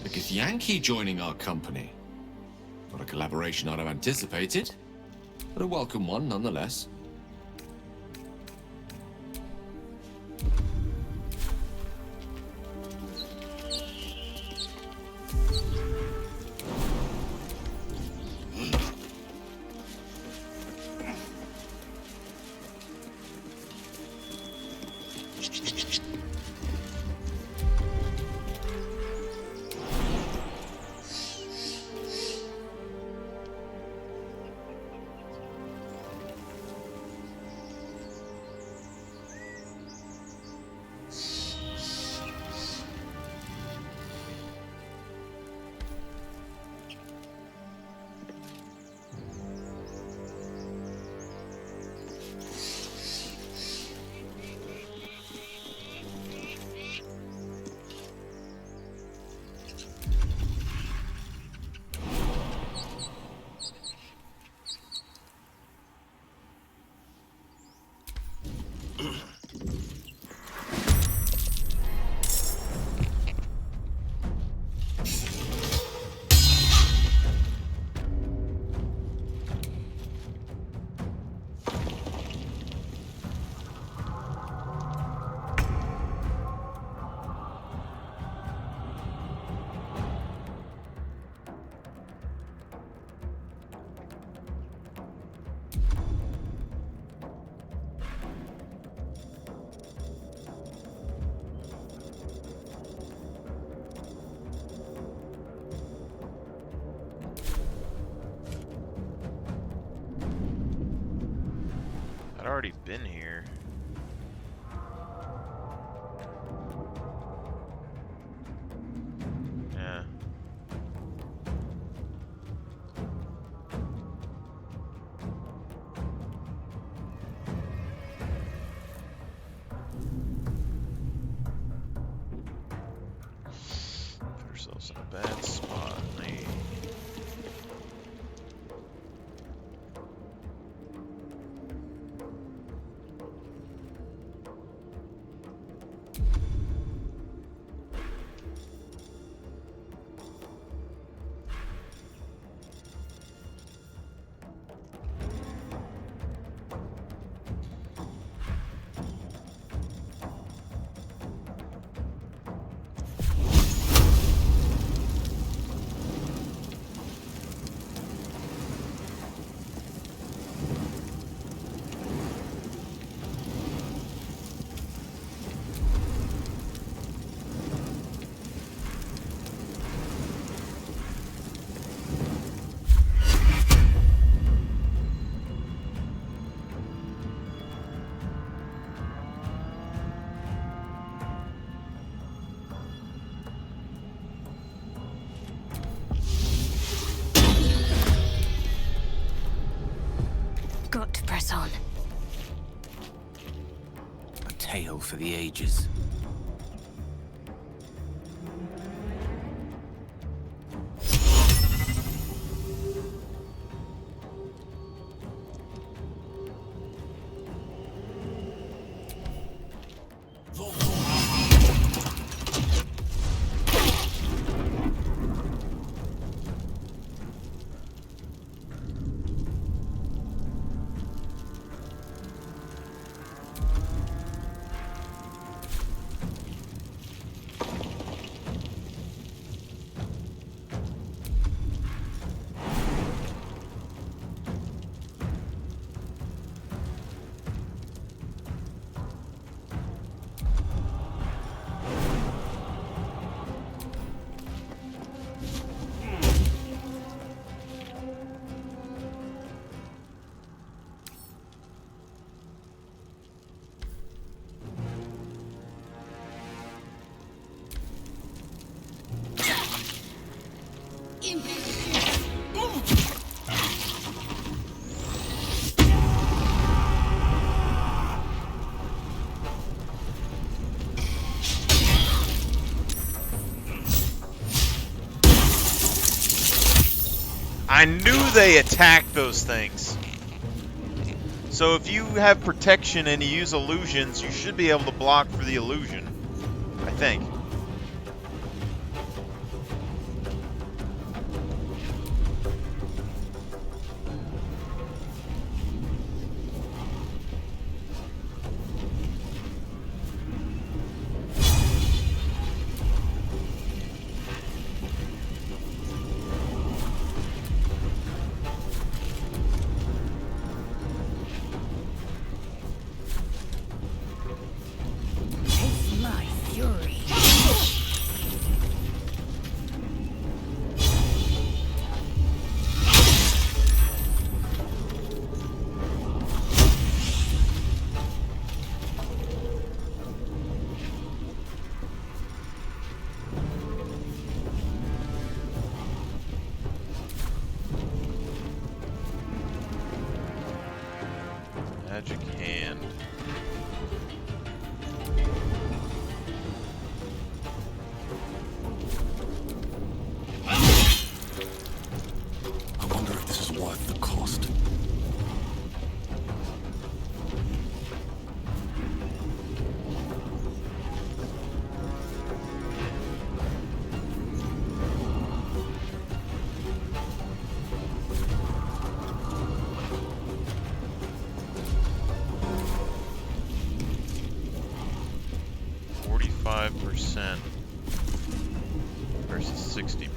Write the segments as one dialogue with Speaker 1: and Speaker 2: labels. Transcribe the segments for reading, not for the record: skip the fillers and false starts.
Speaker 1: Because Yankee joining our company. Not a collaboration I'd have anticipated, but a welcome one nonetheless.
Speaker 2: Already been here. Yeah. Put ourselves in a bad spot.
Speaker 3: Got to press on.
Speaker 4: A tale for the ages.
Speaker 2: I knew they attacked those things. So if you have protection and you use illusions, you should be able to block for the illusion. I think. 30% versus 60%.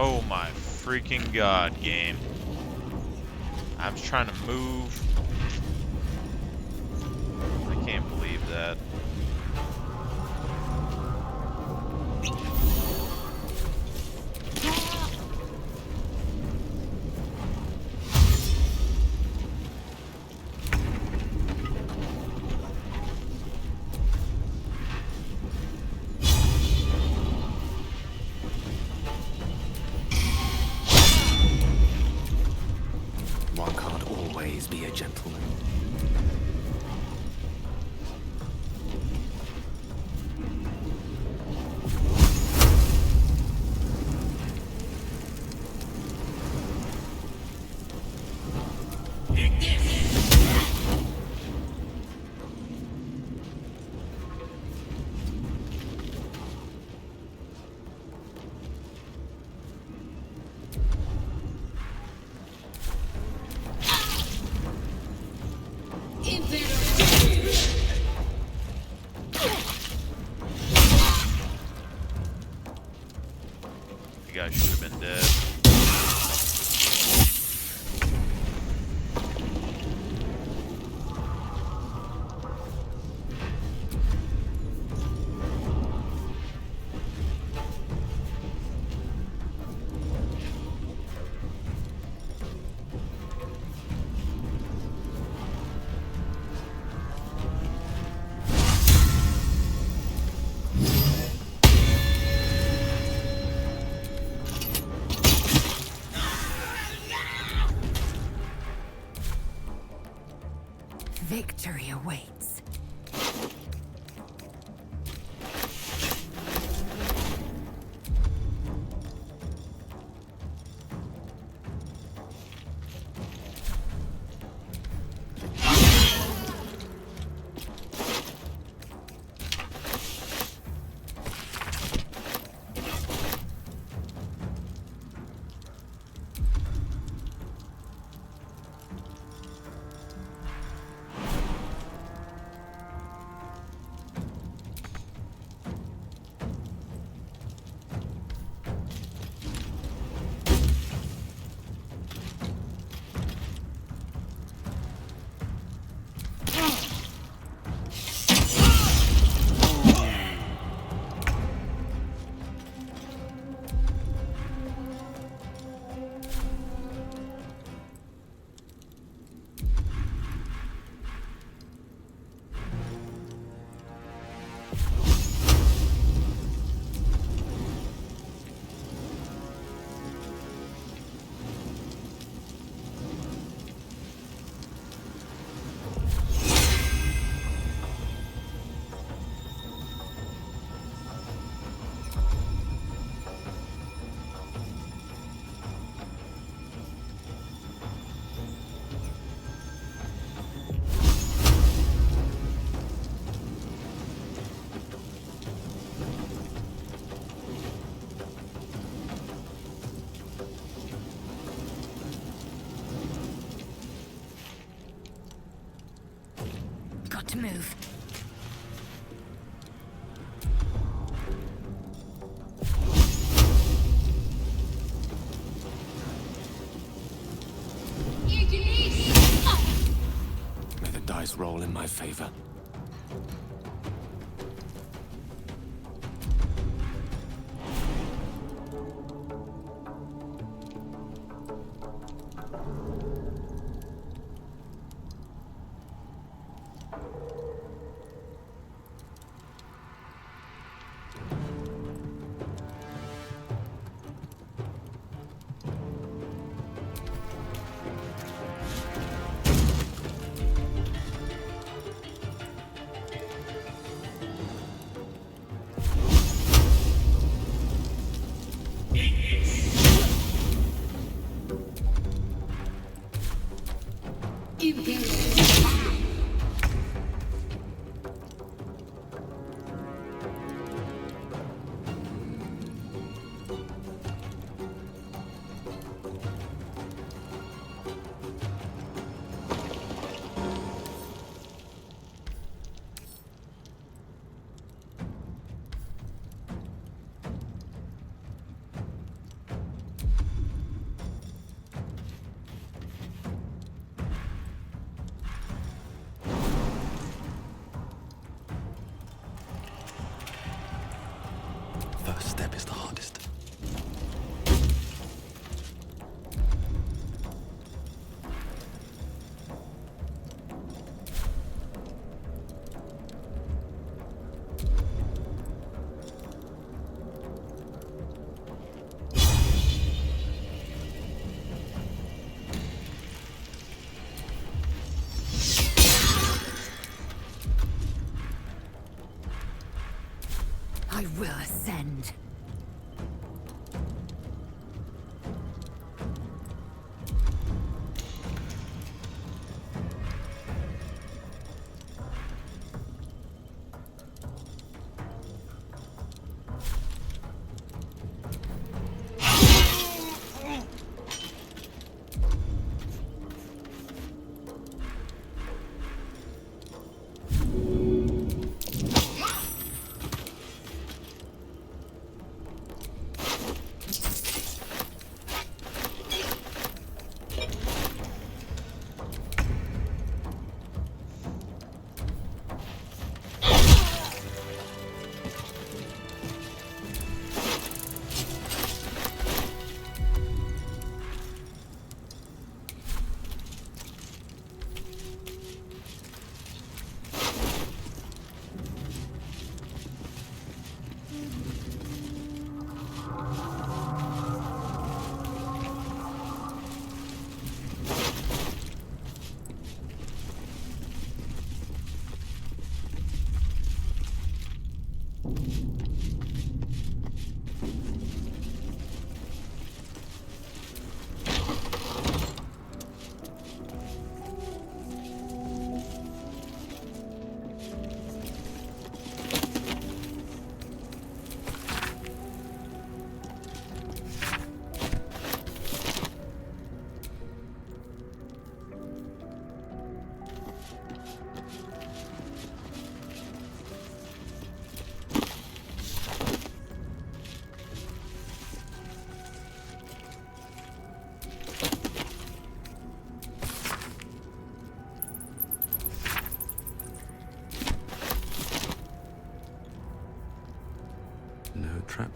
Speaker 2: Oh my freaking god, game. I was trying to move. I can't believe that.
Speaker 4: One can't always be a gentleman.
Speaker 2: You guys should have been dead.
Speaker 3: Victory awaits. Got to move.
Speaker 4: May the dice roll in my favor.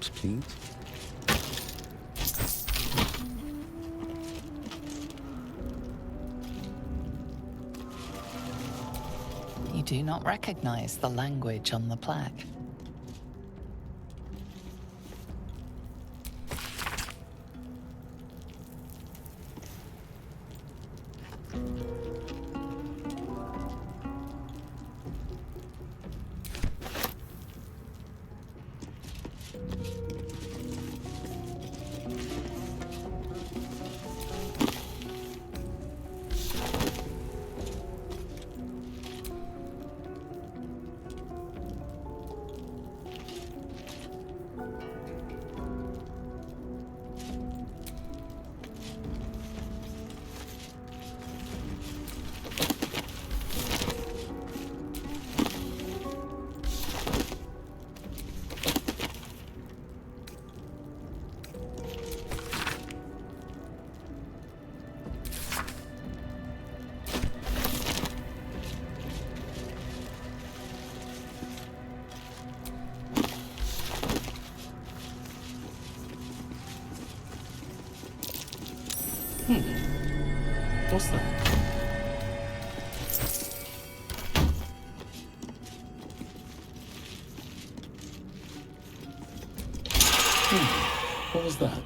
Speaker 4: maps, please?
Speaker 5: You do not recognize the language on the plaque.
Speaker 4: What's that? What was that?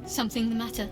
Speaker 6: Something the matter?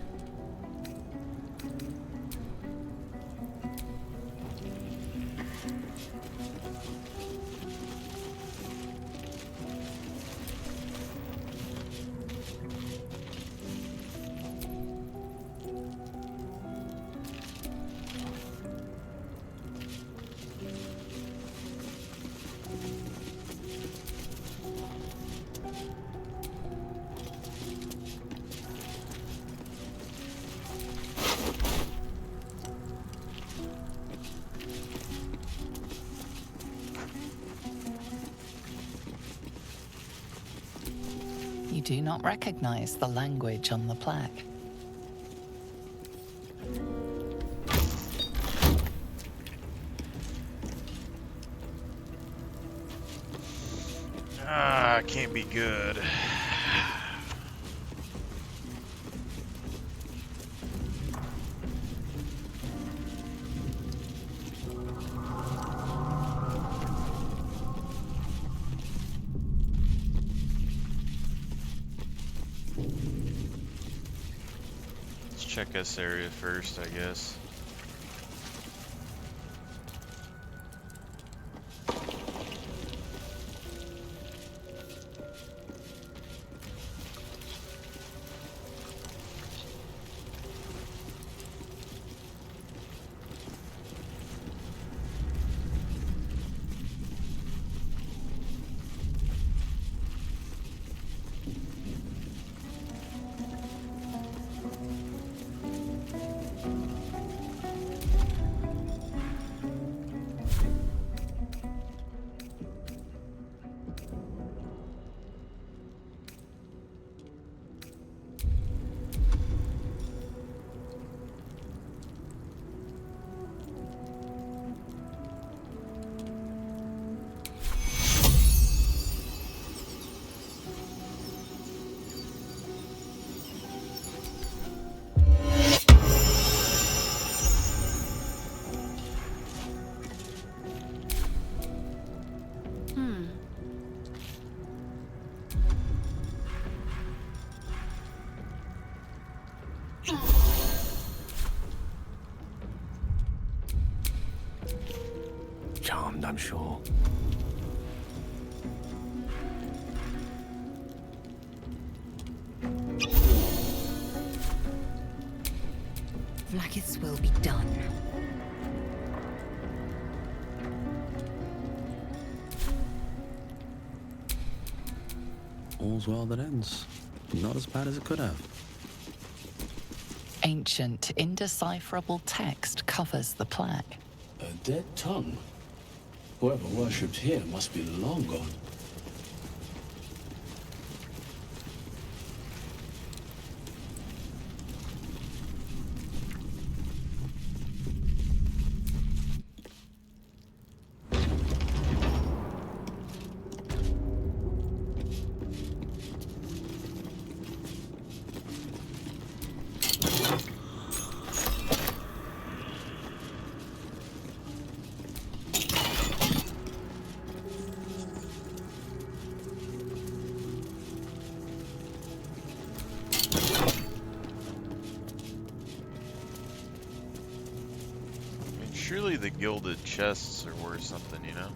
Speaker 5: You do not recognize the language on the plaque.
Speaker 2: Ah, can't be good. Let's check this area first, I guess.
Speaker 4: Charmed, I'm sure.
Speaker 3: Vlaakith's will be done.
Speaker 4: All's well that ends. Not as bad as it could have.
Speaker 5: Ancient, indecipherable text covers the plaque.
Speaker 7: A dead tongue.
Speaker 4: Whoever worshipped here must be long gone.
Speaker 2: Surely the gilded chests are worth something, you know?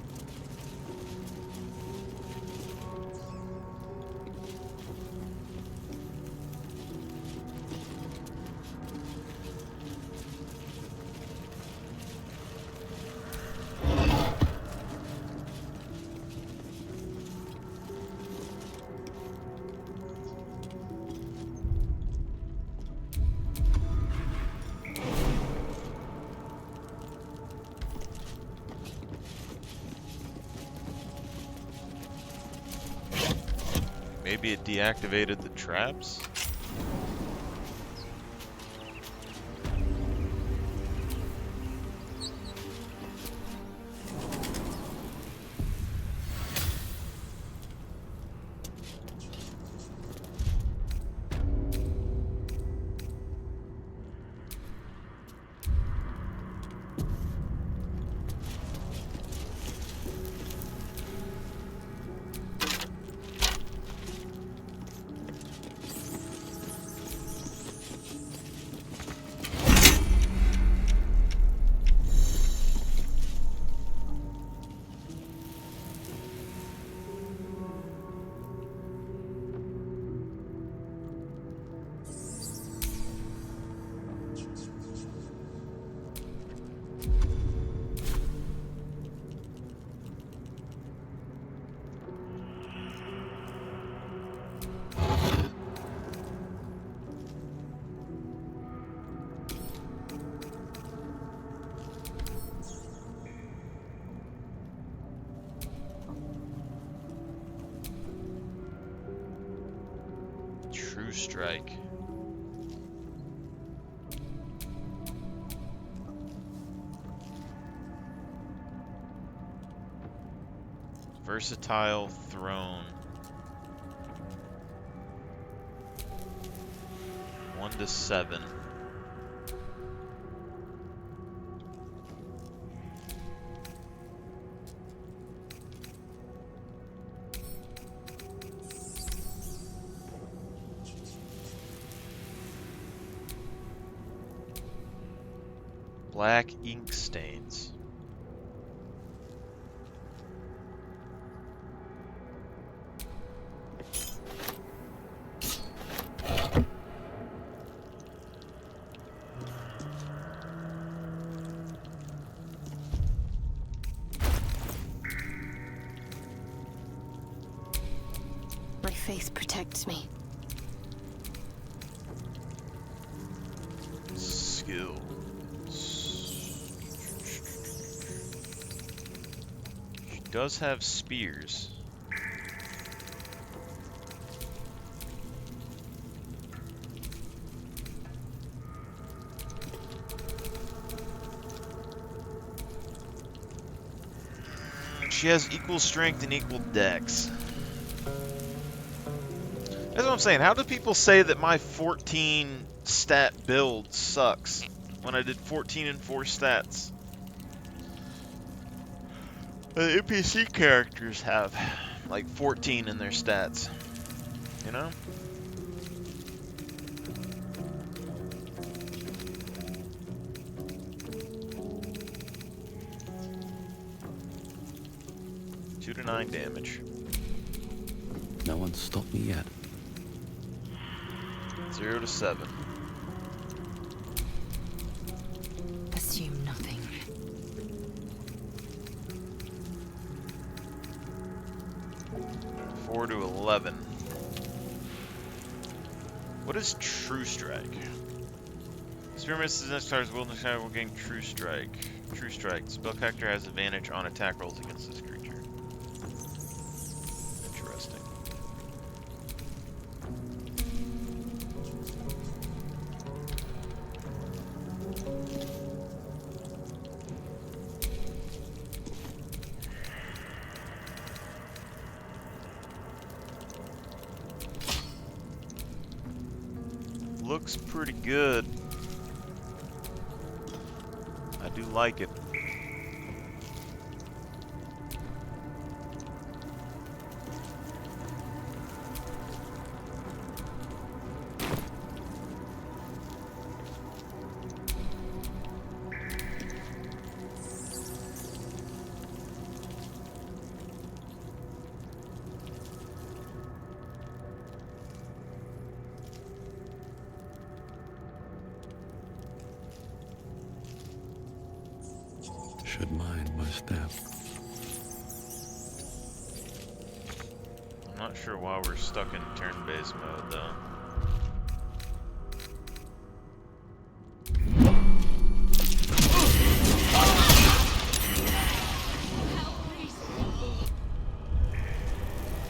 Speaker 2: Maybe it deactivated the traps? True strike. Versatile throne. 1 to 7. Black ink stains.
Speaker 3: My faith protects me.
Speaker 2: Skill. She does have spears. She has equal strength and equal dex. That's what I'm saying. How do people say that my 14 stat build sucks when I did 14 and 4 stats? The NPC characters have like 14 in their stats. You know? Two to 9 damage.
Speaker 4: No one's stopped me yet.
Speaker 2: 0 to 7.
Speaker 3: Assume nothing.
Speaker 2: Four to 11. What is True Strike? Experiments the next target's wilderness will gain True Strike. True strike. Spellcaster has advantage on attack rolls against this creature. Interesting. Looks pretty good. I do like it.
Speaker 4: Should mind my step.
Speaker 2: I'm not sure why we're stuck in turn-based mode, though.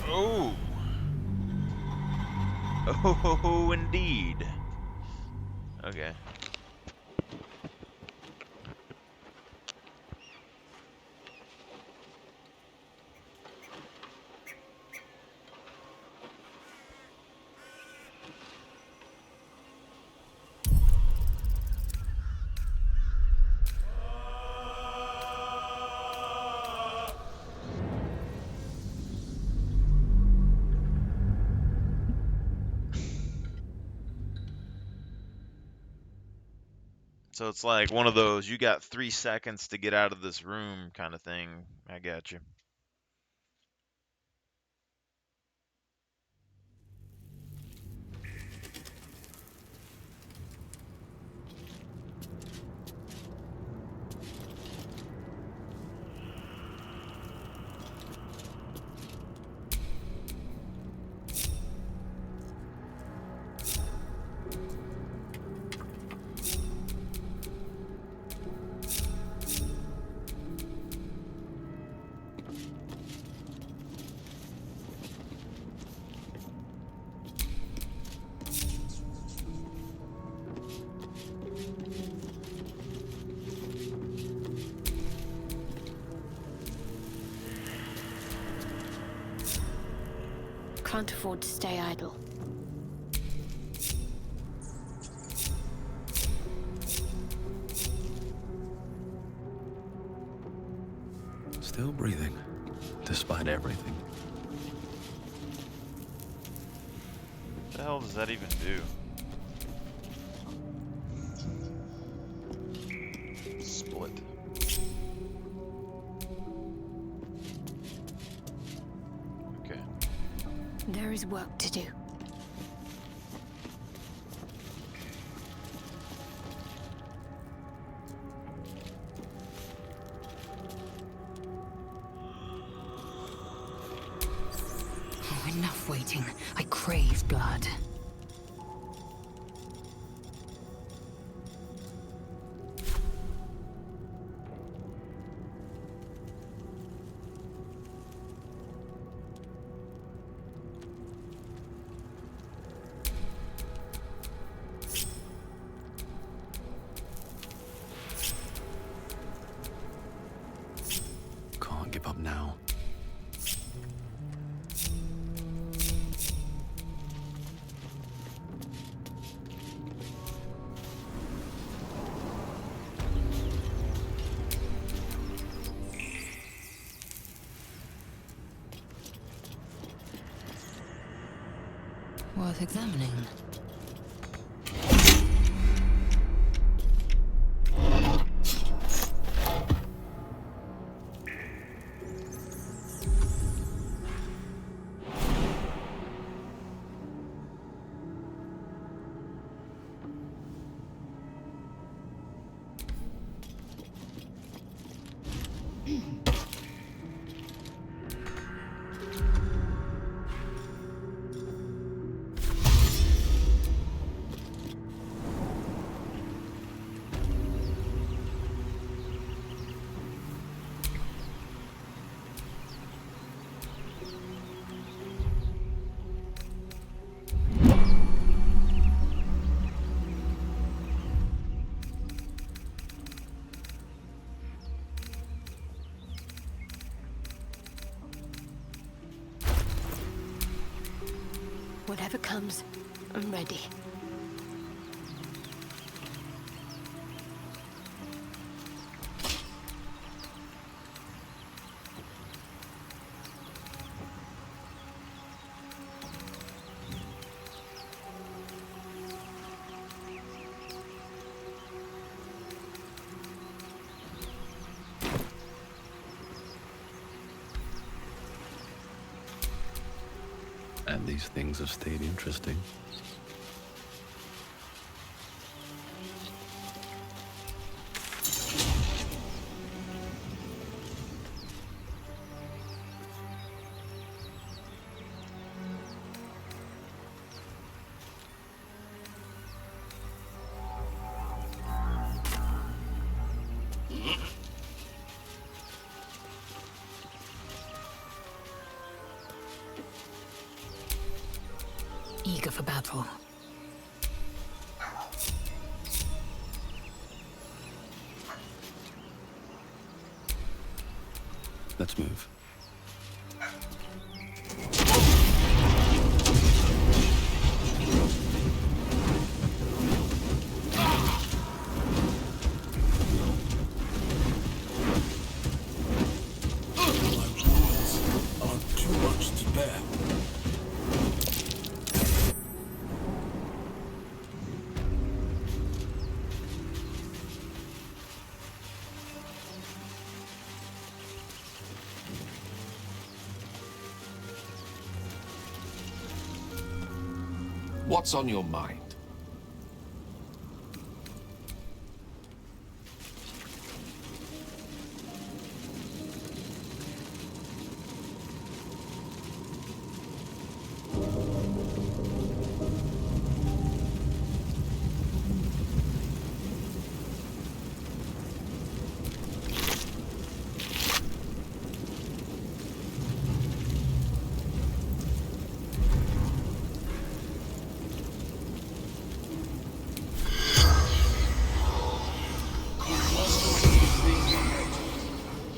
Speaker 2: Oh! Oh, indeed. Okay. So it's like one of those, you got 3 seconds to get out of this room kind of thing. I got you.
Speaker 3: Can't afford to stay idle.
Speaker 4: Still breathing, despite everything.
Speaker 2: What the hell does that even do? Split. Okay.
Speaker 3: There is work to do.
Speaker 5: Oh, enough waiting. I crave blood.
Speaker 4: Can't give up now.
Speaker 5: Worth examining.
Speaker 3: Whatever comes, I'm ready.
Speaker 4: And these things have stayed interesting.
Speaker 3: Eager for battle.
Speaker 4: Let's move.
Speaker 6: My wounds are too much to bear.
Speaker 1: What's on your mind?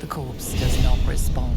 Speaker 5: The corpse does not respond.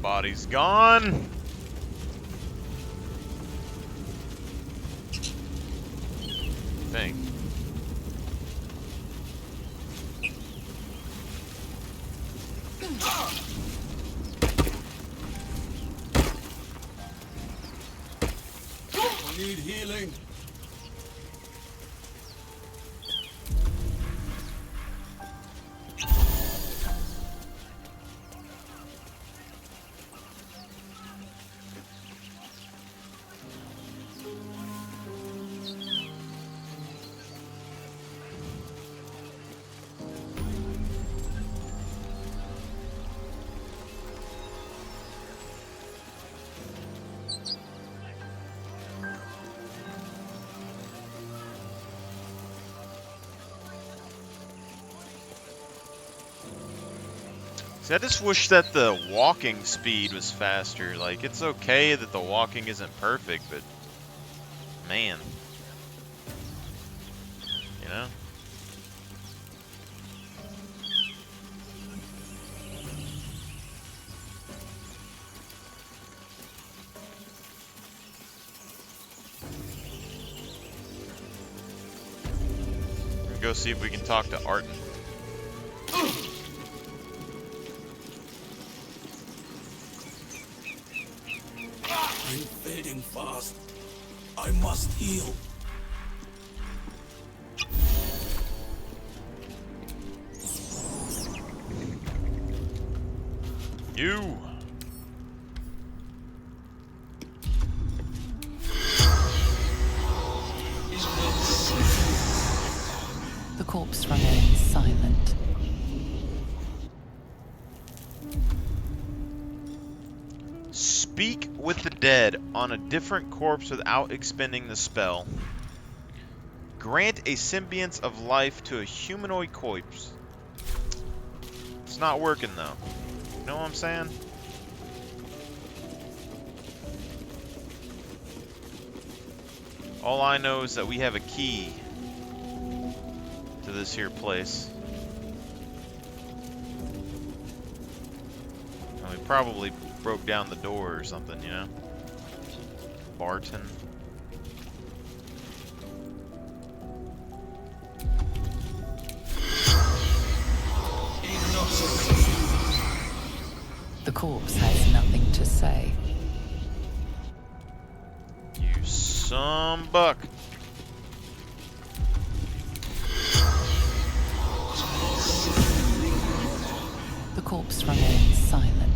Speaker 2: Body's gone. Thing.
Speaker 6: I need healing.
Speaker 2: See, I just wish that the walking speed was faster. Like, it's okay that the walking isn't perfect, but man, you know? We're gonna go see if we can talk to Arton.
Speaker 6: I'm fading fast. I must heal.
Speaker 2: You!
Speaker 5: The corpse remains silent.
Speaker 2: Speak with the dead on a different corpse without expending the spell. Grant a symbiance of life to a humanoid corpse. It's not working though. You know what I'm saying? All I know is that we have a key to this here place. And we probably broke down the door or something, you know? Barton.
Speaker 5: The corpse has nothing to say.
Speaker 2: You some buck.
Speaker 5: The corpse remains silent.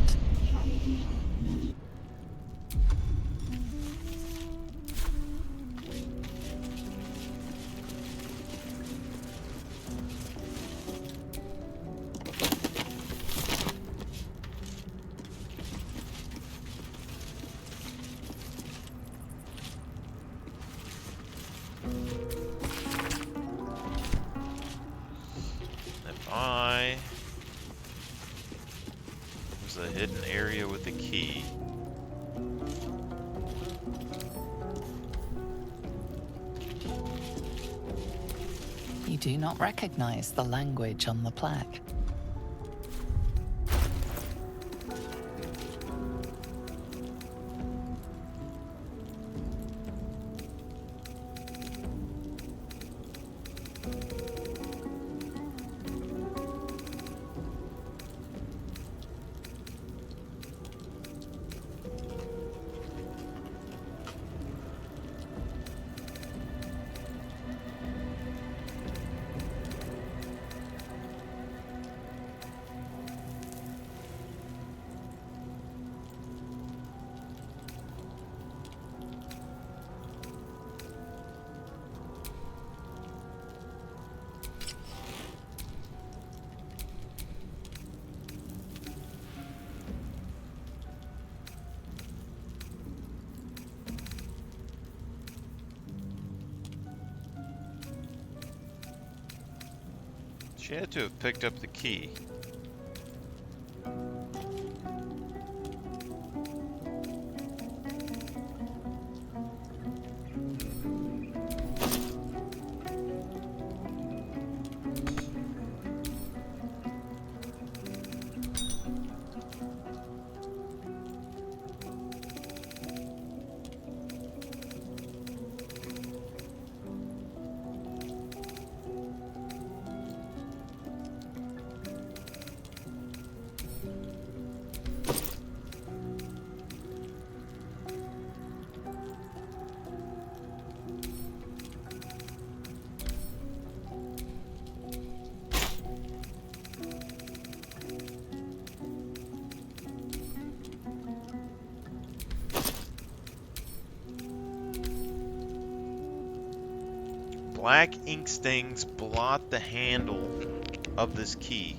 Speaker 2: If I was a hidden area with a key.
Speaker 5: You do not recognize the language on the plaque.
Speaker 2: She had to have picked up the key. Black ink stains blot the handle of this key.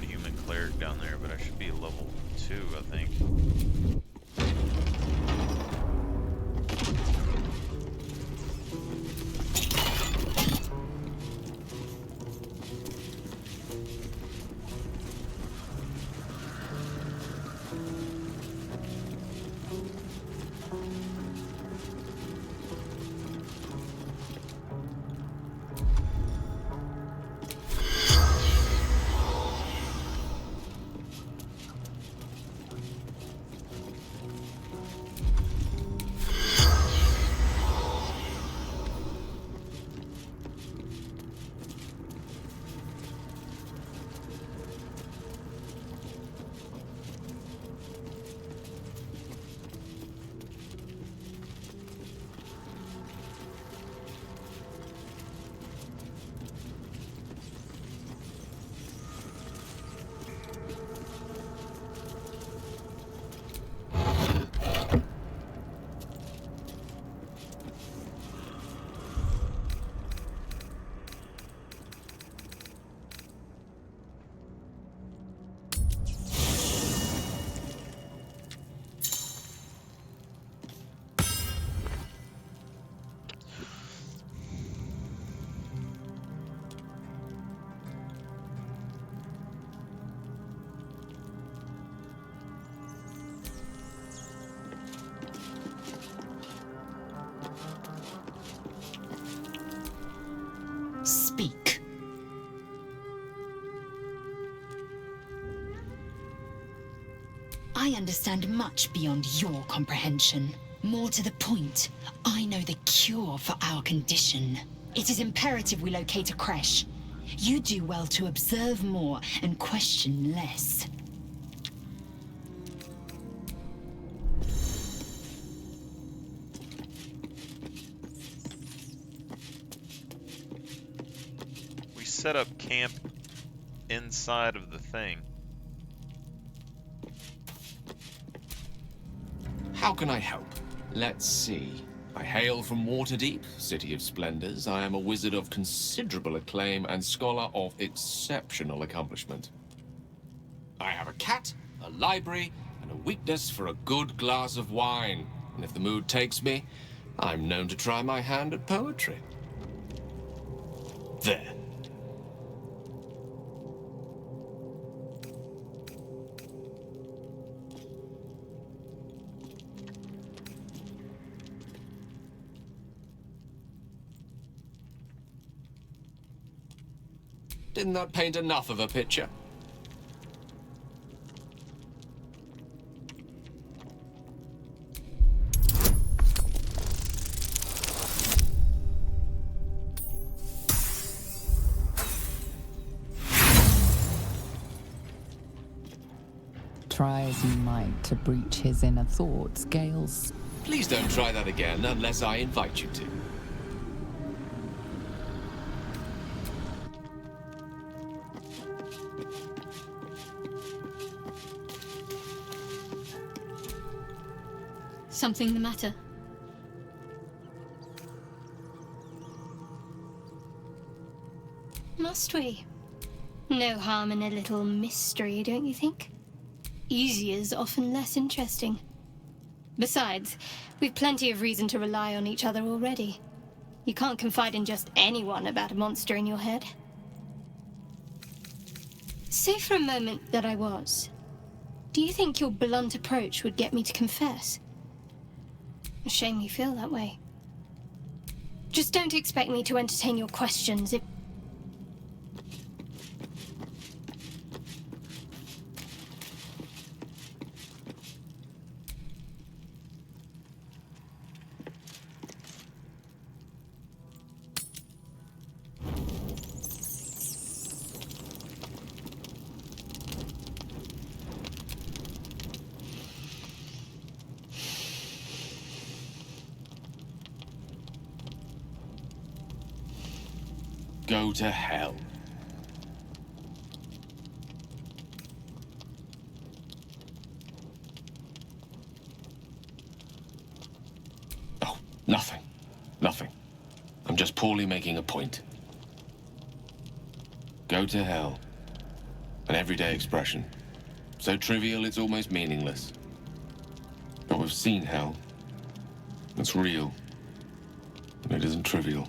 Speaker 2: one human cleric down there, but I should be level 2, I think.
Speaker 3: Speak. I understand much beyond your comprehension. More to the point, I know the cure for our condition. It is imperative we locate a creche. You do well to observe more and question less.
Speaker 2: We set up camp inside of the thing.
Speaker 1: How can I help? Let's see. I hail from Waterdeep, City of Splendors. I am a wizard of considerable acclaim and scholar of exceptional accomplishment. I have a cat, a library, and a weakness for a good glass of wine. And if the mood takes me, I'm known to try my hand at poetry. There. Didn't that paint enough of a picture?
Speaker 5: Try as you might to breach his inner thoughts, Gale's.
Speaker 1: Please don't try that again unless I invite you to.
Speaker 7: Something the matter? Must we? No harm in a little mystery, don't you think? Easier's often less interesting. Besides, we've plenty of reason to rely on each other already. You can't confide in just anyone about a monster in your head. Say for a moment that I was. Do you think your blunt approach would get me to confess? A shame you feel that way. Just don't expect me to entertain your questions if...
Speaker 1: Go to hell. Oh, nothing. Nothing. I'm just poorly making a point. Go to hell. An everyday expression. So trivial it's almost meaningless. But we've seen hell. It's real. And it isn't trivial.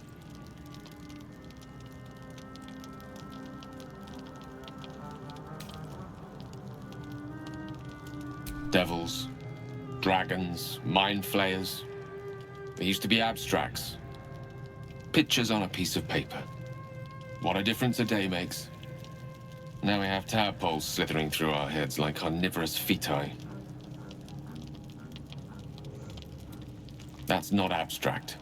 Speaker 1: Devils, dragons, mind flayers. They used to be abstracts. Pictures on a piece of paper. What a difference a day makes. Now we have tadpoles slithering through our heads like carnivorous feti. That's not abstract.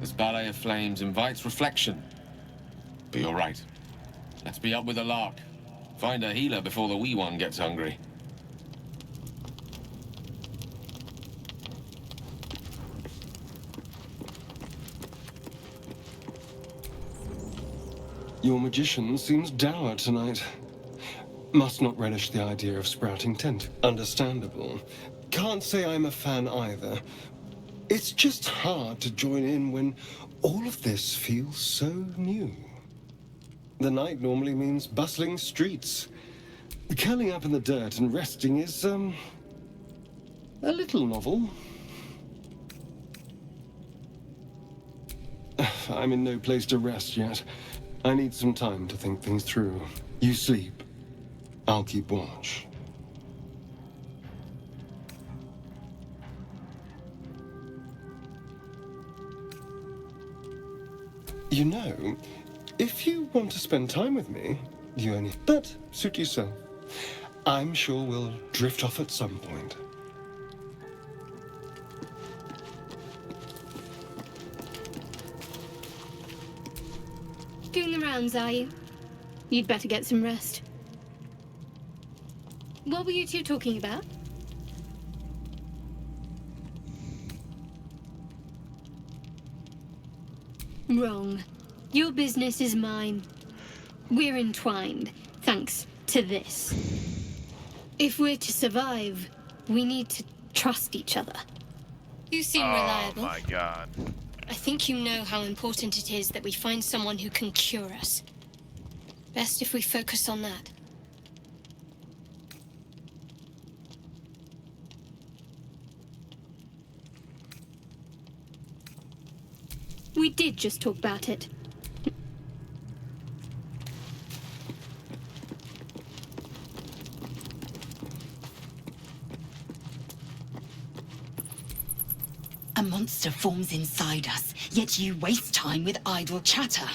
Speaker 1: This ballet of flames invites reflection. But you're right. Let's be up with the lark. Find a healer before the wee one gets hungry.
Speaker 8: Your magician seems dour tonight. Must not relish the idea of sprouting tent. Understandable. Can't say I'm a fan either. It's just hard to join in when all of this feels so new. The night normally means bustling streets. Curling up in the dirt and resting is, a little novel. I'm in no place to rest yet. I need some time to think things through. You sleep. I'll keep watch. You know, if you want to spend time with me, you only... But suit yourself. I'm sure we'll drift off at some point.
Speaker 7: Doing the rounds, are you? You'd better get some rest. What were you two talking about? Wrong. Your business is mine. We're entwined, thanks to this. If we're to survive, we need to trust each other. You seem reliable.
Speaker 2: Oh my god.
Speaker 7: I think you know how important it is that we find someone who can cure us. Best if we focus on that. We did just talk about it.
Speaker 3: A monster forms inside us, yet you waste time with idle chatter.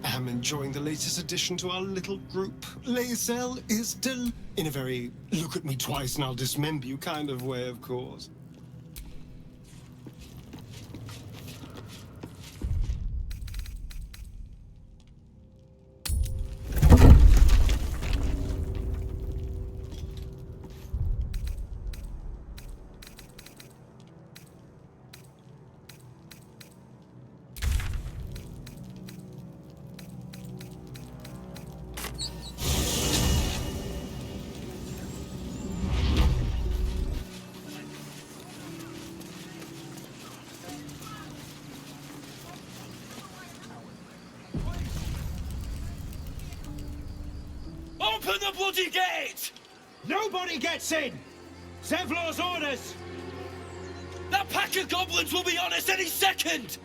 Speaker 8: I'm enjoying the latest addition to our little group. Lae'zel is in a very look at me twice and I'll dismember you kind of way, of course.
Speaker 9: bloody gate!
Speaker 10: Nobody gets in! Zevlor's orders!
Speaker 9: That pack of goblins will be on us any second!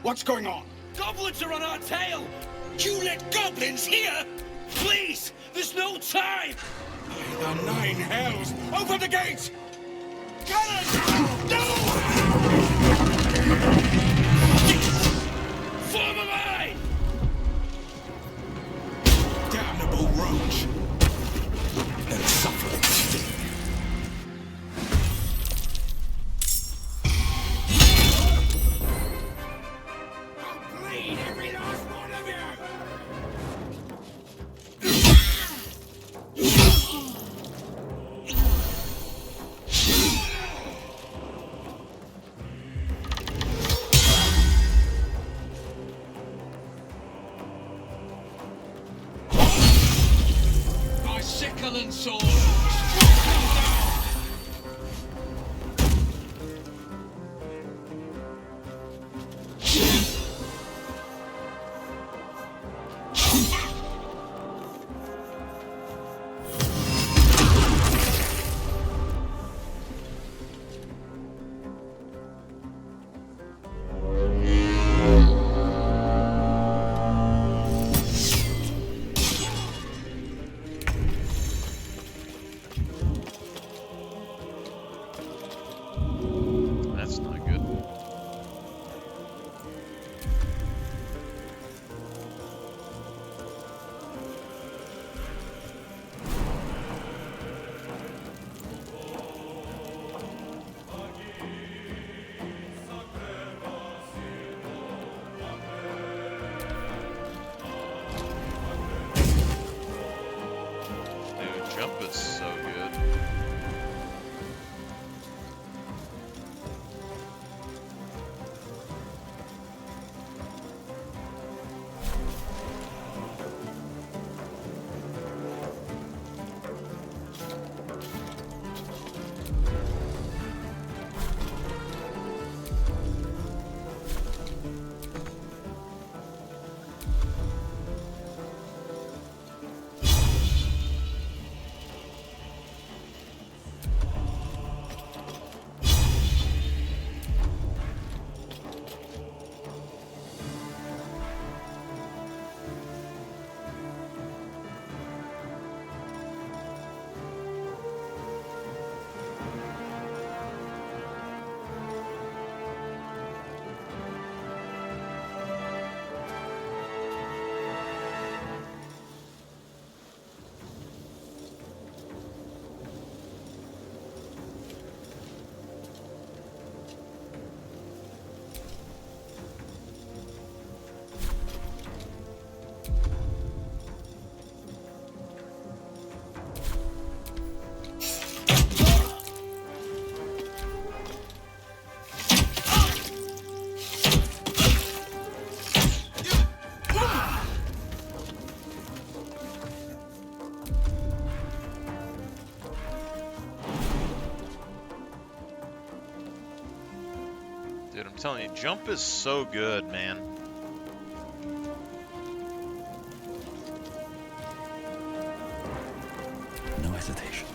Speaker 10: What's going on?
Speaker 9: Goblins are on our tail! You let goblins here? Please! There's no time!
Speaker 10: By the 9 hells! Open the gates!
Speaker 9: Cannons! No! Form a line!
Speaker 10: Damnable roach! Let it suffer its sting. I'll bleed every last one of you!
Speaker 9: My sickle and sword!
Speaker 2: That's not good. Dude, jump is so good. Dude, I'm telling you, jump is so good, man.
Speaker 4: No hesitation.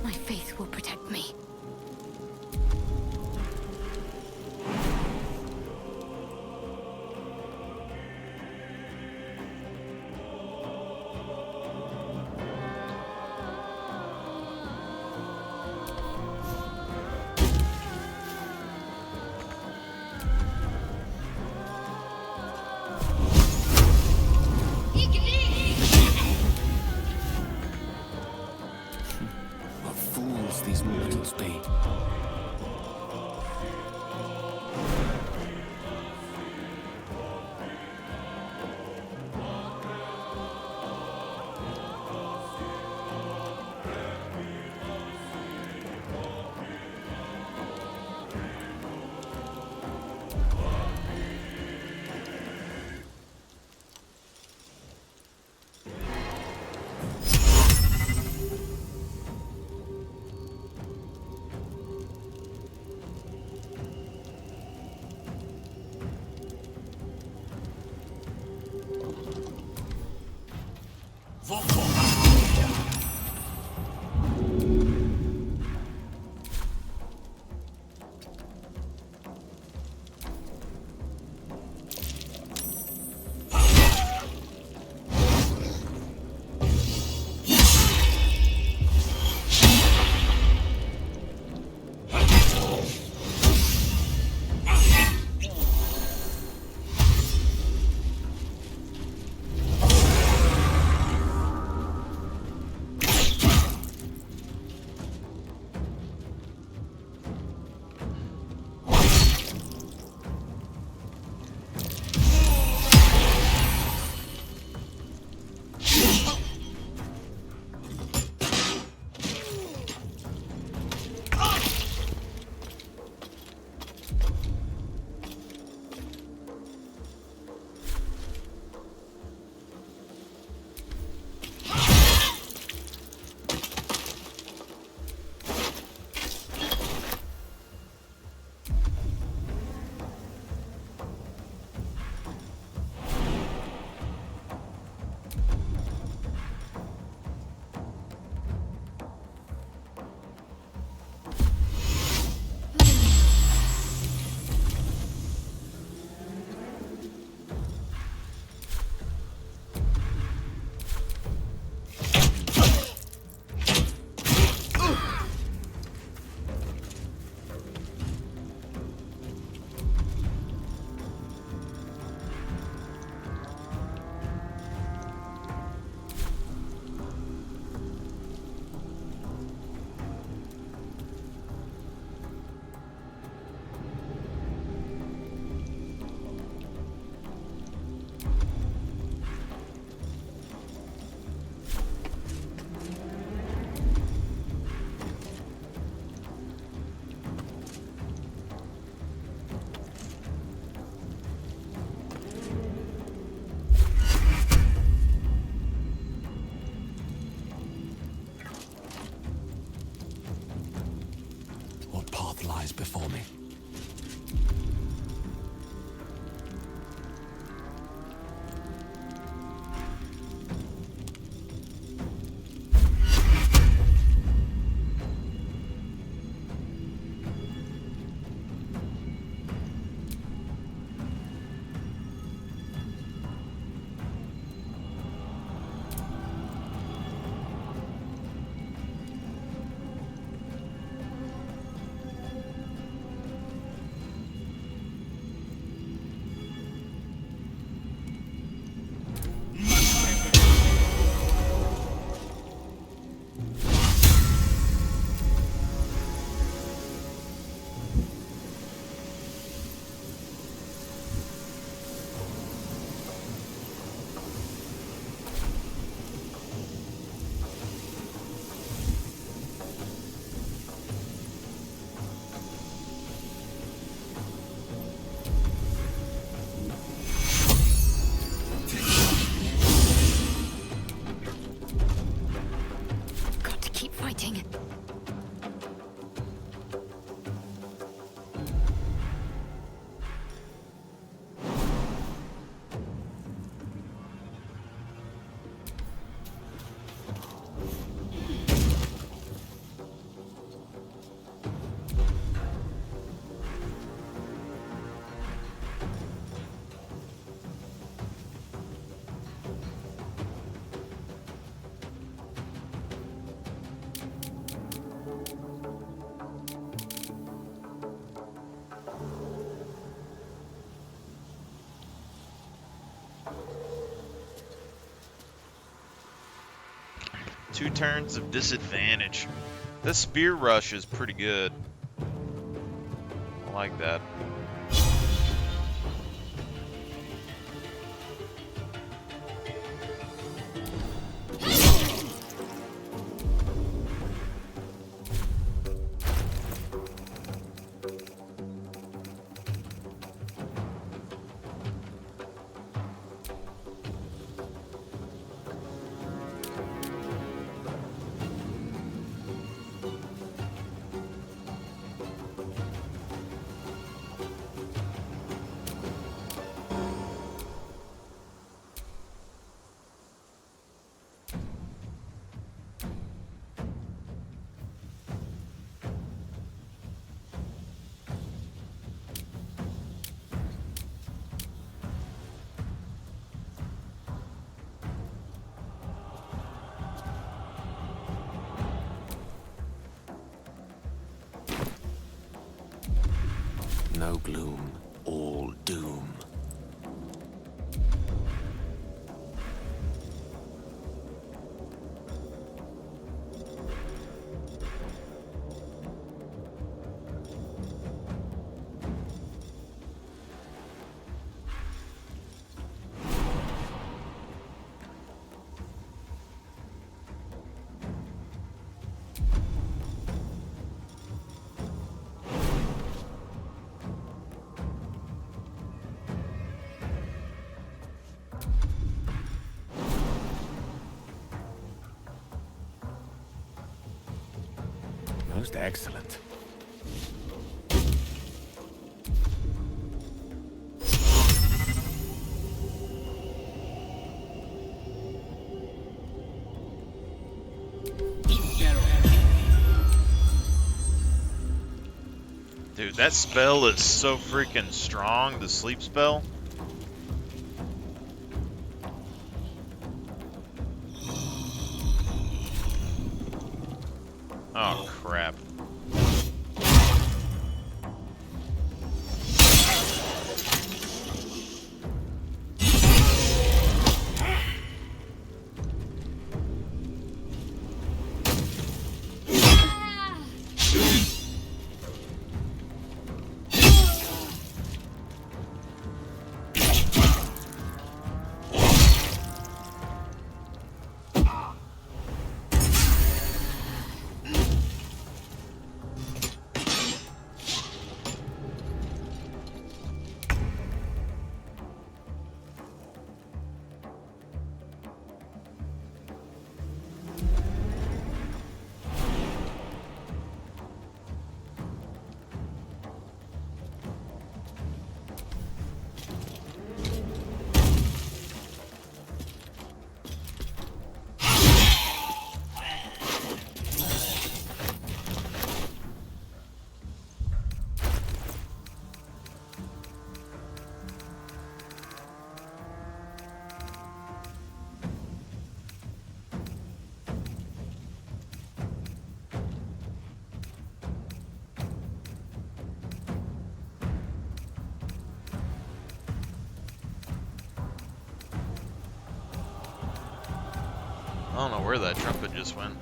Speaker 3: My faith will protect me.
Speaker 10: must these mortals be? Lies before me.
Speaker 2: Two turns of disadvantage. This spear rush is pretty good. I like that.
Speaker 4: No gloom, all doom. Most excellent.
Speaker 2: Dude, that spell is so freaking strong, the sleep spell. Oh, crap. I don't know where that trumpet just went.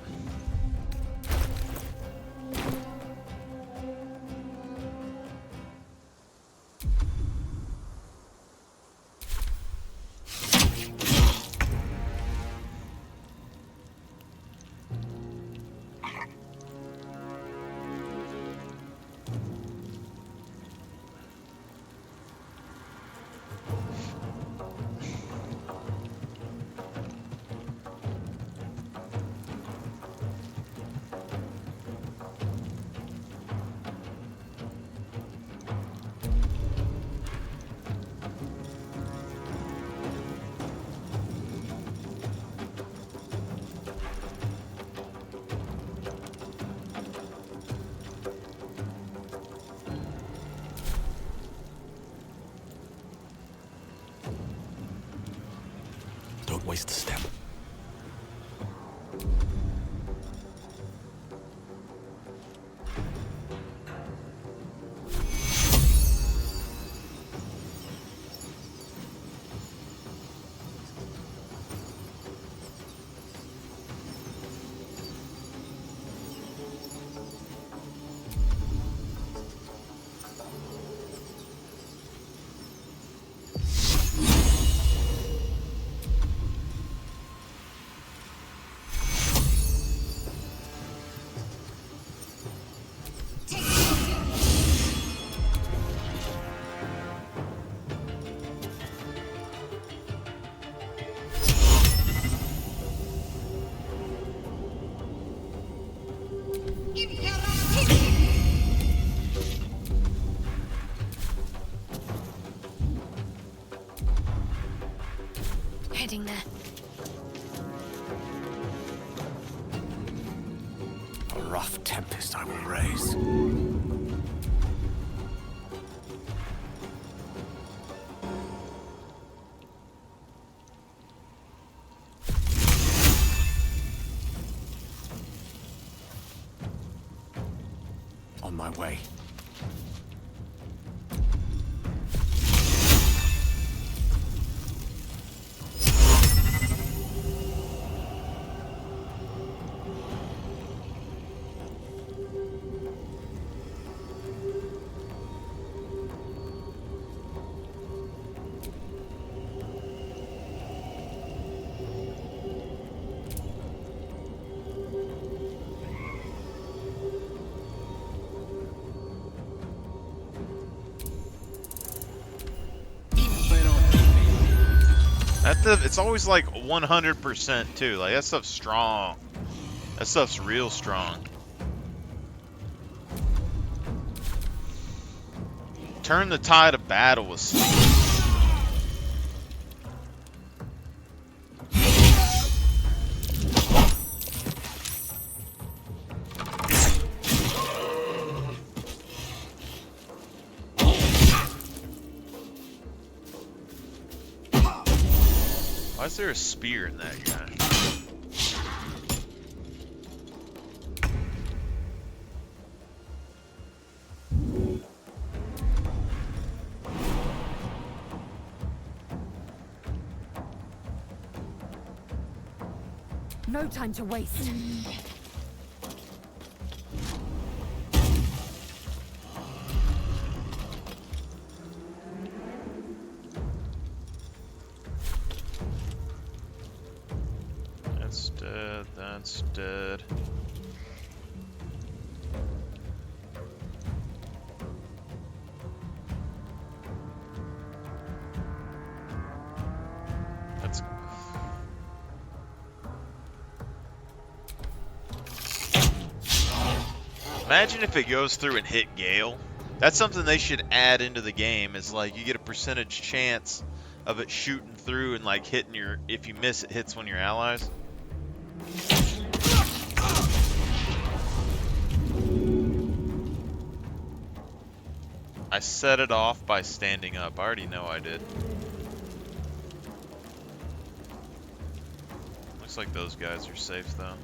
Speaker 4: Don't waste a step.
Speaker 10: rough tempest I will raise. On my way.
Speaker 2: It's always like 100% too. Like that stuff's strong. That stuff's real strong. Turn the tide of battle with speed. Why is there a spear in that guy?
Speaker 11: No time to waste.
Speaker 2: That's dead. That's dead. That's... Imagine if it goes through and hit Gale. That's something they should add into the game, is like you get a percentage chance of it shooting through and like hitting your, if you miss it hits one of your allies. I set it off by standing up. I already know I did. Looks like those guys are safe though.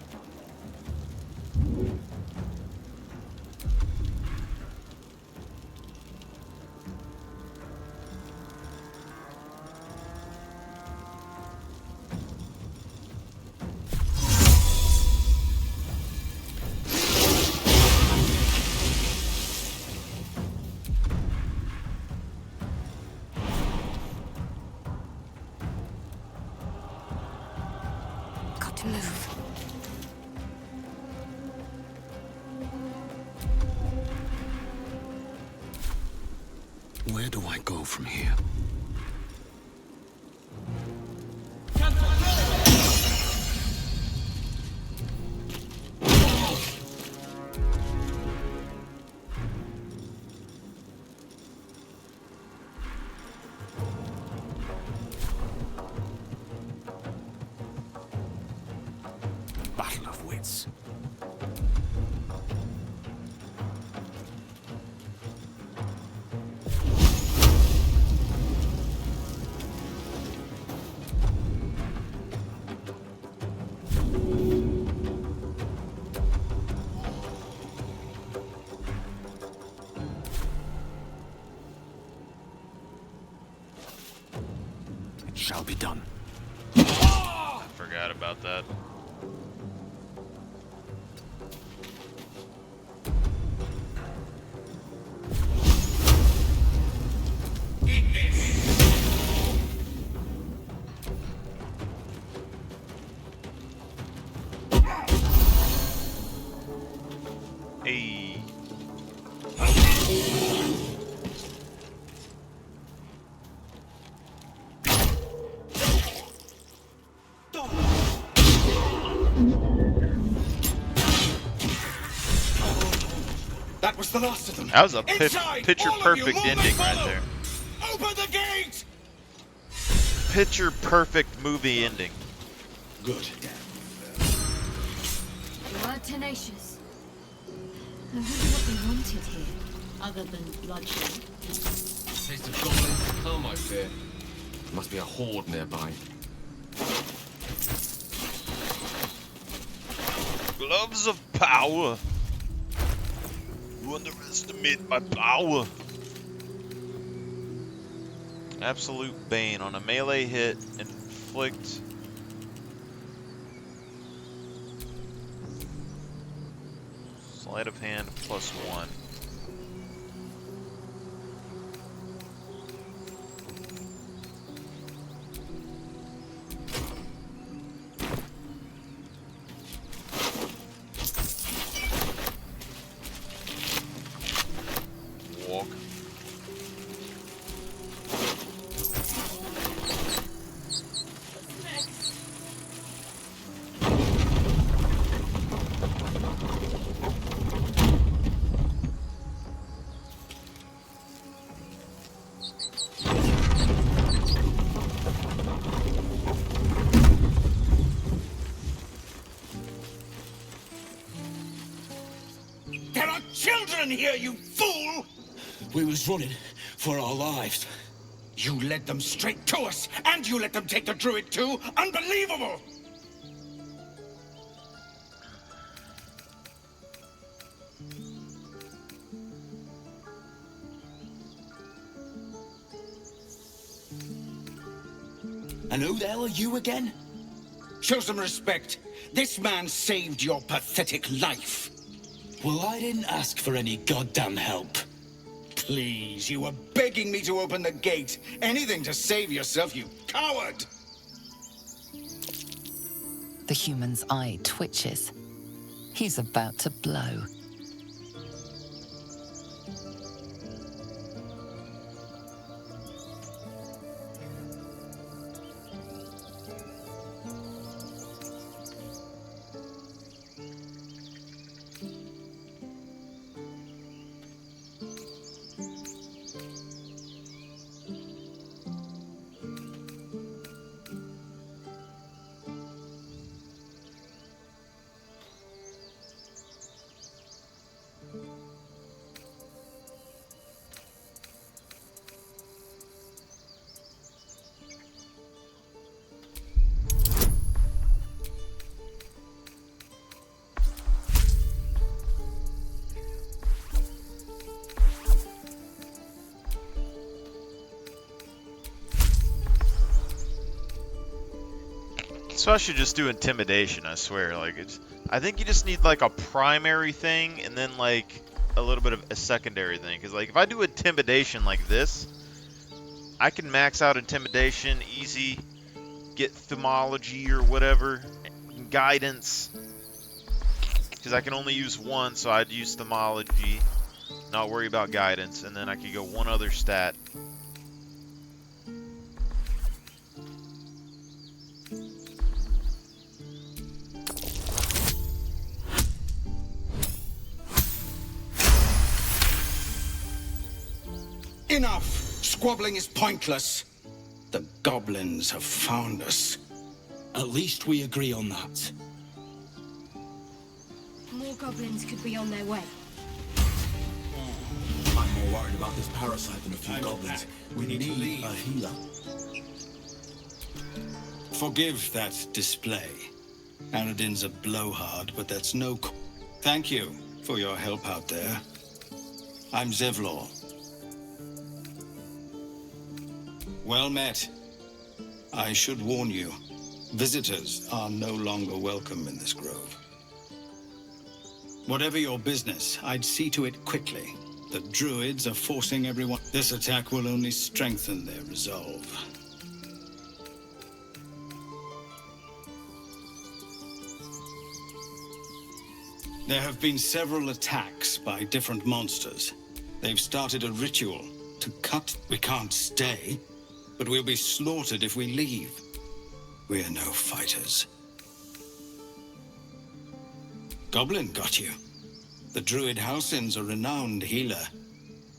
Speaker 11: Got to move.
Speaker 10: Where do I go from here? Battle of wits. It shall be done.
Speaker 2: I forgot about that. Hey.
Speaker 9: That was the last of them.
Speaker 2: That was a
Speaker 9: Inside!
Speaker 2: picture
Speaker 9: All of you,
Speaker 2: perfect
Speaker 9: move and
Speaker 2: ending right
Speaker 9: follow!
Speaker 2: there.
Speaker 9: Open the gate!
Speaker 2: Picture perfect movie ending.
Speaker 9: Good.
Speaker 11: You are tenacious.
Speaker 3: I wonder what they wanted here, other than bloodshed.
Speaker 1: Taste of goblins to come, I fear. Must be a horde nearby.
Speaker 2: Gloves of power. You underestimate my power. Absolute Bane. On a melee hit, inflict sleight of hand +1. Walk.
Speaker 9: There are children here, you fool!
Speaker 10: We was running for our lives.
Speaker 9: You led them straight to us, and you let them take the druid too? Unbelievable!
Speaker 10: And who the hell are you again?
Speaker 9: Show some respect. This man saved your pathetic life.
Speaker 10: Well, I didn't ask for any goddamn help.
Speaker 9: Please, you were begging me to open the gate. Anything to save yourself, you coward!
Speaker 5: The human's eye twitches. He's about to blow.
Speaker 2: So I should just do intimidation, I swear. Like, I think you just need like a primary thing and then like a little bit of a secondary thing. Because like if I do intimidation like this, I can max out intimidation easy, get thumology or whatever, guidance. Because I can only use one, so I'd use thumology, not worry about guidance, and then I could go one other stat.
Speaker 9: Enough! Squabbling is pointless. The goblins have found us.
Speaker 10: At least we agree on that.
Speaker 7: More goblins could be on their way.
Speaker 10: I'm more worried about this parasite than a few goblins. We need a healer.
Speaker 8: Forgive that display. Aradin's a blowhard, but that's no... Thank you for your help out there. I'm Zevlor. Well met. I should warn you, visitors are no longer welcome in this grove. Whatever your business, I'd see to it quickly. The druids are forcing everyone. This attack will only strengthen their resolve. There have been several attacks by different monsters. They've started a ritual to cut. We can't stay, but we'll be slaughtered if we leave. We're no fighters. Goblin got you. The druid Halsin's a renowned healer,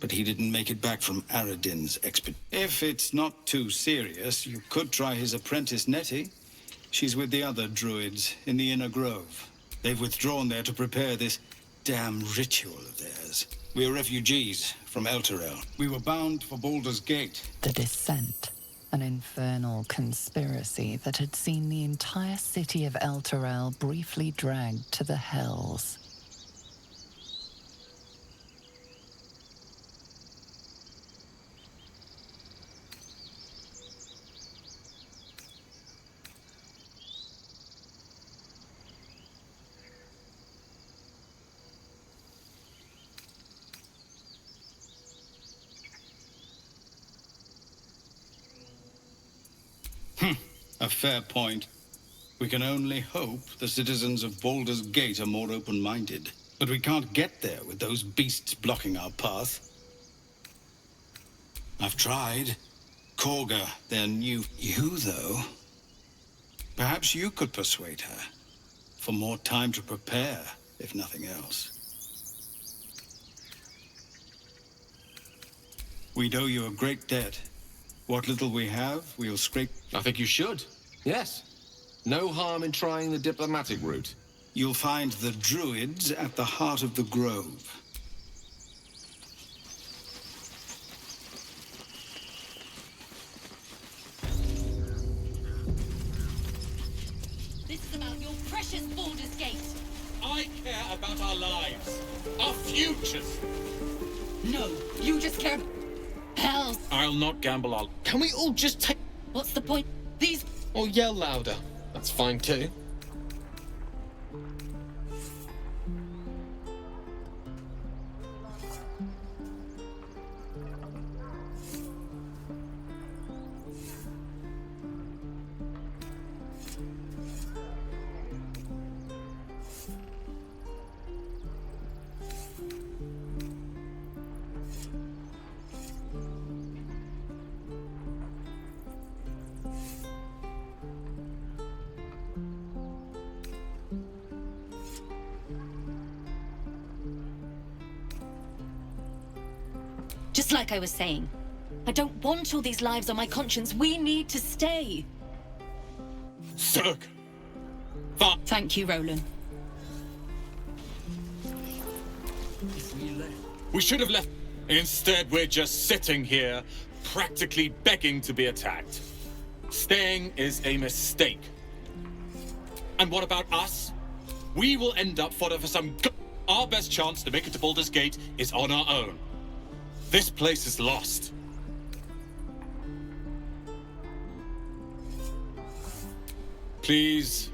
Speaker 8: but he didn't make it back from Aradin's expedition. If it's not too serious, you could try his apprentice Nettie. She's with the other druids in the Inner Grove. They've withdrawn there to prepare this
Speaker 12: damn ritual of theirs. We are refugees from Elturel. We were bound for Baldur's Gate.
Speaker 5: The Descent. An infernal conspiracy that had seen the entire city of Elturel briefly dragged to the Hells.
Speaker 12: A fair point. We can only hope the citizens of Baldur's Gate are more open-minded. But we can't get there with those beasts blocking our path. I've tried. Korga, their new... You, though? Perhaps you could persuade her. For more time to prepare, if nothing else. We'd owe you a great debt. What little we have, we'll scrape...
Speaker 1: I think you should. Yes. No harm in trying the diplomatic route.
Speaker 12: You'll find the druids at the heart of the grove.
Speaker 11: This is about your precious Baldur's Gate.
Speaker 9: I care about our lives, our futures.
Speaker 11: No, you just care... Hell.
Speaker 9: I'll not gamble our...
Speaker 1: Can we all just take...
Speaker 11: What's the point? These...
Speaker 1: Or yell louder. That's fine too.
Speaker 11: Just like I was saying, I don't want all these lives on my conscience. We need to stay.
Speaker 9: Zerg!
Speaker 11: Thank you, Roland.
Speaker 9: We should have left. Instead, we're just sitting here, practically begging to be attacked. Staying is a mistake. And what about us? We will end up fodder for some... Our best chance to make it to Baldur's Gate is on our own. This place is lost. Please.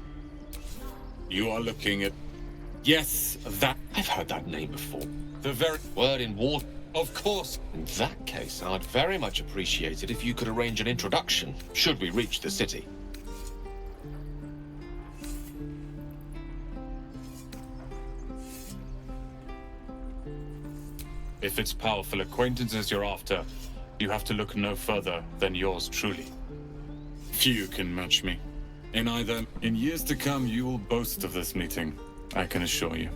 Speaker 9: You are looking at... Yes, that...
Speaker 1: I've heard that name before.
Speaker 9: The very...
Speaker 1: Word in war.
Speaker 9: Of course.
Speaker 1: In that case, I'd very much appreciate it if you could arrange an introduction, should we reach the city.
Speaker 9: If it's powerful acquaintances you're after, you have to look no further than yours truly. Few can match me. In years to come, you will boast of this meeting, I can assure you.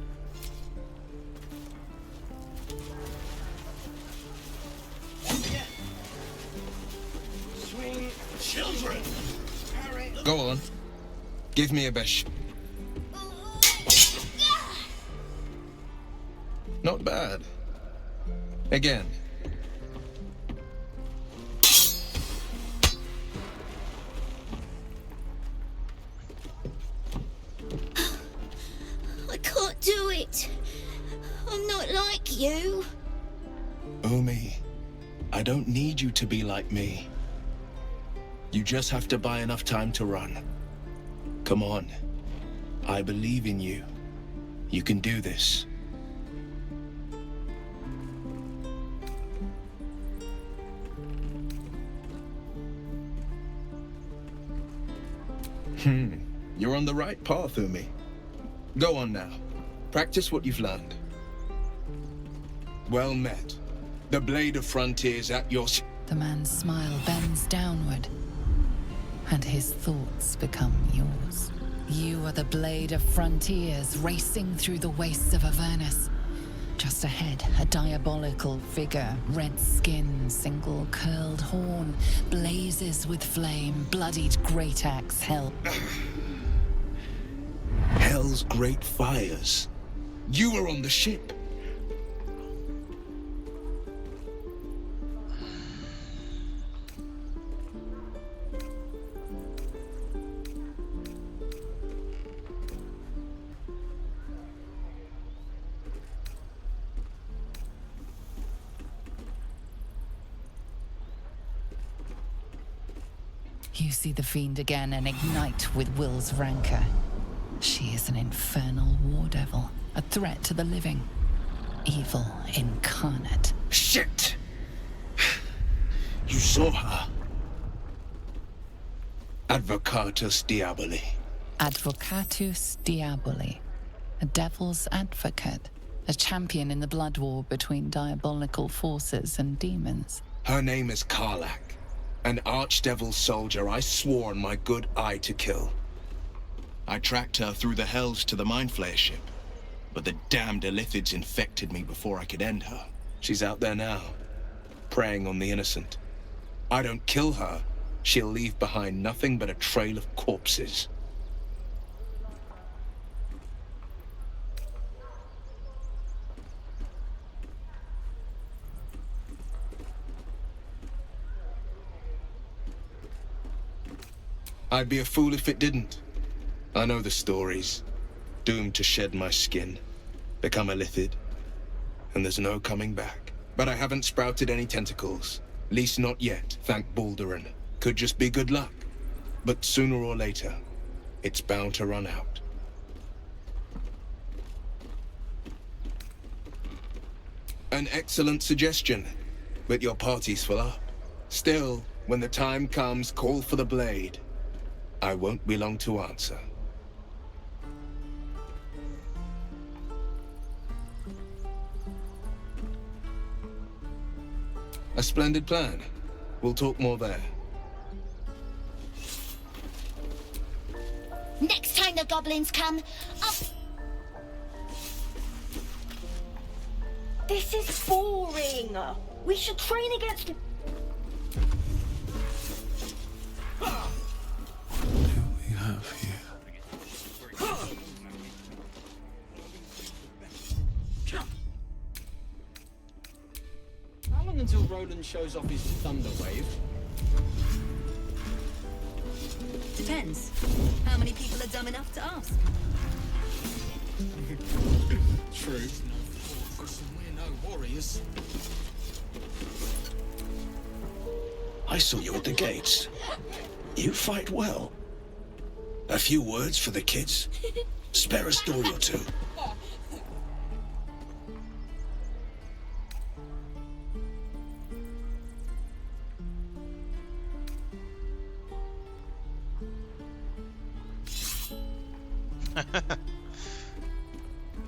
Speaker 9: Swing children!
Speaker 13: Go on. Give me a best. Not bad. Again.
Speaker 14: I can't do it. I'm not like you.
Speaker 10: Umi, I don't need you to be like me. You just have to buy enough time to run. Come on. I believe in you. You can do this.
Speaker 13: You're on the right path, Umi. Go on now. Practice what you've learned.
Speaker 10: Well met. The Blade of Frontiers at your...
Speaker 5: The man's smile bends downward, and his thoughts become yours. You are the Blade of Frontiers racing through the wastes of Avernus. Just ahead, a diabolical figure, red skin, single curled horn, blazes with flame, bloodied great axe held.
Speaker 10: Hell's great fires. You were on the ship.
Speaker 5: You see the fiend again and ignite with Will's rancor. She is an infernal war devil, a threat to the living. Evil incarnate.
Speaker 10: Shit! You saw her. Advocatus Diaboli.
Speaker 5: Advocatus Diaboli. A devil's advocate. A champion in the blood war between diabolical forces and demons.
Speaker 10: Her name is Karlach. An archdevil soldier I swore on my good eye to kill. I tracked her through the hells to the Mind Flayer ship, but the damned Illithids infected me before I could end her. She's out there now, preying on the innocent. I don't kill her, she'll leave behind nothing but a trail of corpses. I'd be a fool if it didn't. I know the stories. Doomed to shed my skin, become a Illithid, and there's no coming back. But I haven't sprouted any tentacles. Least not yet, thank Baldurin. Could just be good luck. But sooner or later, it's bound to run out. An excellent suggestion, but your party's full up. Still, when the time comes, call for the blade. I won't be long to answer. A splendid plan. We'll talk more there.
Speaker 14: Next time the goblins come,
Speaker 15: This is boring. We should train against...
Speaker 4: We have here.
Speaker 16: How long until Roland shows off his thunder wave?
Speaker 11: Depends. How many people are dumb enough to ask?
Speaker 16: True. We're no warriors.
Speaker 12: I saw you at the gates. You fight well. A few words for the kids. Spare a story or two.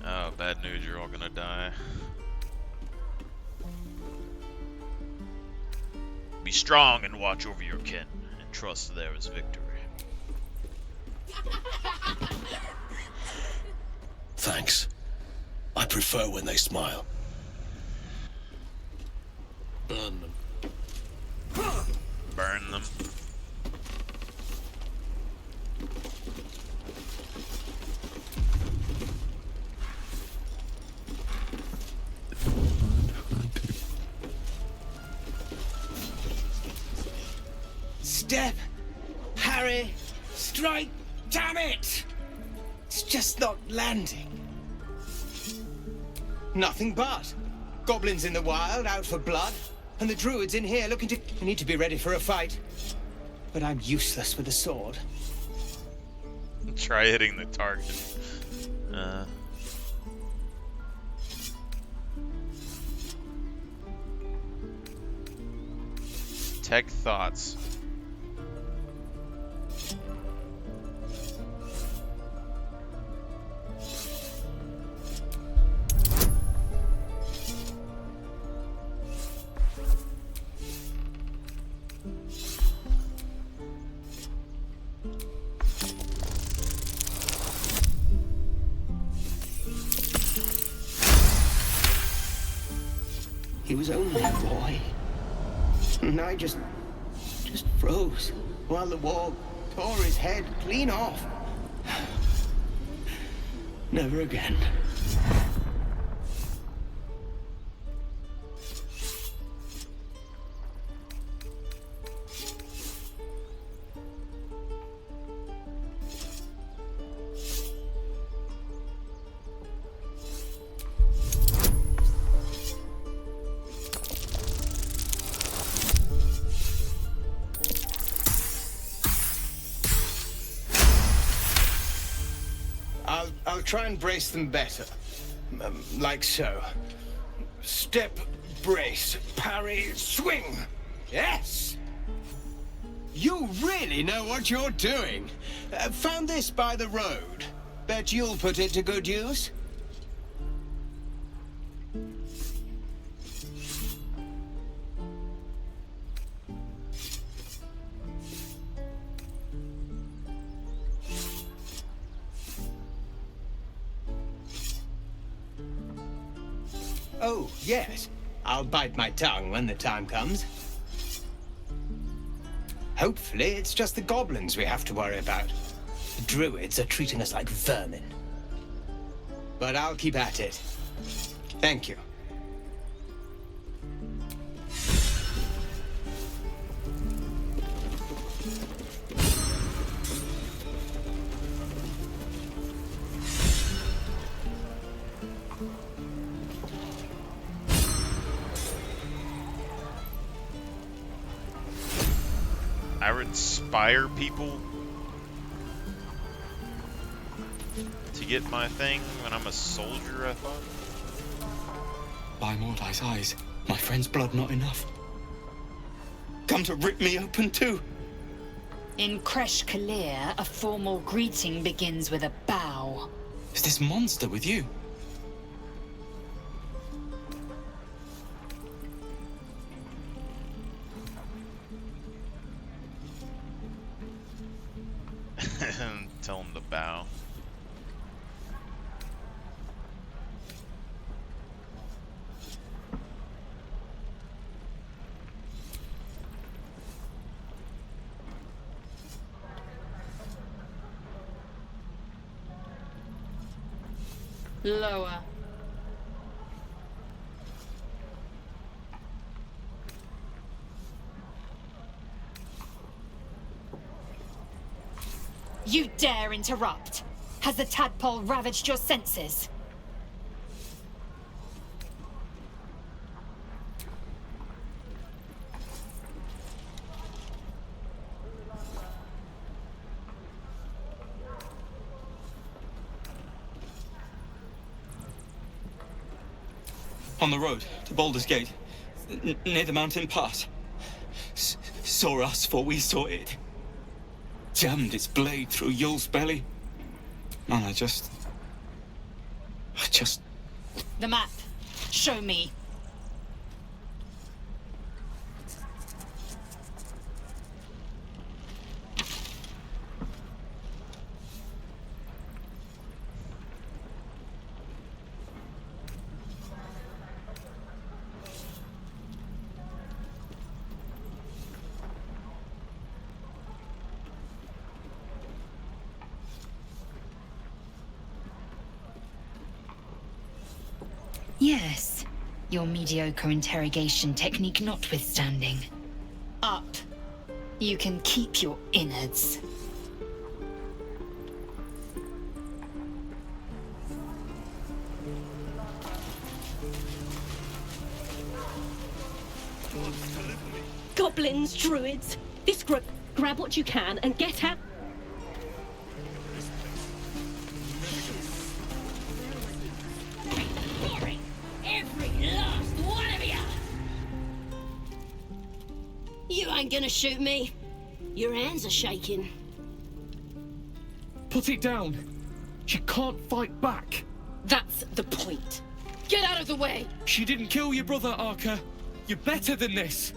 Speaker 2: Oh, bad news, you're all gonna die. Be strong and watch over your kin, and trust there is victory.
Speaker 12: Thanks. I prefer when they smile.
Speaker 9: Burn them.
Speaker 2: Burn them.
Speaker 17: Step! Harry! Strike! Damn it! It's just not landing. Nothing but. Goblins in the wild, out for blood, and the druids in here looking to... I need to be ready for a fight. But I'm useless with a sword.
Speaker 2: Try hitting the target. Tech thoughts.
Speaker 17: He was only a boy. And I just froze while the wall tore his head clean off. Never again. try and brace them better. Like so. Step, brace, parry, swing. Yes! You really know what you're doing. Found this by the road. Bet you'll put it to good use. Oh, yes. I'll bite my tongue when the time comes. Hopefully, it's just the goblins we have to worry about. The druids are treating us like vermin. But I'll keep at it. Thank you.
Speaker 2: I inspire people to get my thing when I'm a soldier, I thought.
Speaker 18: By Mordai's eyes, my friend's blood not enough. Come to rip me open too.
Speaker 3: In Kresh Kalir, a formal greeting begins with a bow.
Speaker 18: Is this monster with you?
Speaker 2: Tell him to bow.
Speaker 3: Lower. You dare interrupt? Has the tadpole ravaged your senses?
Speaker 18: On the road to Baldur's Gate, near the mountain pass. Saw us, for we saw it. Jammed its blade through Yul's belly. And I just...
Speaker 3: The map. Show me. Yes, your mediocre interrogation technique notwithstanding. Up. You can keep your innards.
Speaker 15: Goblins, druids. This group, grab what you can and get out.
Speaker 14: Every last one of you! You ain't gonna shoot me. Your hands are shaking.
Speaker 19: Put it down. She can't fight back.
Speaker 15: That's the point. Get out of the way!
Speaker 19: She didn't kill your brother, Arca. You're better than this.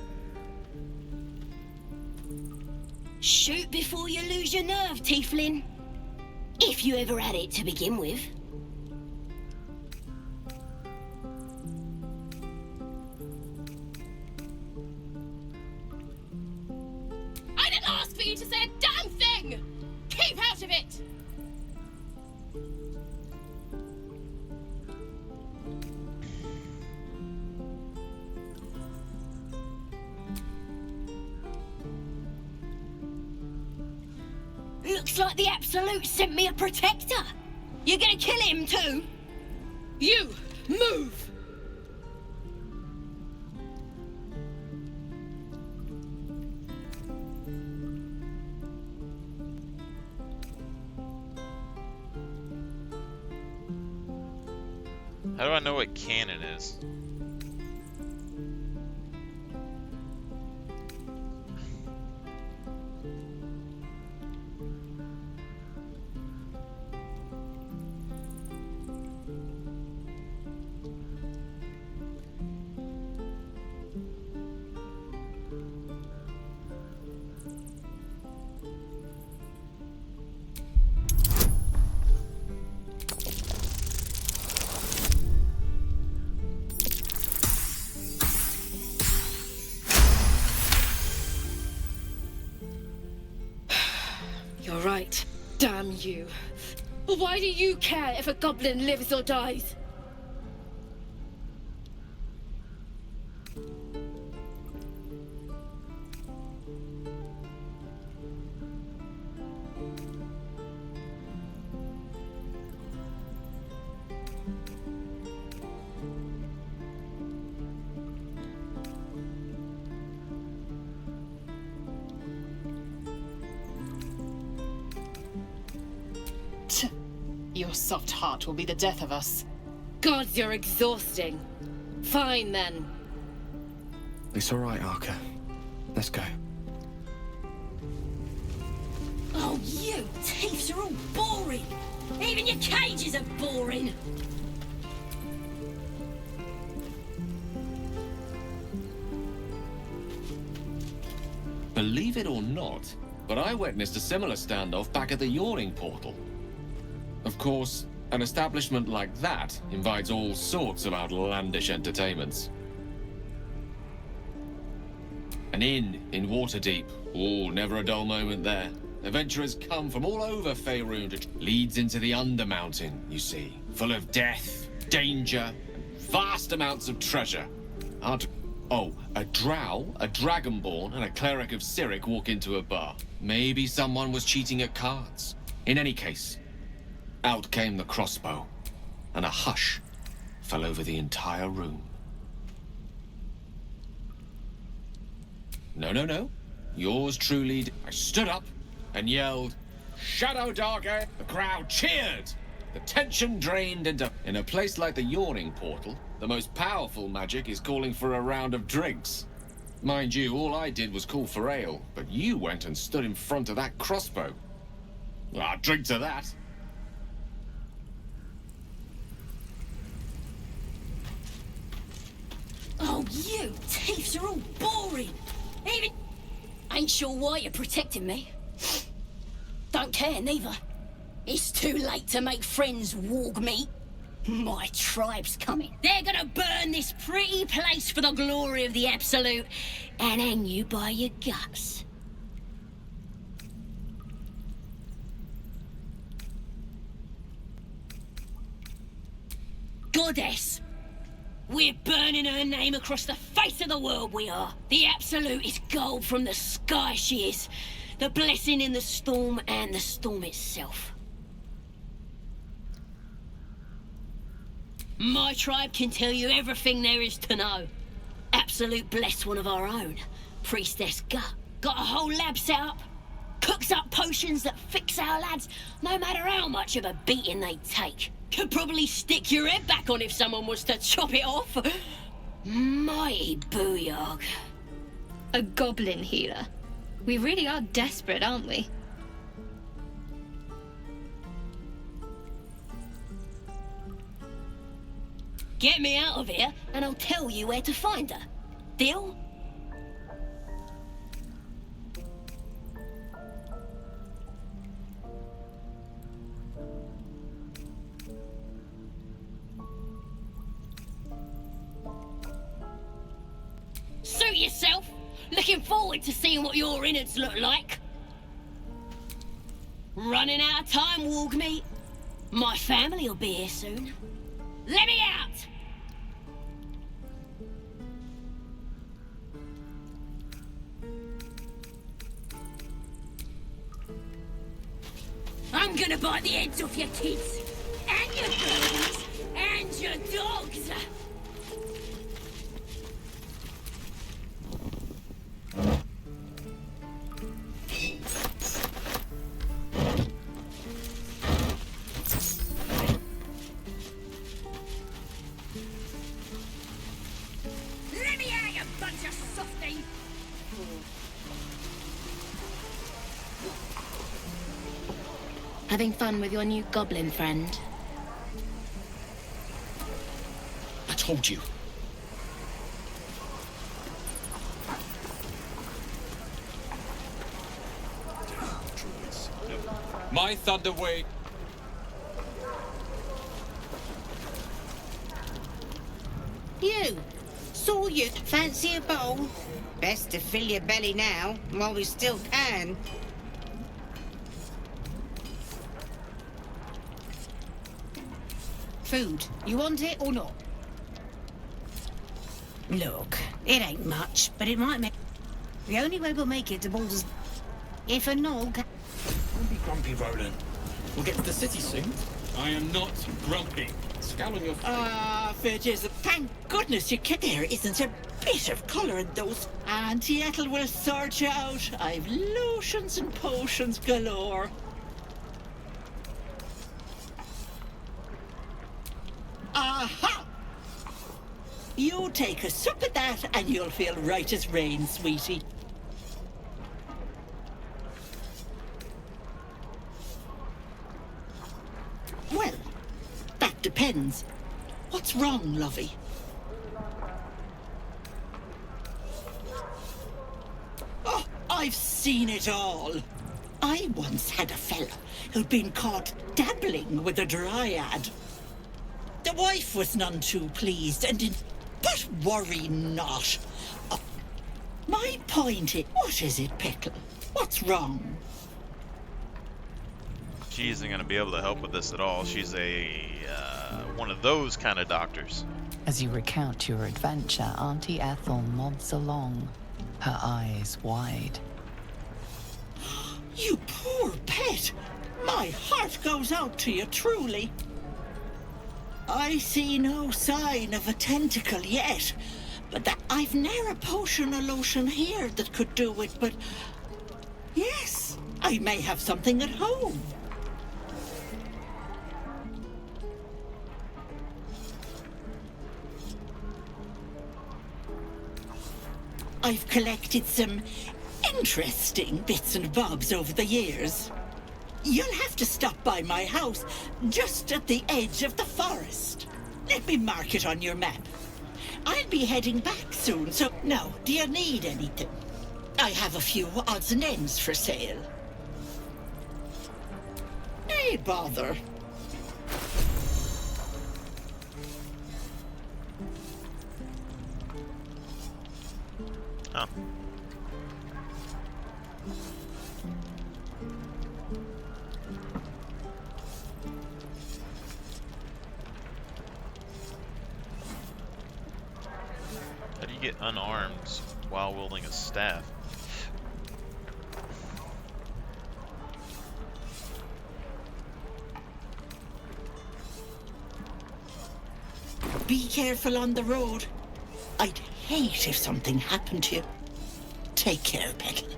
Speaker 14: Shoot before you lose your nerve, Tiefling. If you ever had it to begin with.
Speaker 15: I didn't ask for you to say a damn thing! Keep out of it!
Speaker 14: Looks like the Absolute sent me a protector. You're gonna kill him too?
Speaker 15: You, move!
Speaker 2: How do I know what cannon is?
Speaker 15: You're right. Damn you. Why do you care if a goblin lives or dies?
Speaker 5: Your soft heart will be the death of us.
Speaker 15: Gods, you're exhausting. Fine, then.
Speaker 20: It's all right, Arca. Let's go.
Speaker 14: Oh, you thieves are all boring. Even your cages are boring.
Speaker 1: Believe it or not, but I witnessed a similar standoff back at the Yawning Portal. Of course, an establishment like that invites all sorts of outlandish entertainments. An inn in Waterdeep. Oh, never a dull moment there. Adventurers come from all over Faerun. It leads into the Undermountain, you see. Full of death, danger, and vast amounts of treasure. Oh, a drow, a dragonborn, and a cleric of Cyric walk into a bar. Maybe someone was cheating at cards. In any case, out came the crossbow, and a hush fell over the entire room. No. Yours truly. I stood up and yelled, "Shadow Darker!" The crowd cheered. The tension drained into... In a place like the Yawning Portal, the most powerful magic is calling for a round of drinks. Mind you, all I did was call for ale, but you went and stood in front of that crossbow. I'll drink to that.
Speaker 14: Oh, you thieves are all boring. Even... Ain't sure why you're protecting me. Don't care, neither. It's too late to make friends, warg meat. My tribe's coming. They're gonna burn this pretty place for the glory of the Absolute and hang you by your guts. Goddess! We're burning her name across the face of the world, we are. The Absolute is gold from the sky, she is. The blessing in the storm and the storm itself. My tribe can tell you everything there is to know. Absolute bless one of our own. Priestess Gut. Got a whole lab set up. Cooks up potions that fix our lads, no matter how much of a beating they take. Could probably stick your head back on if someone was to chop it off. Mighty booyog.
Speaker 7: A goblin healer. We really are desperate, aren't we?
Speaker 14: Get me out of here, and I'll tell you where to find her. Deal? Suit yourself. Looking forward to seeing what your innards look like. Running out of time, warg meat. My family will be here soon. Let me out! I'm gonna bite the heads off your kids, and your birds, and your dogs! Having fun with your new goblin friend?
Speaker 10: I told you.
Speaker 9: My Thunderwave.
Speaker 21: You! Saw you. Fancy a bowl? Best to fill your belly now, while we still can. Food. You want it or not? Look, it ain't much, but it might make... The only way we'll make it to Baldur's... If a Knoll can...
Speaker 10: Don't be grumpy, Roland.
Speaker 16: We'll get to the city soon.
Speaker 9: I am not grumpy. Scowl on your face.
Speaker 22: Fidges, thank goodness you kept there isn't a bit of colour in those. Auntie Ethel will sort you out. I've lotions and potions galore. Aha! You take a sup of that and you'll feel right as rain, sweetie. Well, that depends. What's wrong, lovey? Oh, I've seen it all. I once had a fella who'd been caught dabbling with a dryad. The wife was none too pleased and did... But worry not. My point is... What is it, Pickle? What's wrong?
Speaker 2: She isn't going to be able to help with this at all. She's one of those kind of doctors.
Speaker 5: As you recount your adventure, Auntie Ethel nods along, her eyes wide.
Speaker 22: You poor pet! My heart goes out to you, truly. I see no sign of a tentacle yet, but I've ne'er a potion or lotion here that could do it, but... Yes, I may have something at home. I've collected some interesting bits and bobs over the years. You'll have to stop by my house, just at the edge of the forest. Let me mark it on your map. I'll be heading back soon, so... Now, do you need anything? I have a few odds and ends for sale. Nay, bother.
Speaker 2: Huh. How do you get unarmed while wielding a staff?
Speaker 22: Be careful on the road. I'd hate if something happened to you. Take care, Peckle.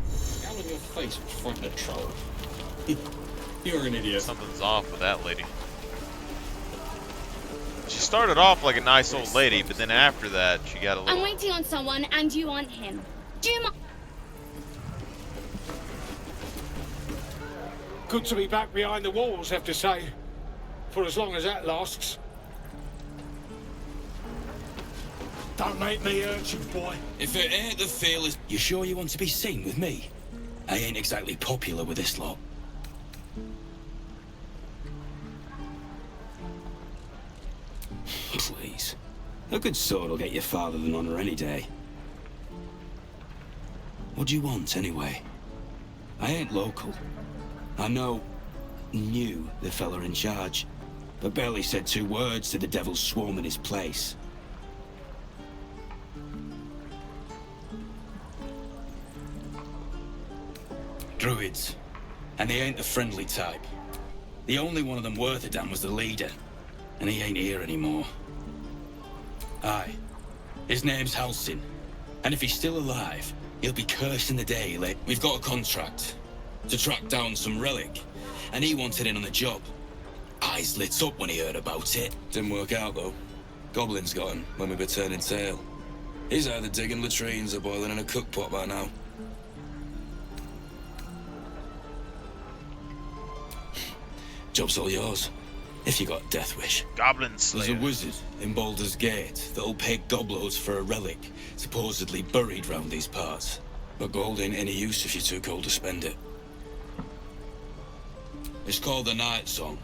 Speaker 9: Scowl on your face, frightened troll. You're an idiot.
Speaker 2: Something's off with that lady. She started off like a nice old lady, but then after that, she got a little...
Speaker 7: I'm waiting on someone, and you want him. Do you mind?
Speaker 17: Good to be back behind the walls, have to say. For as long as that lasts. Don't make me hurt you, boy.
Speaker 10: If it ain't the fearless... You sure you want to be seen with me? I ain't exactly popular with this lot.
Speaker 23: Please. A good sword will get you farther than honor any day. What do you want, anyway? I ain't local. I knew the fella in charge, but barely said 2 words to the devil's swarm in his place. Druids. And they ain't the friendly type. The only one of them worth a damn was the leader, and he ain't here anymore. Aye. His name's Halsin, and if he's still alive, he'll be cursing the day late. We've got a contract to track down some relic, and he wanted in on the job. Eyes lit up when he heard about it.
Speaker 20: Didn't work out, though. Goblins got him when we were turning tail. He's either digging latrines or boiling in a cookpot by now. Job's all yours, if you got a death wish.
Speaker 2: Goblin Slayer.
Speaker 20: There's a wizard in Baldur's Gate that'll pay gobloads for a relic, supposedly buried round these parts. But gold ain't any use if you're too cold to spend it. It's called the Night Song.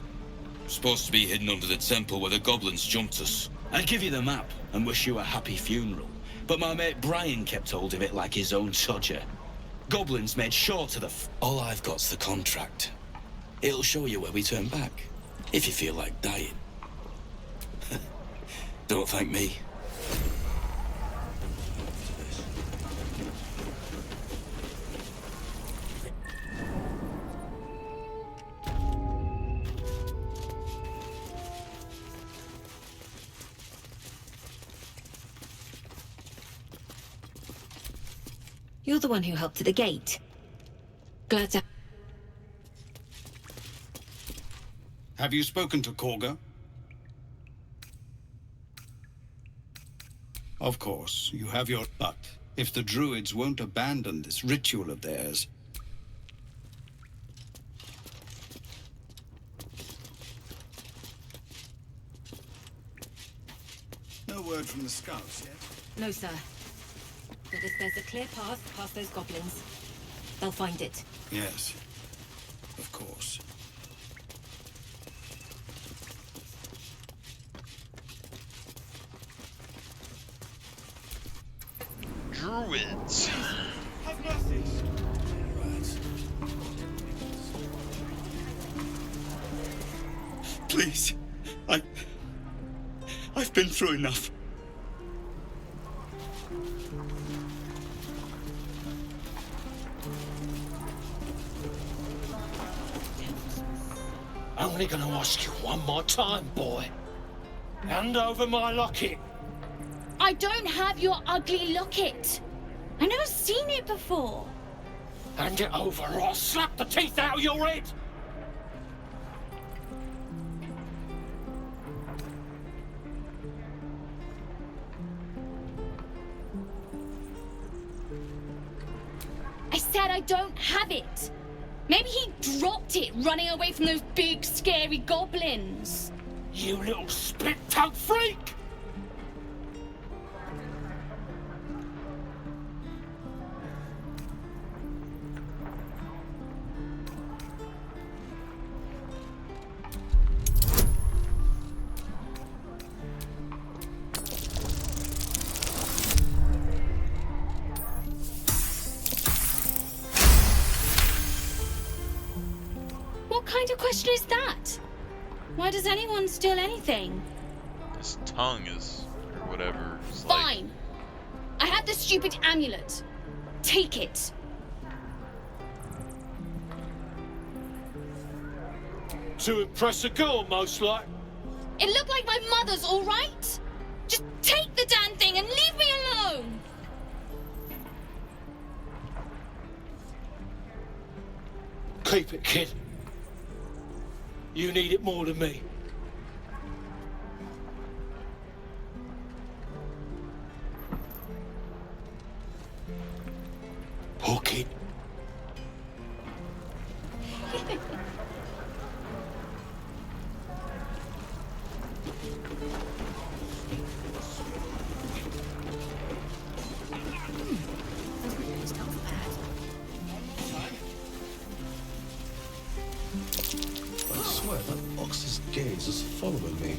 Speaker 20: Supposed to be hidden under the temple where the goblins jumped us.
Speaker 23: I'd give you the map and wish you a happy funeral, but my mate Brian kept hold of it like his own Todger. Goblins made sure to the
Speaker 20: All I've got's the contract. It'll show you where we turn back, if you feel like dying. Don't thank me.
Speaker 11: You're the one who helped at the gate. Glad to...
Speaker 12: Have you spoken to Korga? Of course, you have your... But if the druids won't abandon this ritual of theirs... No word from the scouts yet?
Speaker 11: No, sir. But if there's a clear path past those goblins, they'll find it.
Speaker 12: Yes, of course.
Speaker 2: Druids.
Speaker 19: Have mercy.
Speaker 23: Please, I've been through enough.
Speaker 6: Only gonna ask you one more time, boy. Hand over my locket.
Speaker 14: I don't have your ugly locket. I've never seen it before.
Speaker 6: Hand it over or I'll slap the teeth out of your head.
Speaker 14: I said I don't have it. Maybe he dropped it running away from those big, scary goblins.
Speaker 6: You little split-tongued freak!
Speaker 14: What kind of question is that? Why does anyone steal anything?
Speaker 2: His tongue is, or whatever. Is
Speaker 14: Fine. I have the stupid amulet. Take it.
Speaker 6: To impress a girl, most like.
Speaker 14: It looked like my mother's, all right? Just take the damn thing and leave me alone.
Speaker 6: Keep it, kid. You need it more than me. Hook it.
Speaker 4: I swear that ox's gaze is following me.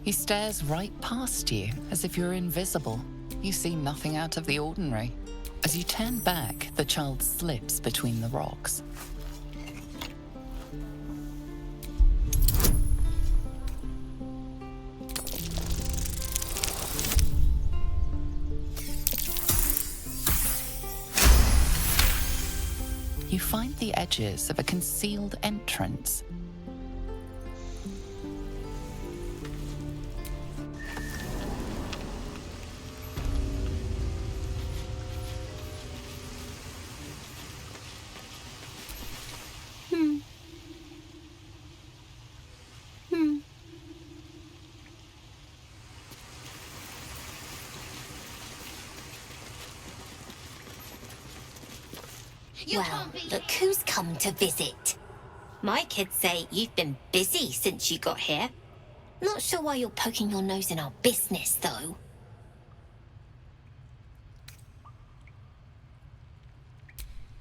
Speaker 5: He stares right past you, as if you're invisible. You see nothing out of the ordinary. As you turn back, the child slips between the rocks. You find the edges of a concealed entrance.
Speaker 8: Well, look who's come to visit. My kids say you've been busy since you got here. Not sure why you're poking your nose in our business, though.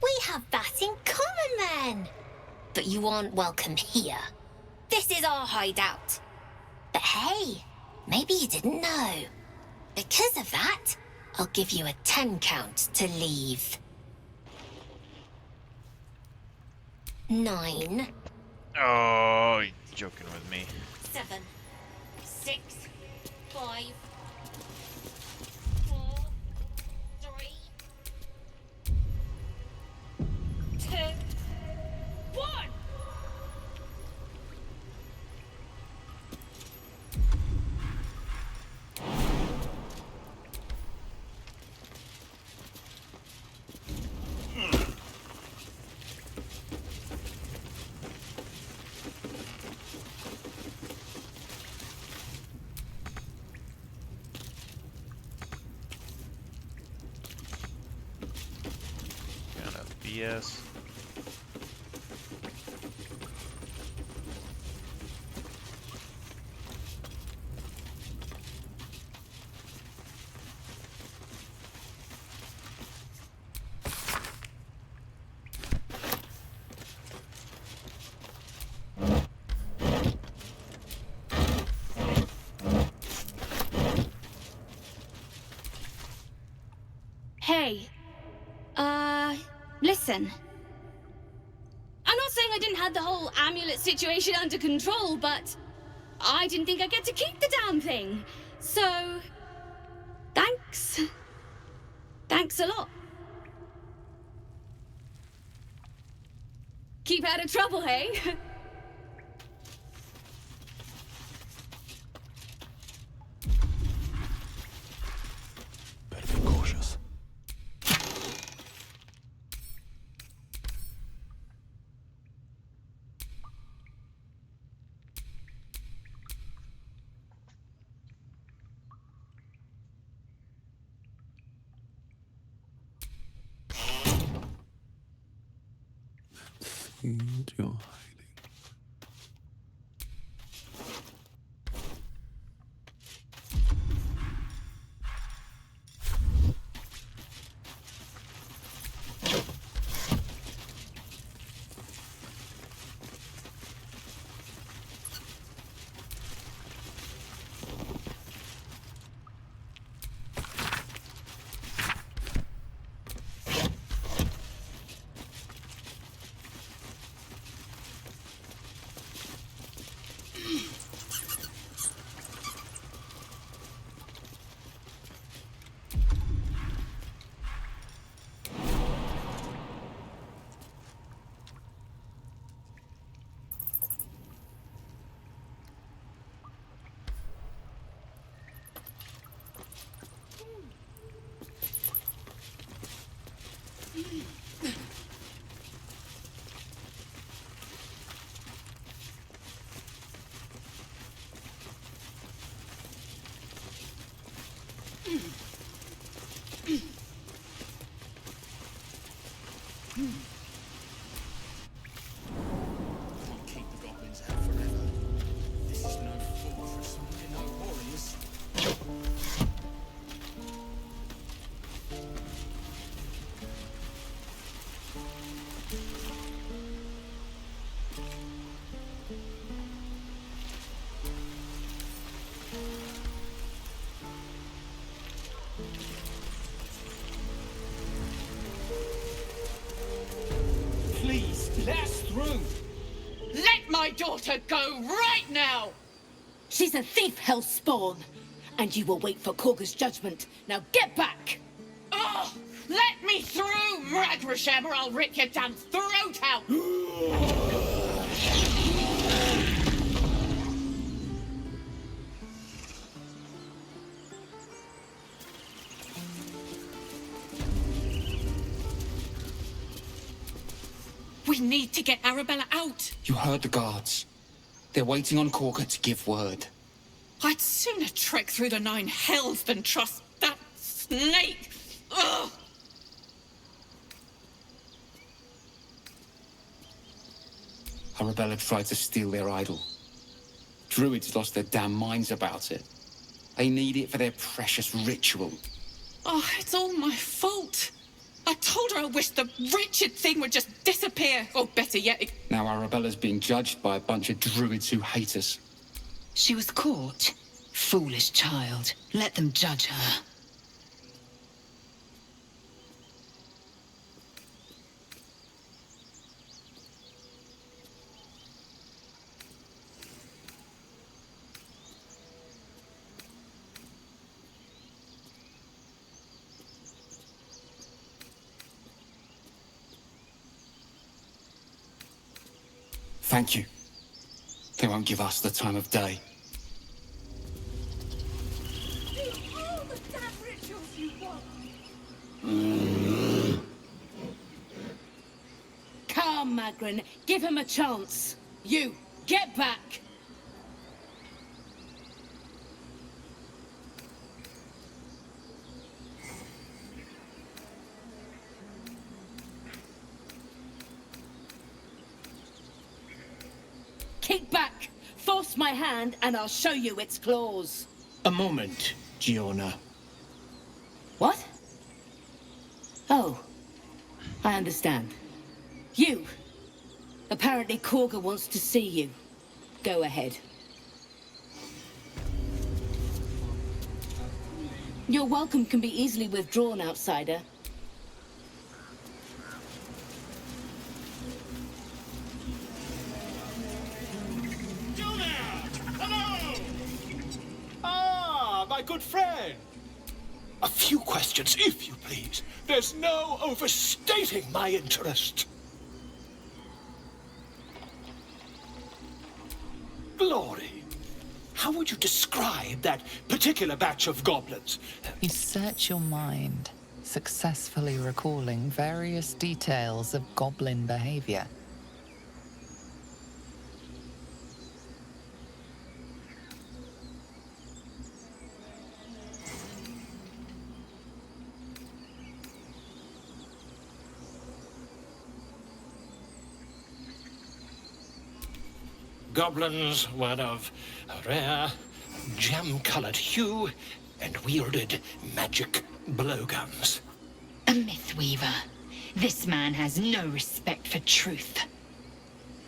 Speaker 8: We have that in common, then. But you aren't welcome here. This is our hideout. But hey, maybe you didn't know. Because of that, I'll give you a 10 count to leave. 9.
Speaker 2: Oh, you're joking with me.
Speaker 8: 7, 6, 5, 4, 3, 2, 1.
Speaker 2: BS.
Speaker 7: Hey. Listen. I'm not saying I didn't have the whole amulet situation under control, but I didn't think I'd get to keep the damn thing. So, thanks. Thanks a lot. Keep out of trouble, hey?
Speaker 4: Better be cautious. Field you're hiding.
Speaker 20: Keep the goblins out forever. This is no fortress, we're no warriors.
Speaker 15: Please, let us through. Let my daughter go right now! She's a thief, hellspawn. And you will wait for Korga's judgment. Now get back! Oh, let me through, Mragrasham, or I'll rip your damn throat out!
Speaker 13: We need to get Arabella out.
Speaker 16: You heard the guards. They're waiting on Korga to give word.
Speaker 13: I'd sooner trek through the 9 hells than trust that snake. Ugh!
Speaker 16: Arabella tried to steal their idol. Druids lost their damn minds about it. They need it for their precious ritual.
Speaker 13: Oh, it's all my fault. I told her I wished the wretched thing would just disappear. Or better yet...
Speaker 16: Now Arabella's being judged by a bunch of druids who hate us.
Speaker 21: She was caught. Foolish child. Let them judge her.
Speaker 16: Thank you. They won't give us the time of day.
Speaker 14: Come, Magrin, give him a chance. You, get back! Keep back! Force my hand and I'll show you its claws.
Speaker 17: A moment, Giona.
Speaker 14: What? Oh, I understand. You! Apparently Korga wants to see you. Go ahead. Your welcome can be easily withdrawn, outsider.
Speaker 6: Ah, my good friend. A few questions, if you please. There's no overstating my interest. Glory. How would you describe that particular batch of goblins?
Speaker 5: You search your mind, successfully recalling various details of goblin behavior.
Speaker 6: Goblins were of a rare, gem-colored hue and wielded magic blowguns.
Speaker 11: A mythweaver. This man has no respect for truth.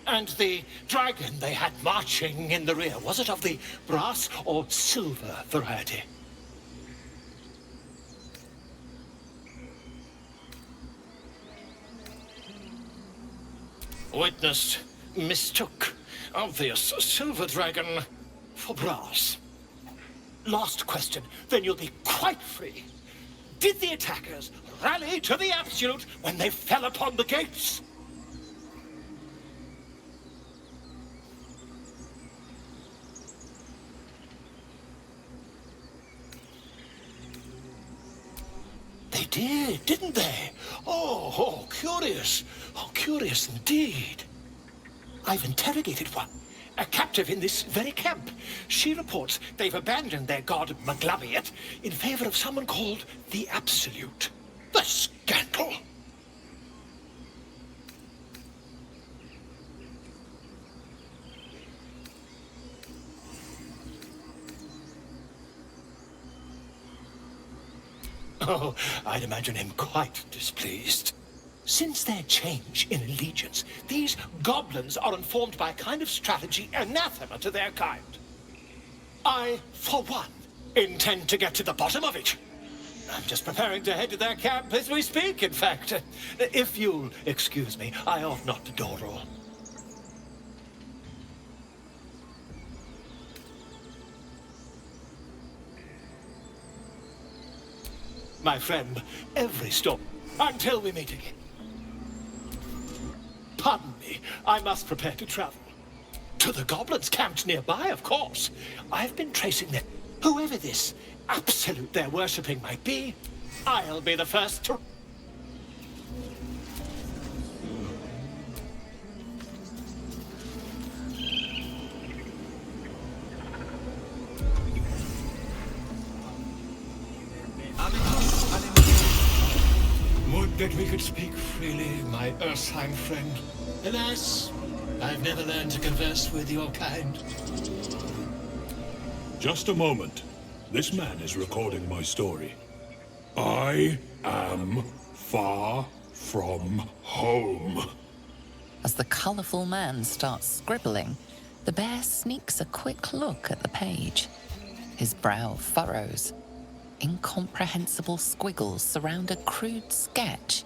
Speaker 6: And the dragon they had marching in the rear, was it of the brass or silver variety? Witness mistook obvious silver dragon for brass. Last question, then you'll be quite free. Did the attackers rally to the absolute when they fell upon the gates? They did, didn't they? Oh, curious. Oh, curious indeed. I've interrogated one, a captive in this very camp. She reports they've abandoned their god Maglabiet in favor of someone called the Absolute. The scandal! Oh, I'd imagine him quite displeased. Since their change in allegiance, these goblins are informed by a kind of strategy anathema to their kind. I, for one, intend to get to the bottom of it. I'm just preparing to head to their camp as we speak, in fact. If you'll excuse me, I ought not to dawdle. My friend, every stop, until we meet again. Pardon me, I must prepare to travel. To the goblins camped nearby, of course. I've been tracing them. Whoever this absolute they're worshipping might be, I'll be the first to... Would that we could speak freely, my Ursheim friend. Alas, I've never learned to converse with your kind.
Speaker 1: Just a moment. This man is recording my story. I am far from home.
Speaker 5: As the colourful man starts scribbling, the bear sneaks a quick look at the page. His brow furrows. Incomprehensible squiggles surround a crude sketch.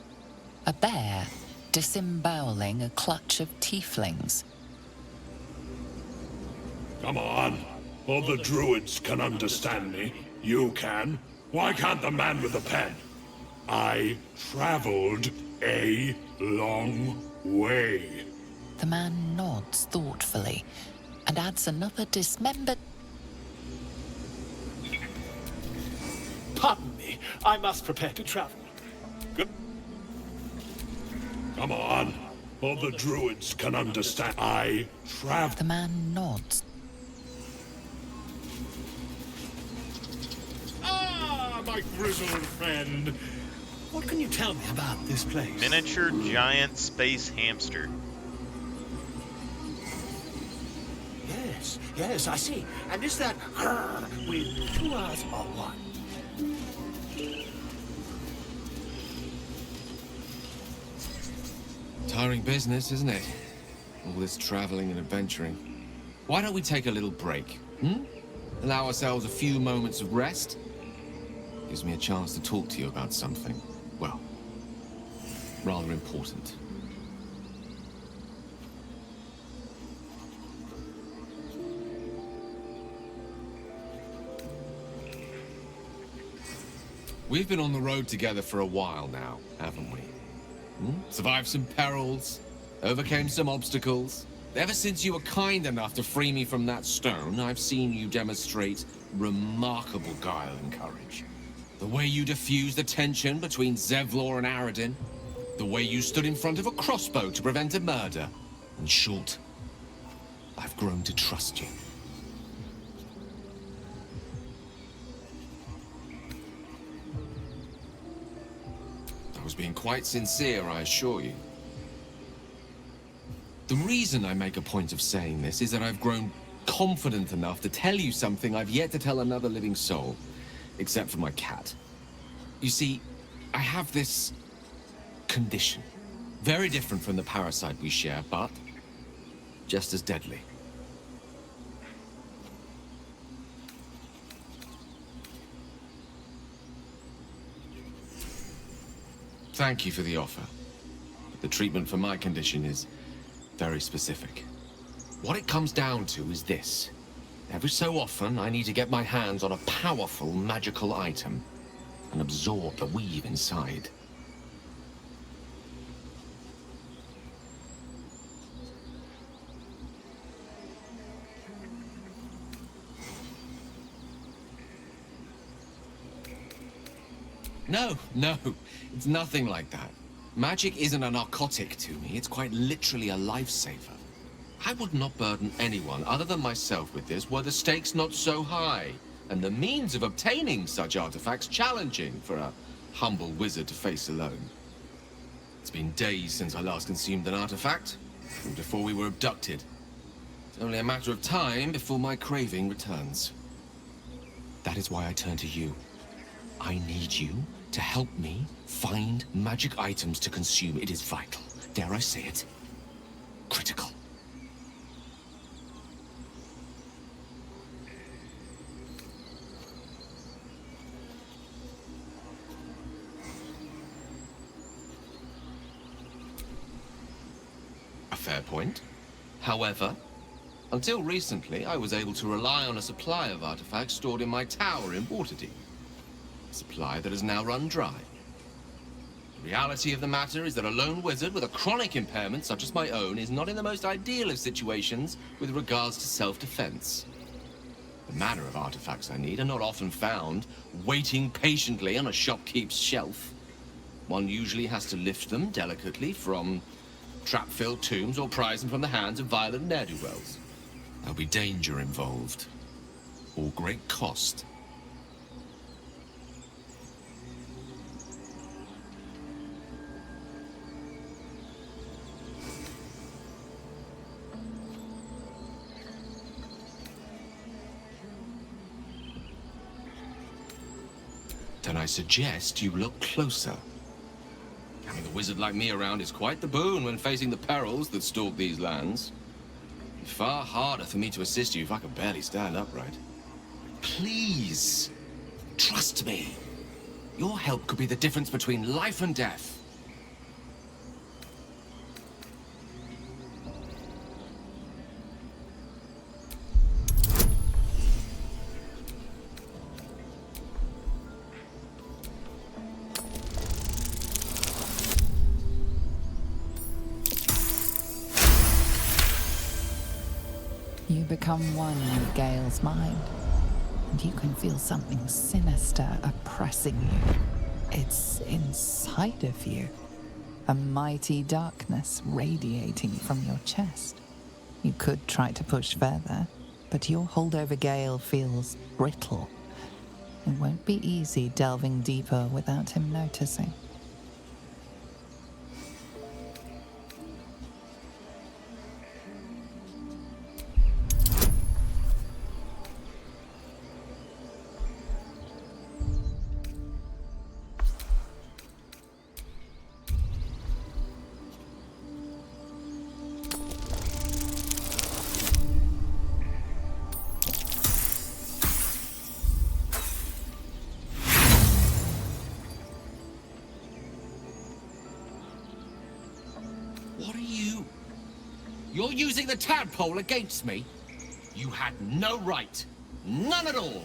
Speaker 5: A bear disemboweling a clutch of tieflings.
Speaker 1: Come on. All the druids can understand me. You can. Why can't the man with the pen? I traveled a long way.
Speaker 5: The man nods thoughtfully and adds another dismembered...
Speaker 6: Pardon me. I must prepare to travel. Good.
Speaker 1: Come on. All the druids can understand. I traveled.
Speaker 5: The man nods.
Speaker 1: Ah, my grizzled friend.
Speaker 6: What can you tell me about this place?
Speaker 2: Miniature giant space hamster.
Speaker 6: Yes, I see. And is that with 2 R's or 1?
Speaker 16: Tiring business, isn't it? All this traveling and adventuring. Why don't we take a little break, Allow ourselves a few moments of rest? Gives me a chance to talk to you about something, well, rather important. We've been on the road together for a while now, haven't we? Survived some perils, overcame some obstacles. Ever since you were kind enough to free me from that stone, I've seen you demonstrate remarkable guile and courage. The way you diffused the tension between Zevlor and Aradin. The way you stood in front of a crossbow to prevent a murder. In short, I've grown to trust you. I was being quite sincere, I assure you. The reason I make a point of saying this is that I've grown confident enough to tell you something I've yet to tell another living soul, except for my cat. You see, I have this condition. Very different from the parasite we share, but just as deadly. Thank you for the offer. But the treatment for my condition is very specific. What it comes down to is this. Every so often, I need to get my hands on a powerful magical item and absorb the weave inside. No, it's nothing like that. Magic isn't a narcotic to me, it's quite literally a lifesaver. I would not burden anyone other than myself with this were the stakes not so high, and the means of obtaining such artifacts challenging for a humble wizard to face alone. It's been days since I last consumed an artifact, and before we were abducted. It's only a matter of time before my craving returns. That is why I turn to you. I need you to help me find magic items to consume. It is vital. Dare I say it? Critical. A fair point. However, until recently, I was able to rely on a supply of artifacts stored in my tower in Waterdeep. A supply that has now run dry. The reality of the matter is that a lone wizard with a chronic impairment such as my own is not in the most ideal of situations with regards to self-defense. The manner of artifacts I need are not often found waiting patiently on a shopkeep's shelf. One usually has to lift them delicately from trap-filled tombs or prise them from the hands of violent ne'er-do-wells. There'll be danger involved, or great cost. Then I suggest you look closer. Having a wizard like me around is quite the boon when facing the perils that stalk these lands. It'd be far harder for me to assist you if I could barely stand upright. Please, trust me. Your help could be the difference between life and death.
Speaker 5: You become one with Gale's mind, and you can feel something sinister oppressing you. It's inside of you, a mighty darkness radiating from your chest. You could try to push further, but your hold over Gale feels brittle. It won't be easy delving deeper without him noticing.
Speaker 16: What are you? You're using the tadpole against me? You had no right. None at all.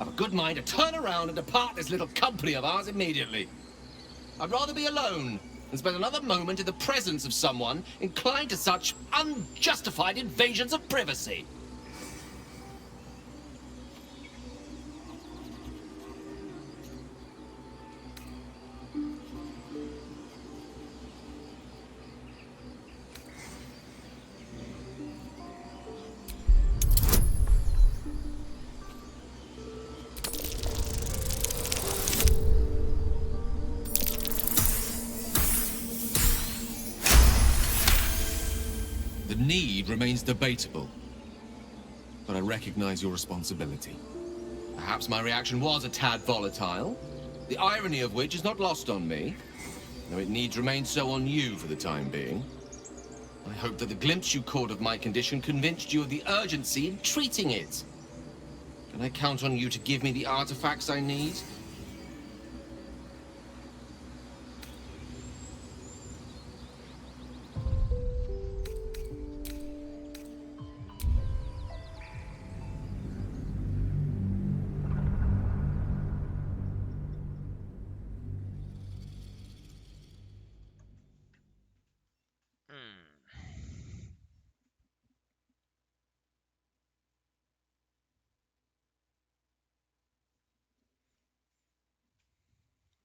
Speaker 16: I've a good mind to turn around and depart this little company of ours immediately. I'd rather be alone than spend another moment in the presence of someone inclined to such unjustified invasions of privacy. The need remains debatable, but I recognize your responsibility. Perhaps my reaction was a tad volatile, the irony of which is not lost on me, though it needs remain so on you for the time being. I hope that the glimpse you caught of my condition convinced you of the urgency in treating it. Can I count on you to give me the artifacts I need?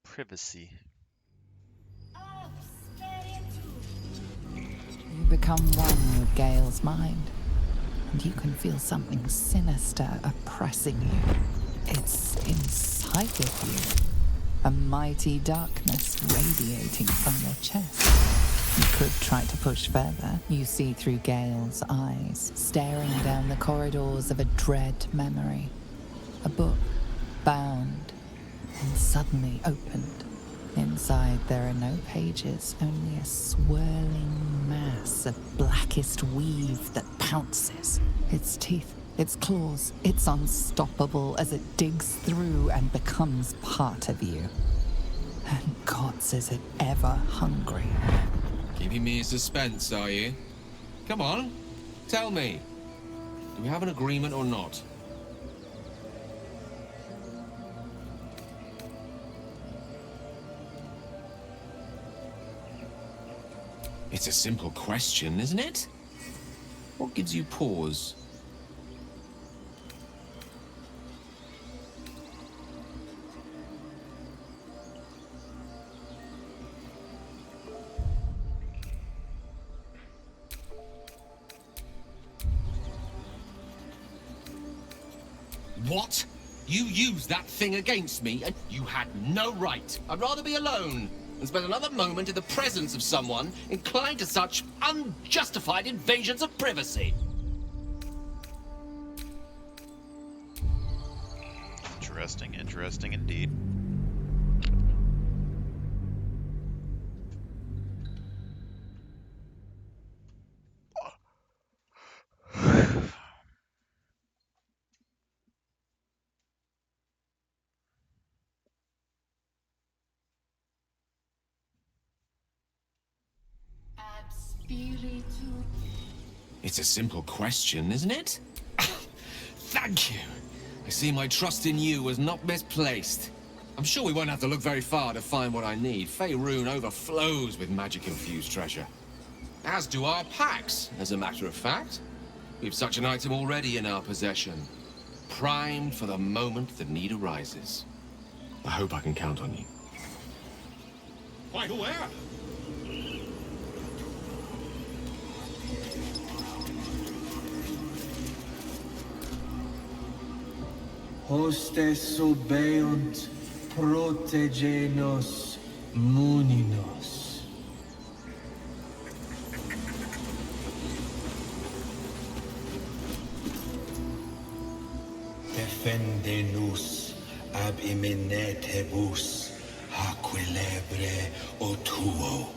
Speaker 2: Privacy.
Speaker 5: You become one with Gale's mind, and you can feel something sinister oppressing you. It's inside of you, a mighty darkness radiating from your chest. You could try to push further. You see through Gale's eyes, staring down the corridors of a dread memory. A book, bound, and suddenly opened. Inside there are no pages, only a swirling mass of blackest weave that pounces. Its teeth, its claws, it's unstoppable as it digs through and becomes part of you. And gods, is it ever hungry.
Speaker 16: Keeping me in suspense, are you? Come on, tell me. Do we have an agreement or not? It's a simple question, isn't it? What gives you pause? What? You used that thing against me, and you had no right. I'd rather be alone than spend another moment in the presence of someone inclined to such unjustified invasions of privacy.
Speaker 2: Interesting, interesting indeed.
Speaker 16: It's a simple question, isn't it? Thank you. I see my trust in you was not misplaced. I'm sure we won't have to look very far to find what I need. Faerun overflows with magic-infused treasure. As do our packs, as a matter of fact. We've such an item already in our possession. Primed for the moment the need arises. I hope I can count on you.
Speaker 1: Quite aware.
Speaker 3: Hostes obeunt, protegenos, muninos. Defendenus ab iminetibus aquilebre o tuo.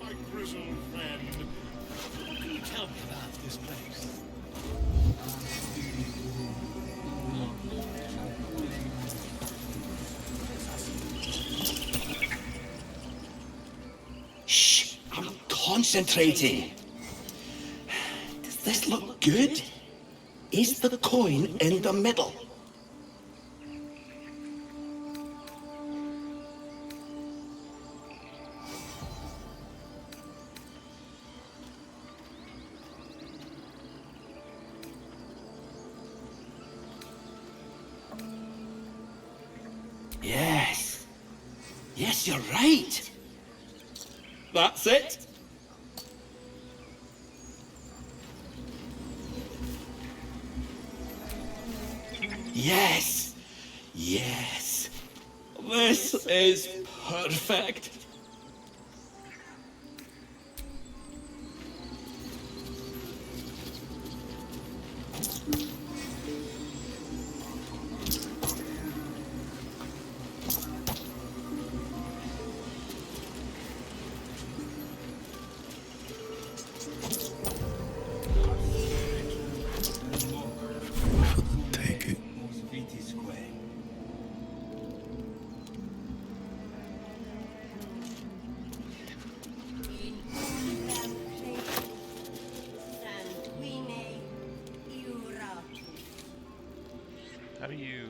Speaker 1: My grizzled friend. What can you tell me about this place?
Speaker 17: Shh, I'm concentrating. Does this look good? Is the coin in the middle? Yes. Yes, you're right. That's it. Yes. Yes. This is perfect.
Speaker 4: Take it.
Speaker 2: How do you...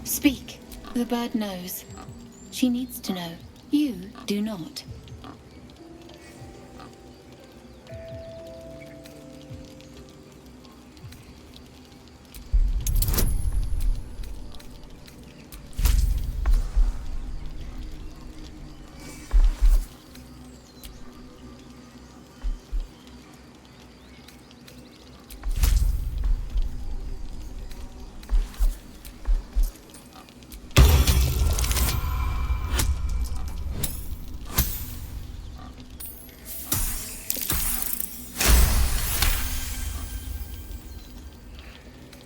Speaker 5: Speak. The bird knows. She needs to know. You do not.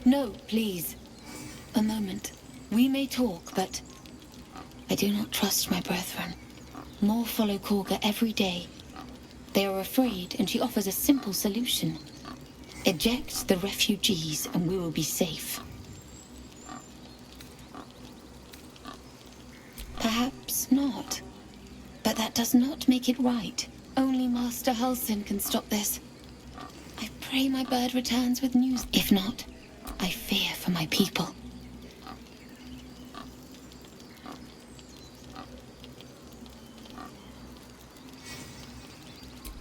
Speaker 5: No, please. A moment. We may talk, but I do not trust my brethren. More follow Korga every day. They are afraid, and she offers a simple solution. Eject the refugees, and we will be safe. Perhaps not. But that does not make it right. Only Master Halsin can stop this. I pray my bird returns with news. If not, I fear for my people.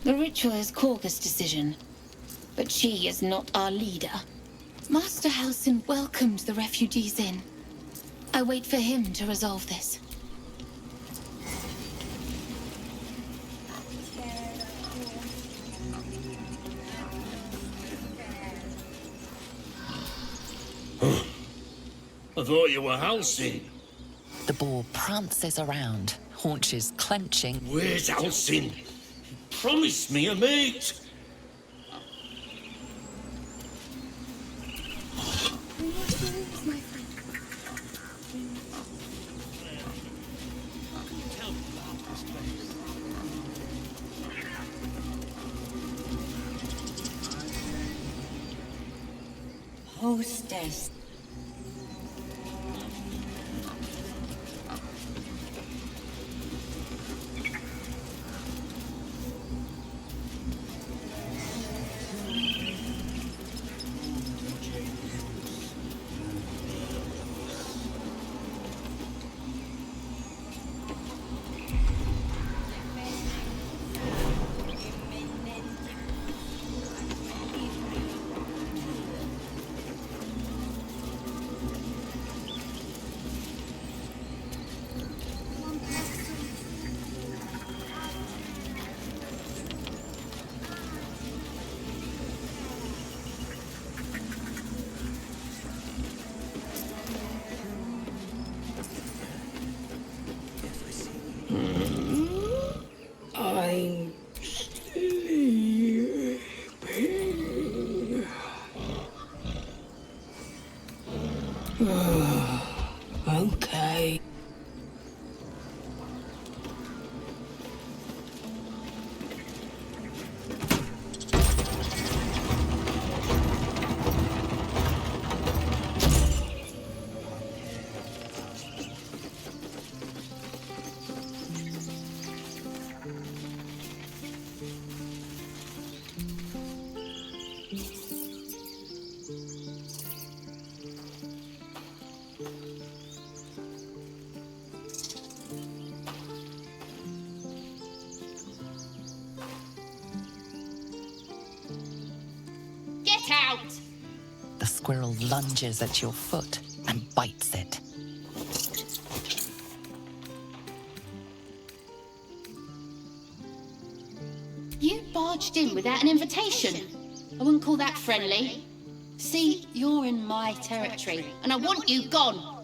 Speaker 5: The ritual is Korga's decision, but she is not our leader. Master Halsin welcomes the refugees in. I wait for him to resolve this.
Speaker 18: I thought you were Halsin.
Speaker 5: The boar prances around, haunches clenching.
Speaker 9: Where's Alcin? Promise me a mate.
Speaker 21: Hostess.
Speaker 3: I'm sleeping. Okay.
Speaker 14: Get out!
Speaker 5: The squirrel lunges at your foot and bites it.
Speaker 14: You barged in without an invitation. I wouldn't call that friendly. See, you're in my territory, and I want you gone.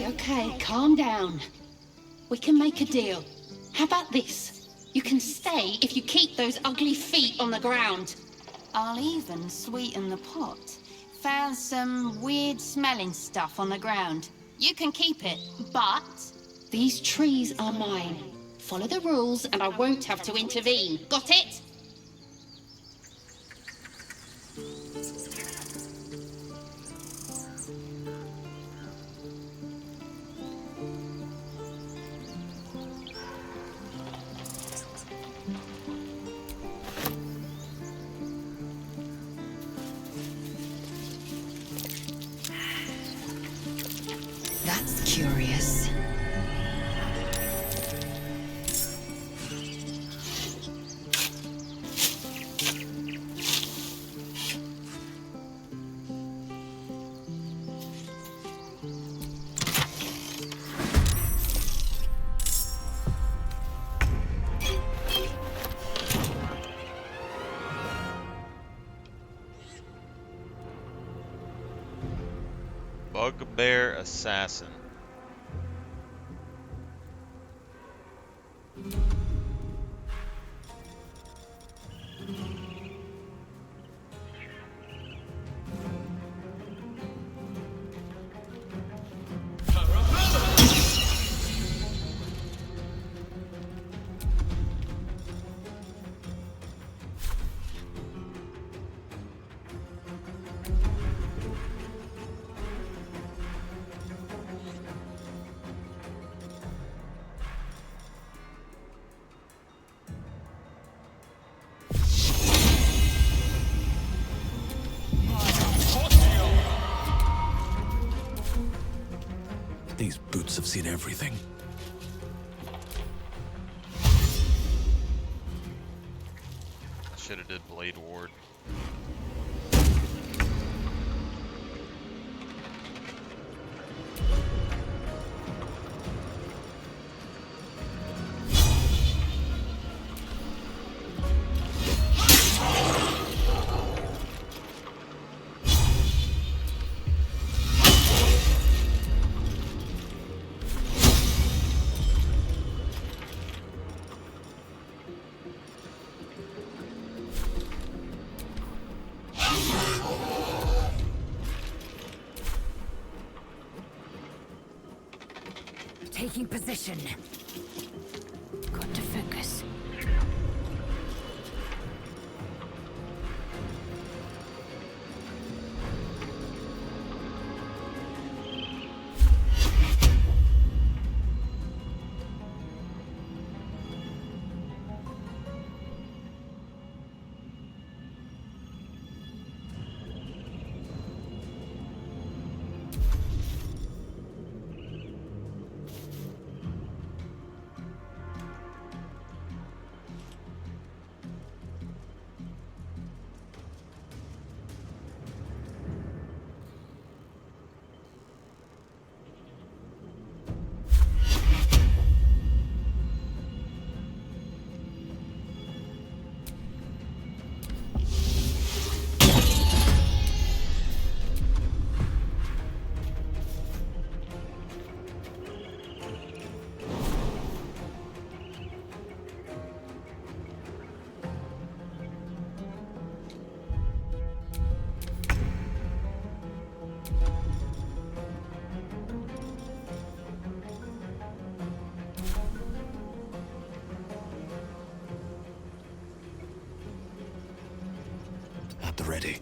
Speaker 14: Okay, calm down. We can make a deal. How about this? You can stay if you keep those ugly feet on the ground. I'll even sweeten the pot. Found some weird smelling stuff on the ground. You can keep it, but these trees are mine. Follow the rules and I won't have to intervene. Got it?
Speaker 5: That's curious.
Speaker 2: Bugbear Assassin.
Speaker 4: These boots have seen everything.
Speaker 2: Blade Ward.
Speaker 5: Taking position. Got to focus.
Speaker 4: At the ready.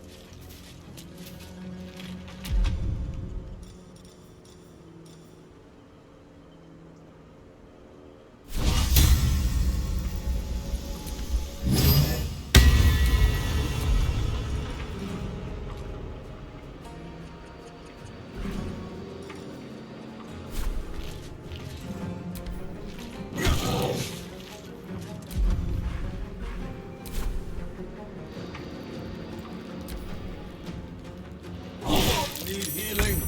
Speaker 1: Need healing.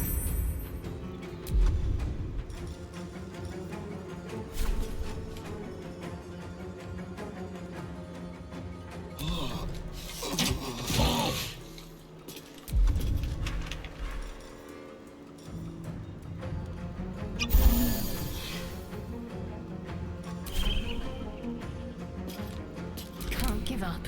Speaker 5: Can't give up.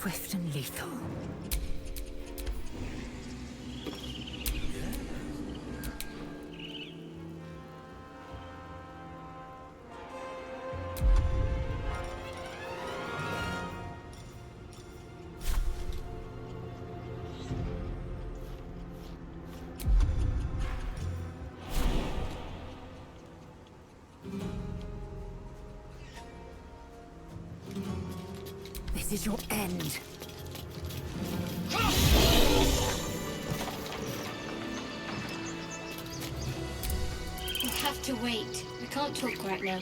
Speaker 5: Swift and lethal. This is your end.
Speaker 7: We'll have to wait. I can't talk right now.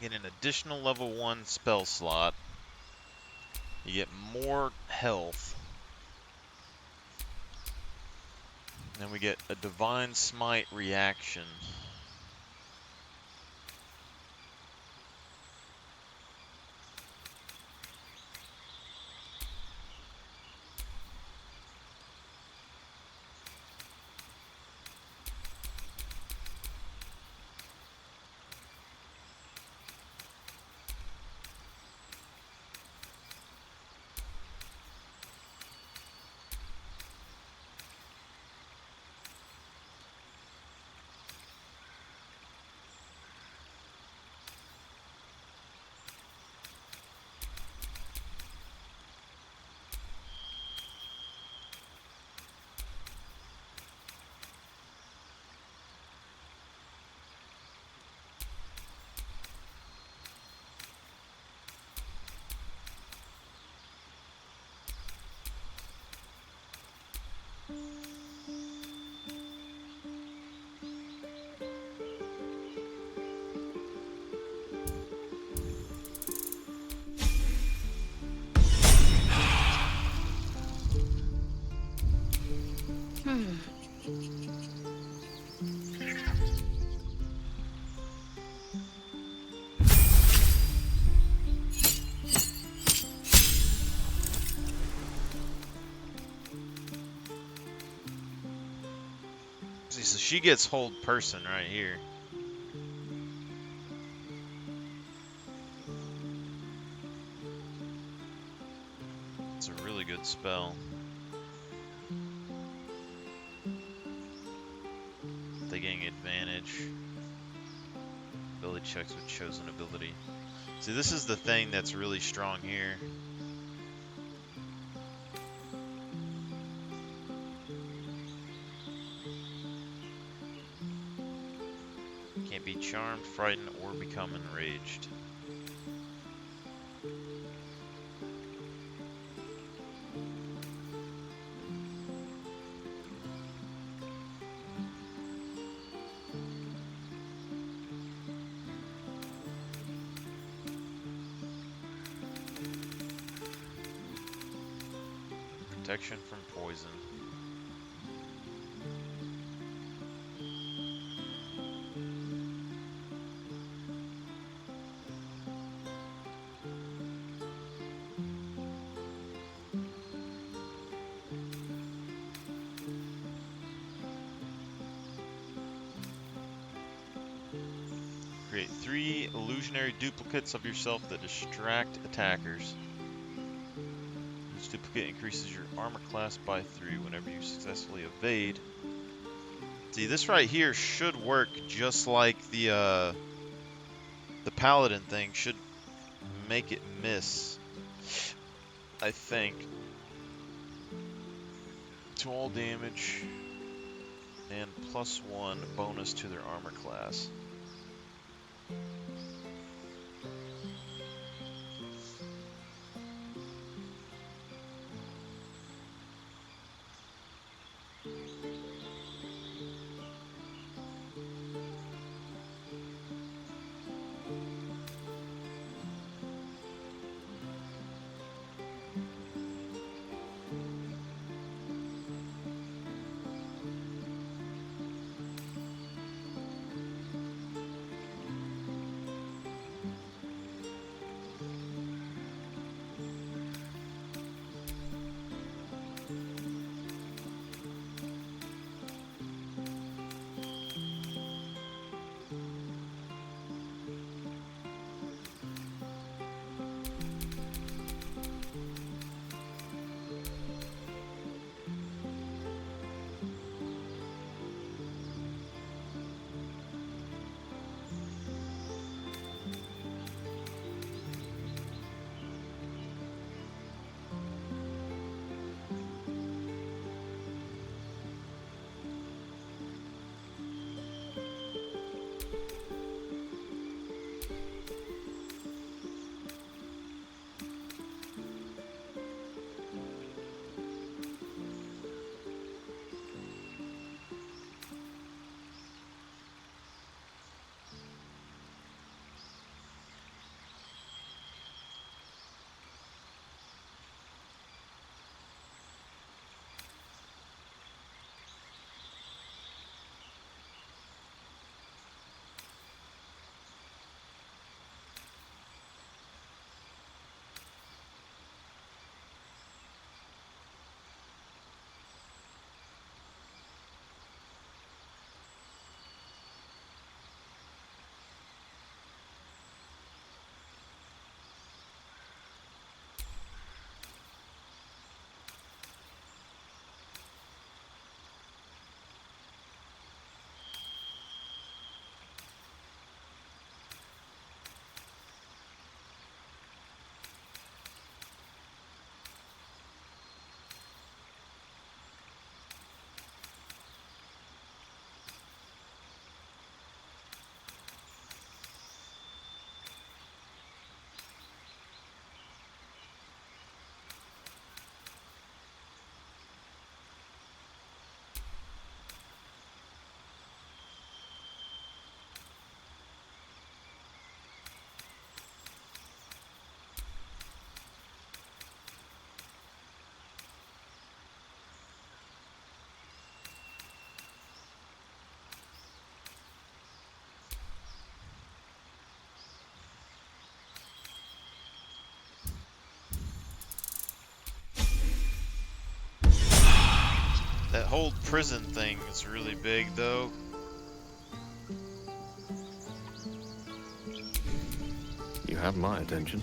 Speaker 2: Get an additional level 1 spell slot. You get more health. Then we get a Divine Smite reaction. See, so she gets hold person right here. It's a really good spell. They gain advantage. Ability checks with chosen ability. See, this is the thing that's really strong here. Can't be charmed, frightened, or become enraged. Protection from poison. Create 3 illusionary duplicates of yourself that distract attackers. Each duplicate increases your armor class by 3 whenever you successfully evade. See, this right here should work just like the paladin thing. Should make it miss, I think. To all damage and +1 bonus to their armor class. whole prison thing is really big, though.
Speaker 10: You have my attention.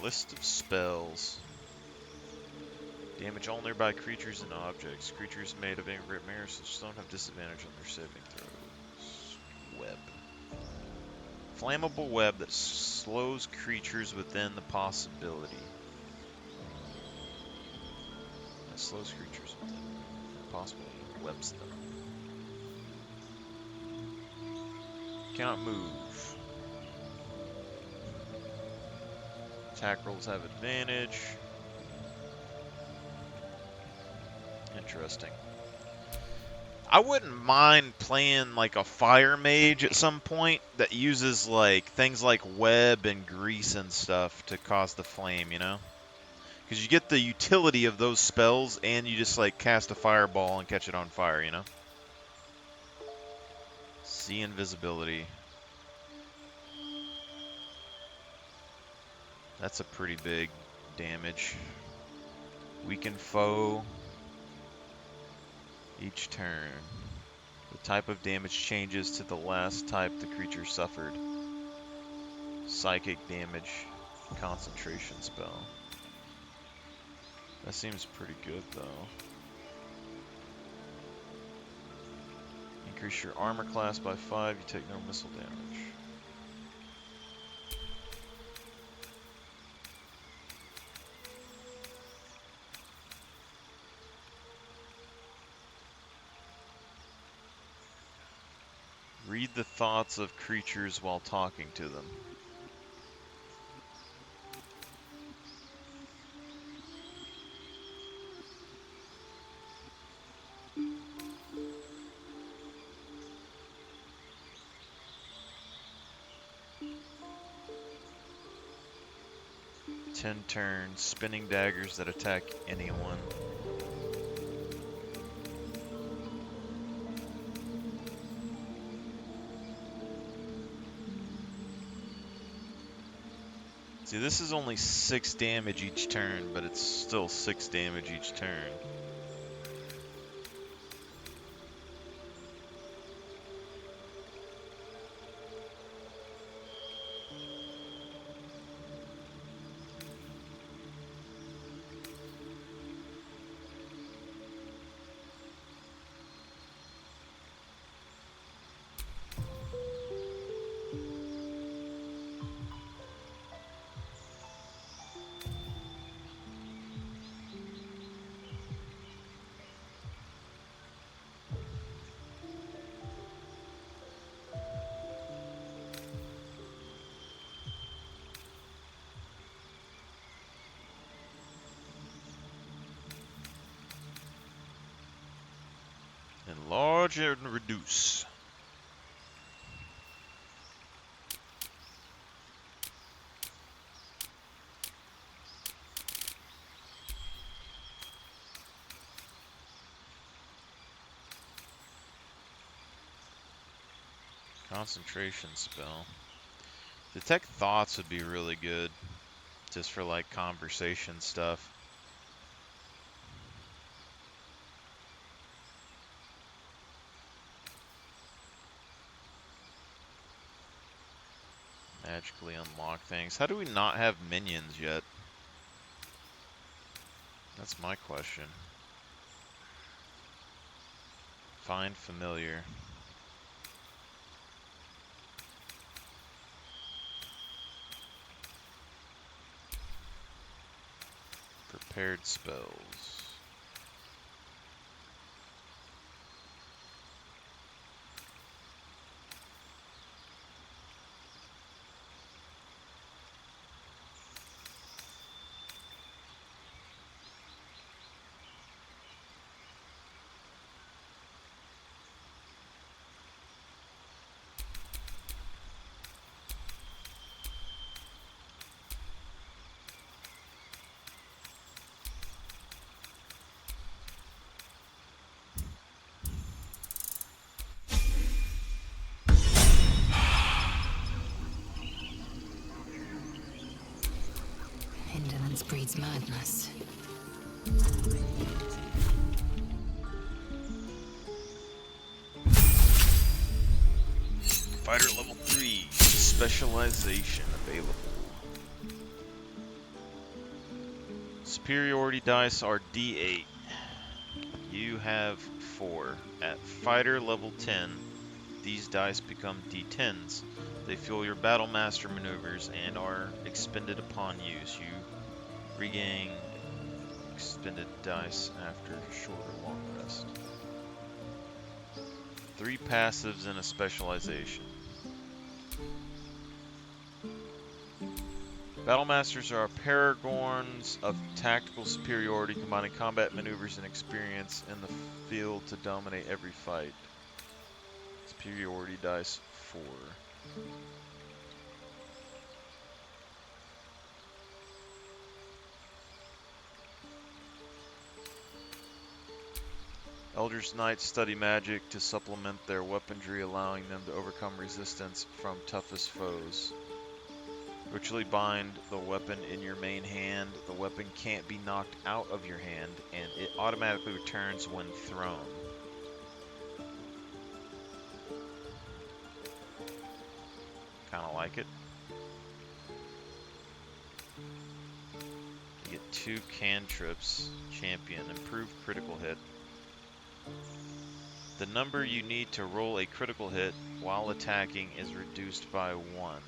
Speaker 2: List of spells. Damage all nearby creatures and objects. Creatures made of ingrid mirrors such don't have disadvantage on their saving throws. Web. Flammable web that slows creatures within the possibility. That slows creatures within the possibility. Webs them. Cannot move. Attack rolls have advantage. Interesting. I wouldn't mind playing like a fire mage at some point that uses like things like web and grease and stuff to cause the flame, you know? Because you get the utility of those spells and you just like cast a fireball and catch it on fire, you know? See invisibility. That's a pretty big damage. Weaken foe each turn. The type of damage changes to the last type the creature suffered. Psychic damage, concentration spell. That seems pretty good though. Increase your armor class by 5, you take no missile damage. Read the thoughts of creatures while talking to them. Ten turns, spinning daggers that attack anyone. See, this is only 6 damage each turn, but it's still 6 damage each turn. Enlarge and reduce. Concentration spell. Detect thoughts would be really good, just for like conversation stuff. Magically unlock things. How do we not have minions yet? That's my question. Find familiar. Prepared spells.
Speaker 5: breeds madness.
Speaker 2: Fighter level 3, specialization available. Superiority dice are D8. You have 4. At fighter level 10, these dice become D10s. They fuel your Battlemaster maneuvers and are expended upon use. You regain expended dice after short or long rest. 3 passives and a specialization. Battlemasters are paragons of tactical superiority, combining combat maneuvers and experience in the field to dominate every fight. Superiority dice 4. Eldritch Knights study magic to supplement their weaponry, allowing them to overcome resistance from toughest foes. Ritually bind the weapon in your main hand. The weapon can't be knocked out of your hand, and it automatically returns when thrown. Kinda like it. You get 2 cantrips. Champion. Improved critical hit. The number you need to roll a critical hit while attacking is reduced by 1.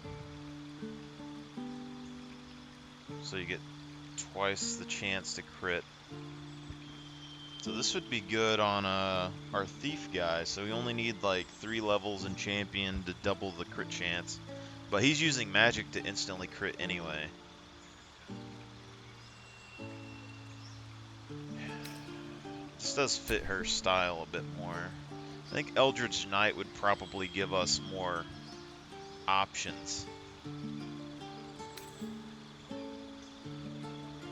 Speaker 2: So you get twice the chance to crit. So this would be good on our thief guy. So we only need like 3 levels in champion to double the crit chance. But he's using magic to instantly crit anyway. This does fit her style a bit more. I think Eldritch Knight would probably give us more options.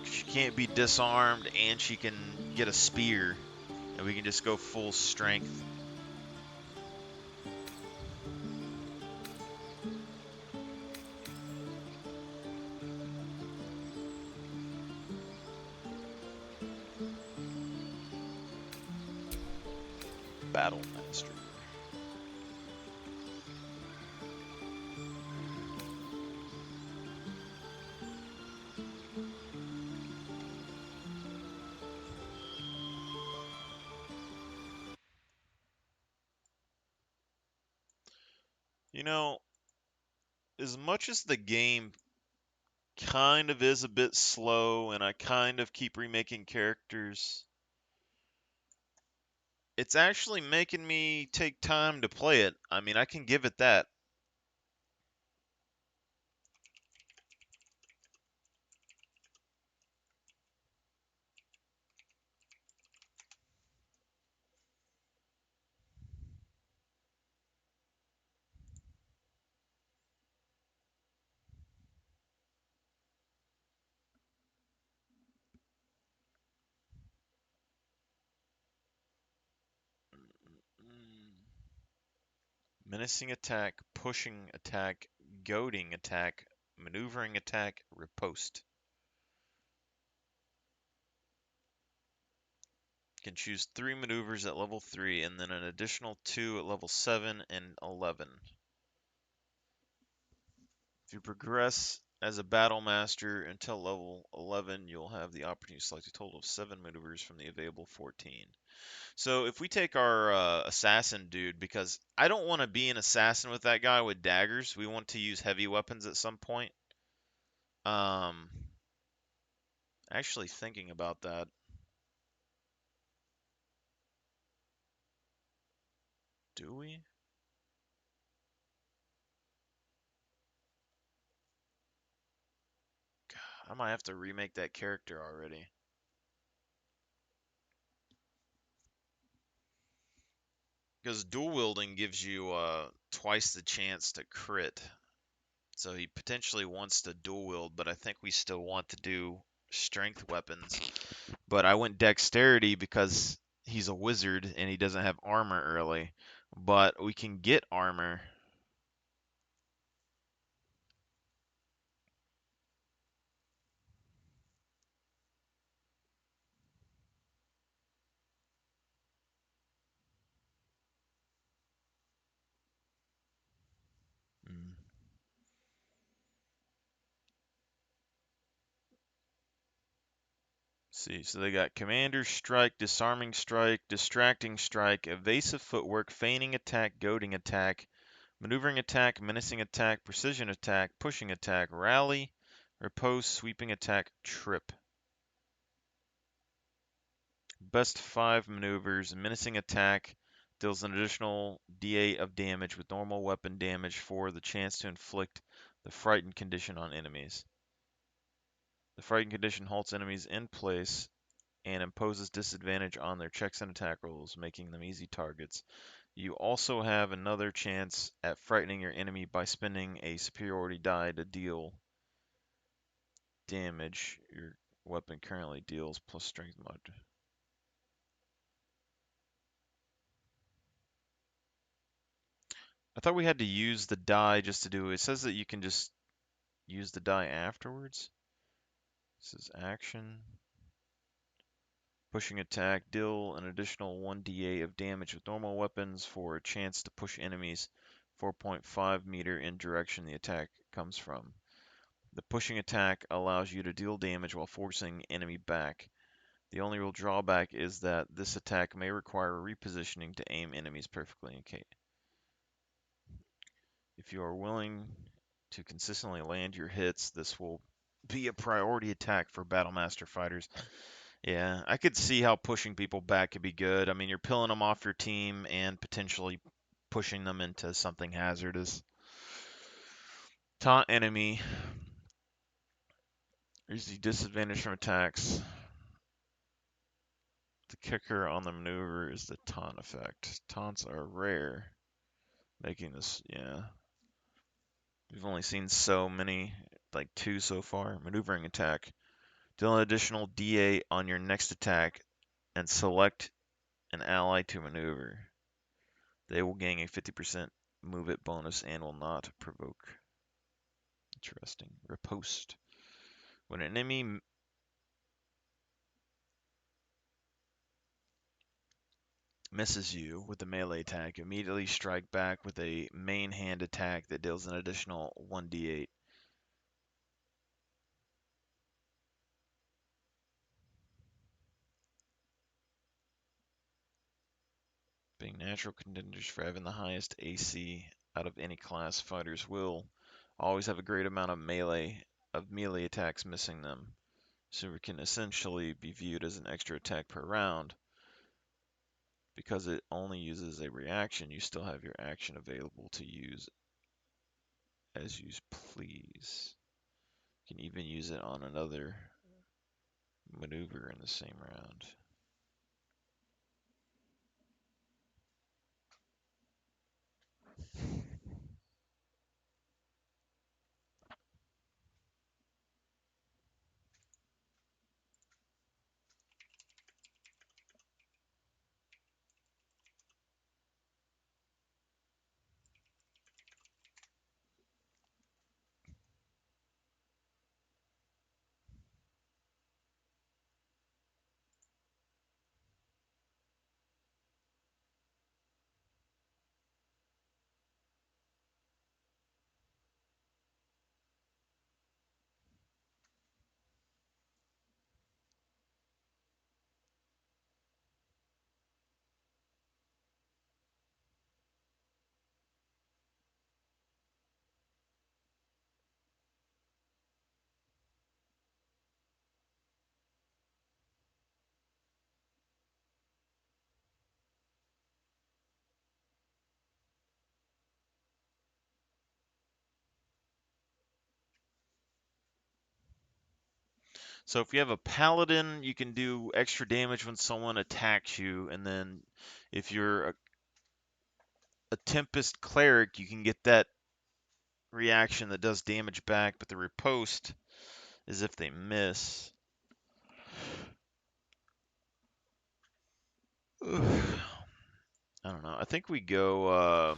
Speaker 2: She can't be disarmed and she can get a spear. And we can just go full strength. Battle Master. You know, as much as the game kind of is a bit slow and I kind of keep remaking characters, it's actually making me take time to play it. I mean, I can give it that. Menacing attack, pushing attack, goading attack, maneuvering attack, riposte. You can choose 3 maneuvers at level 3 and then an additional 2 at level 7 and 11. If you progress as a battle master until level 11, you'll have the opportunity to select a total of 7 maneuvers from the available 14. So if we take our assassin dude, because I don't want to be an assassin with that guy with daggers. We want to use heavy weapons at some point. Actually thinking about that. Do we? God, I might have to remake that character already. Because dual wielding gives you twice the chance to crit. So he potentially wants to dual wield, but I think we still want to do strength weapons. But I went dexterity because he's a wizard and he doesn't have armor early. But we can get armor. See, so they got Commander Strike, Disarming Strike, Distracting Strike, Evasive Footwork, Feigning Attack, Goading Attack, Maneuvering Attack, Menacing Attack, Precision Attack, Pushing Attack, Rally, Riposte, Sweeping Attack, Trip. Best 5 maneuvers. Menacing Attack deals an additional D8 of damage with normal weapon damage for the chance to inflict the Frightened condition on enemies. The Frightened condition halts enemies in place and imposes disadvantage on their checks and attack rolls, making them easy targets. You also have another chance at frightening your enemy by spending a superiority die to deal damage your weapon currently deals plus strength mod. I thought we had to use the die just to do it. It says that you can just use the die afterwards. This is action. Pushing attack. Deal an additional 1d8 of damage with normal weapons for a chance to push enemies 4.5 meter in direction the attack comes from. The pushing attack allows you to deal damage while forcing enemy back. The only real drawback is that this attack may require repositioning to aim enemies perfectly. Okay. If you are willing to consistently land your hits, this will be a priority attack for Battlemaster fighters. Yeah, I could see how pushing people back could be good. I mean, you're pulling them off your team and potentially pushing them into something hazardous. Taunt enemy. There's the disadvantage from attacks. The kicker on the maneuver is the taunt effect. Taunts are rare, making this, yeah. We've only seen so many, like 2 so far. Maneuvering attack. Deal an additional D8 on your next attack and select an ally to maneuver. They will gain a 50% move it bonus and will not provoke. Interesting. Riposte. When an enemy misses you with a melee attack, immediately strike back with a main hand attack that deals an additional 1d8. Being natural contenders for having the highest AC out of any class, fighters will always have a great amount of melee attacks missing them, so it can essentially be viewed as an extra attack per round. Because it only uses a reaction, you still have your action available to use as you please. You can even use it on another maneuver in the same round. So if you have a paladin, you can do extra damage when someone attacks you, and then if you're a Tempest cleric, you can get that reaction that does damage back, but the riposte is if they miss. I don't know. I think we go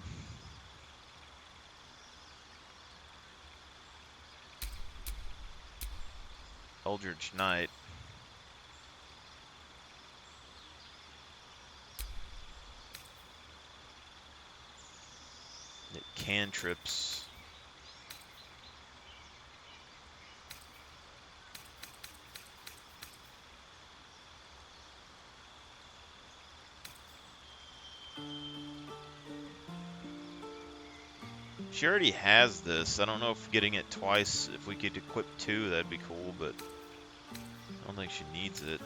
Speaker 2: Eldritch Knight. It cantrips. She already has this. I don't know if getting it twice, if we could equip 2, that'd be cool, but I don't think she needs it.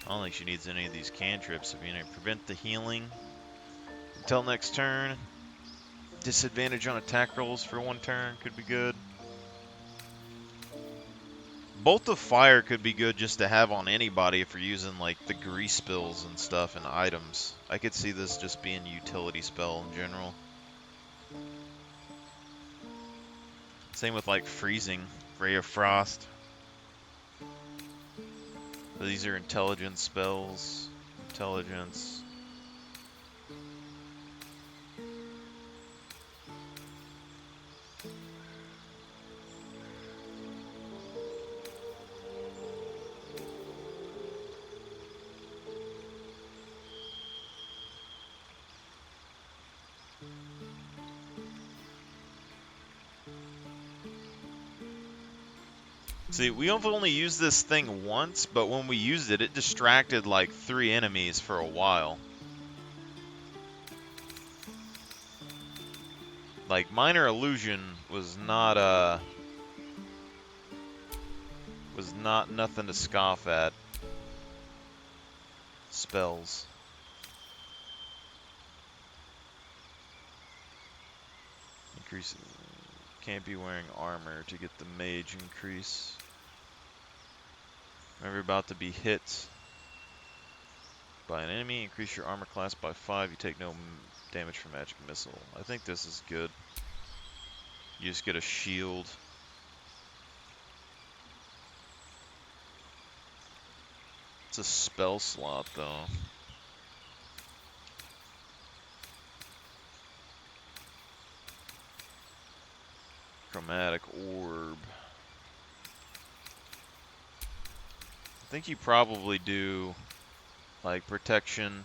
Speaker 2: I don't think she needs any of these cantrips. I mean, prevent the healing until next turn. Disadvantage on attack rolls for 1 turn could be good. Bolt of Fire could be good just to have on anybody if you're using like the grease spills and stuff and items. I could see this just being a utility spell in general. Same with like freezing, Ray of Frost. So these are intelligence spells. Intelligence. See, we've only used this thing once, but when we used it, it distracted like 3 enemies for a while. Like, Minor Illusion was not nothing to scoff at. Spells. Increase. Can't be wearing armor to get the mage increase. Whenever you're about to be hit by an enemy, increase your armor class by 5. You take no damage from magic missile. I think this is good. You just get a shield. It's a spell slot, though. Chromatic orb. I think you probably do like protection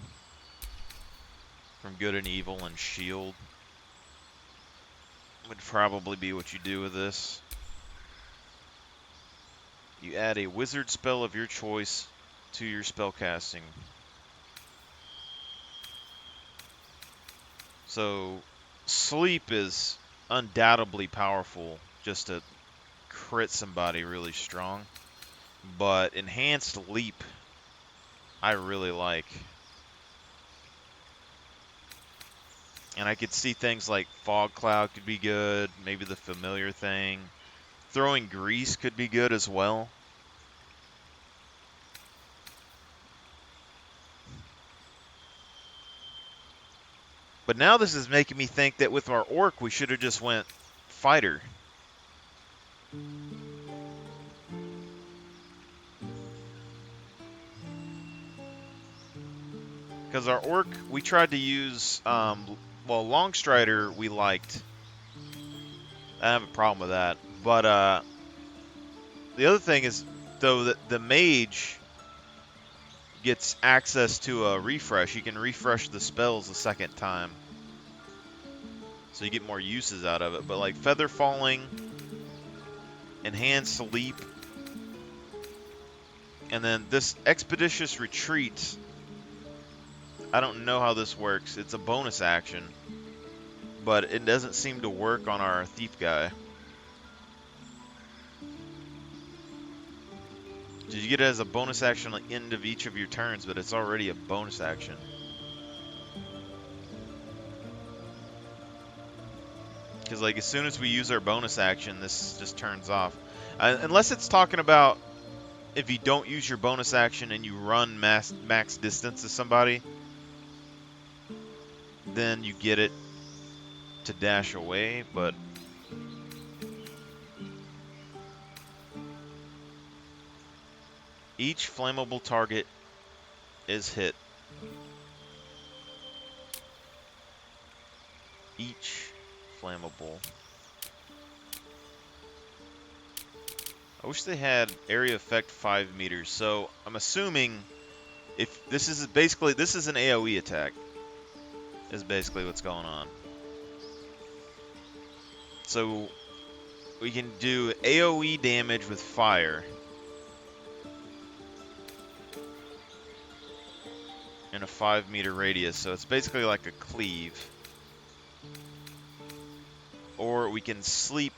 Speaker 2: from good and evil and shield. Would probably be what you do with this. You add a wizard spell of your choice to your spellcasting. So sleep is undoubtedly powerful just to crit somebody really strong. But enhanced leap, I really like. And I could see things like fog cloud could be good, maybe the familiar thing. Throwing grease could be good as well. But now this is making me think that with our orc, we should have just went fighter. Because our orc, we tried to use, well, Longstrider we liked. I have a problem with that. But the other thing is, though, that the mage gets access to a refresh. You can refresh the spells a second time. So you get more uses out of it. But like Feather Falling, Enhanced Leap, and then this Expeditious Retreat, I don't know how this works. It's a bonus action, but it doesn't seem to work on our thief guy. You get it as a bonus action at the end of each of your turns, but it's already a bonus action. Because like as soon as we use our bonus action, this just turns off. Unless it's talking about if you don't use your bonus action and you run max distance to somebody, then you get it to dash away, but each flammable target is hit. Each flammable. I wish they had area effect 5 meters. So I'm assuming if this is basically, this is an AoE attack. Is basically what's going on. So we can do AoE damage with fire. In a 5 meter radius, so it's basically like a cleave. Or we can sleep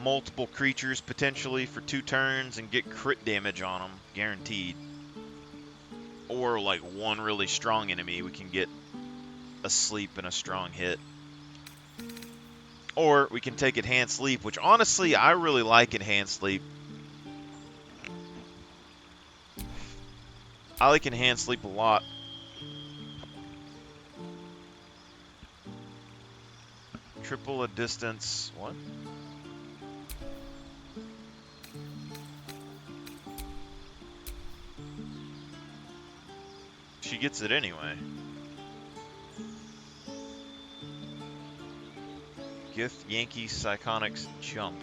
Speaker 2: multiple creatures potentially for 2 turns and get crit damage on them, guaranteed. Or like one really strong enemy, we can get a sleep and a strong hit. Or we can take Enhanced Sleep, which honestly, I really like Enhanced Sleep. I like Enhanced Sleep a lot. Triple a distance. What? She gets it anyway. Gith, Yankee, Psychonics, Jump.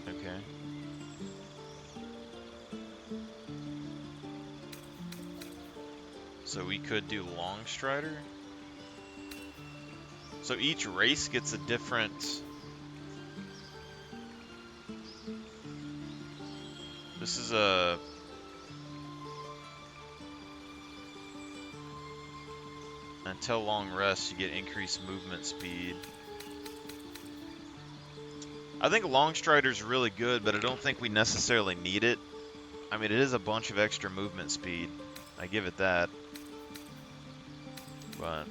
Speaker 2: Okay. So we could do Longstrider. So each race gets a different... This is a... Until long rest, you get increased movement speed. I think Longstrider's really good, but I don't think we necessarily need it. I mean, it is a bunch of extra movement speed. I give it that. But,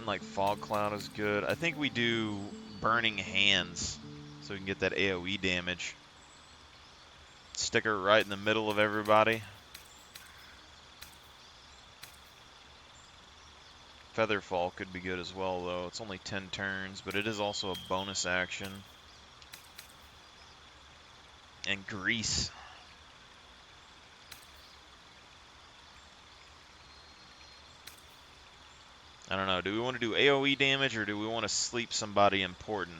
Speaker 2: like, Fog Cloud is good. I think we do Burning Hands, so we can get that AoE damage. Stick her right in the middle of everybody. Featherfall could be good as well, though. It's only 10 turns, but it is also a bonus action. And Grease. I don't know. Do we want to do AoE damage, or do we want to sleep somebody important?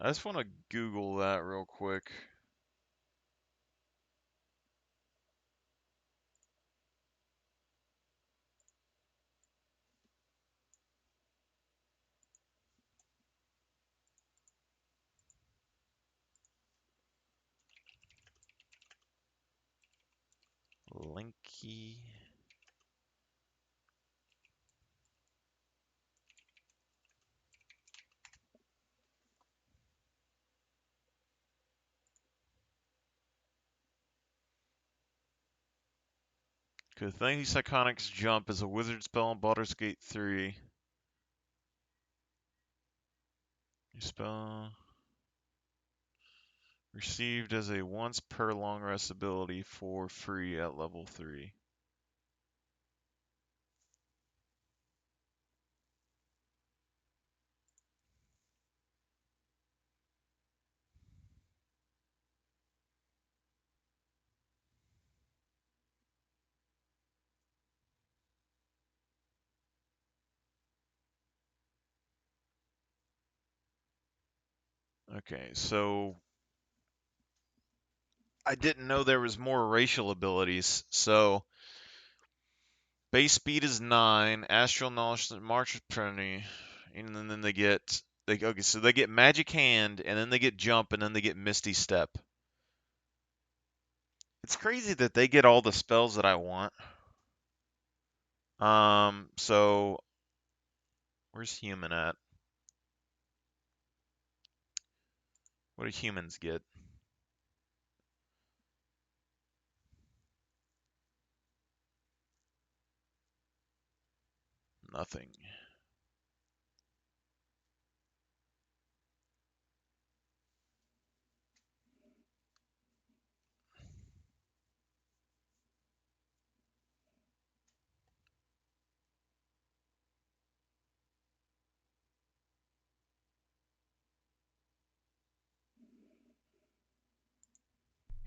Speaker 2: I just want to Google that real quick. Linky. Good thing Psychonic's Jump is a wizard spell in Baldur's Gate 3. Spell received as a once per long rest ability for free at level 3. Okay, so I didn't know there was more racial abilities. So base speed is 9, astral knowledge, march is 20, and then they get okay. So they get magic hand, and then they get jump, and then they get misty step. It's crazy that they get all the spells that I want. So where's human at? What do humans get? Nothing.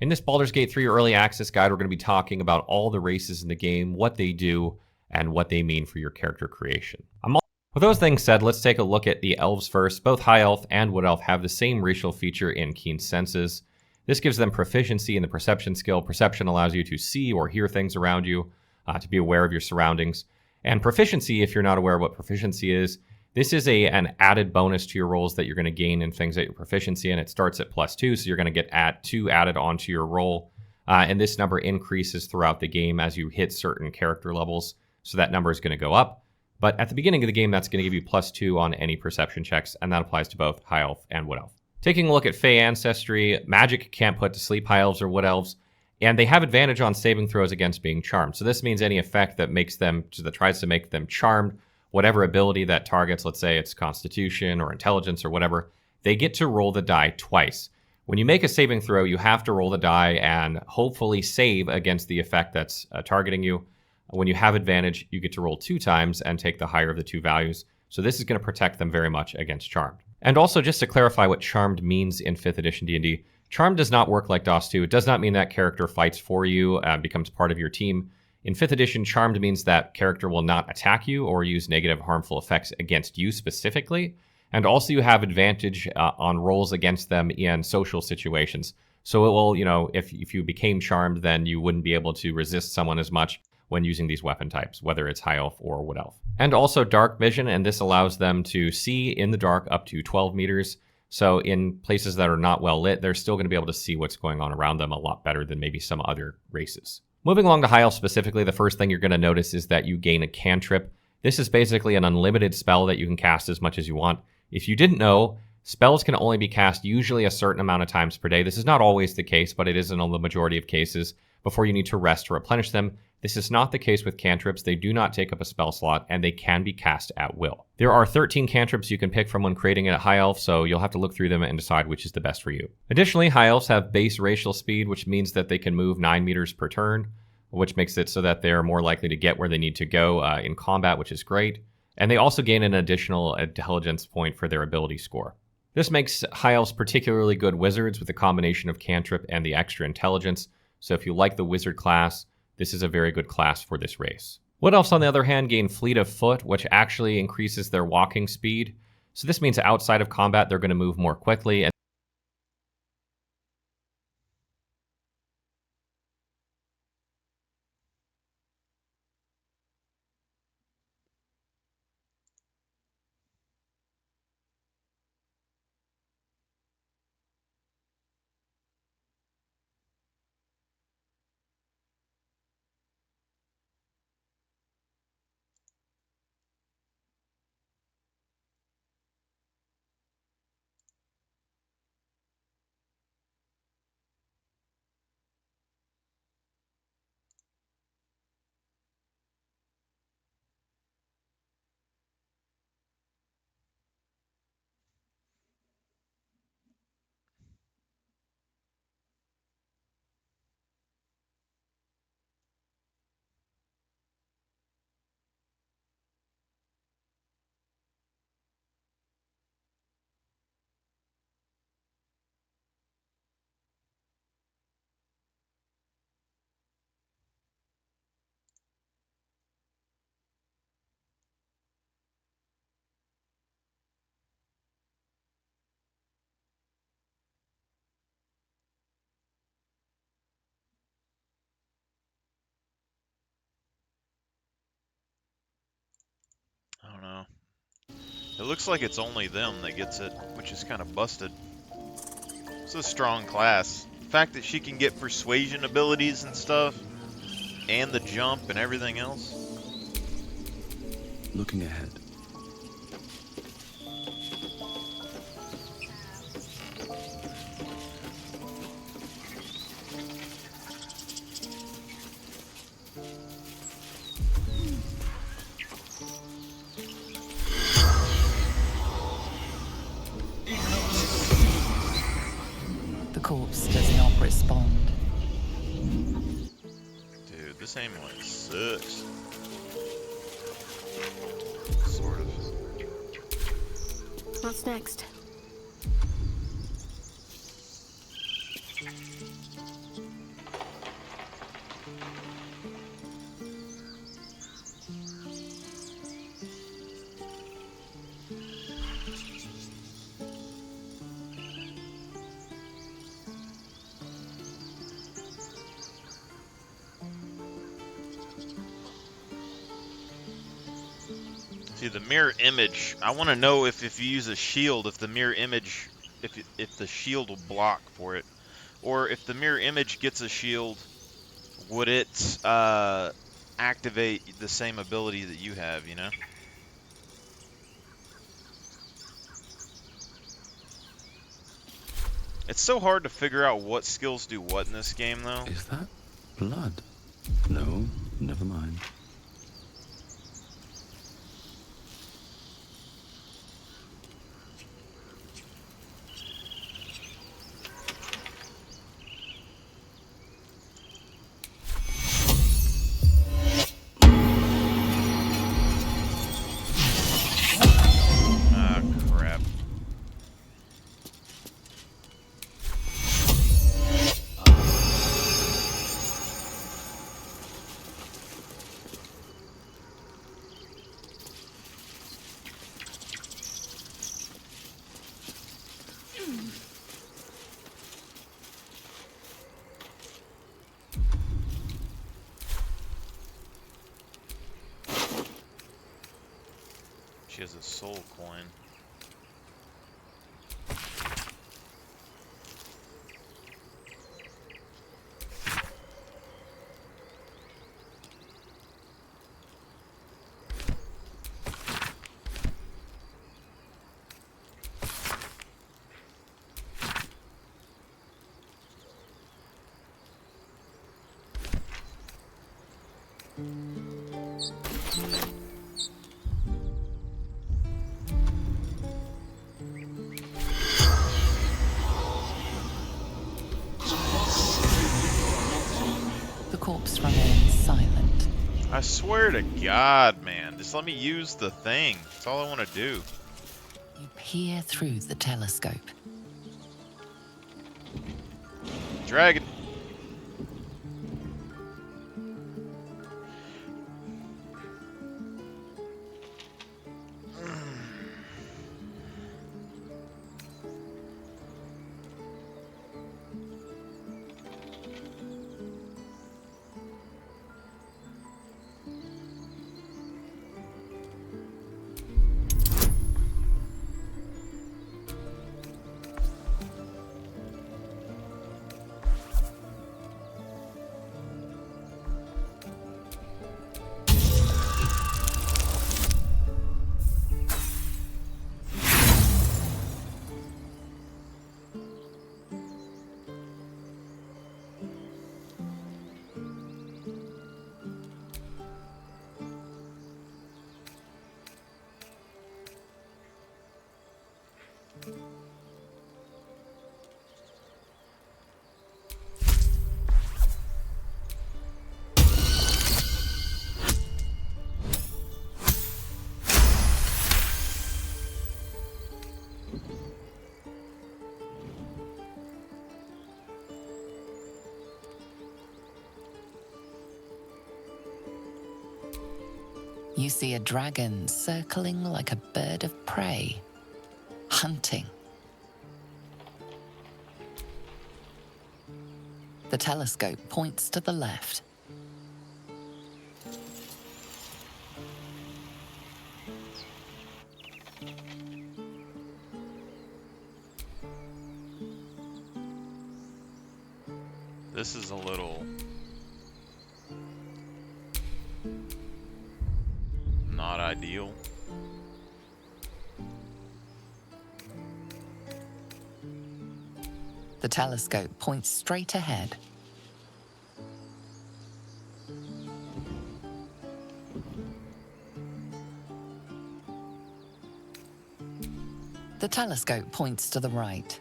Speaker 12: In this Baldur's Gate 3 early access guide, we're going to be talking about all the races in the game, what they do, and what they mean for your character creation. With those things said, let's take a look at the elves first. Both High Elf and Wood Elf have the same racial feature in Keen Senses. This gives them proficiency in the perception skill. Perception allows you to see or hear things around you, to be aware of your surroundings. And proficiency, if you're not aware of what proficiency is, this is an added bonus to your rolls that you're going to gain in things that you're proficiency in. It starts at +2, so you're going to get 2 added onto your roll. And this number increases throughout the game as you hit certain character levels, so that number is going to go up. But at the beginning of the game, that's going to give you +2 on any perception checks, and that applies to both High Elf and Wood Elf. Taking a look at Fey ancestry, magic can't put to sleep High Elves or Wood Elves, and they have advantage on saving throws against being charmed. So this means any effect that tries to make them charmed, whatever ability that targets, let's say it's Constitution or Intelligence or whatever, they get to roll the die twice. When you make a saving throw, you have to roll the die and hopefully save against the effect that's targeting you. When you have advantage, you get to roll 2 times and take the higher of the 2 values. So this is going to protect them very much against Charmed. And also, just to clarify what Charmed means in 5th edition D&D, Charmed does not work like DOS 2. It does not mean that character fights for you and becomes part of your team. In 5th edition, Charmed means that character will not attack you or use negative harmful effects against you specifically. And also you have advantage on rolls against them in social situations. So it will, if you became Charmed, then you wouldn't be able to resist someone as much when using these weapon types, whether it's High Elf or Wood Elf. And also dark vision, and this allows them to see in the dark up to 12 meters. So in places that are not well lit, they're still going to be able to see what's going on around them a lot better than maybe some other races. Moving along to High Elf specifically, the first thing you're going to notice is that you gain a cantrip. This is basically an unlimited spell that you can cast as much as you want. If you didn't know, spells can only be cast usually a certain amount of times per day. This is not always the case, but it is in the majority of cases before you need to rest to replenish them. This is not the case with cantrips. They do not take up a spell slot, and they can be cast at will. There are 13 cantrips you can pick from when creating a High Elf, so you'll have to look through them and decide which is the best for you. Additionally, High Elves have base racial speed, which means that they can move 9 meters per turn, which makes it so that they're more likely to get where they need to go in combat, which is great. And they also gain an additional intelligence point for their ability score. This makes High Elves particularly good wizards with a combination of cantrip and the extra intelligence. So if you like the wizard class, this is a very good class for this race. Wood Elves, on the other hand, gain Fleet of Foot, which actually increases their walking speed. So this means outside of combat, they're going to move more quickly.
Speaker 2: I don't know. It looks like it's only them that gets it, which is kind of busted. It's a strong class. The fact that she can get persuasion abilities and stuff, and the jump and everything else.
Speaker 4: Looking ahead.
Speaker 5: The corpse does not respond.
Speaker 2: Dude, this amulet sucks. Sort of.
Speaker 7: What's next?
Speaker 2: See, the mirror image, I want to know if you use a shield, if the mirror image, if the shield will block for it. Or if the mirror image gets a shield, would it activate the same ability that you have, you know? It's so hard to figure out what skills do what in this game, though.
Speaker 4: Is that blood? No, never mind.
Speaker 2: Ah, crap. She has a soul coin.
Speaker 5: The corpse remains silent.
Speaker 2: I swear to God, man. Just let me use the thing. That's all I want to do.
Speaker 5: You peer through the telescope.
Speaker 2: Dragon.
Speaker 5: You see a dragon circling like a bird of prey, hunting. The telescope points to the left.
Speaker 2: This is a little... not ideal.
Speaker 5: The telescope points straight ahead. The telescope points to the right.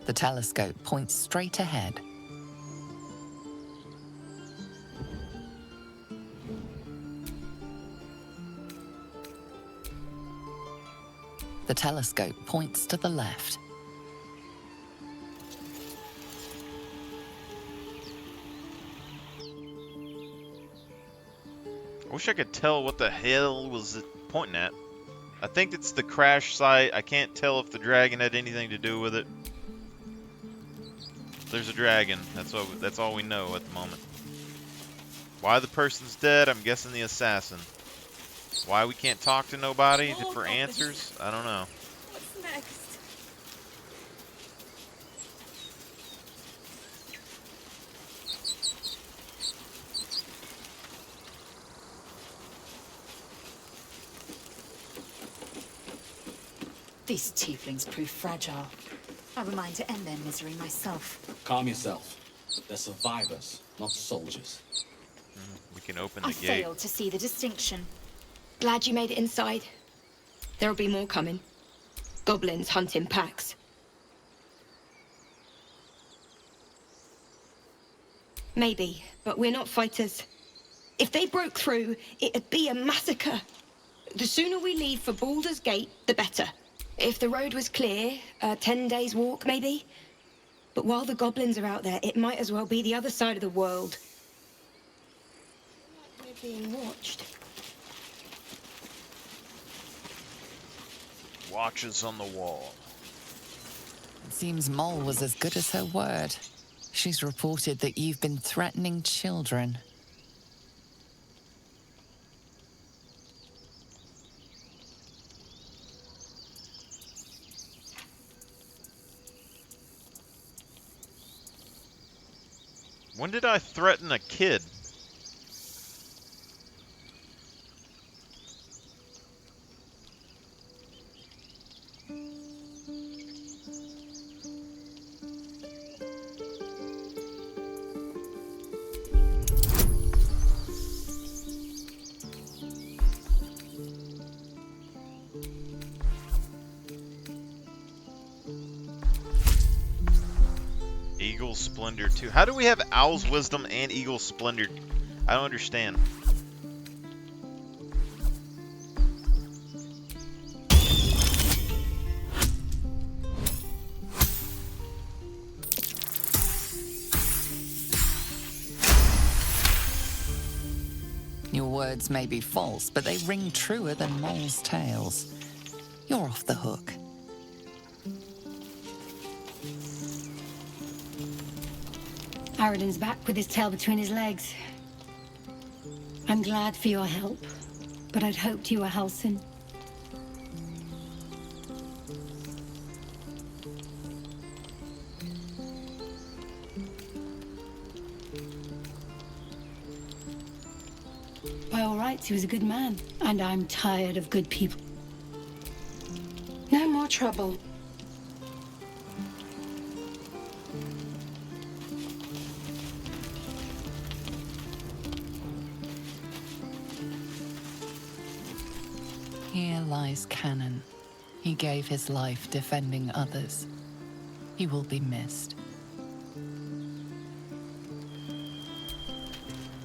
Speaker 5: The telescope points straight ahead. The telescope points to the left.
Speaker 2: wish I could tell what the hell was it pointing at. I think it's the crash site. I can't tell if the dragon had anything to do with it. There's a dragon. That's all we know at the moment. Why the person's dead? I'm guessing the assassin. Why we can't talk to nobody for answers? I don't know.
Speaker 13: What's next?
Speaker 18: These tieflings prove fragile. I were mine to end their misery myself.
Speaker 4: Calm yourself. They're survivors, not soldiers.
Speaker 2: We can open the
Speaker 18: I
Speaker 2: gate.
Speaker 18: failed to see the distinction.
Speaker 19: Glad you made it inside. There'll be more coming. Goblins hunt in packs. Maybe, but we're not fighters. If they broke through, it'd be a massacre. The sooner we leave for Baldur's Gate, the better. If the road was clear, 10 days walk maybe. But while the goblins are out there, it might as well be the other side of the world. We're being watched.
Speaker 2: Watches on the wall.
Speaker 5: It seems Mole was as good as her word. She's reported that you've been threatening children.
Speaker 2: When did I threaten a kid? Eagle Splendor 2. How do we have Owl's Wisdom and Eagle Splendor? I don't understand.
Speaker 5: Your words may be false, but they ring truer than Mole's tales. You're off the hook.
Speaker 7: Aradin's back with his tail between his legs. I'm glad for your help, but I'd hoped you were Halsin. By all rights, he was a good man, and I'm tired of good people.
Speaker 3: No more trouble.
Speaker 5: Here lies Cannon. He gave his life defending others. He will be missed.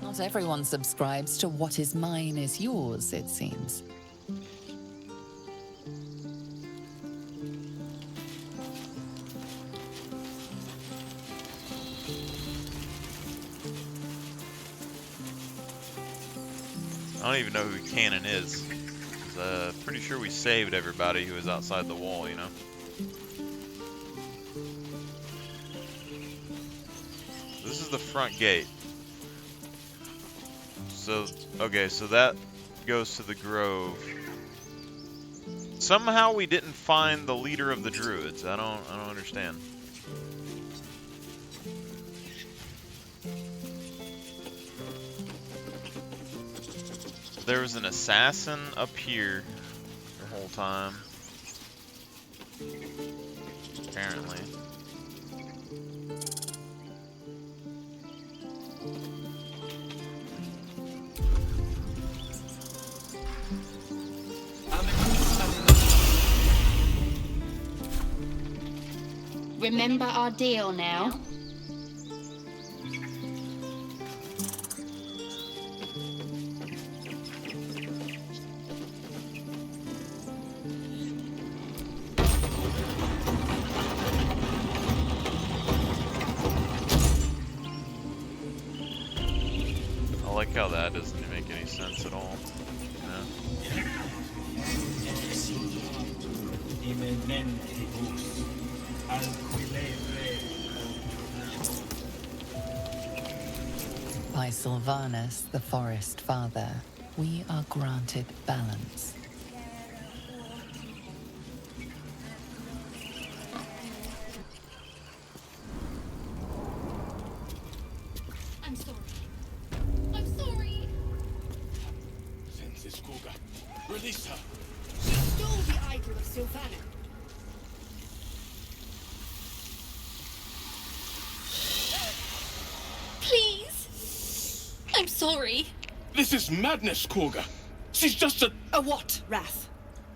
Speaker 5: Not everyone subscribes to what is mine is yours, it seems.
Speaker 2: I don't even know who Cannon is. Pretty sure we saved everybody who was outside the wall, you know? This is the front gate. So, okay, so that goes to the grove. Somehow we didn't find the leader of the druids. I don't understand. There was an assassin up here the whole time. Apparently.
Speaker 14: Remember our deal now?
Speaker 2: I like how that doesn't make any sense. sense at all. No.
Speaker 5: By Sylvanus, the Forest Father, we are granted balance.
Speaker 15: I'm sorry. I'm sorry.
Speaker 20: Senses Kuga. Release her.
Speaker 15: She stole the idol of Sylvana. Please. I'm sorry.
Speaker 20: This is madness, Kuga. She's just a...
Speaker 8: A what, Wrath?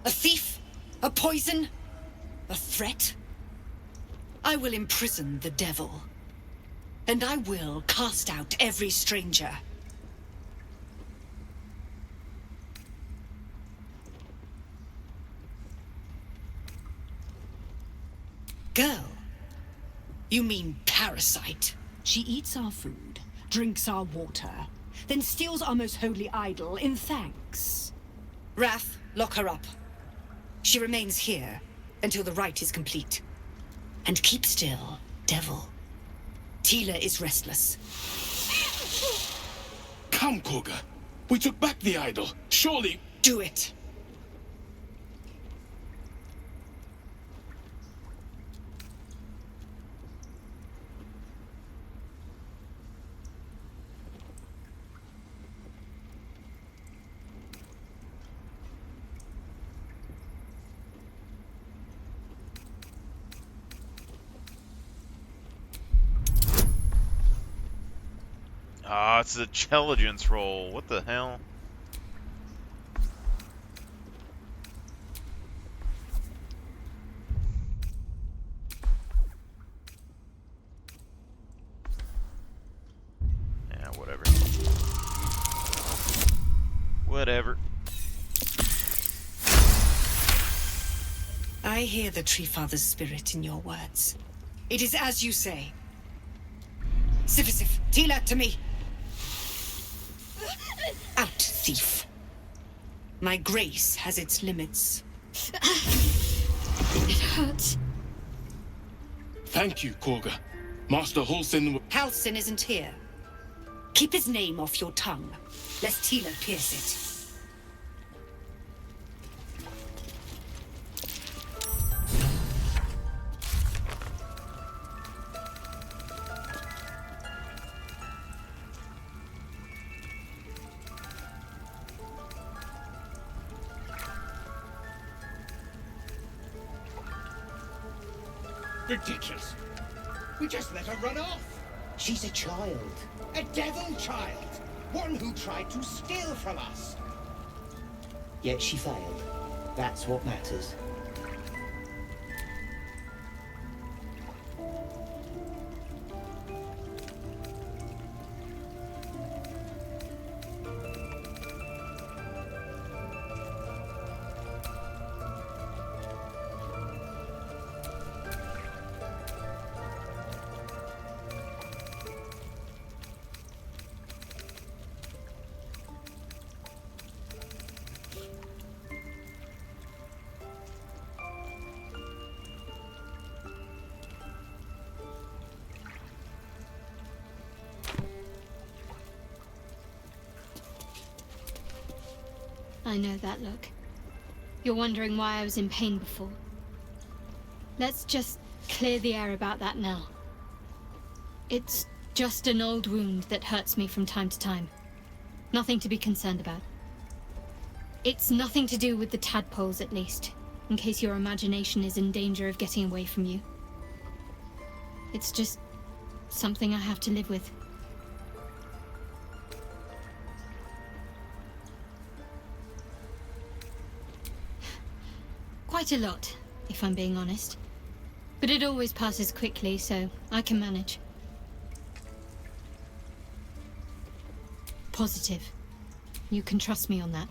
Speaker 8: A thief? A poison? A threat? I will imprison the devil. And I will cast out every stranger. Girl? You mean parasite?
Speaker 22: She eats our food, drinks our water, then steals our most holy idol in thanks.
Speaker 8: Wrath, lock her up. She remains here until the rite is complete. And keep still, devil. Tila is restless.
Speaker 20: Come, Kuga. We took back the idol. Surely...
Speaker 8: Do it.
Speaker 2: Ah, it's an intelligence roll. What the hell? Yeah, whatever. Whatever.
Speaker 8: I hear the Tree Father's spirit in your words. It is as you say. Sifisif, Tila, to me. Out, thief. My grace has its limits.
Speaker 7: It hurts.
Speaker 20: Thank you, Kuga. Master Halsin...
Speaker 8: Halsin isn't here. Keep his name off your tongue, lest Tila pierce it.
Speaker 6: Ridiculous. We just let her run off.
Speaker 23: She's a child.
Speaker 6: A devil child. One who tried to steal from us.
Speaker 23: Yet she failed. That's what matters.
Speaker 7: I know that look. You're wondering why I was in pain before. Let's just clear the air about that now. It's just an old wound that hurts me from time to time. Nothing to be concerned about. It's nothing to do with the tadpoles, at least, in case your imagination is in danger of getting away from you. It's just something I have to live with. Quite a lot, if I'm being honest. But it always passes quickly, so I can manage. Positive. You can trust me on that.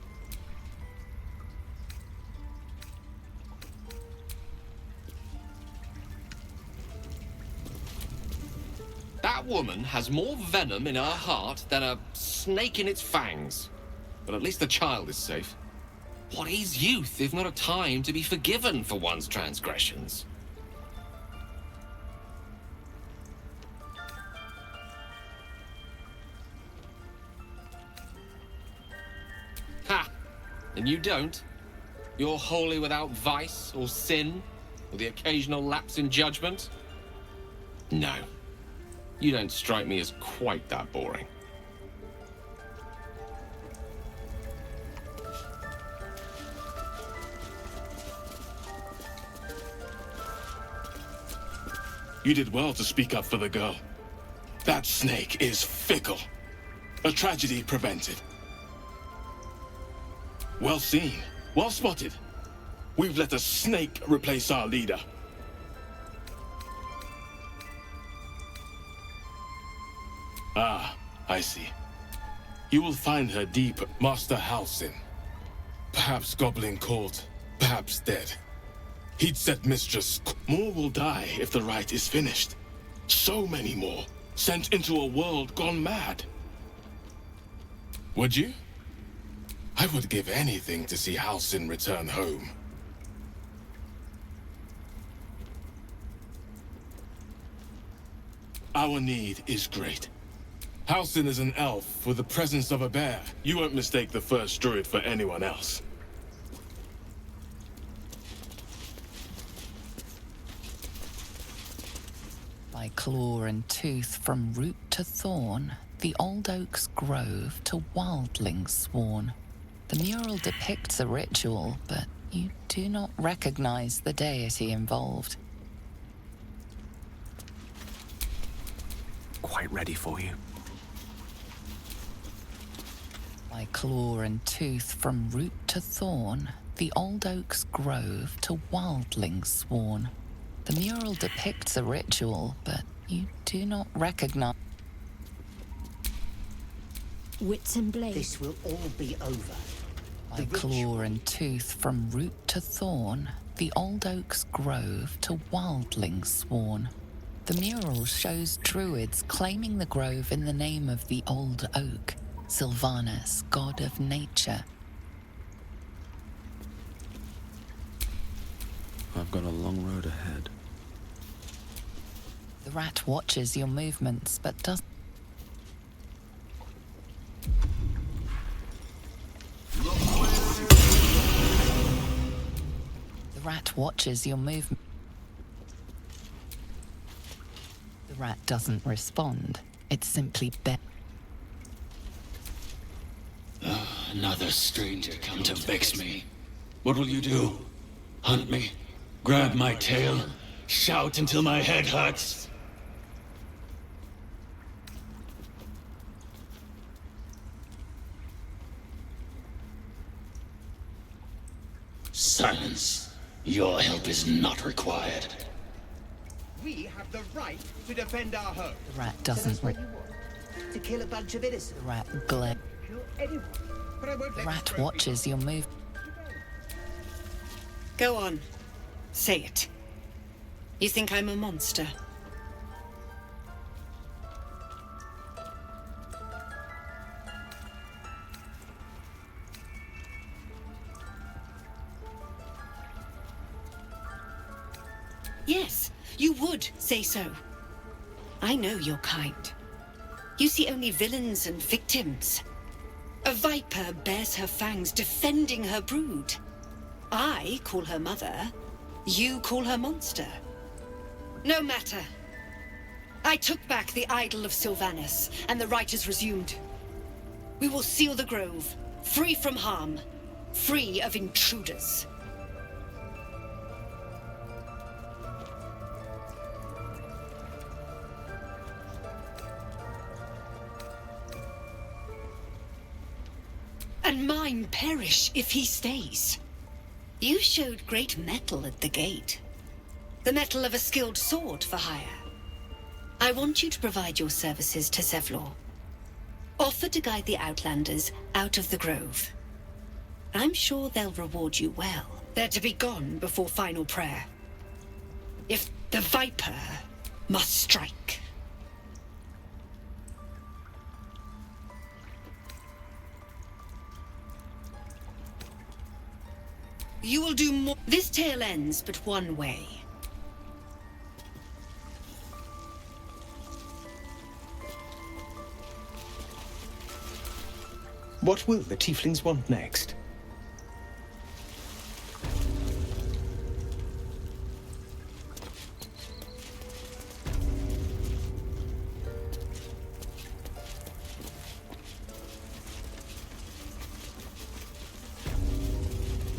Speaker 16: That woman has more venom in her heart than a snake in its fangs. but at least the child is safe. What is youth if not a time to be forgiven for one's transgressions? Ha! And you don't? You're wholly without vice or sin, or the occasional lapse in judgment? No. You don't strike me as quite that boring.
Speaker 1: You did well to speak up for the girl. That snake is fickle. A tragedy prevented. Well seen. Well spotted. We've let a snake replace our leader. Ah, I see. You will find her deep, Master Halsin. Perhaps Goblin caught, perhaps dead. He'd set mistress. More will die if the rite is finished. So many more, sent into a world gone mad. Would you? I would give anything to see Halsin return home. Our need is great. Halsin is an elf with the presence of a bear. You won't mistake the first druid for anyone else.
Speaker 5: By claw and tooth from root to thorn, the old oak's grove to wildlings sworn. The mural depicts a ritual, but you do not recognize the deity involved.
Speaker 10: Quite ready for you.
Speaker 5: By claw and tooth from root to thorn, the old oak's grove to wildlings sworn. The mural depicts a ritual, but you do not recognize.
Speaker 23: Wits and blades. This will all be over.
Speaker 5: By claw and tooth from root to thorn, the old oak's grove to wildlings sworn. The mural shows druids claiming the grove in the name of the old oak, Sylvanus, god of nature.
Speaker 10: I've got a long road ahead.
Speaker 5: The rat watches your movements, but doesn't. The rat watches your movement. The rat doesn't respond. It simply
Speaker 20: Another stranger come to vex me. What will you do? Hunt me? Grab my tail? Shout until my head hurts? Silence. Your help is not required.
Speaker 9: We have the right to defend our home.
Speaker 5: The rat doesn't.
Speaker 23: To kill a bunch of innocents.
Speaker 5: The rat glare.
Speaker 9: Kill anyone. But I won't
Speaker 5: The
Speaker 9: let
Speaker 5: rat
Speaker 9: this
Speaker 5: watches your move.
Speaker 8: Go on. Say it. You think I'm a monster? Yes, you would say so. I know your kind. You see only villains and victims. A viper bears her fangs defending her brood. I call her mother. You call her monster. No matter. I took back the idol of Sylvanus, and the rite is resumed. We will seal the grove, free from harm, free of intruders. And mine perish if he stays. You showed great mettle at the gate. The mettle of a skilled sword for hire. I want you to provide your services to Zevlor. Offer to guide the Outlanders out of the grove. I'm sure they'll reward you well. They're to be gone before final prayer. If the Viper must strike. You will do more. This tale ends but one way.
Speaker 6: What will the tieflings want next?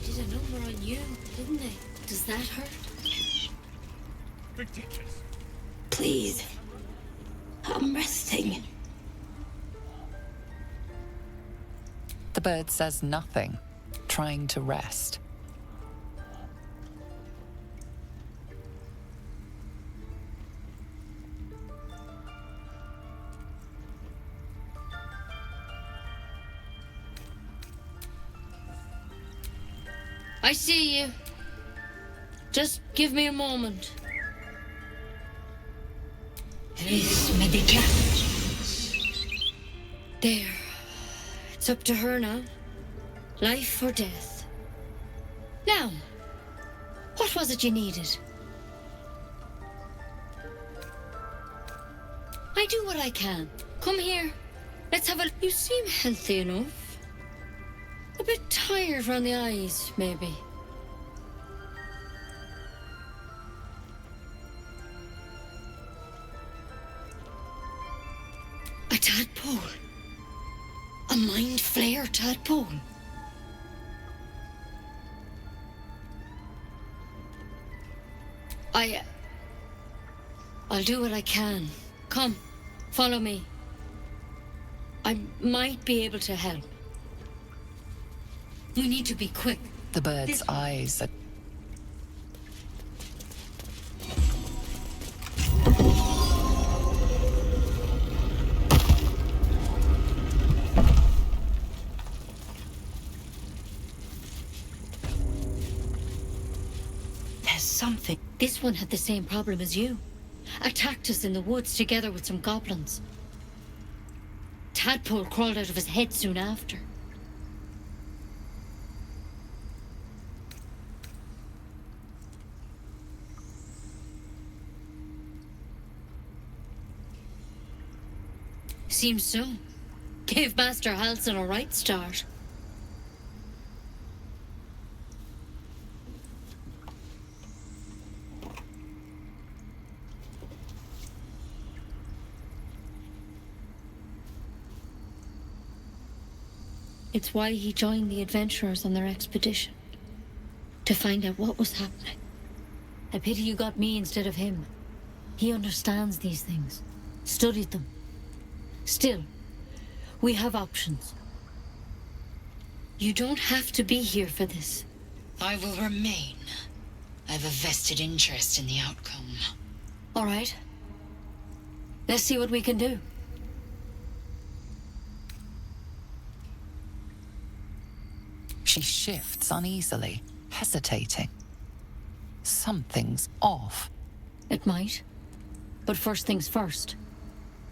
Speaker 14: Did a number on you, didn't they? Does that hurt?
Speaker 9: Ridiculous.
Speaker 3: Please. I'm resting.
Speaker 5: The bird says nothing, trying to rest.
Speaker 14: I see you. Just give me a moment.
Speaker 3: Res medica.
Speaker 14: There. It's up to her now. Life or death. Now, what was it you needed? I do what I can. Come here. Let's have a... You seem healthy enough. A bit tired around the eyes, maybe. A tadpole. A mind flare tadpole. I'll do what I can. Come, follow me. I might be able to help. We need to be quick.
Speaker 5: The bird's eyes are...
Speaker 14: There's something. This one had the same problem as you. Attacked us in the woods together with some goblins. Tadpole crawled out of his head soon after. Seems so. Gave Master Halsin a right start. It's why he joined the adventurers on their expedition. To find out what was happening. I pity you got me instead of him. He understands these things. Studied them. Still, we have options. You don't have to be here for this.
Speaker 8: I will remain. I have a vested interest in the outcome.
Speaker 14: All right. Let's see what we can do.
Speaker 5: She shifts uneasily, hesitating. Something's off.
Speaker 14: It might. But first things first.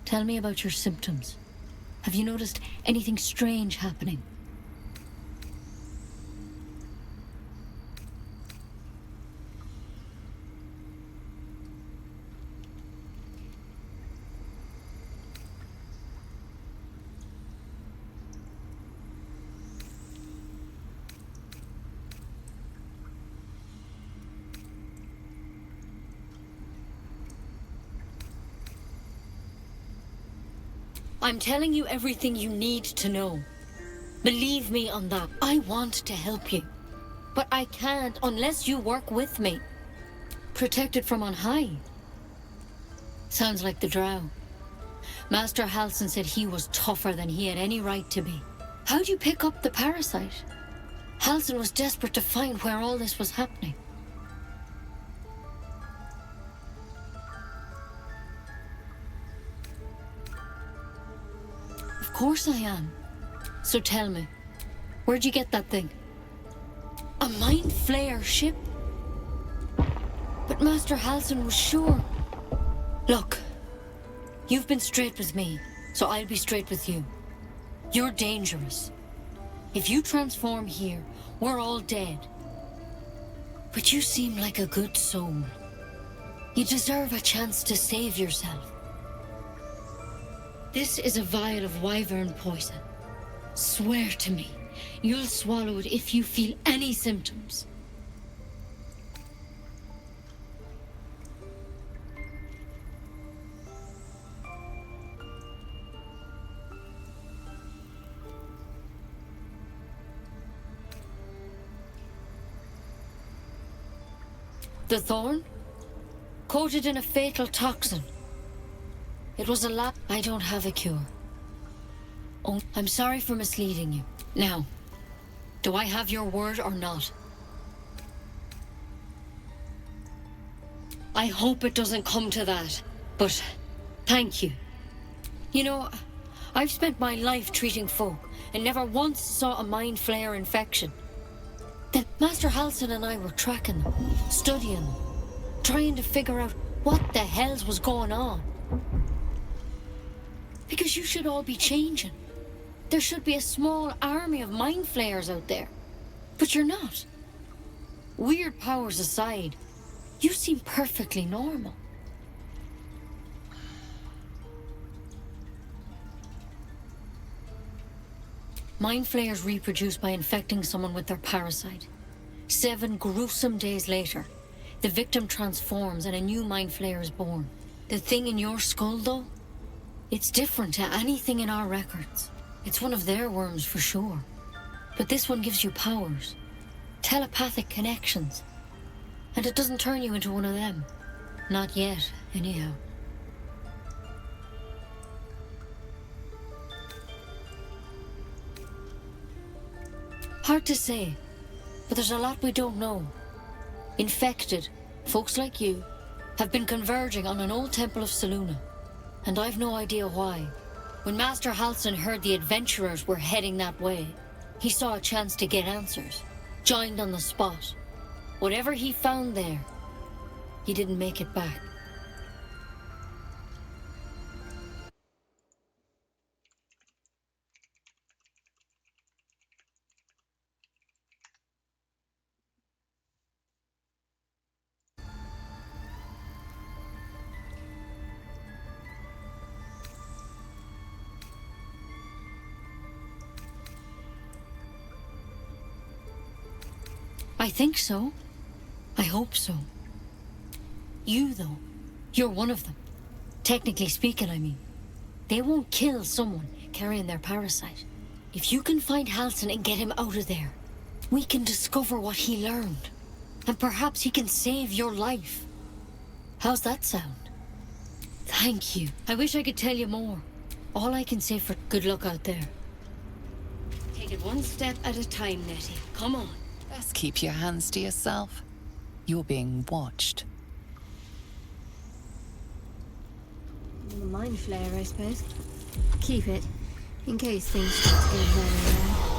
Speaker 14: Tell me about your symptoms. Have you noticed anything strange happening? I'm telling you everything you need to know. Believe me on that. I want to help you. But I can't unless you work with me. Protected from on high. Sounds like the drow. Master Halsin said he was tougher than he had any right to be. How'd you pick up the parasite? Halsin was desperate to find where all this was happening. Of course I am. So tell me, where'd you get that thing? A mind flare ship? But Master Halsin was sure. Look, you've been straight with me, so I'll be straight with you. You're dangerous. If you transform here, we're all dead. But you seem like a good soul. You deserve a chance to save yourself. This is a vial of wyvern poison. Swear to me, you'll swallow it if you feel any symptoms. The thorn? Coated in a fatal toxin. It was a lab. I don't have a cure. Oh, I'm sorry for misleading you. Now, do I have your word or not? I hope it doesn't come to that, but thank you. You know, I've spent my life treating folk and never once saw a mind flayer infection. Then Master Halsin and I were tracking them, studying them, trying to figure out what the hells was going on. Because you should all be changing. There should be a small army of mind flayers out there. But you're not. Weird powers aside, you seem perfectly normal. Mind flayers reproduce by infecting someone with their parasite. 7 gruesome days later, the victim transforms and a new mind flayer is born. The thing in your skull, though, it's different to anything in our records. It's one of their worms for sure. But this one gives you powers, telepathic connections. And it doesn't turn you into one of them. Not yet, anyhow. Hard to say, but there's a lot we don't know. Infected, folks like you, have been converging on an old temple of Selûne, and I've no idea why. When Master Halsin heard the adventurers were heading that way, he saw a chance to get answers, joined on the spot. Whatever he found there, he didn't make it back. I think so. I hope so. You, though, you're one of them. Technically speaking, I mean. They won't kill someone carrying their parasite. If you can find Halsin and get him out of there, we can discover what he learned. And perhaps he can save your life. How's that sound? Thank you. I wish I could tell you more. All I can say for good luck out there. Take it one step at a time, Nettie. Come on.
Speaker 5: Best keep your hands to yourself. You're being watched.
Speaker 7: The mind flayer, I suppose. Keep it, in case things start to go very wrong.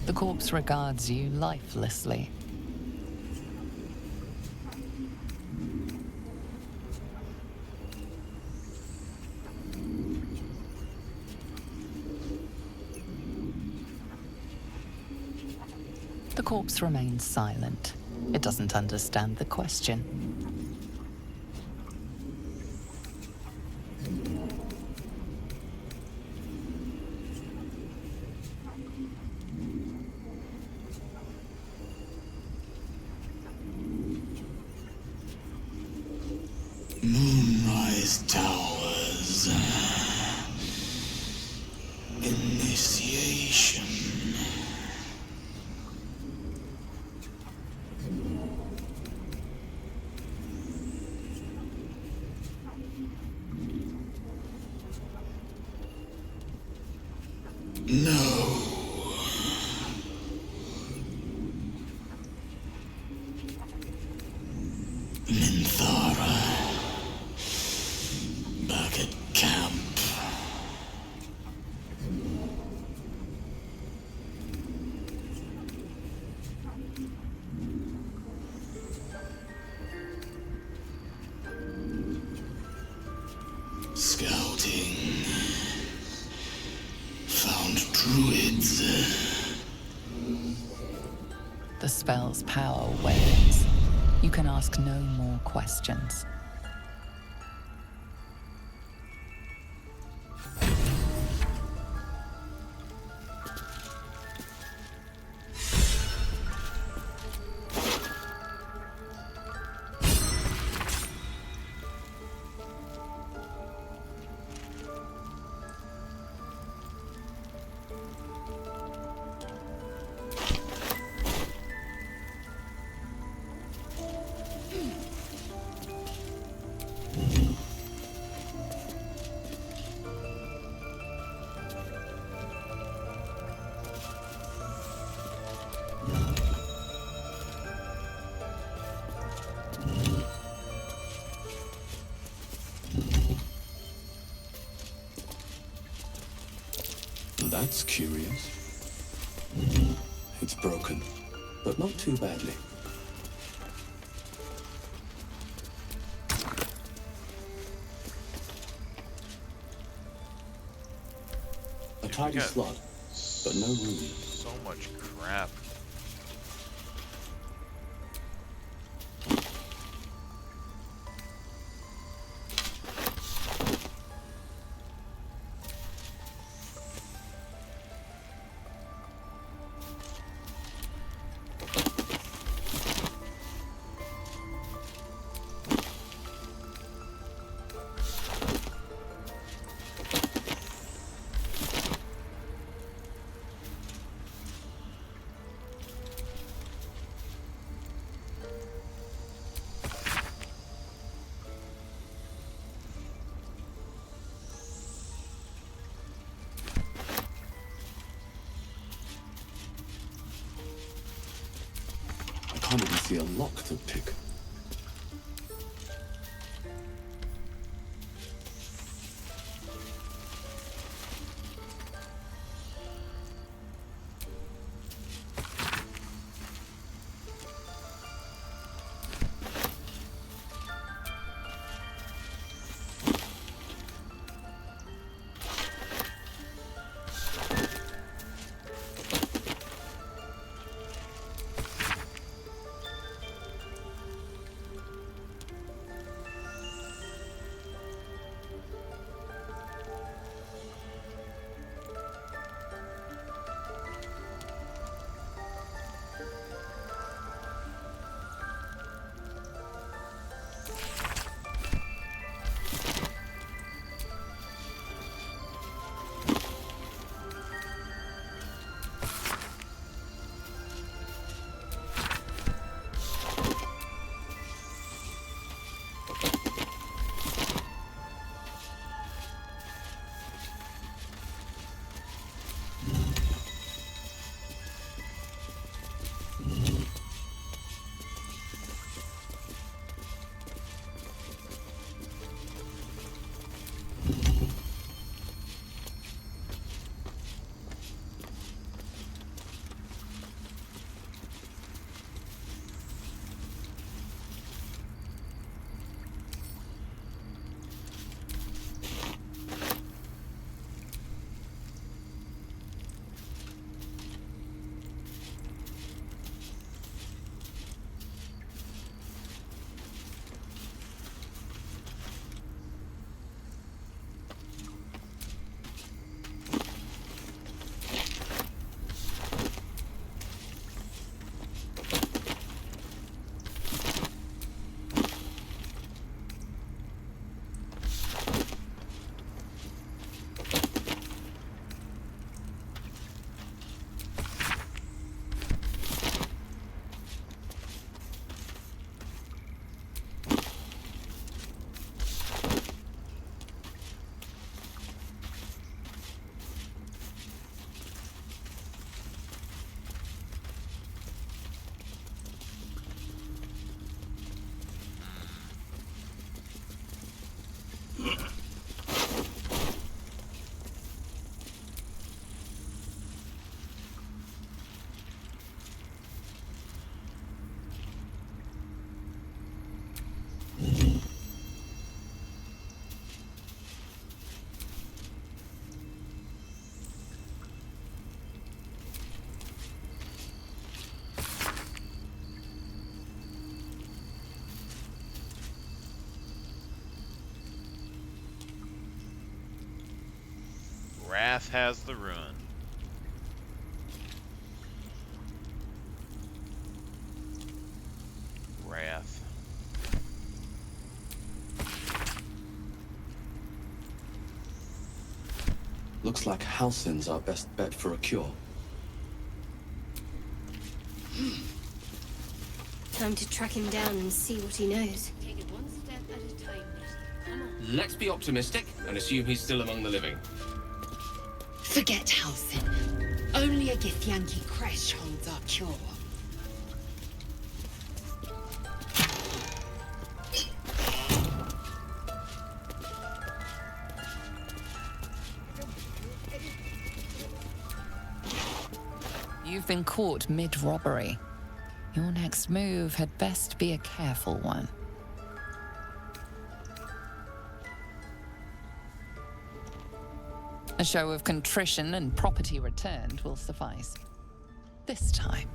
Speaker 5: The corpse regards you lifelessly. The corpse remains silent. It doesn't understand the question.
Speaker 20: Moonrise Towers. Initiation. No. Minthara. Back at camp. Druids.
Speaker 5: The spell's power wanes. You can ask no more questions.
Speaker 4: That's curious. It's broken, but not too badly. A tidy slot, but no room.
Speaker 2: So much crap.
Speaker 4: I can't even see a lock to pick.
Speaker 2: Wrath has the ruin. Wrath.
Speaker 4: Looks like Halsin's our best bet for a cure.
Speaker 7: Time to track him down and see what he knows.
Speaker 14: Take it one step at a time. Come on.
Speaker 16: Let's be optimistic and assume he's still among the living.
Speaker 8: Forget Halsin. Only a Githyanki crash holds our cure.
Speaker 5: You've been caught mid-robbery. Your next move had best be a careful one. A show of contrition and property returned will suffice. This time.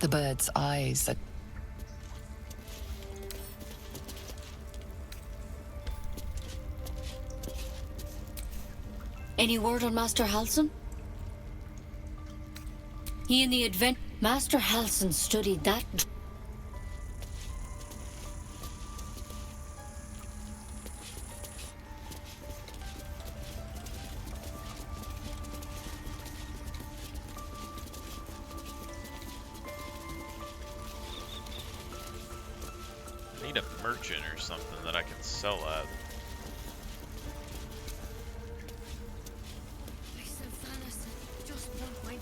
Speaker 5: The bird's eyes are...
Speaker 14: Any word on Master Halsin? He and the advent... Master Halsin studied that...
Speaker 2: Need a merchant or something that I can sell at.
Speaker 14: Just want my bed.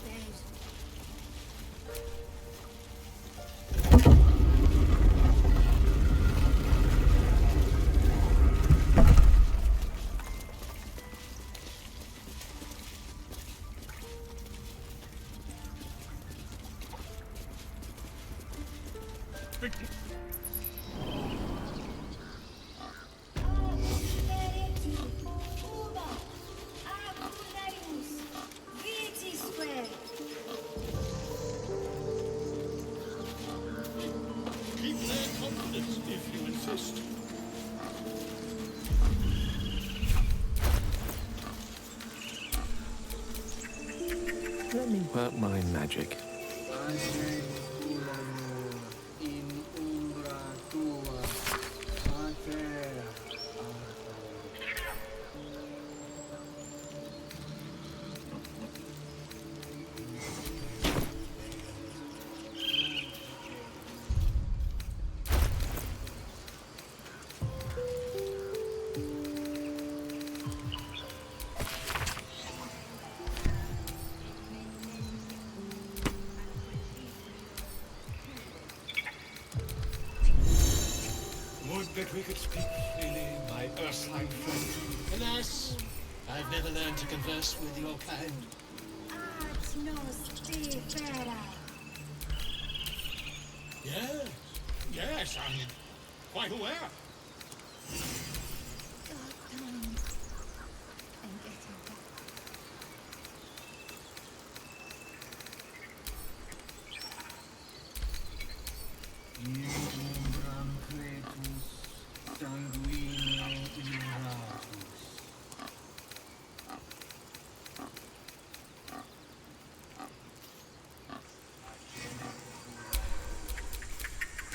Speaker 1: Keep their confidence if you insist.
Speaker 10: Let me work my magic.
Speaker 6: Would that we could speak freely, my Ursine friend. Alas, I've never learned to converse with your kind. Yes, I'm quite aware.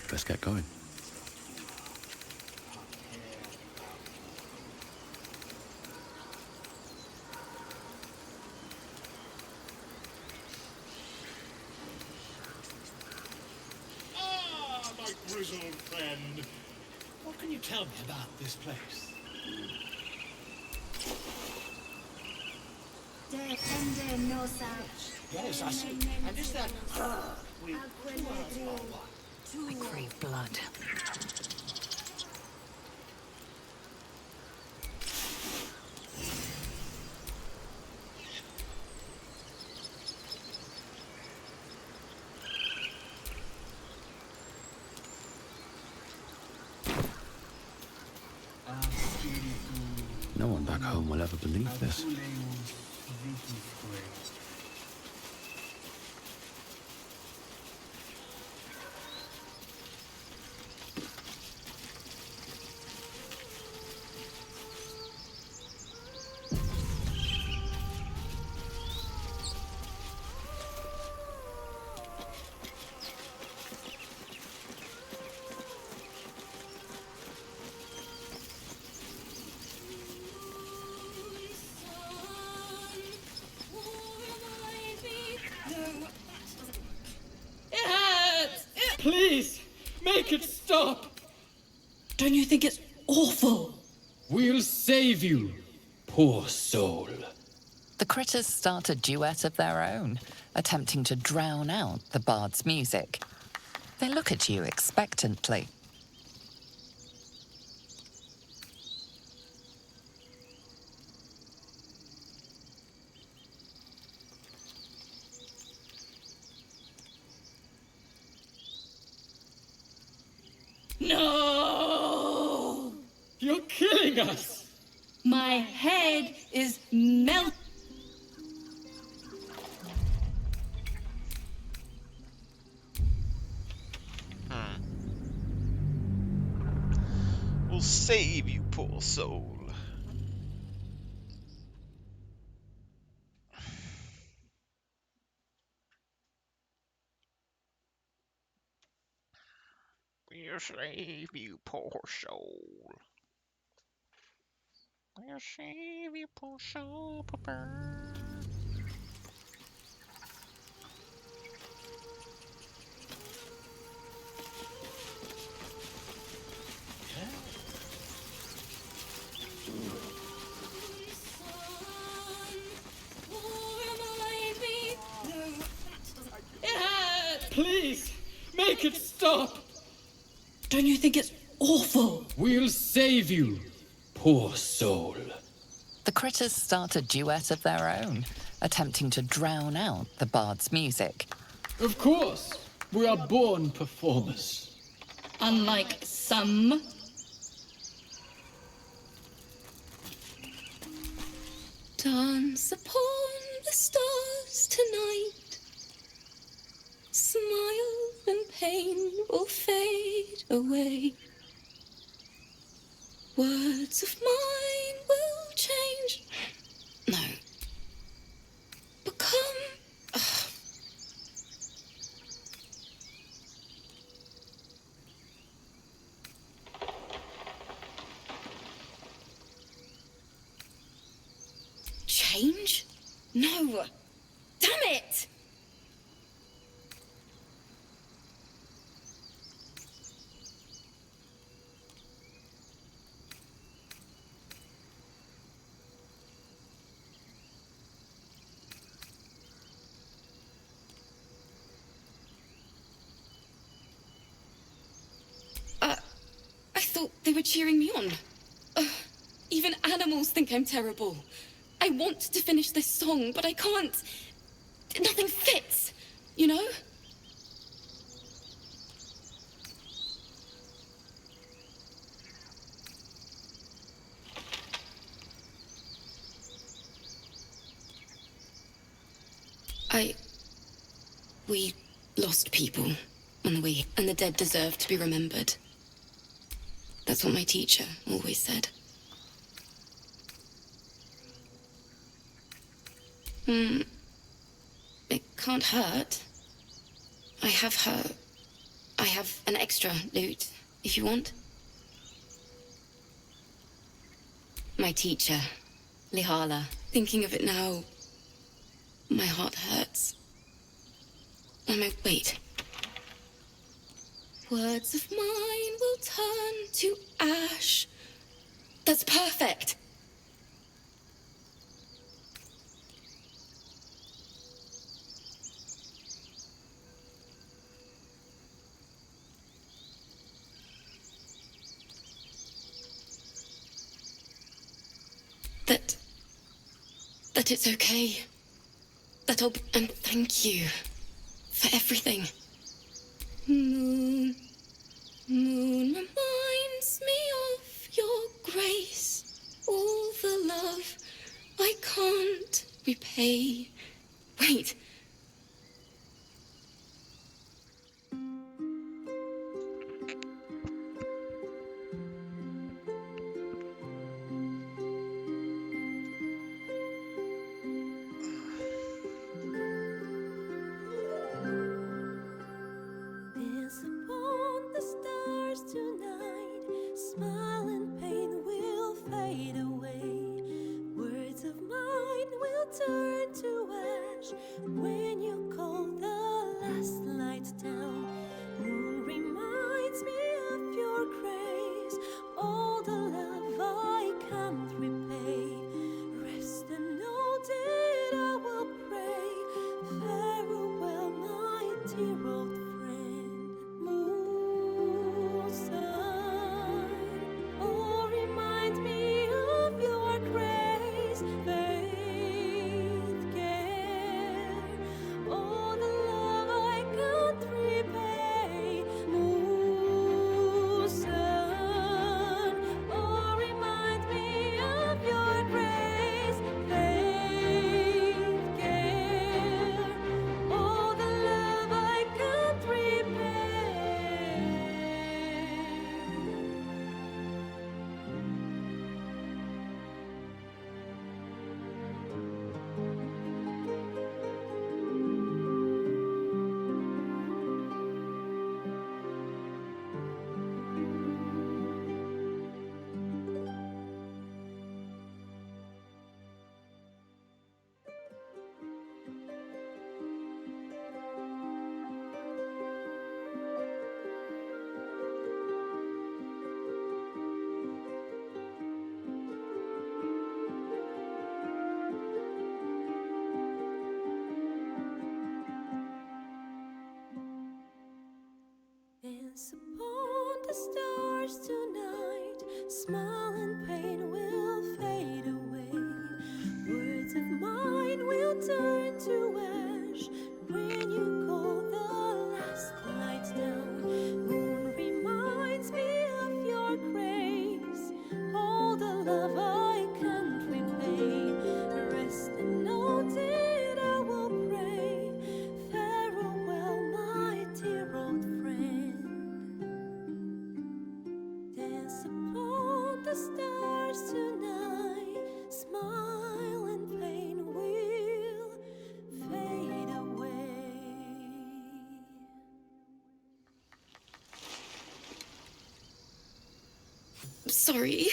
Speaker 10: Let's get going.
Speaker 6: Ah, my grizzled friend. What can you tell me about this place? Yes, I see. And is that...
Speaker 8: I crave blood.
Speaker 20: No one back home will ever believe this.
Speaker 15: Please, make it stop! Don't you think it's awful?
Speaker 20: We'll save you, poor soul.
Speaker 5: The critters start a duet of their own, attempting to drown out the bard's music. They look at you expectantly.
Speaker 15: No! You're killing us! My head is melting.
Speaker 2: We'll save you, poor soul. We'll save you, poor soul. We'll save you, poor soul, Papa.
Speaker 15: Please, make it stop! Don't you think it's awful?
Speaker 20: We'll save you, poor soul.
Speaker 5: The critters start a duet of their own, attempting to drown out the bard's music.
Speaker 20: Of course, we are born performers.
Speaker 15: Unlike some. Dance upon the stars tonight. Smile and pain will fade away. Words of mine will change. No. Become. Change? No. Damn it! I thought they were cheering me on. Even animals think I'm terrible. I want to finish this song, but I can't. Nothing fits, you know? We lost people on the way, and the dead deserve to be remembered. That's what my teacher always said. It can't hurt. I have an extra loot, if you want. My teacher, Lihala. Thinking of it now, my heart hurts. Wait. Words of mine will turn to ash. That's perfect. That it's okay. And thank you for everything. Moon reminds me of your grace.
Speaker 3: Hey, wait.
Speaker 11: Dance upon the stars tonight. Smile and pain will fade away. Words of mine will turn to ash when you call the last light down. Moon reminds me of your grace. All the love I can't repay. Rest and know that I will pray. Farewell, my dear old friend. Moon, sun, oh, remind me of your grace, faith, care, all the love I can't repay. Moon, sun, oh, remind me of your grace, faith, care, all the love I can't repay. Dance upon the stars tonight. Smile and pain will fade away. Words of mine will turn to ash when you call the last light down. Moon reminds me of your grace. All the love I can't repay. Rest and know that I will pray. Farewell, my dear old friend. Dance upon the stars tonight. Smile and pain will fade away.
Speaker 3: Sorry.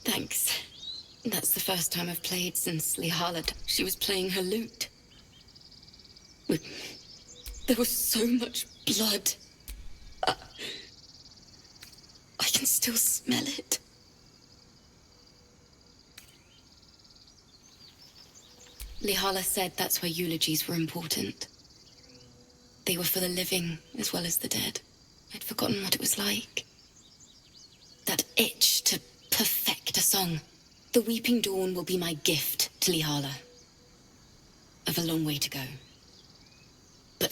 Speaker 3: Thanks. That's the first time I've played since Lihala. She was playing her lute. There was so much blood. I can still smell it. Lihala said that's why eulogies were important. They were for the living as well as the dead. I'd forgotten what it was like. That itch to perfect a song. The Weeping Dawn will be my gift to Lihala. I've a long way to go. But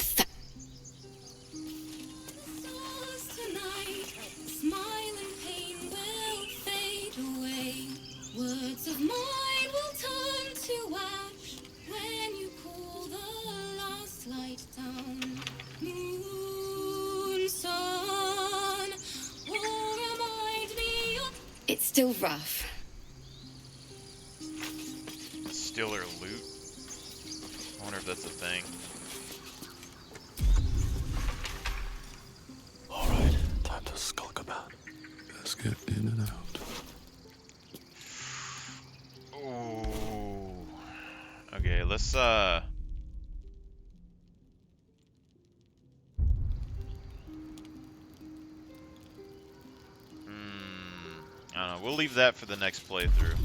Speaker 11: Tonight, smile and pain will fade away. Words of mine will turn to ash when you call the last light down. Moon, sun, will remind me of.
Speaker 3: it's still rough.
Speaker 2: Steal her loot. I wonder if that's a thing.
Speaker 4: Alright, time to skulk about. Let's get in and out.
Speaker 2: Ooh. Okay, let's I don't know. We'll leave that for the next playthrough.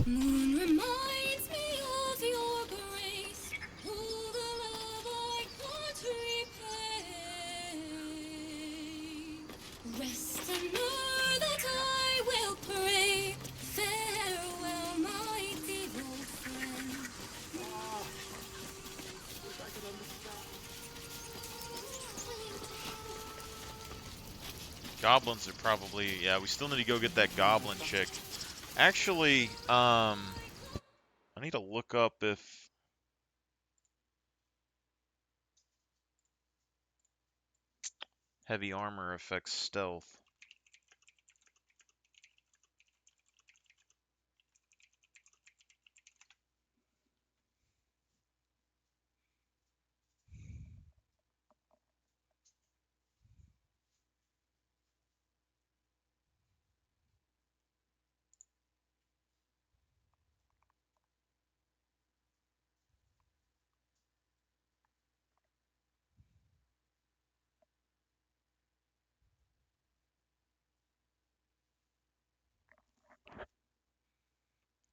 Speaker 11: Moon reminds me of your grace. All the love I can't repay. Rest and know that I will pray. Farewell,
Speaker 2: Goblins are probably... Yeah, we still need to go get that goblin chick. Actually, I need to look up if... heavy armor affects stealth.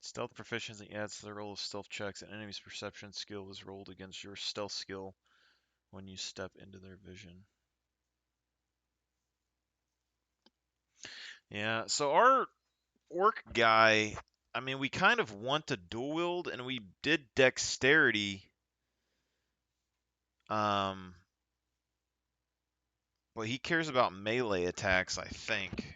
Speaker 2: Stealth proficiency adds to the roll of stealth checks. An enemy's perception skill is rolled against your stealth skill when you step into their vision. Yeah, so our orc guy, I mean, we kind of want to dual wield, and we did dexterity. But he cares about melee attacks, I think.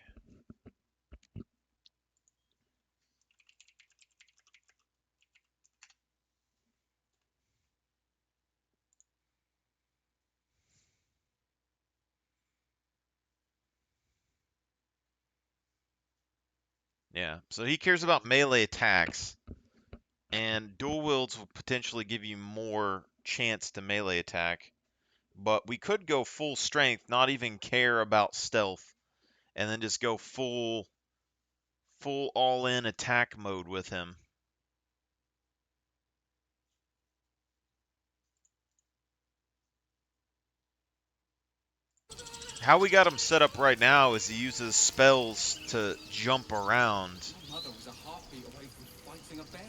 Speaker 2: Yeah, so he cares about melee attacks, and dual wields will potentially give you more chance to melee attack. But we could go full strength, not even care about stealth, and then just go full all-in attack mode with him. How we got him set up right now is he uses spells to jump around.
Speaker 6: My mother was a heartbeat away from fighting a bear.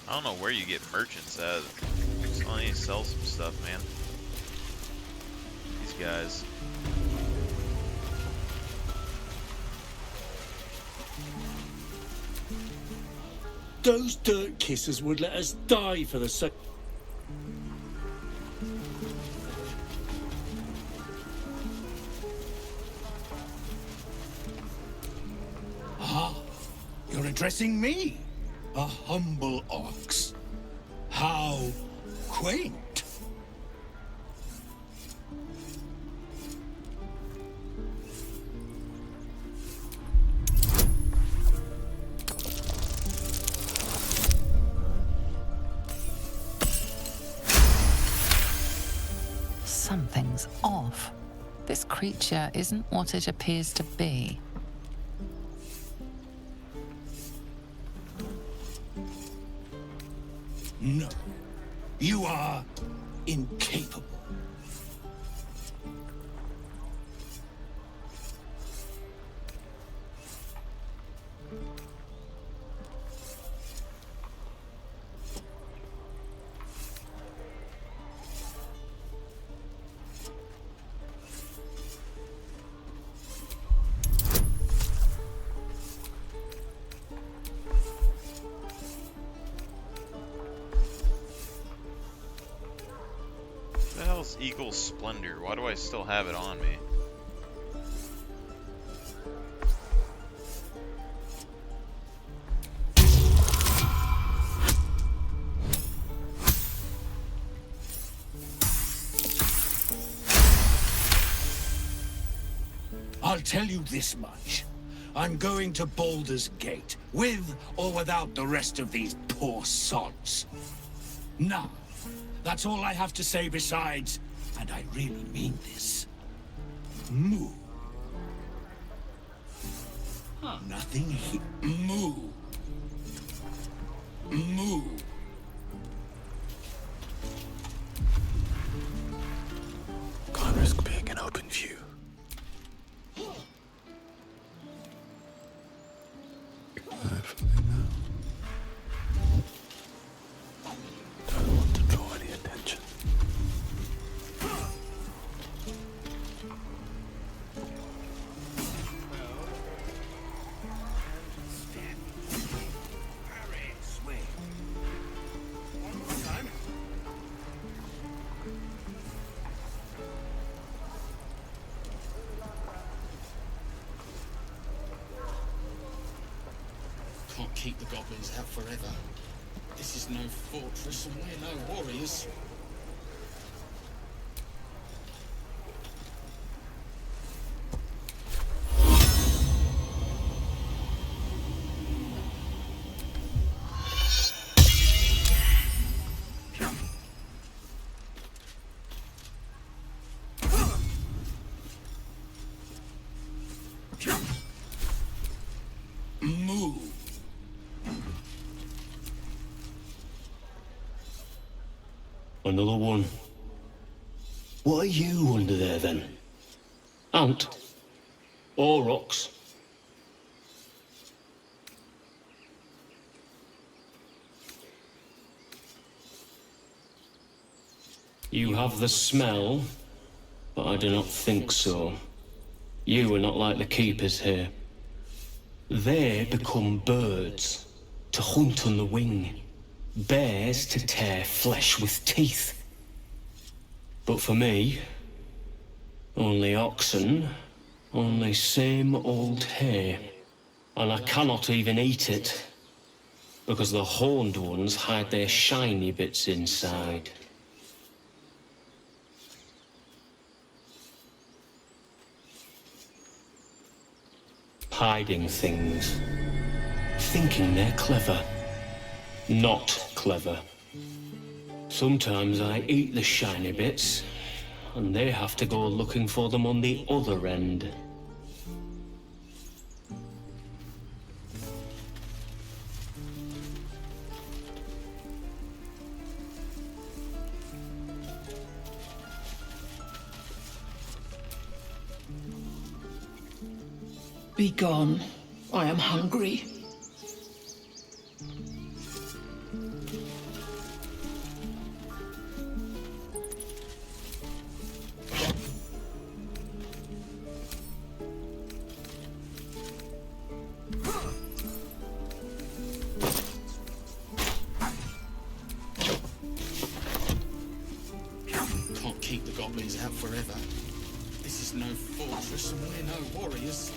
Speaker 2: I don't know where you get merchants at. Just I need to sell some stuff, man. These guys.
Speaker 20: Those dirt kissers would let us die for the sake. Ah, you're addressing me, a humble ox. How quaint.
Speaker 5: Something's off. This creature isn't what it appears to be.
Speaker 20: No, you are incapable.
Speaker 2: What the hell's Eagle's Splendor? Why do I still have it on me?
Speaker 20: I'll tell you this much. I'm going to Baldur's Gate, with or without the rest of these poor sods. Now, that's all I have to say besides, and I really mean this. Moo. Nothing here. Moo. Moo.
Speaker 10: Can't risk being in open view. Carefully now. Don't want to draw any attention.
Speaker 12: keep the goblins out forever. This is no fortress and we're no warriors.
Speaker 20: Move.
Speaker 17: Another one. What are you under there, then? Ant? Or rocks? You have the smell, but I do not think so. You are not like the keepers here. They become birds, to hunt on the wing. Bears to tear flesh with teeth. But for me, only oxen, only same old hay. And I cannot even eat it, because the horned ones hide their shiny bits inside. Hiding things, thinking they're clever. Not clever. Sometimes I eat the shiny bits, and they have to go looking for them on the other end.
Speaker 15: Be gone. I am hungry.
Speaker 12: Can't keep the goblins out forever. This is no fortress and we're no warriors.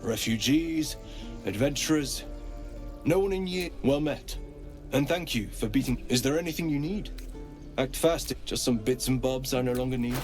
Speaker 4: Refugees, adventurers, no one in year. Well met. And thank you for beating. Is there anything you need? Act fast. Just some bits and bobs I no longer need.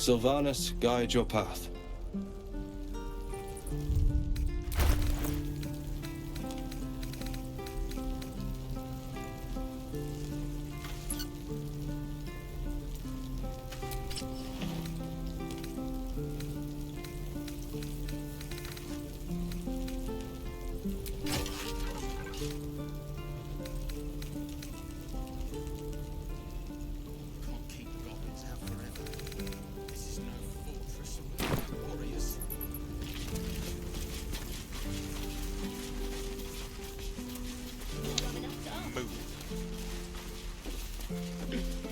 Speaker 4: Sylvanas guide your path.
Speaker 12: Can't keep goblins out forever. This is no fortress of warriors.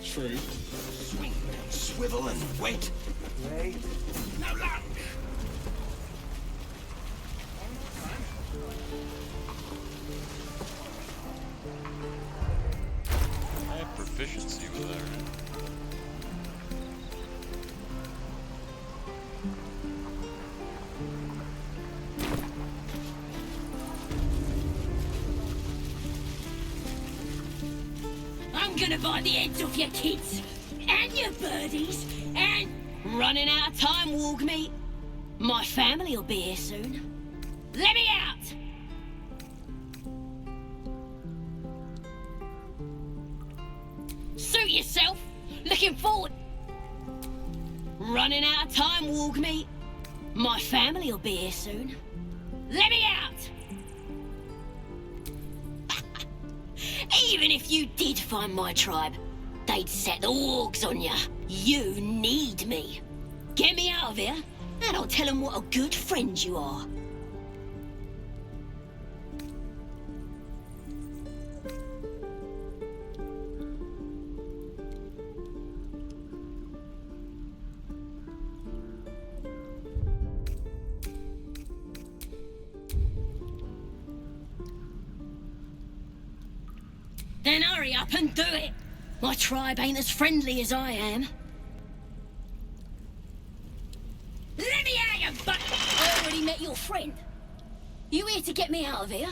Speaker 6: True.
Speaker 20: Swing and swivel and wait. Wait. Now lunge.
Speaker 2: I have proficiency with that, right?
Speaker 14: I'm gonna bite the heads off your kids and your birdies and running out of time, Warg meat. My family will be here soon. Let me out! Suit yourself. Looking forward. Running out of time, Warg meat. My family will be here soon. Let me out! Even if you did find my tribe, they'd set the wargs on ya. You need me. Get me out of here, and I'll tell them what a good friend you are. Then hurry up and do it. My tribe ain't as friendly as I am. Let me out, you butt! I already met your friend. You here to get me out of here?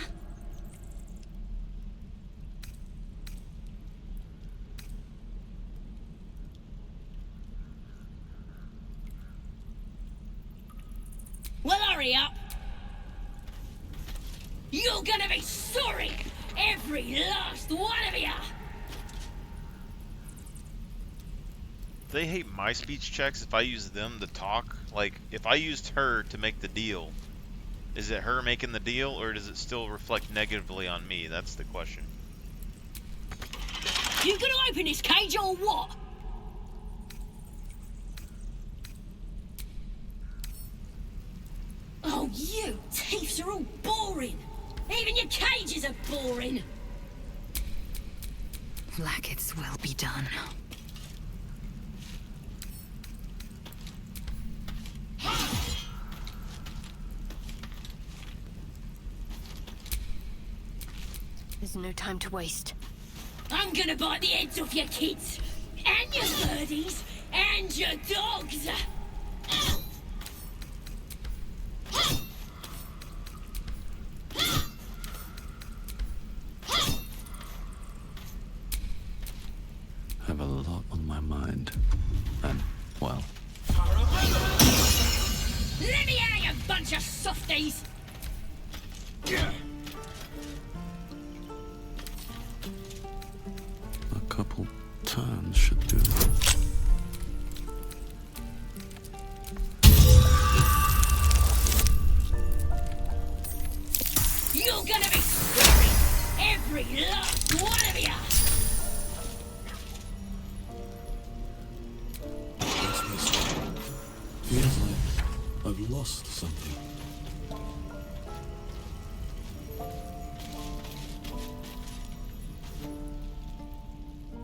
Speaker 14: Well, hurry up. You're gonna be sorry! Every last one of you!
Speaker 2: They hate my speech checks if I use them to talk. Like, if I used her to make the deal, is it her making the deal, or does it still reflect negatively on me? That's the question.
Speaker 14: You gonna open this cage or what? Oh, you thieves are all boring! Even your cages are boring!
Speaker 5: Like it's well be done.
Speaker 7: There's no time to waste.
Speaker 14: I'm gonna bite the heads off your kids, and your birdies, and your dogs!
Speaker 10: Have a lot on my mind. And, well,
Speaker 14: Let me out, you bunch of softies!
Speaker 10: a couple turns should do it.
Speaker 14: You're gonna be sorry! Every last one of you!
Speaker 10: What's this? Feels like I've lost something.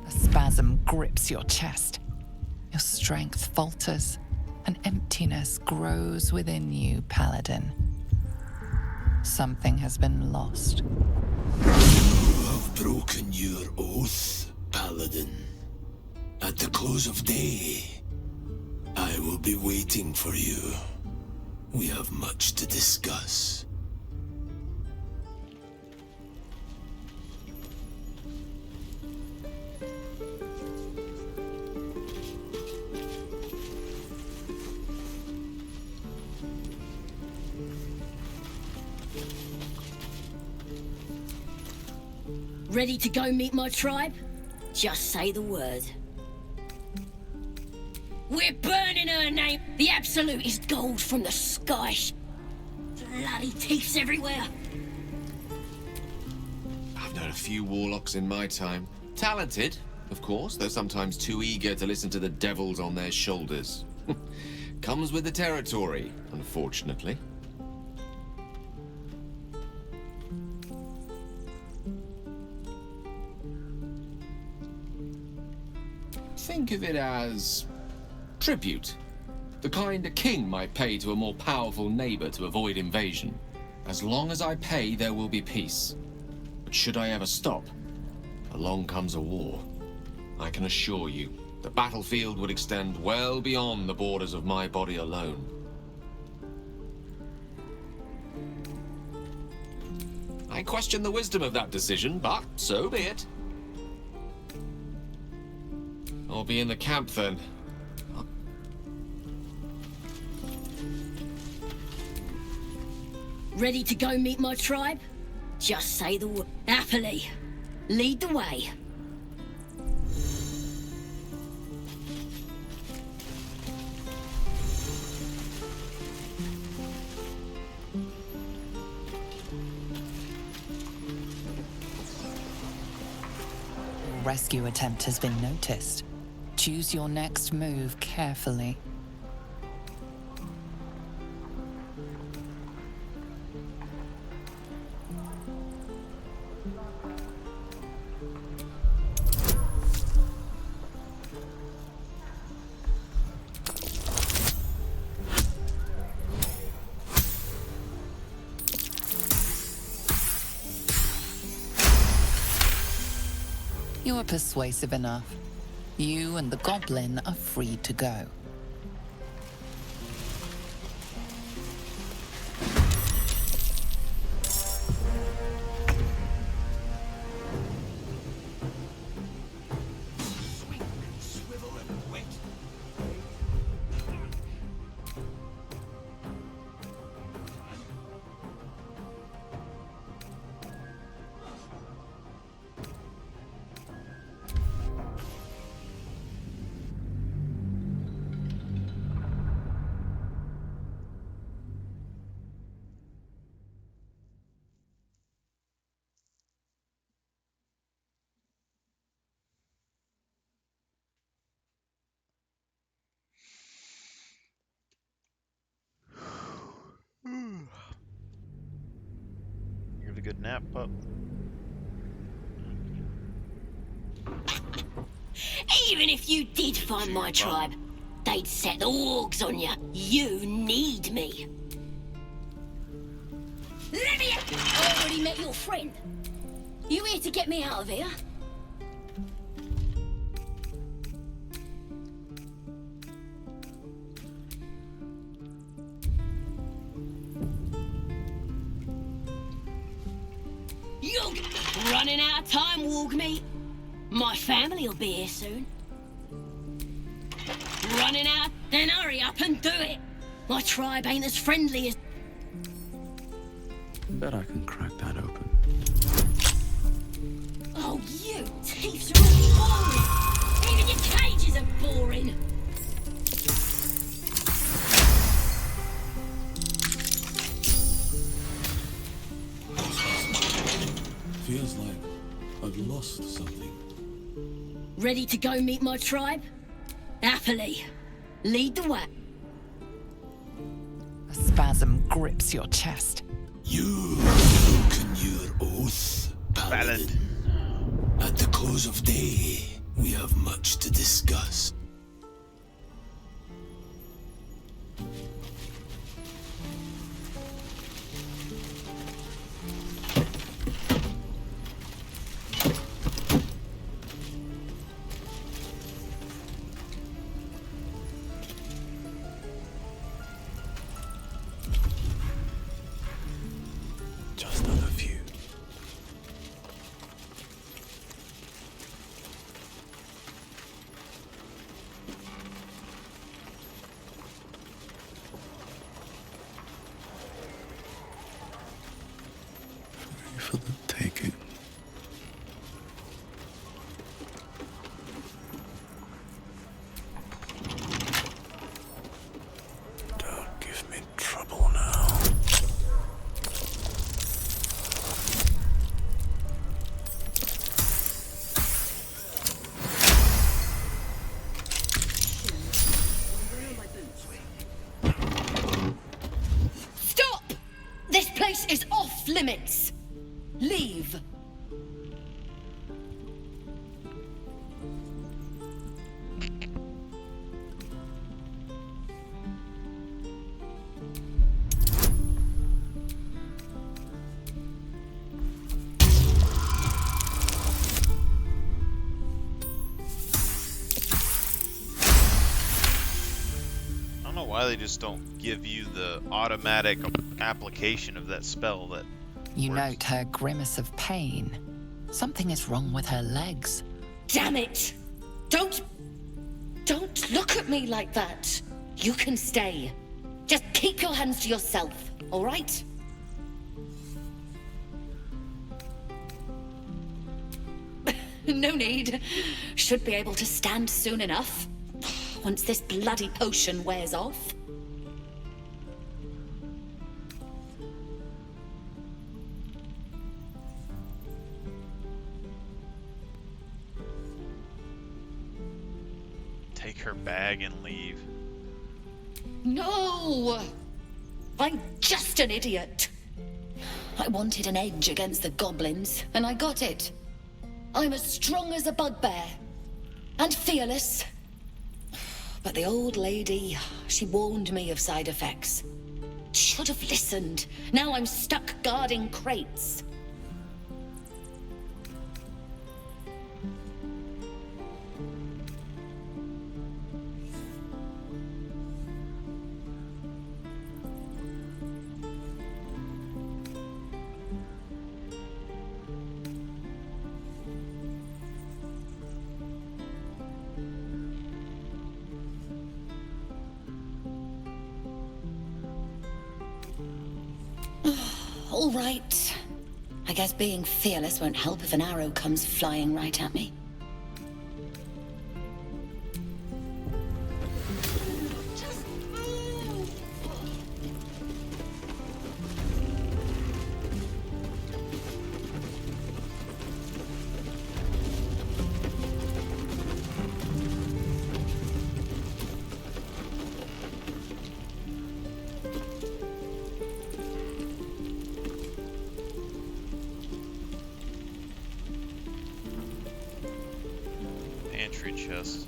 Speaker 5: A spasm grips your chest. Your strength falters. An emptiness grows within you, Paladin. Something has been lost.
Speaker 13: You have broken your oath, Paladin. At the close of day, I will be waiting for you. We have much to discuss.
Speaker 14: Ready to go meet my tribe? Just say the word. We're burning her name. The Absolute is gold from the sky. Bloody teeths everywhere.
Speaker 16: I've known a few warlocks in my time. Talented, of course, though sometimes too eager to listen to the devils on their shoulders. Comes with the territory, unfortunately. Think of it as tribute. The kind a king might pay to a more powerful neighbor to avoid invasion. As long as I pay, there will be peace. But should I ever stop, along comes a war. I can assure you, the battlefield would extend well beyond the borders of my body alone. I question the wisdom of that decision, but so be it. I'll be in the camp then.
Speaker 14: Ready to go meet my tribe? Just say the word. Happily. Lead the way.
Speaker 5: Your rescue attempt has been noticed. Choose your next move carefully. You are persuasive enough. You and the goblin are free to go.
Speaker 2: You have a good nap, pup?
Speaker 14: Even if you did find my tribe, they'd set the wargs on you. You need me. Let me out! I already met your friend. You here to get me out of here? You're running out of time, Wargmeat. My family'll be here soon. Running out? Then hurry up and do it. My tribe ain't as friendly as...
Speaker 10: Bet I can crack that open.
Speaker 14: Oh, you thieves are all boring. Even your cages are boring.
Speaker 10: Feels like I've lost something.
Speaker 14: Ready to go meet my tribe? Happily. Lead the way.
Speaker 5: A spasm grips your chest.
Speaker 13: You've broken your oath, Paladin. At the close of day, we have much to discuss.
Speaker 10: Just not a few.
Speaker 2: they just don't give you the automatic application of that spell that
Speaker 5: You
Speaker 2: works.
Speaker 5: note her grimace of pain. Something is wrong with her legs.
Speaker 8: Damn it! Don't look at me like that. You can stay. Just keep your hands to yourself, all right? No need. Should be able to stand soon enough. Once this bloody potion wears off.
Speaker 2: Take her bag and leave.
Speaker 8: No! I'm just an idiot. I wanted an edge against the goblins, and I got it. I'm as strong as a bugbear. And fearless. But the old lady, she warned me of side effects. Should have listened. Now I'm stuck guarding crates. All right. I guess being fearless won't help if an arrow comes flying right at me.
Speaker 2: Pantry chest.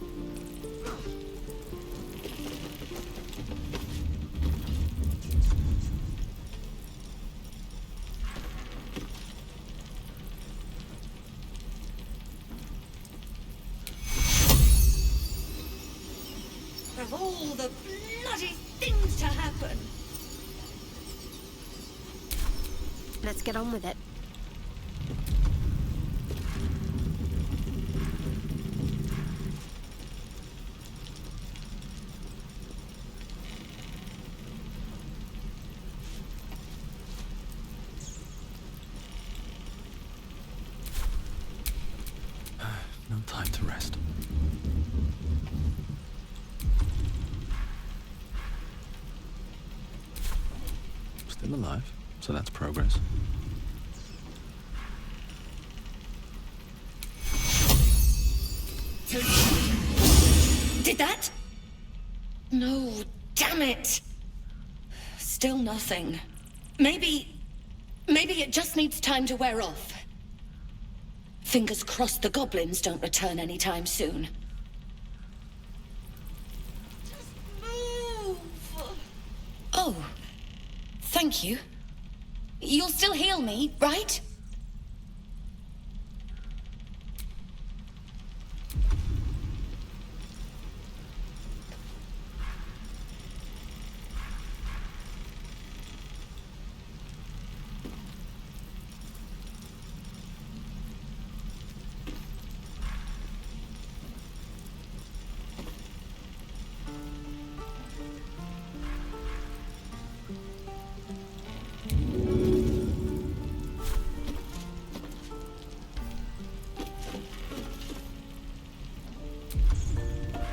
Speaker 8: Of all the bloody things to happen.
Speaker 7: Let's get on with it.
Speaker 10: No time to rest. Still alive, so that's progress.
Speaker 8: Did that? No, damn it. Still nothing. Maybe it just needs time to wear off. Fingers crossed the goblins don't return anytime soon. Oh, thank you. You'll still heal me, right?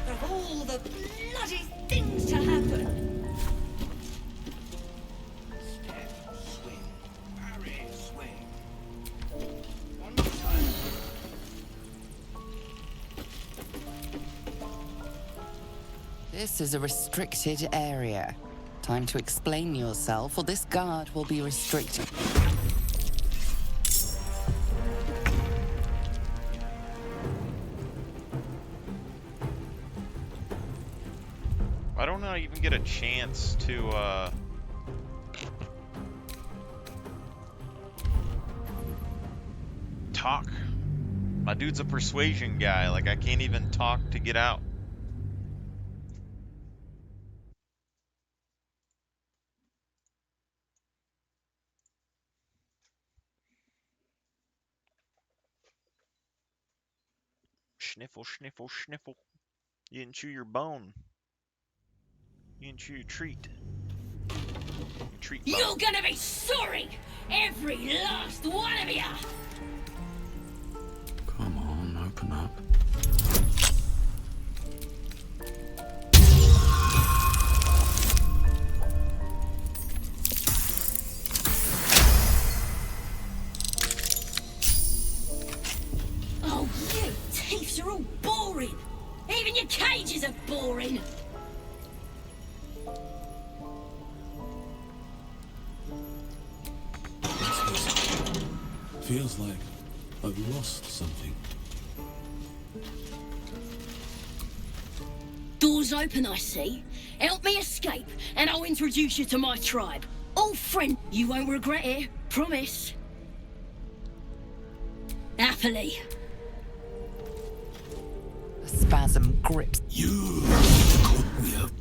Speaker 8: Of all the bloody things to happen.
Speaker 9: Step, swing, parry, swing. One more time.
Speaker 5: This is a restricted area. Time to explain yourself, or this guard will be restricted.
Speaker 2: Why don't I even get a chance to, talk? My dude's a persuasion guy, like I can't even talk to get out. Sniffle, sniffle, sniffle. You didn't chew your bone. You didn't chew your treat. Your treat bone.
Speaker 14: You're gonna be sorry! Every last one of you!
Speaker 10: Come on, open up.
Speaker 14: Oh, you thieves are all boring! Even your cages are boring!
Speaker 10: Feels like I've lost something.
Speaker 14: Doors open, I see. Help me escape, and I'll introduce you to my tribe. Old friend, you won't regret it, promise. Happily.
Speaker 5: A spasm grips.
Speaker 13: You. We have.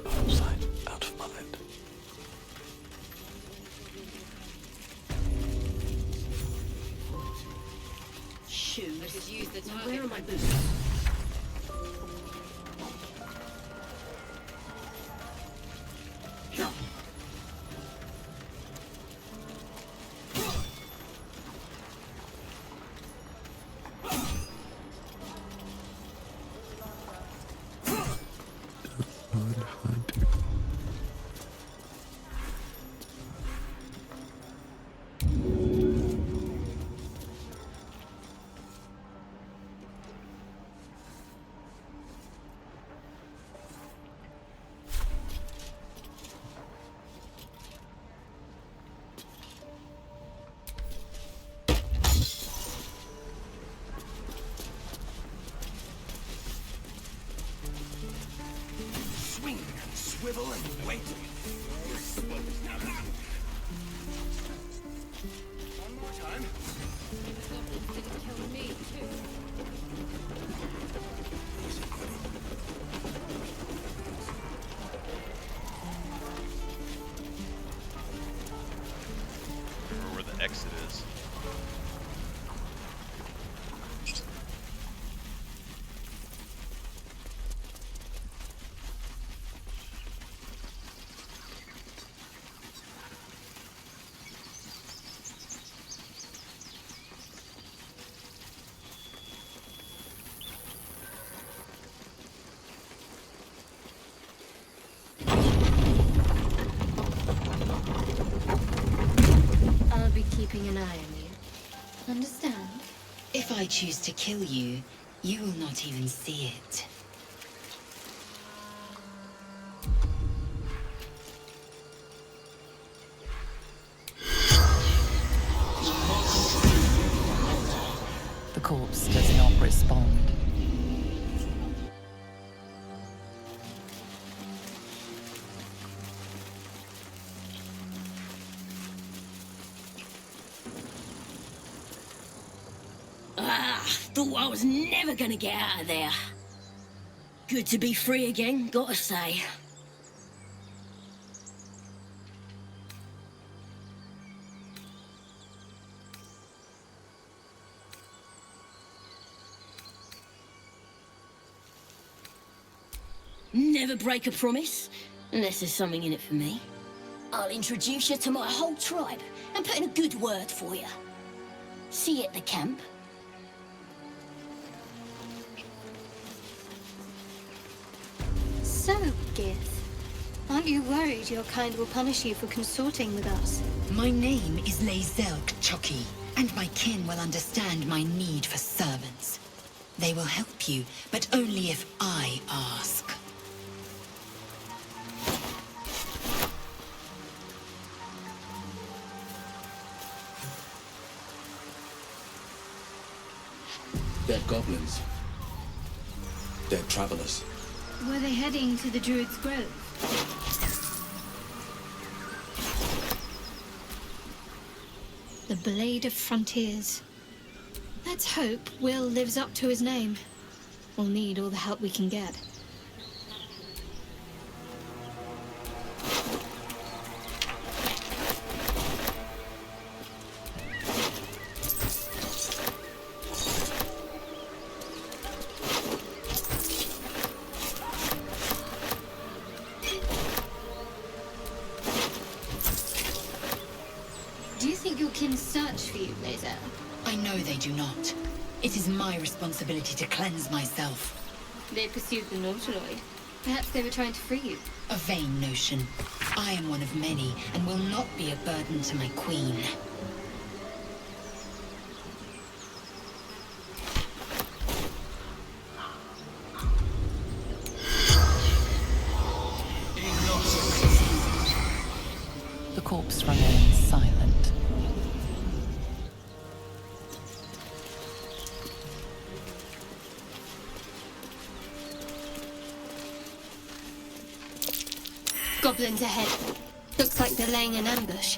Speaker 10: Outside, out of mind.
Speaker 14: Shoes. Where are my boots?
Speaker 12: Swing and swivel and wait. One more time.
Speaker 11: Didn't kill me, too.
Speaker 2: Remember where the exit is.
Speaker 3: I'll be keeping an eye on you. Understand? If I choose to kill you, you will not even see it.
Speaker 5: The corpse does not respond.
Speaker 14: Thought I was never gonna get out of there. Good to be free again, gotta say. Never break a promise, unless there's something in it for me. I'll introduce you to my whole tribe and put in a good word for you. See you at the camp.
Speaker 7: So, Gith, aren't you worried your kind will punish you for consorting with us?
Speaker 3: My name is Lazelk Chucky, and my kin will understand my need for servants. They will help you, but only if I ask.
Speaker 4: They're goblins. They're travelers.
Speaker 7: Were they heading to the Druid's Grove? The Blade of Frontiers. Let's hope Will lives up to his name. We'll need all the help we can get. search for you, Lae'zel.
Speaker 5: I know they do not. It is my responsibility to cleanse myself.
Speaker 7: They pursued the Nautiloid. Perhaps they were trying to free you.
Speaker 5: A vain notion. I am one of many, and will not be a burden to my queen. The corpse remains silent.
Speaker 7: Goblins ahead. Looks like they're laying an ambush.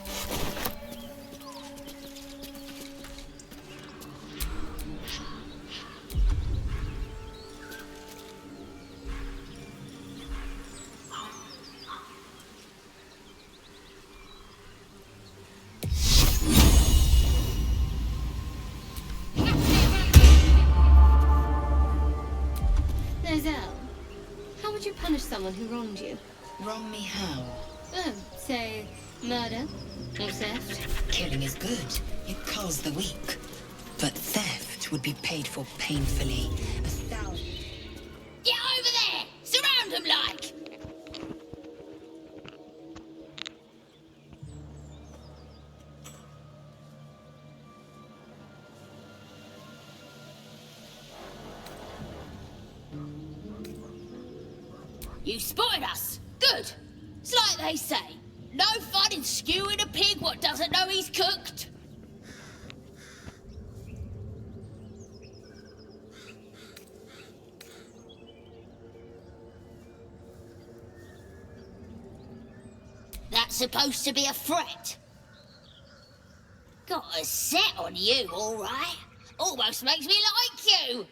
Speaker 7: Lae'zel, how would you punish someone who wronged you?
Speaker 5: Wrong me how?
Speaker 7: Oh, say, murder or theft?
Speaker 5: Killing is good. It culls the weak. But theft would be paid for painfully. 1,000.
Speaker 14: Get over there! Surround them like! You spotted us! Good! It's like they say, no fun in skewing a pig what doesn't know he's cooked. That's supposed to be a threat. Got a set on you, all right. Almost makes me like you.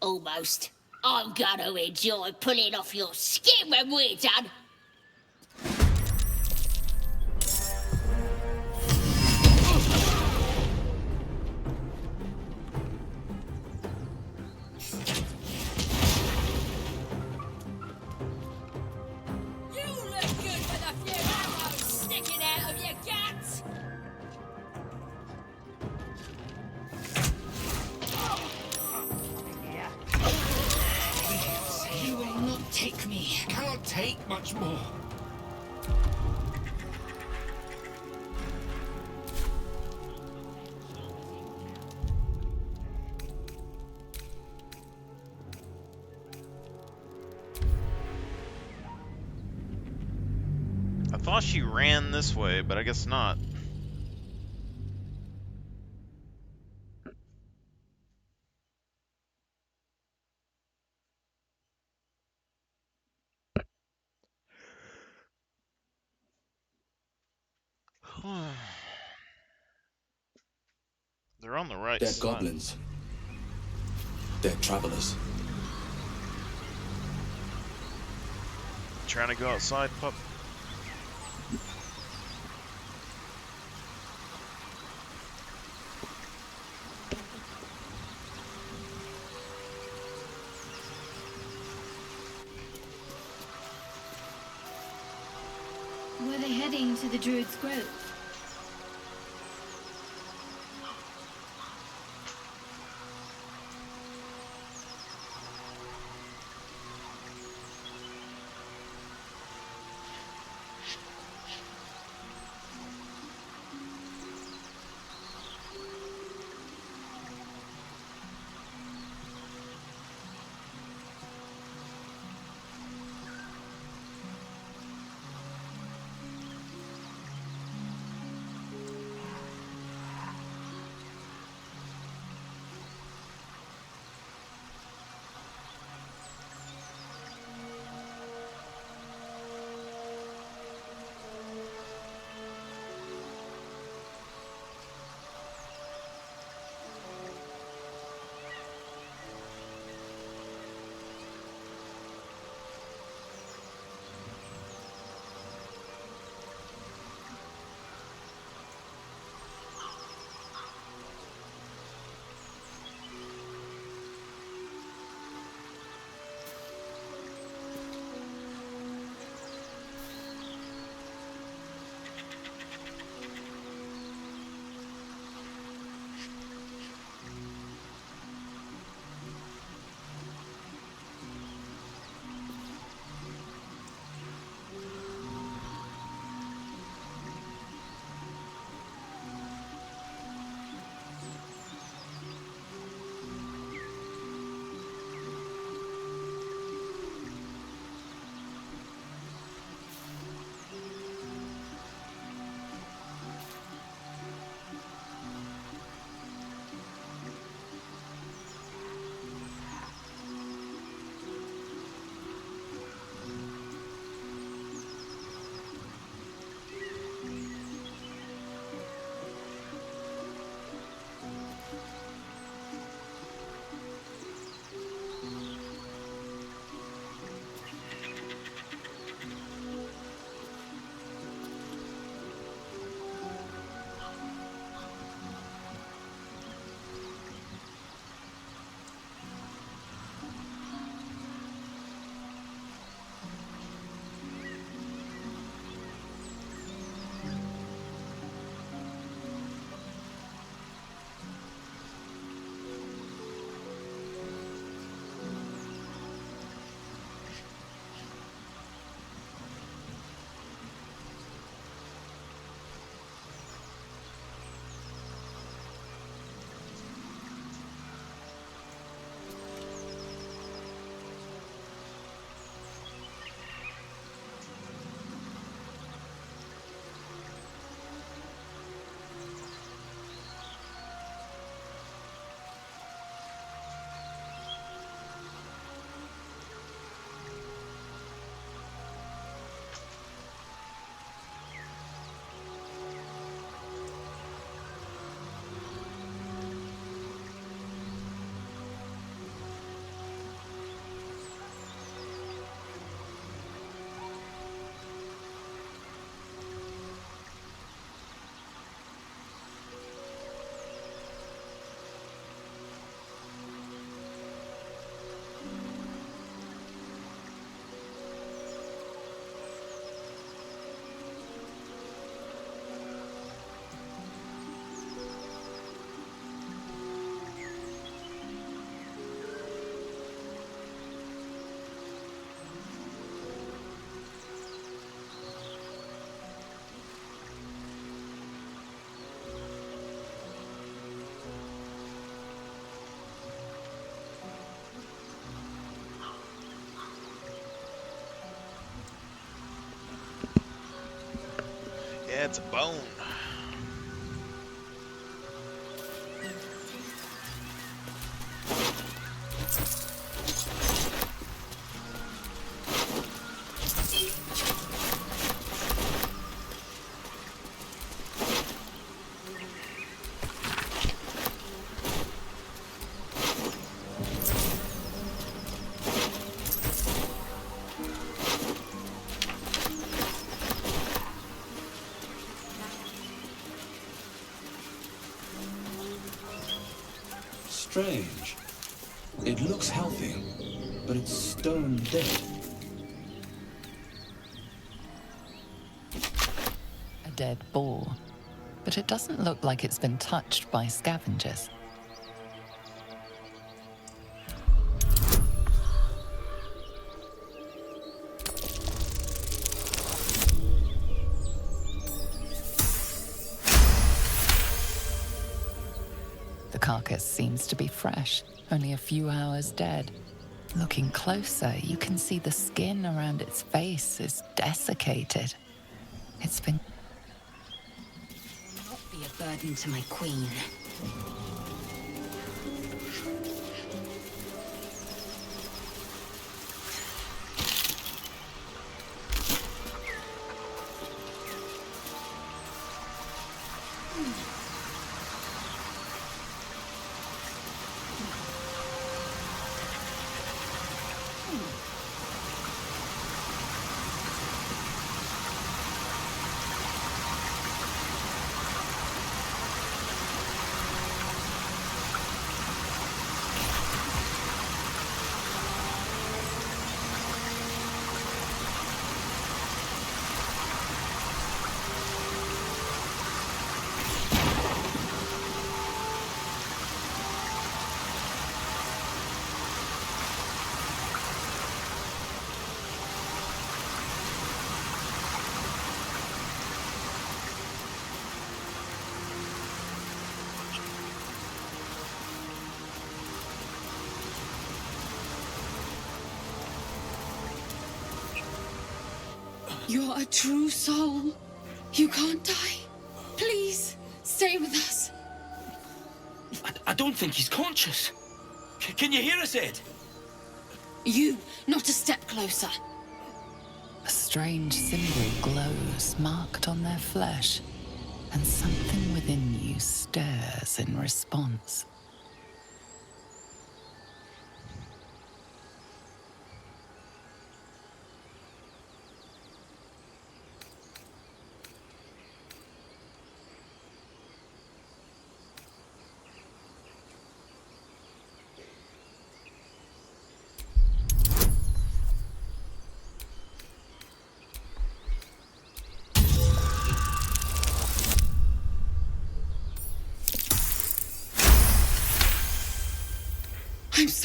Speaker 14: Almost. I'm gonna enjoy pulling off your skin when we're done. You look good with a few arrows sticking out of your guts.
Speaker 5: You will not take me.
Speaker 20: Cannot take much more.
Speaker 2: I thought she ran this way, but I guess not. They're on the right
Speaker 4: They're
Speaker 2: side.
Speaker 4: goblins. They're travelers.
Speaker 2: Trying to go outside, pup.
Speaker 7: Were they heading to the Druid's Grove?
Speaker 2: That's a bone.
Speaker 4: Strange. It looks healthy, but it's stone dead.
Speaker 5: A dead boar, but it doesn't look like it's been touched by scavengers. The carcass seems to be fresh, only a few hours dead. Looking closer, you can see the skin around its face is desiccated. It's been...
Speaker 3: Not be a burden to my queen.
Speaker 8: You're a true soul. You can't die. Please, stay with us.
Speaker 18: I don't think he's conscious. Can you hear us, Ed?
Speaker 8: You, not a step closer.
Speaker 5: A strange symbol glows, marked on their flesh, and something within you stirs in response.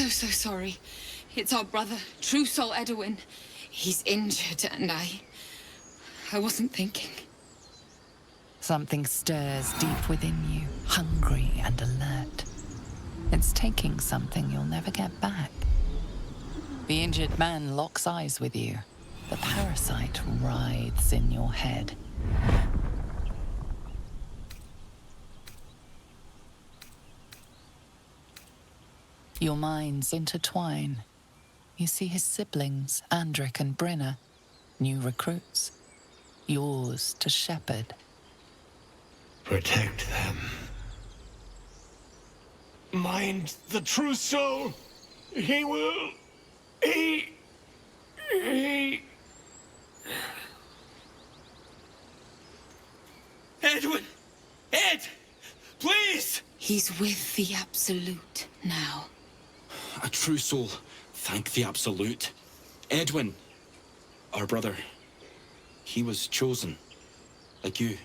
Speaker 8: I'm so sorry. It's our brother, True Soul Edwin. He's injured and I wasn't thinking.
Speaker 5: Something stirs deep within you, hungry and alert. It's taking something you'll never get back. The injured man locks eyes with you. The parasite writhes in your head. Your minds intertwine. You see his siblings, Andric and Brenna, new recruits. Yours to shepherd.
Speaker 13: Protect them.
Speaker 6: Mind the true soul. He will... He...
Speaker 18: Edwin! Ed! Please!
Speaker 8: He's with the Absolute now.
Speaker 18: A true soul. Thank the Absolute. Edwin, our brother, he was chosen. Like you.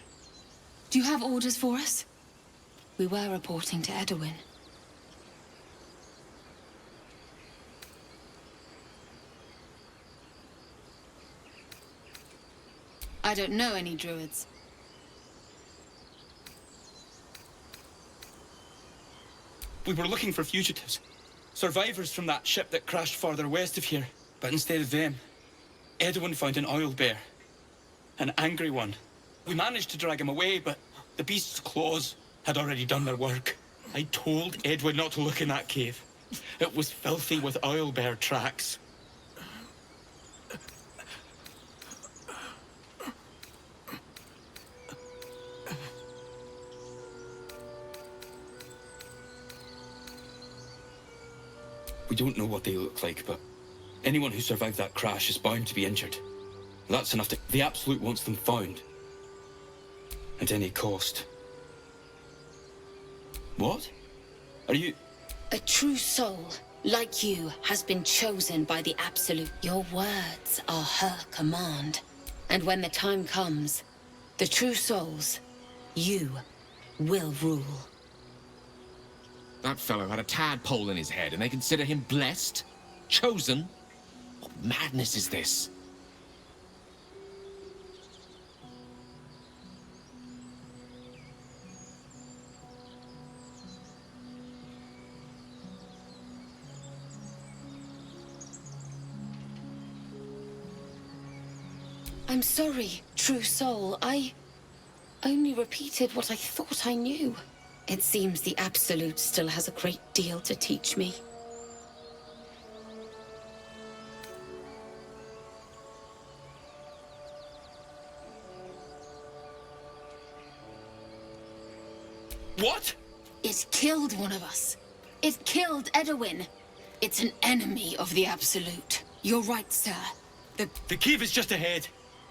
Speaker 8: Do you have orders for us? We were reporting to Edwin. I don't know any druids.
Speaker 18: We were looking for fugitives. Survivors from that ship that crashed farther west of here. But instead of them, Edwin found an oil bear. An angry one. We managed to drag him away, but the beast's claws had already done their work. I told Edward not to look in that cave. It was filthy with owlbear tracks. We don't know what they look like, but anyone who survived that crash is bound to be injured. That's enough to... The Absolute wants them found. At any cost. What? Are you...
Speaker 3: A true soul, like you, has been chosen by the Absolute. Your words are her command. And when the time comes, the true souls, you, will rule.
Speaker 16: That fellow had a tadpole in his head, and they consider him blessed? Chosen? What madness is this?
Speaker 3: I'm sorry, true soul. I only repeated what I thought I knew. It seems the Absolute still has a great deal to teach me.
Speaker 18: What?
Speaker 3: It killed one of us. It killed Edwin. It's an enemy of the Absolute. You're right, sir.
Speaker 18: The cave is just ahead.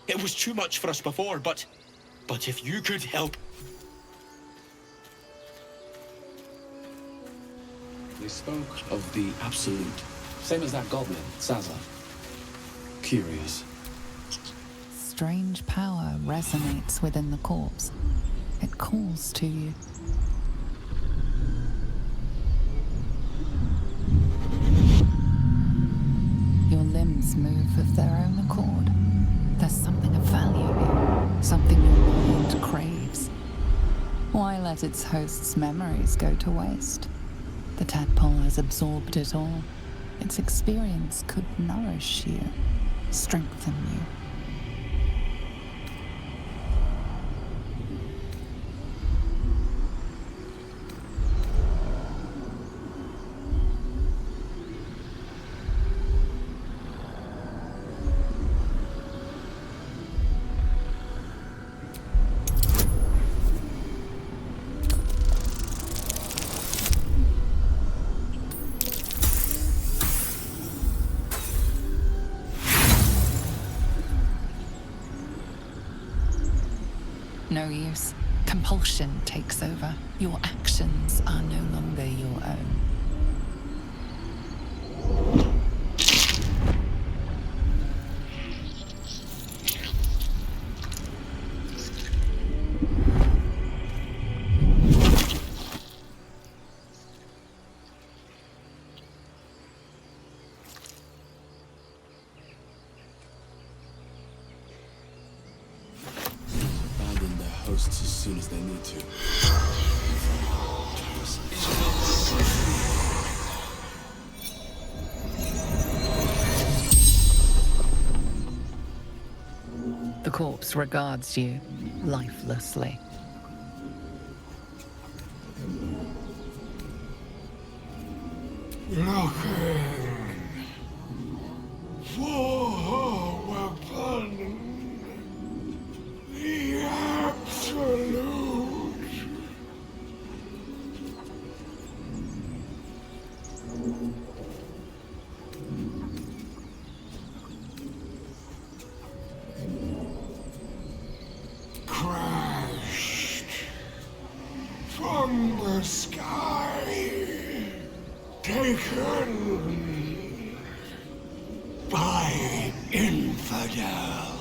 Speaker 18: It was too much for us before, but if you could help...
Speaker 10: They spoke of the Absolute. Same as that goblin, Sazza. Curious.
Speaker 5: Strange power resonates within the corpse. It calls to you. Your limbs move of their own accord. There's something of value here, something your mind craves. Why let its host's memories go to waste? The tadpole has absorbed it all. Its experience could nourish you, strengthen you. No use. Compulsion takes over. Your actions are no longer your own.
Speaker 10: As soon as they need to.
Speaker 5: The corpse regards you lifelessly.
Speaker 1: Looking for weapon. The Absolute. Crashed from the sky, taken by infidels.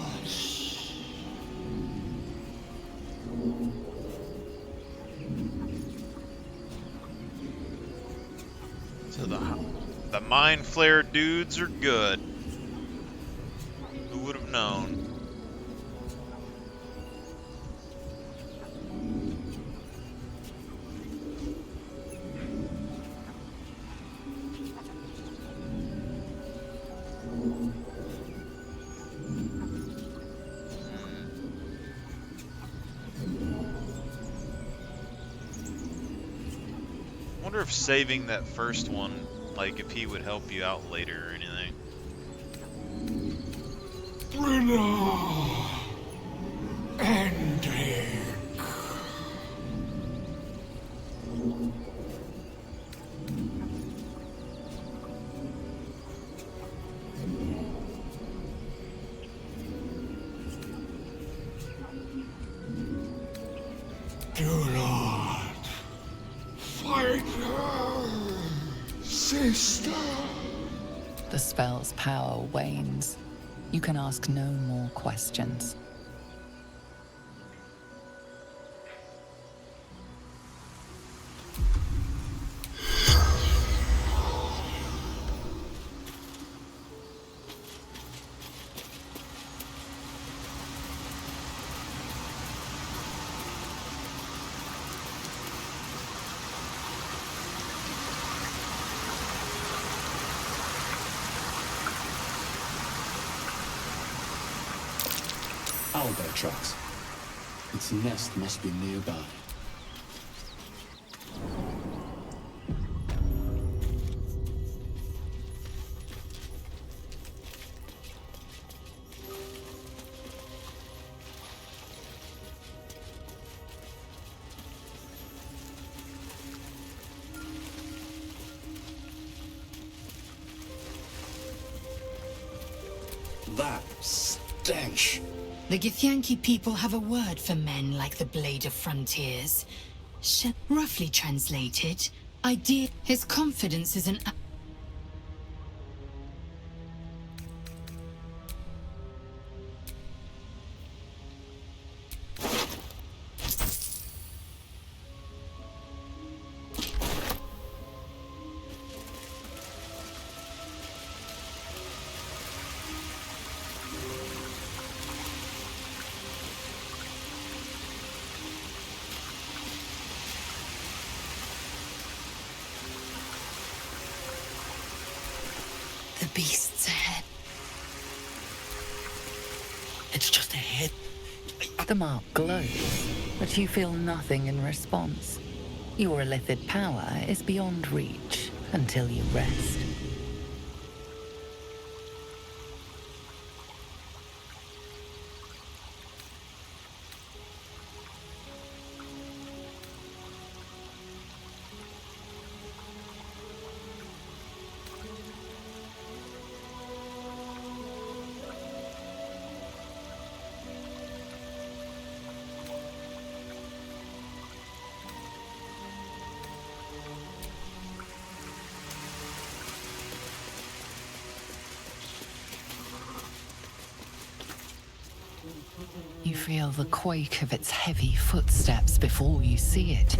Speaker 2: So the mind flare dudes are good. Who would have known? wonder if saving that first one, like if he would help you out later or anything.
Speaker 1: Do not fight her, sister.
Speaker 5: The spell's power wanes. You can ask no more questions.
Speaker 10: Owlbear tracks. Its nest must be nearby.
Speaker 8: That stench. The Githyanki people have a word for men like the Blade of Frontiers. Roughly translated, idea. His confidence is an. The beast's ahead. It's just ahead.
Speaker 5: The mark glows, but you feel nothing in response. Your illithid power is beyond reach until you rest. You feel the quake of its heavy footsteps before you see it.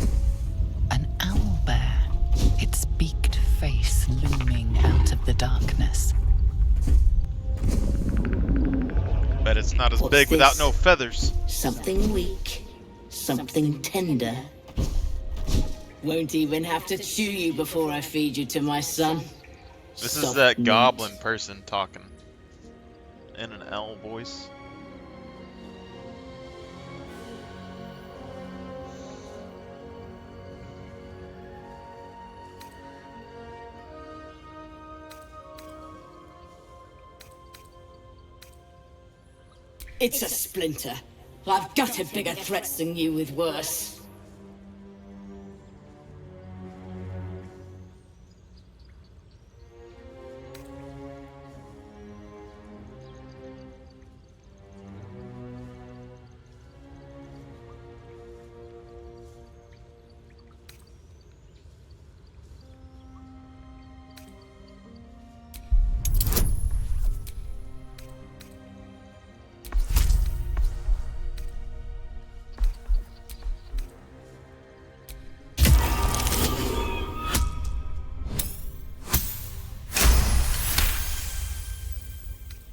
Speaker 5: An owlbear, its beaked face looming out of the darkness.
Speaker 2: Bet it's not as
Speaker 19: What's
Speaker 2: big without
Speaker 19: this?
Speaker 2: no feathers.
Speaker 19: Something weak, something tender. Won't even have to chew you before I feed you to my son.
Speaker 2: This is
Speaker 19: Soft
Speaker 2: that
Speaker 19: meat.
Speaker 2: goblin person talking in an owl voice.
Speaker 19: It's a splinter. I've gutted bigger threats than you with worse.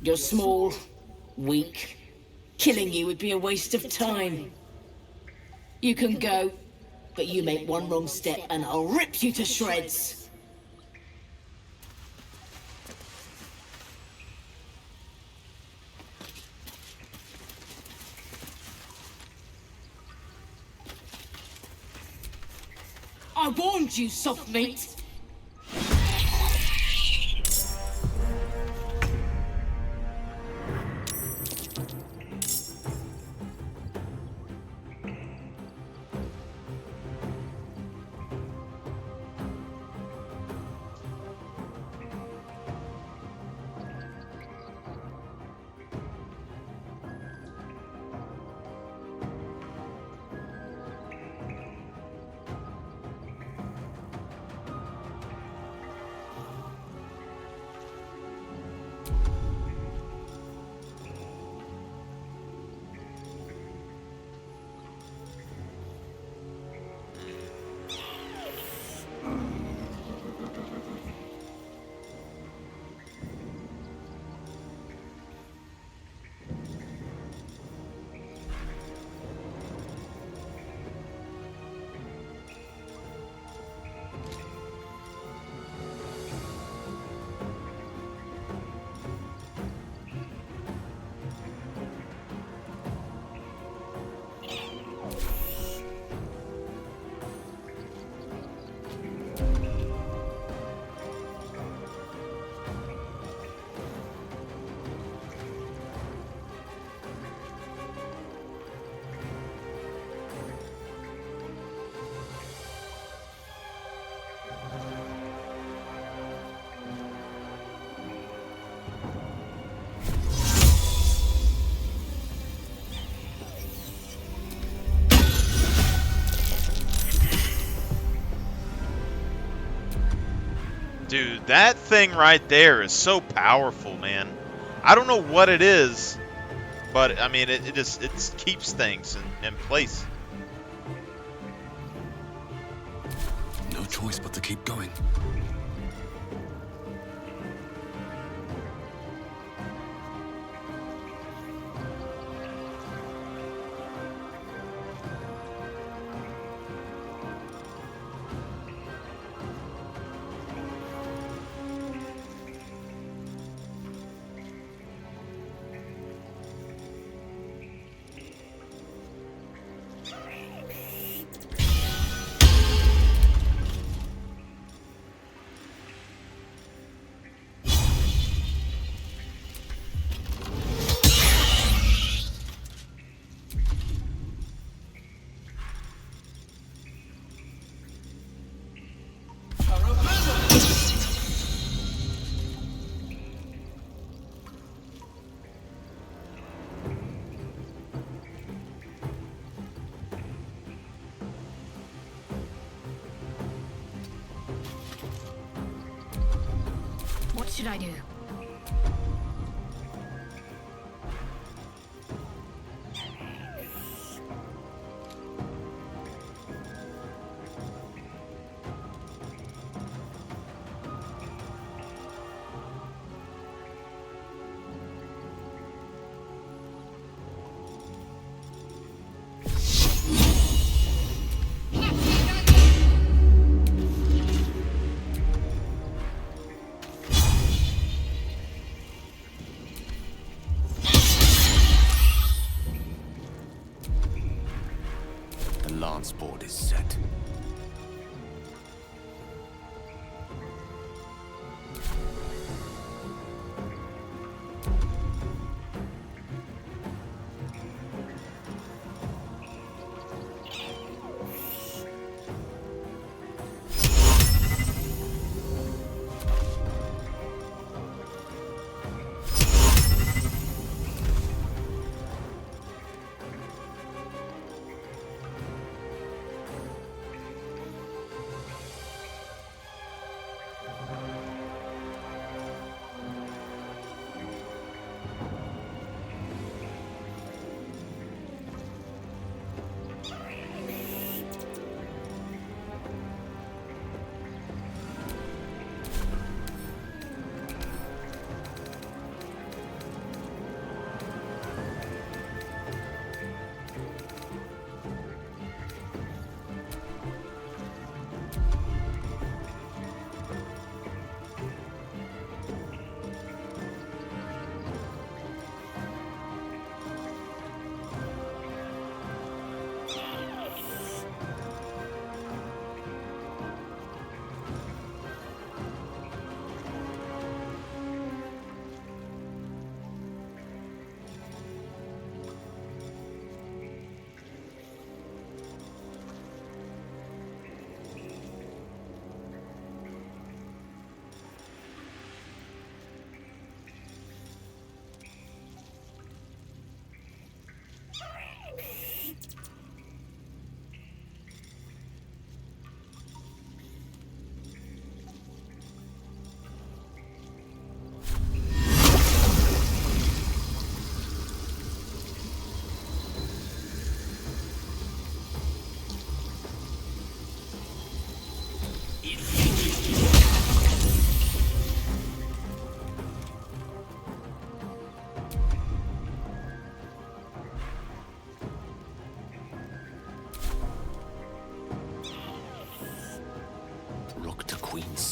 Speaker 19: You're small, weak. Killing you would be a waste of time. You can go, but you make one wrong step and I'll rip you to shreds. I warned you, soft meat.
Speaker 2: Dude, that thing right there is so powerful, man. I don't know what it is, but I mean, it keeps things in place.
Speaker 21: No choice but to keep going.
Speaker 22: What should I do?
Speaker 21: The lance board is set.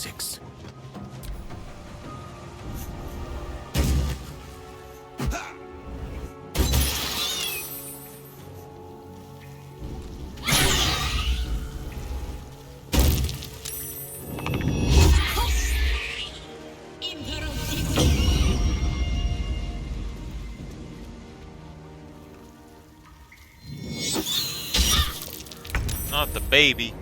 Speaker 21: 6.
Speaker 2: Not the baby.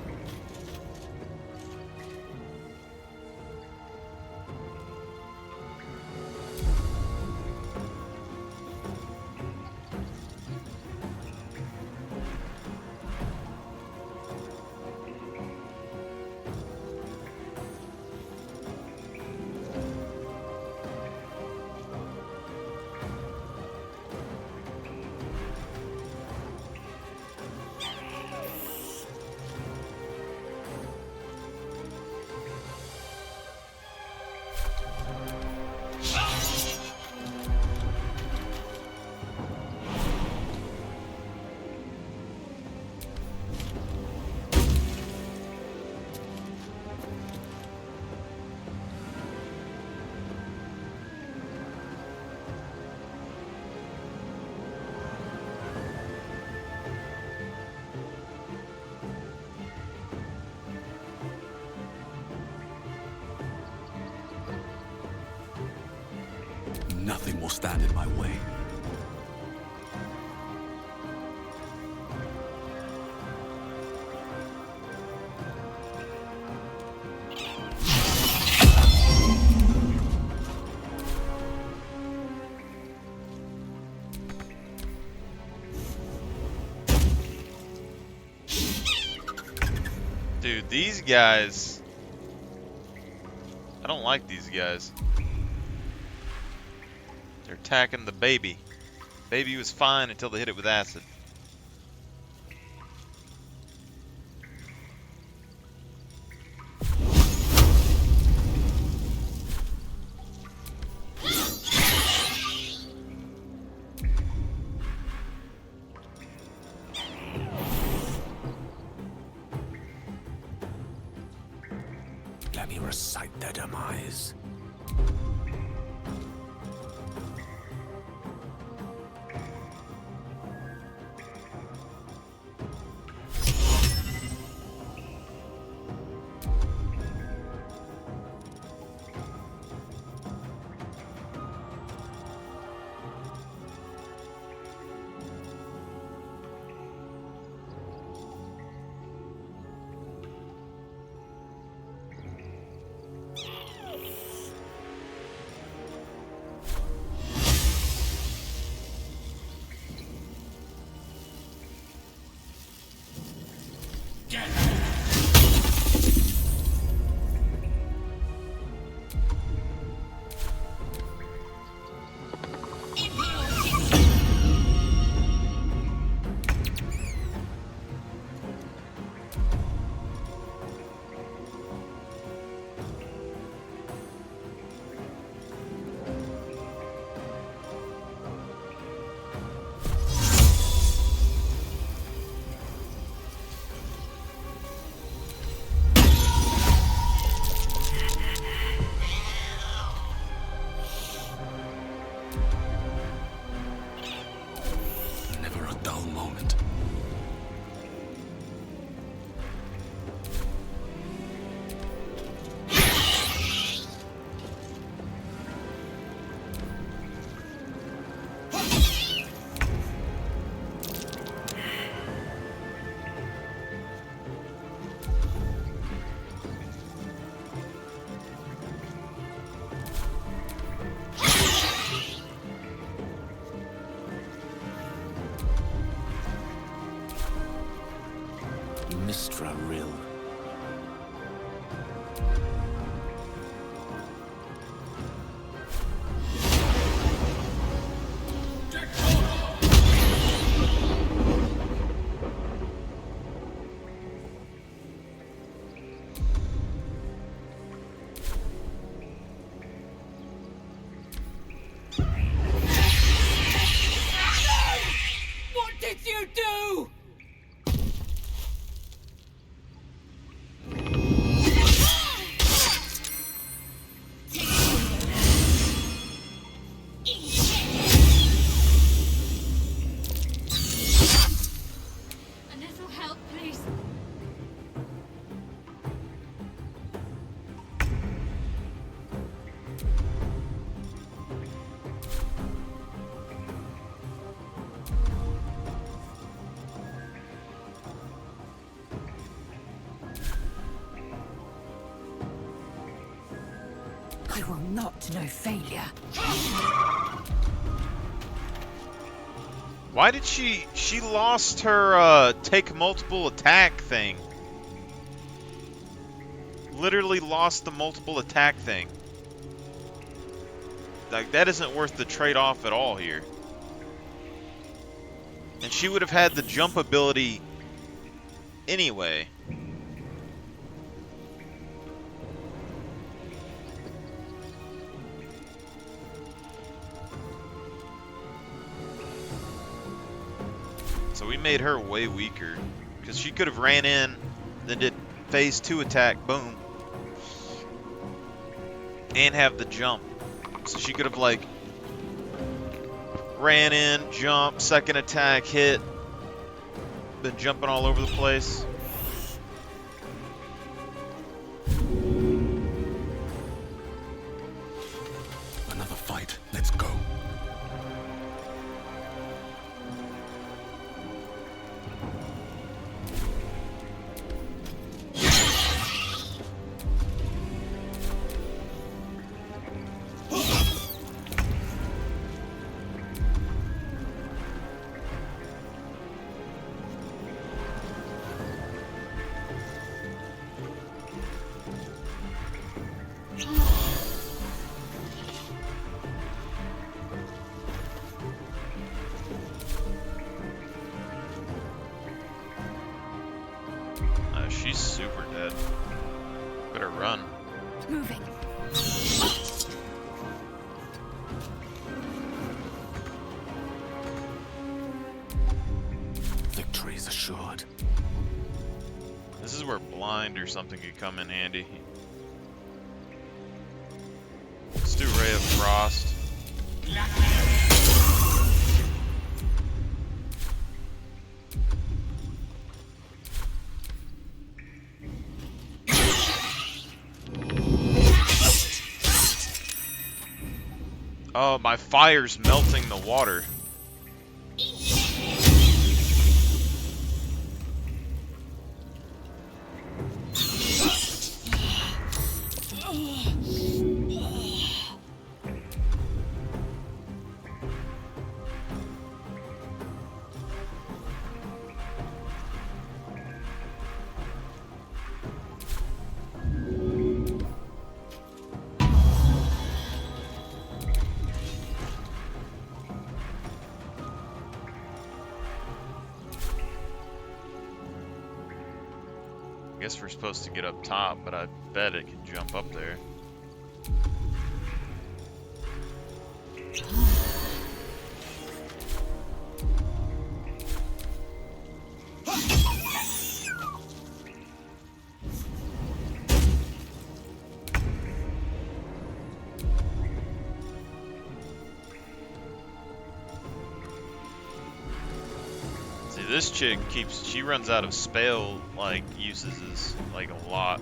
Speaker 21: Nothing will stand in my way.
Speaker 2: Dude, these guys... I don't like these guys. They're attacking the baby. Baby was fine until they hit it with acid.
Speaker 21: Let me recite their demise. Mistra Rill.
Speaker 15: What did you do?
Speaker 8: not no failure.
Speaker 2: Why did she lost her take multiple attack thing? Literally lost the multiple attack thing. Like, that isn't worth the trade-off at all here. And she would have had the jump ability anyway. So we made her way weaker. Because she could have ran in, then did phase 2 attack, boom. And have the jump. So she could have, like, ran in, jump, second attack, hit. Been jumping all over the place.
Speaker 21: Another fight. Let's go.
Speaker 2: She's super dead. Better run.
Speaker 8: Moving.
Speaker 21: Victory is assured.
Speaker 2: This is where blind or something could come in handy. Let's do Ray of Frost. Oh, my fire's melting the water. I guess we're supposed to get up top, but I bet it can jump up there. This chick she runs out of spell like uses like a lot.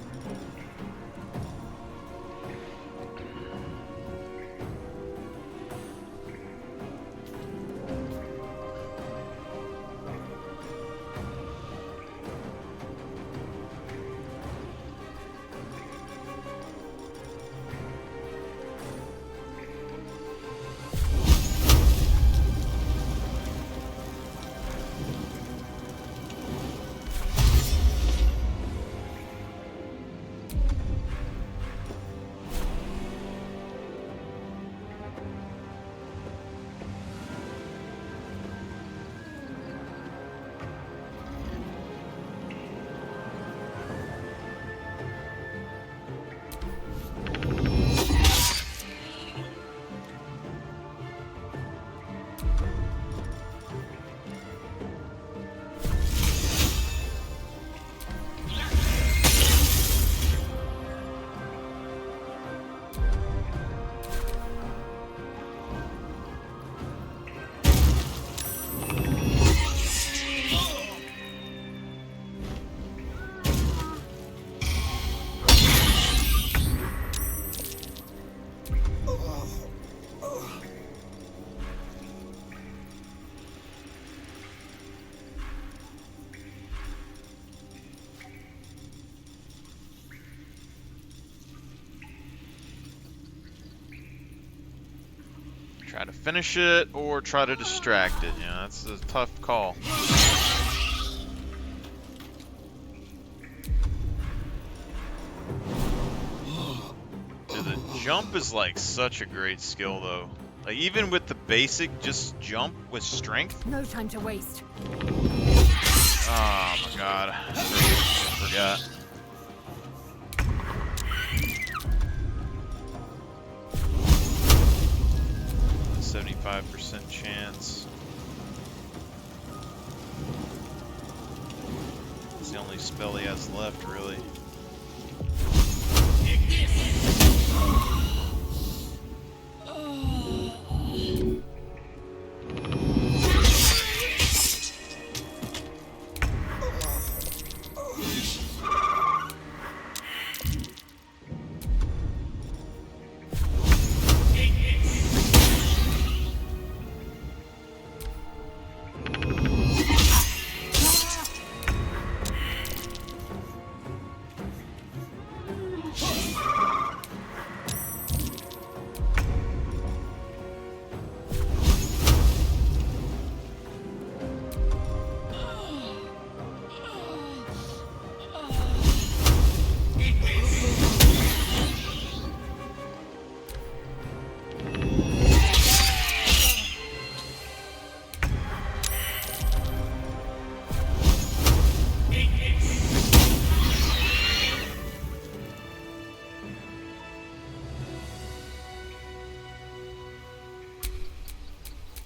Speaker 2: Try to finish it or try to distract it. Yeah, that's a tough call. Dude, the jump is like such a great skill though. Like even with the basic just jump with strength.
Speaker 11: No time to waste.
Speaker 2: Oh my god. Forgot. A 75% chance. It's the only spell he has left, really.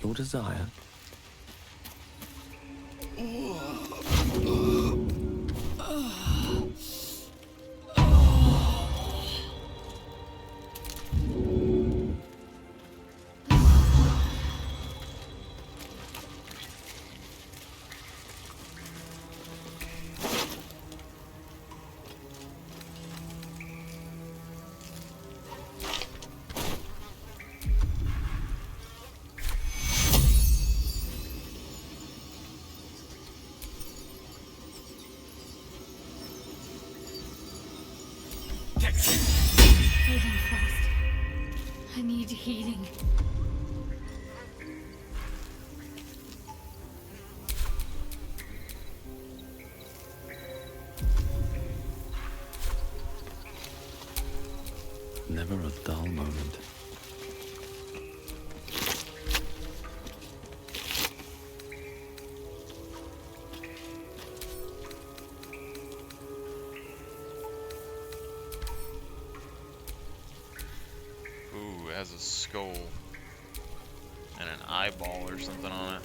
Speaker 21: Your desire.
Speaker 11: Fading fast. I need healing.
Speaker 21: Never a dull moment.
Speaker 2: Ooh, it has a skull and an eyeball or something on it.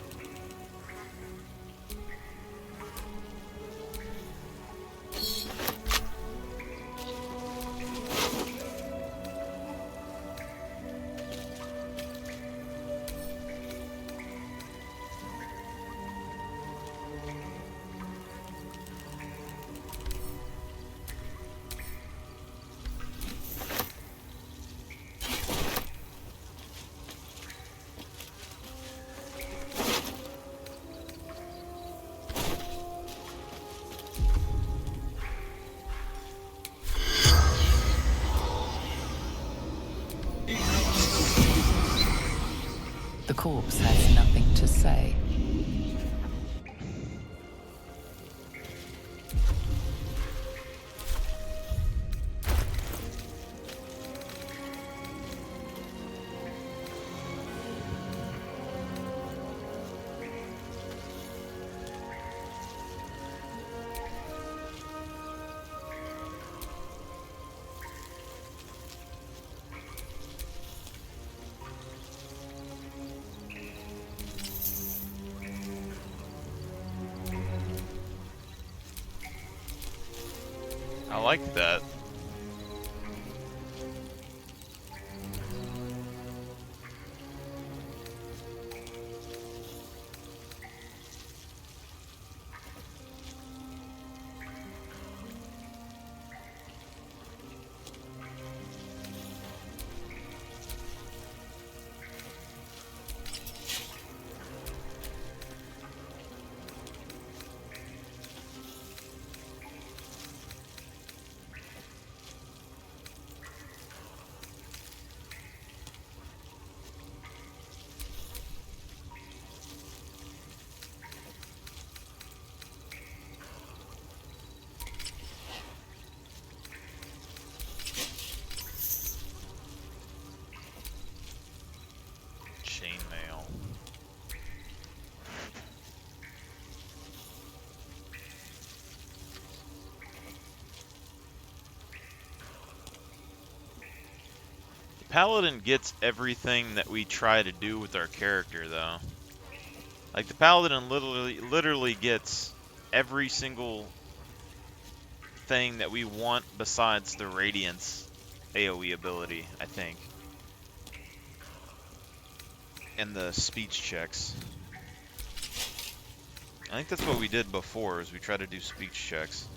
Speaker 5: The corpse has nothing to say.
Speaker 2: I like that. Paladin gets everything that we try to do with our character, though. Like, the Paladin literally gets every single thing that we want besides the Radiance AoE ability, I think. And the speech checks. I think that's what we did before, is we tried to do speech checks.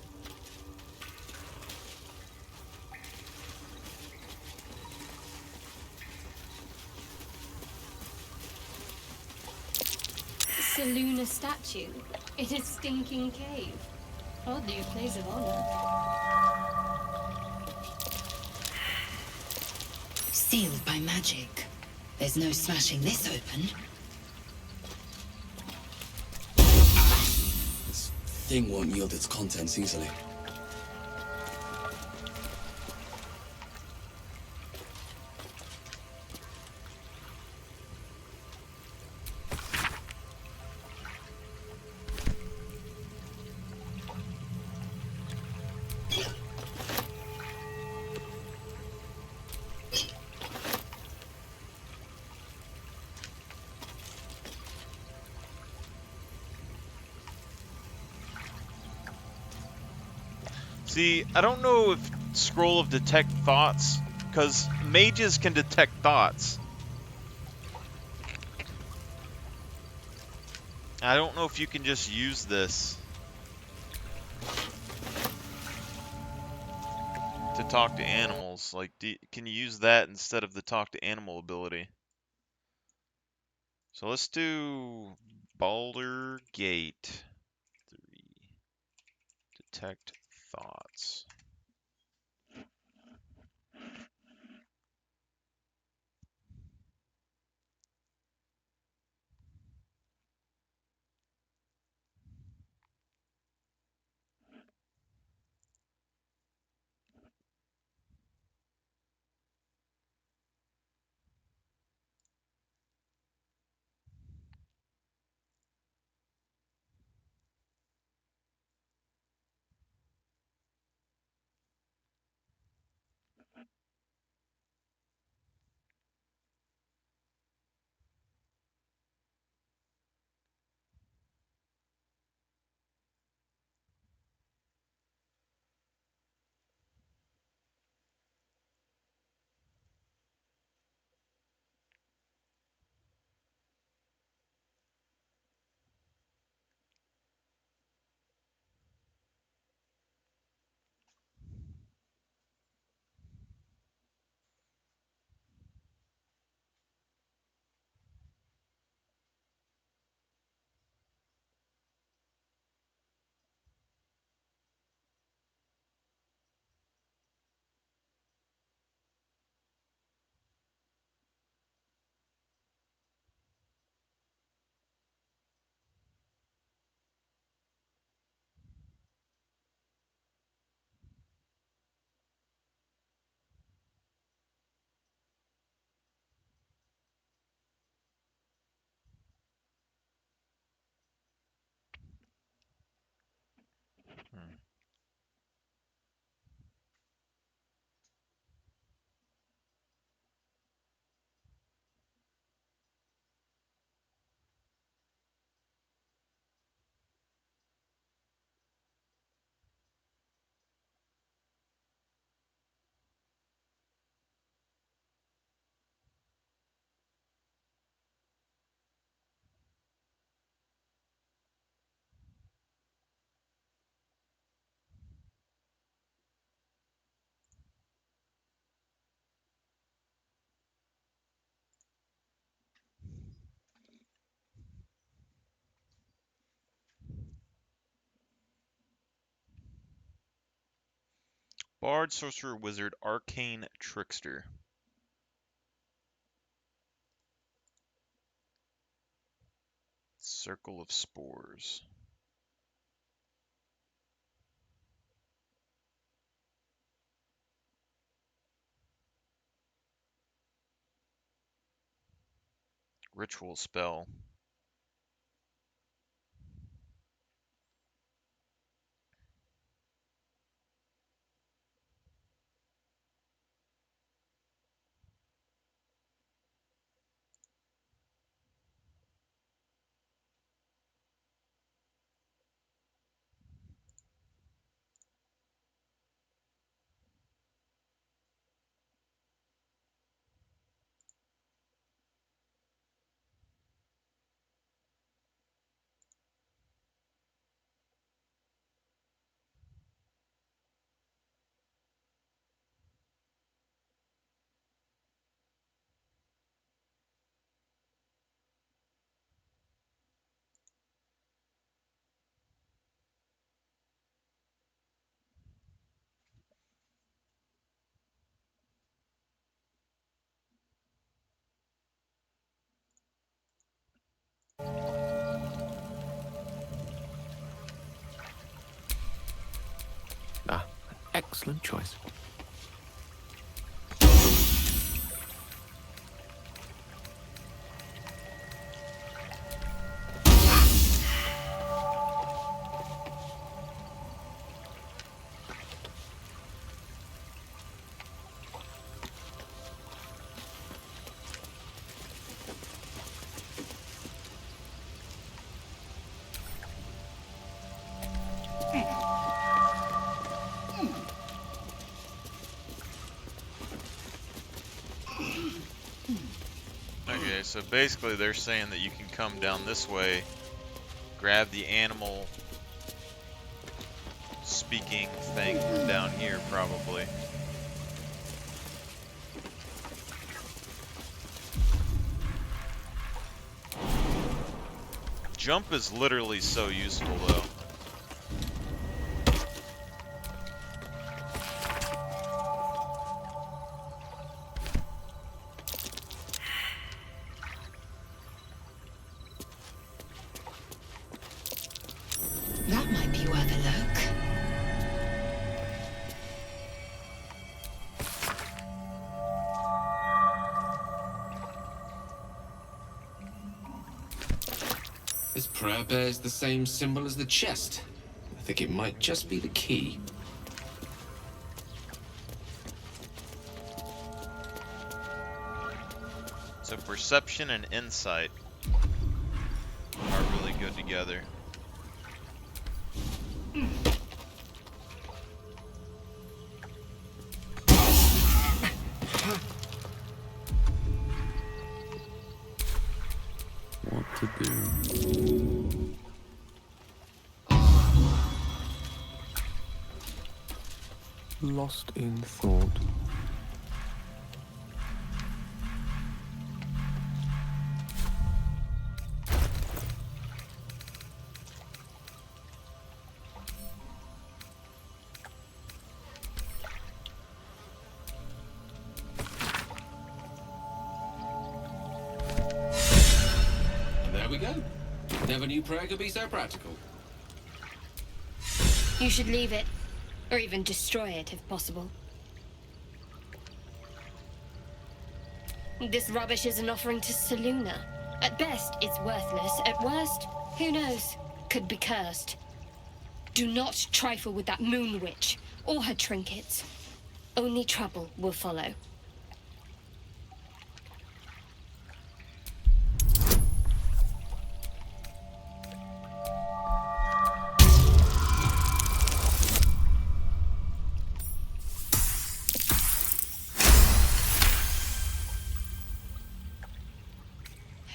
Speaker 7: Seluna statue in a stinking cave. Hardly a place of honor.
Speaker 8: Sealed by magic. There's no smashing this open.
Speaker 10: This thing won't yield its contents easily.
Speaker 2: See, I don't know if Scroll of Detect Thoughts, because mages can detect thoughts. I don't know if you can just use this to talk to animals. Like, can you use that instead of the talk to animal ability? So let's do Baldur Gate 3. Detect thoughts. Bard, Sorcerer, Wizard, Arcane, Trickster. Circle of Spores. Ritual spell.
Speaker 21: Excellent choice.
Speaker 2: Okay, so basically they're saying that you can come down this way, grab the animal speaking thing from down here, probably. Jump is literally so useful, though.
Speaker 5: That might be worth a look.
Speaker 16: This prayer bears the same symbol as the chest. I think it might just be the key.
Speaker 2: So perception and insight are really good together.
Speaker 21: What to do? Lost in thought.
Speaker 16: There we go. Never knew prayer could be so practical.
Speaker 7: You should leave it, or even destroy it if possible. This rubbish is an offering to Seluna. At best, it's worthless. At worst, who knows? Could be cursed. Do not trifle with that moon witch, or her trinkets. Only trouble will follow.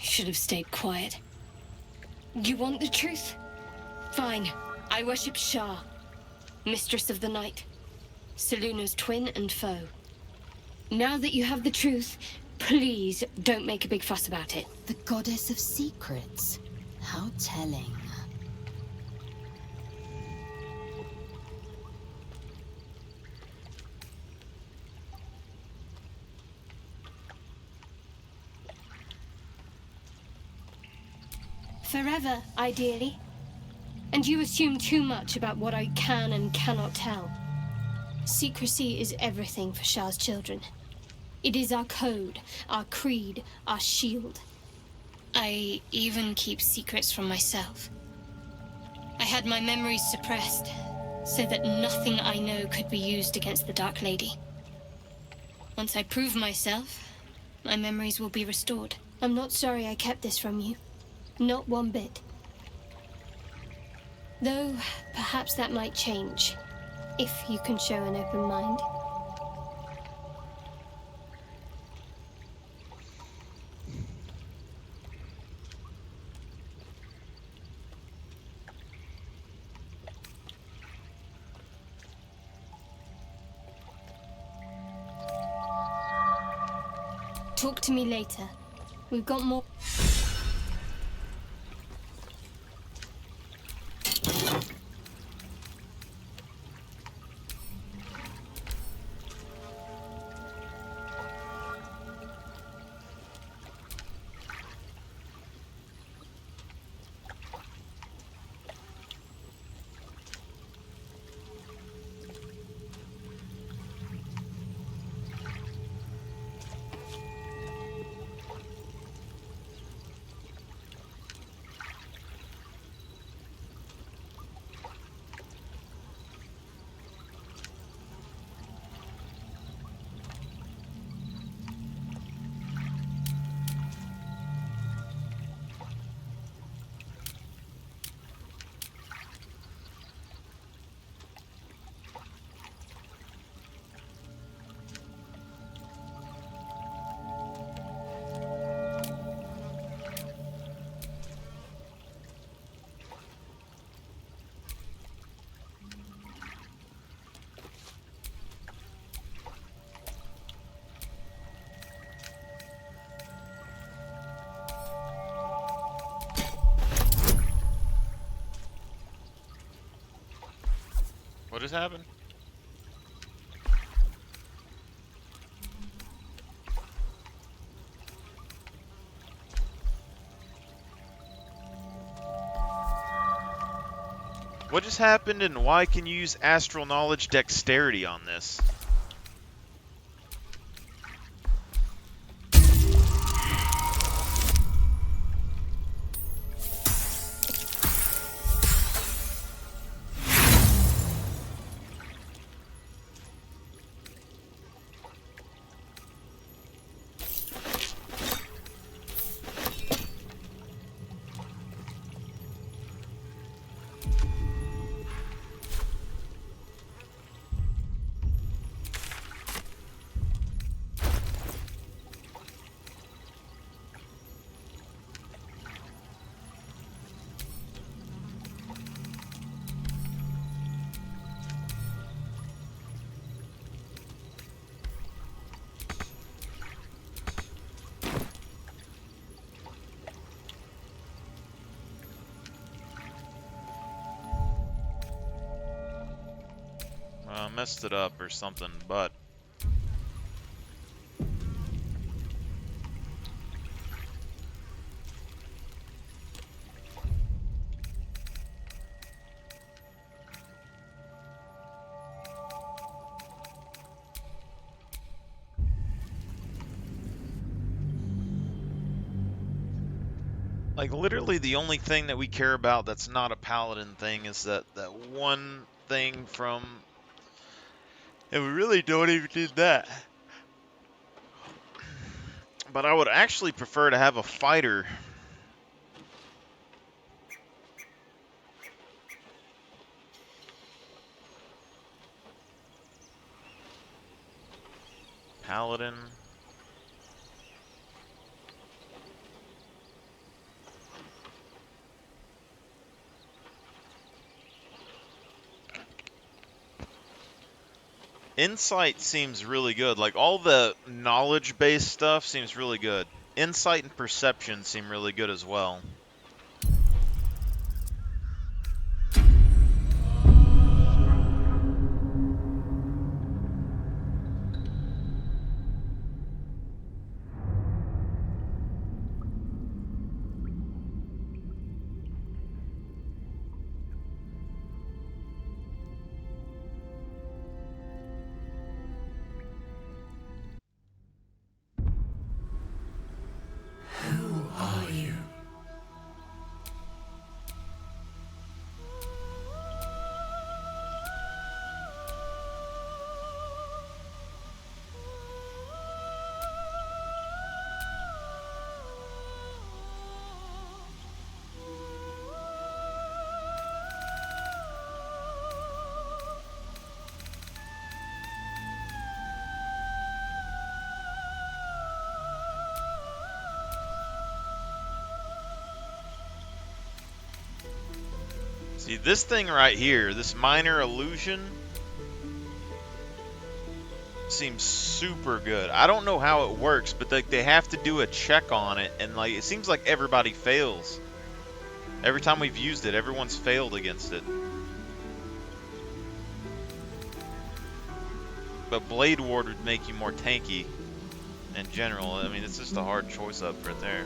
Speaker 7: Should have stayed quiet. You want the truth? Fine. I worship Shah, Mistress of the Night, Seluna's twin and foe. Now that you have the truth, please don't make a big fuss about it.
Speaker 5: The goddess of secrets. How telling.
Speaker 7: Forever, ideally. And you assume too much about what I can and cannot tell. Secrecy is everything for Shah's children. It is our code, our creed, our shield. I even keep secrets from myself. I had my memories suppressed, so that nothing I know could be used against the Dark Lady. Once I prove myself, my memories will be restored. I'm not sorry I kept this from you. Not one bit. Though, perhaps that might change, if you can show an open mind. Talk to me later. We've got more.
Speaker 2: just happened? What just happened, and why can you use astral knowledge dexterity on this? Messed it up or something, but like literally the only thing that we care about that's not a paladin thing is that one thing from, and we really don't even need that. But I would actually prefer to have a fighter. Paladin. Insight seems really good. Like, all the knowledge-based stuff seems really good. Insight and perception seem really good as well.
Speaker 13: Who are you?
Speaker 2: See, this thing right here, this minor illusion, seems super good. I don't know how it works, but they have to do a check on it, and like it seems like everybody fails. Every time we've used it, everyone's failed against it. But Blade Ward would make you more tanky in general. I mean, it's just a hard choice up right there.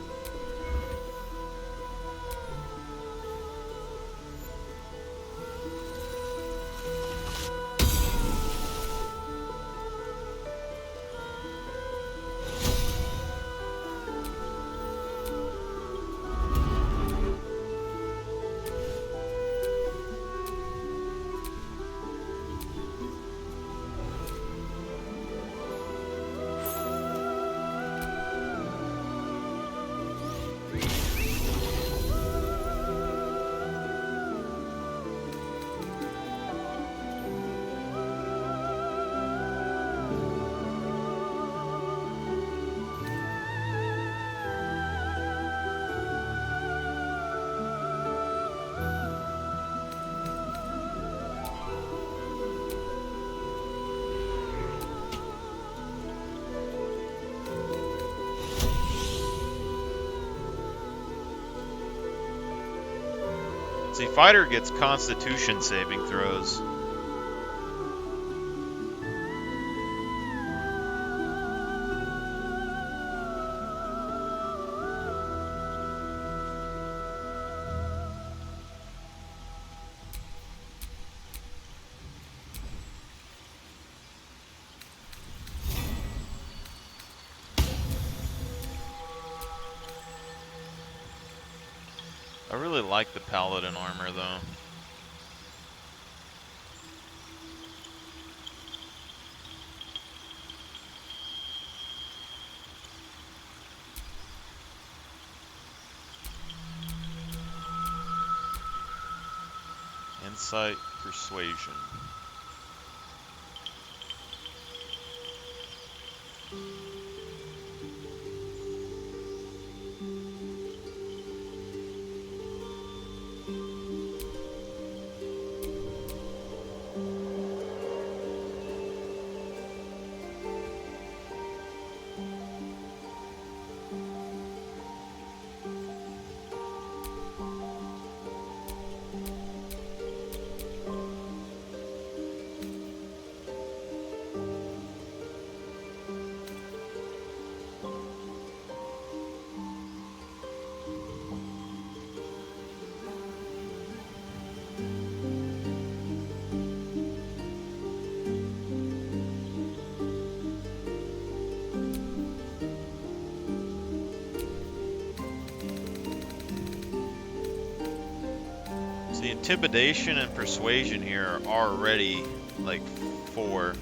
Speaker 2: See, fighter gets constitution saving throws. I really like the paladin armor though. Insight, persuasion. See, intimidation and persuasion here are already like 4.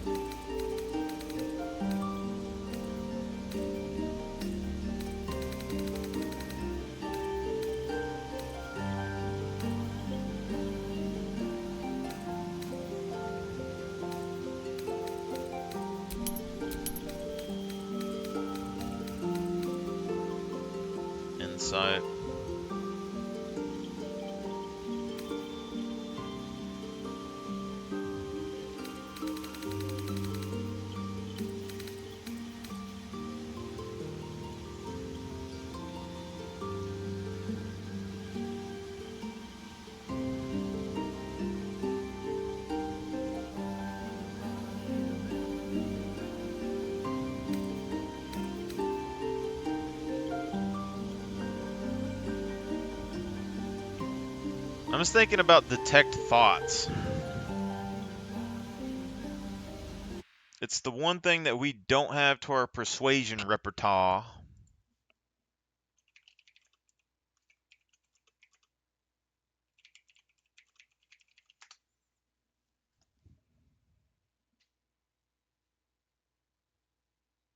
Speaker 2: Insight. I'm just thinking about detect thoughts. It's the one thing that we don't have to our persuasion repertoire.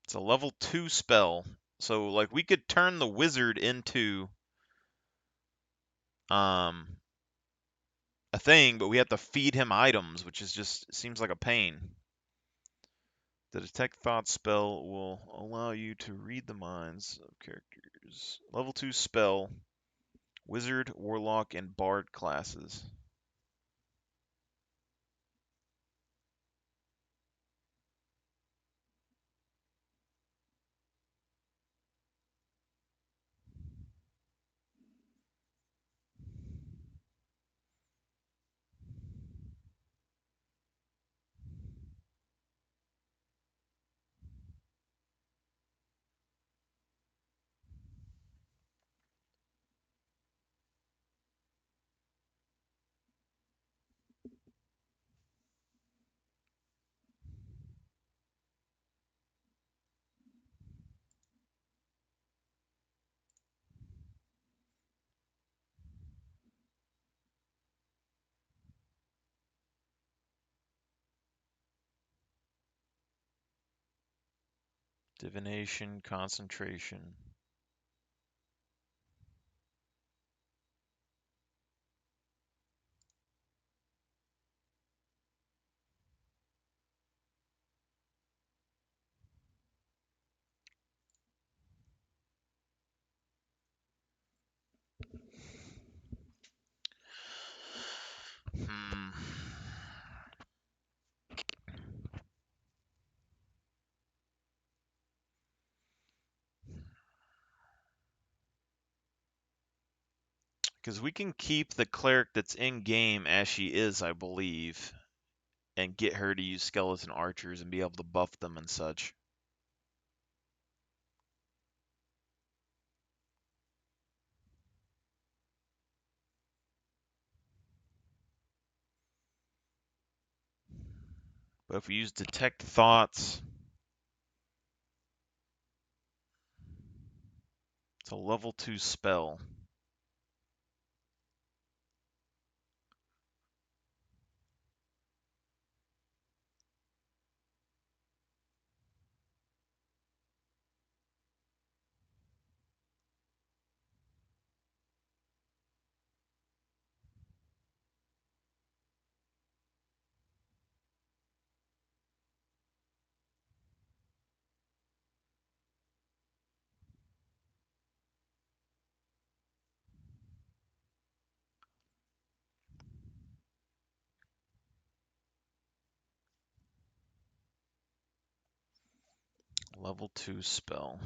Speaker 2: It's a level 2 spell. So like we could turn the wizard into a thing, but we have to feed him items, which is just seems like a pain. The detect thought spell will allow you to read the minds of characters. Level 2 spell, wizard, warlock, and bard classes. Divination, concentration. Because we can keep the cleric that's in game as she is, I believe, and get her to use skeleton archers and be able to buff them and such. But if we use detect thoughts, it's a level 2 spell. Level 2 spell.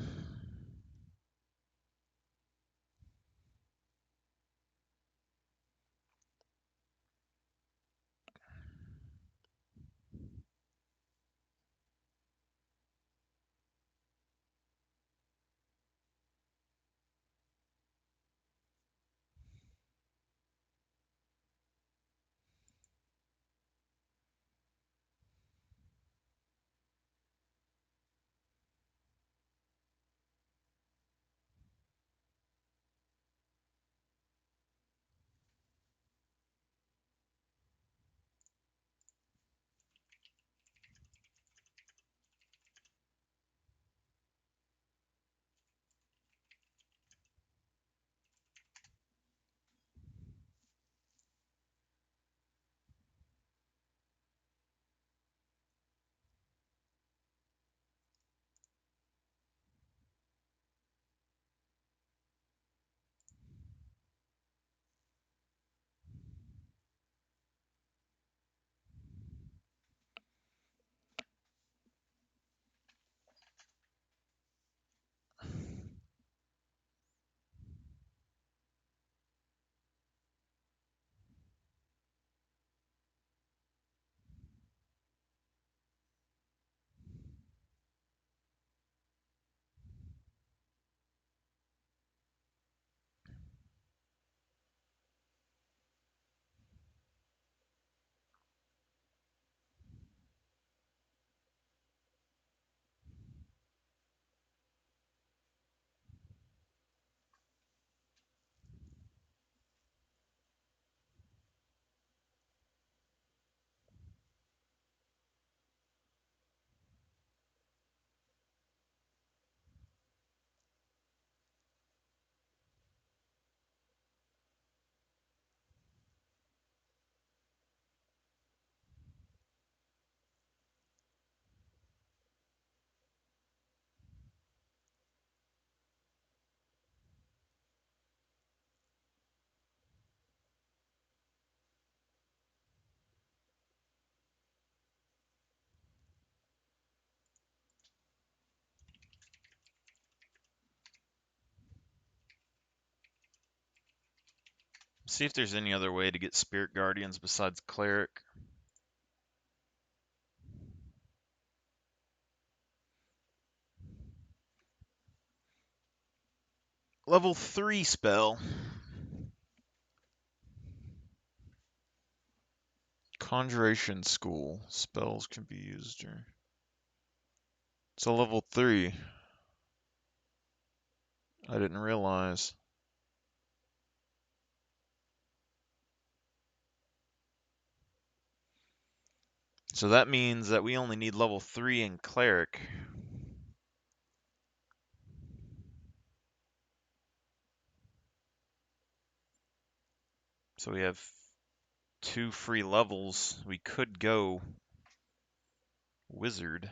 Speaker 2: See if there's any other way to get Spirit Guardians besides Cleric. Level 3 spell. Conjuration School. Spells can be used here. So level 3. I didn't realize. So that means that we only need level 3 in Cleric. So we have 2 free levels. We could go Wizard.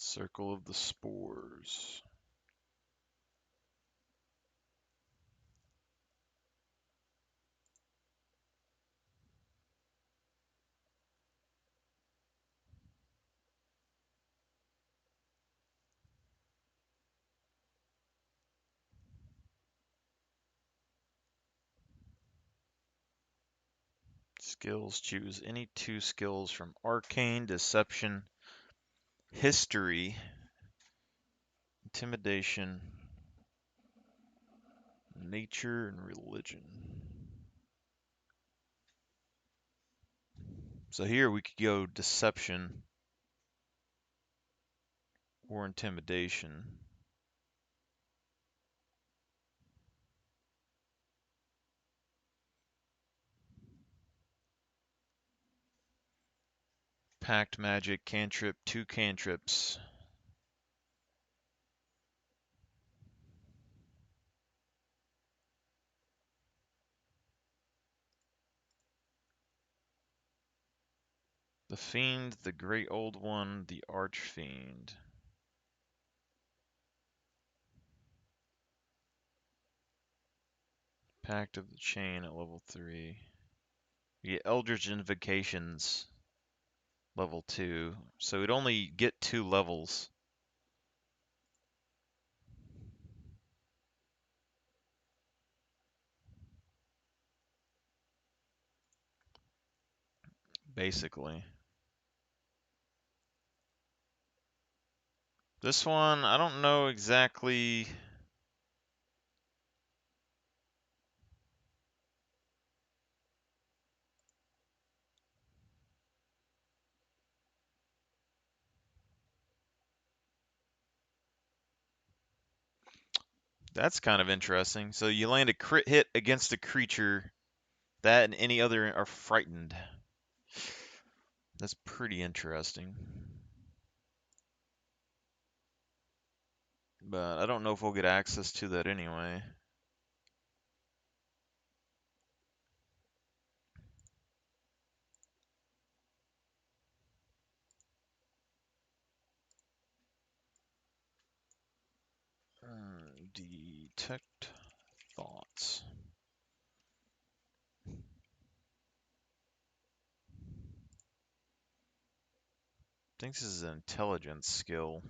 Speaker 2: Circle of the Spores. Skills. Choose any 2 skills from Arcane, Deception, History, Intimidation, Nature, and Religion. So here we could go Deception or Intimidation. Pact Magic, Cantrip, 2 cantrips. The Fiend, the Great Old One, the Archfiend. Pact of the Chain at level 3. You get Eldritch Invocations level 2. So we'd only get 2 levels. Basically. This one, I don't know exactly. That's kind of interesting. So you land a crit hit against a creature. That and any other are frightened. That's pretty interesting. But I don't know if we'll get access to that anyway. Detect thoughts. I think this is an intelligence skill.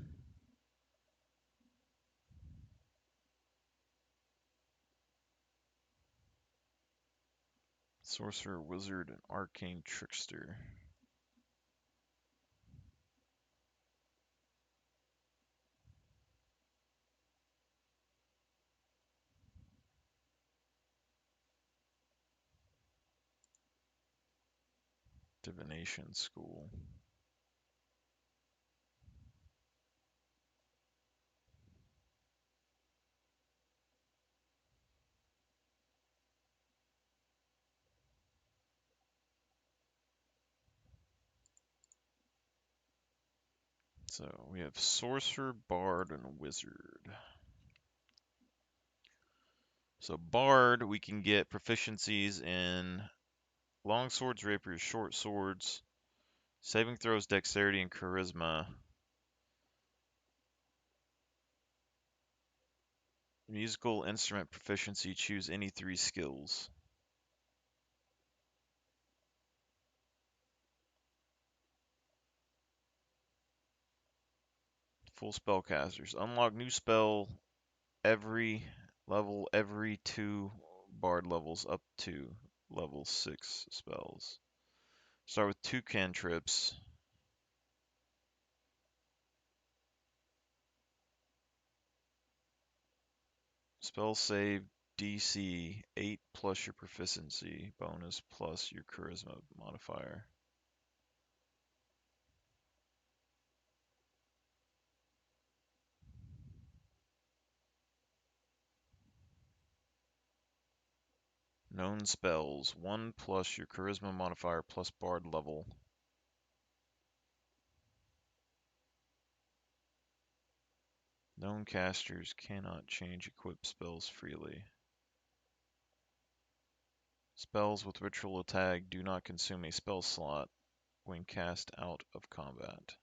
Speaker 2: Sorcerer, Wizard, and Arcane Trickster. Divination School. So we have Sorcerer, Bard, and Wizard. So Bard, we can get proficiencies in long swords, rapiers, short swords, saving throws, dexterity, and charisma. Musical instrument proficiency, choose any 3 skills. Full spellcasters. Unlock new spell every level, every 2 bard levels up to level 6 spells. Start with 2 cantrips. Spell save DC 8 plus your proficiency bonus plus your charisma modifier. Known spells 1 plus your charisma modifier plus bard level. Known casters cannot change equip spells freely. Spells with ritual attack do not consume a spell slot when cast out of combat.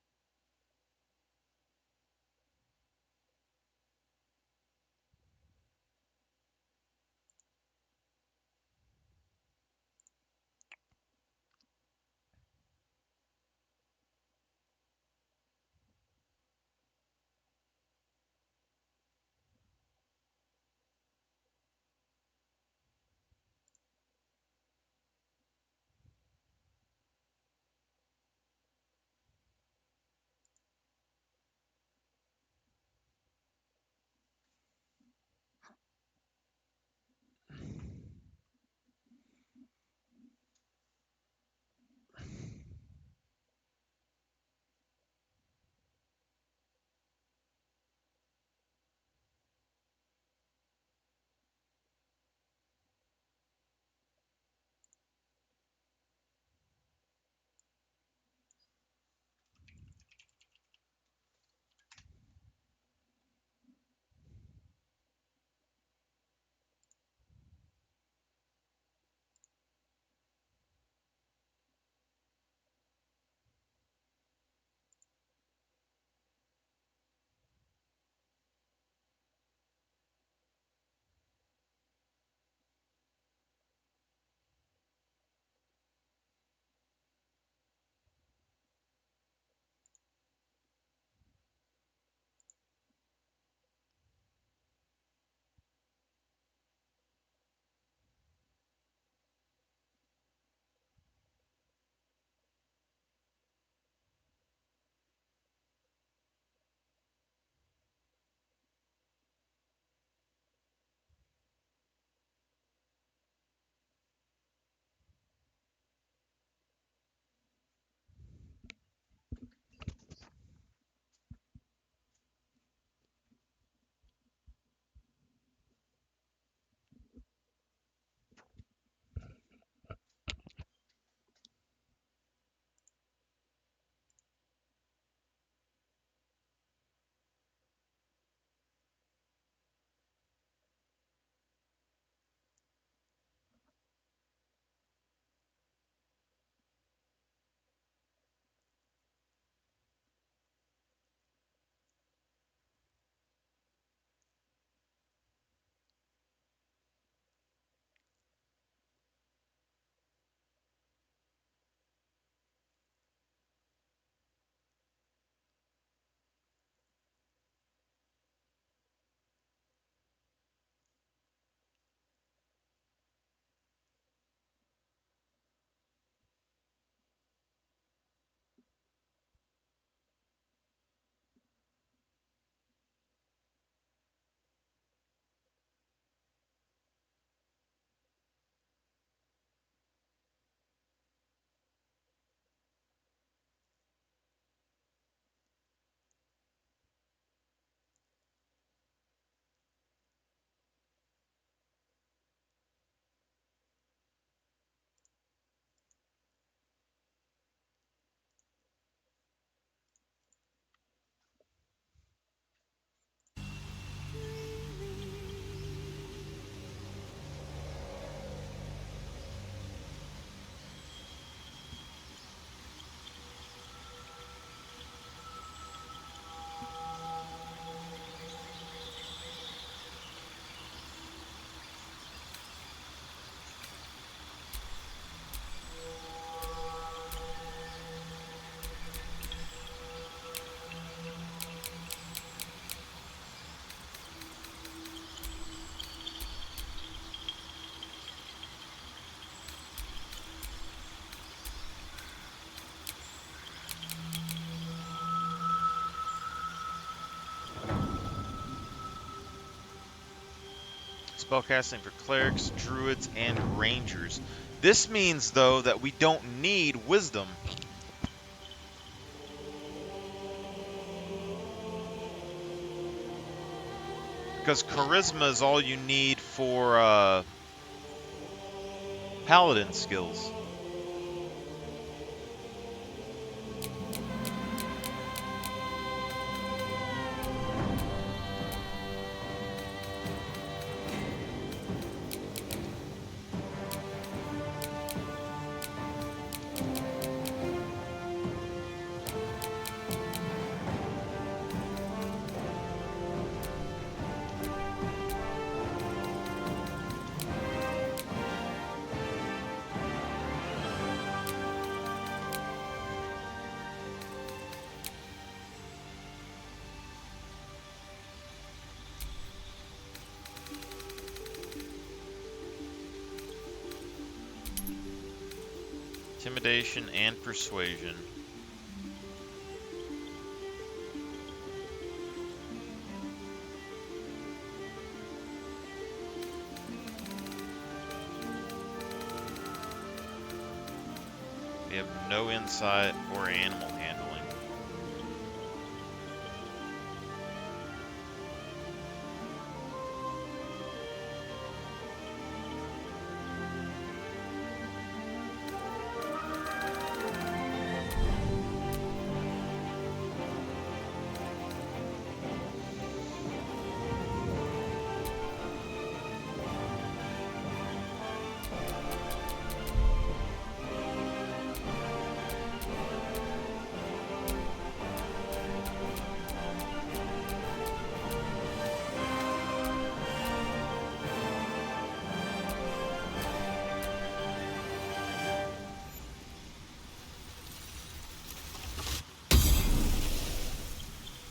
Speaker 2: Spellcasting for clerics, druids, and rangers. This means, though, that we don't need wisdom. Because charisma is all you need for paladin skills. Intimidation and persuasion. We have no insight or animal handling.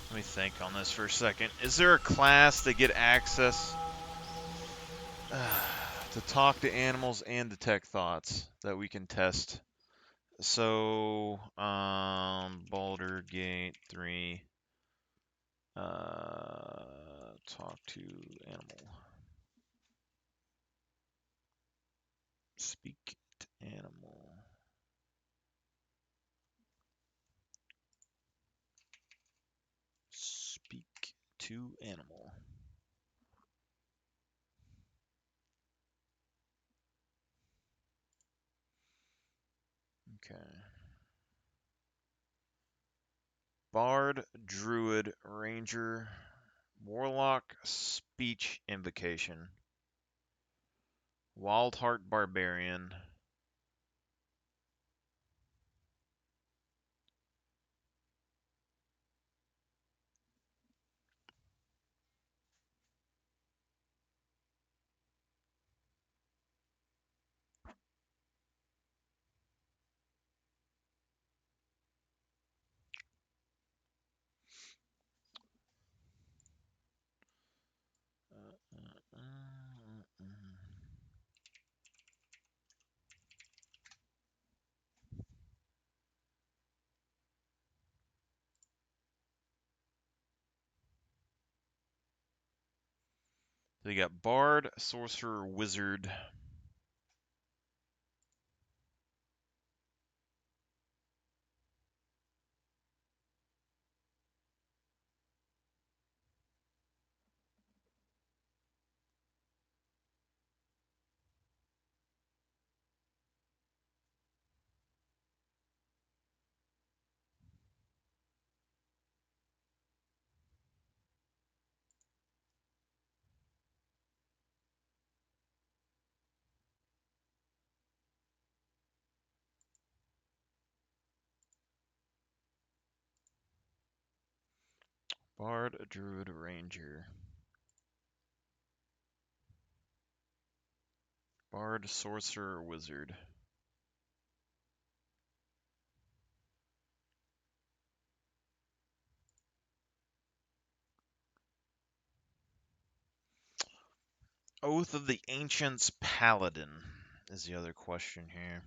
Speaker 2: Let me think on this for a second. Is there a class that get access to talk to animals and detect thoughts that we can test? So, Boulder Gate 3, talk to animal. Speak to animal. Speak to animal. Okay. Bard, Druid, Ranger, Warlock, Speech Invocation, Wildheart Barbarian, So you got Bard, Sorcerer, Wizard. Bard, a Druid, a Ranger. Bard, Sorcerer, Wizard. Oath of the Ancients Paladin is the other question here.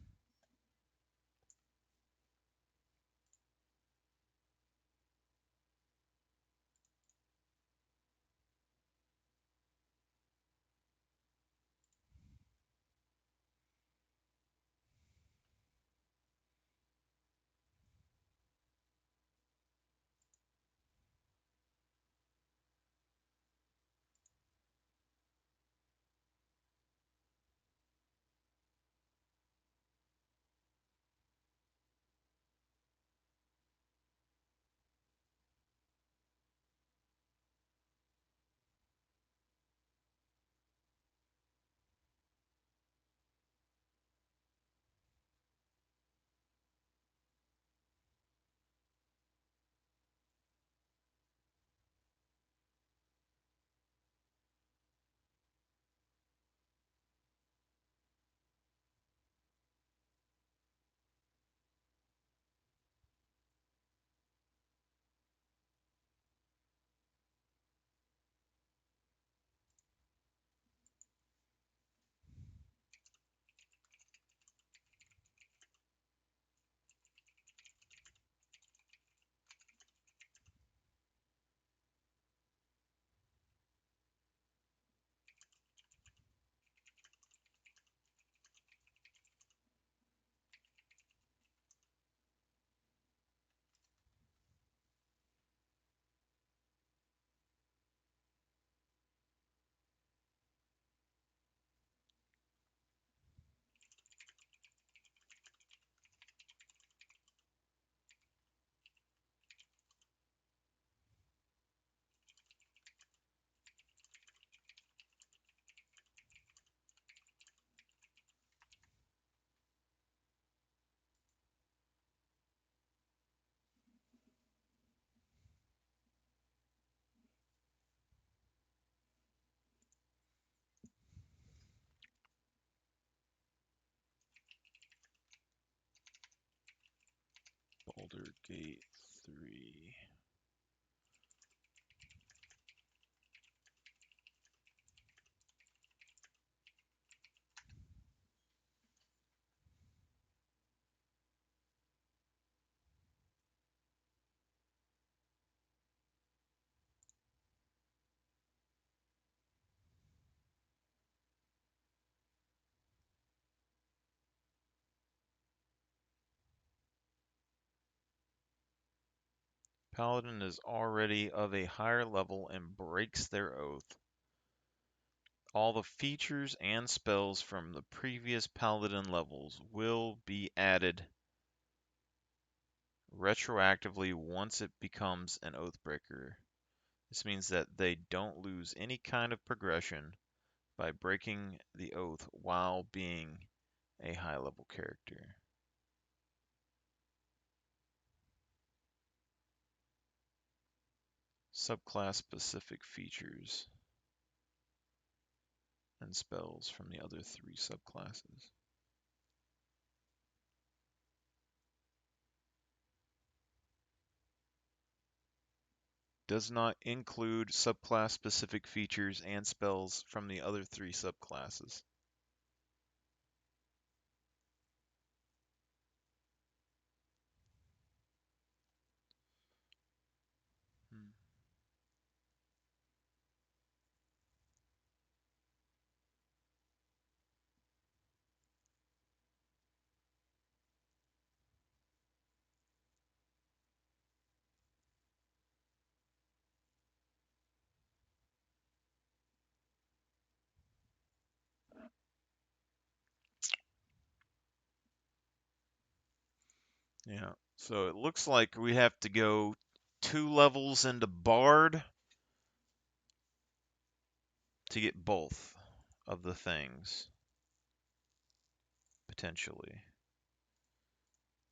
Speaker 2: Boulder Gate 3. Paladin is already of a higher level and breaks their oath. All the features and spells from the previous Paladin levels will be added retroactively once it becomes an Oathbreaker. This means that they don't lose any kind of progression by breaking the oath while being a high-level character. Subclass-specific features and spells from the other 3 subclasses. Does not include subclass-specific features and spells from the other 3 subclasses. Yeah, so it looks like we have to go 2 levels into Bard to get both of the things, potentially.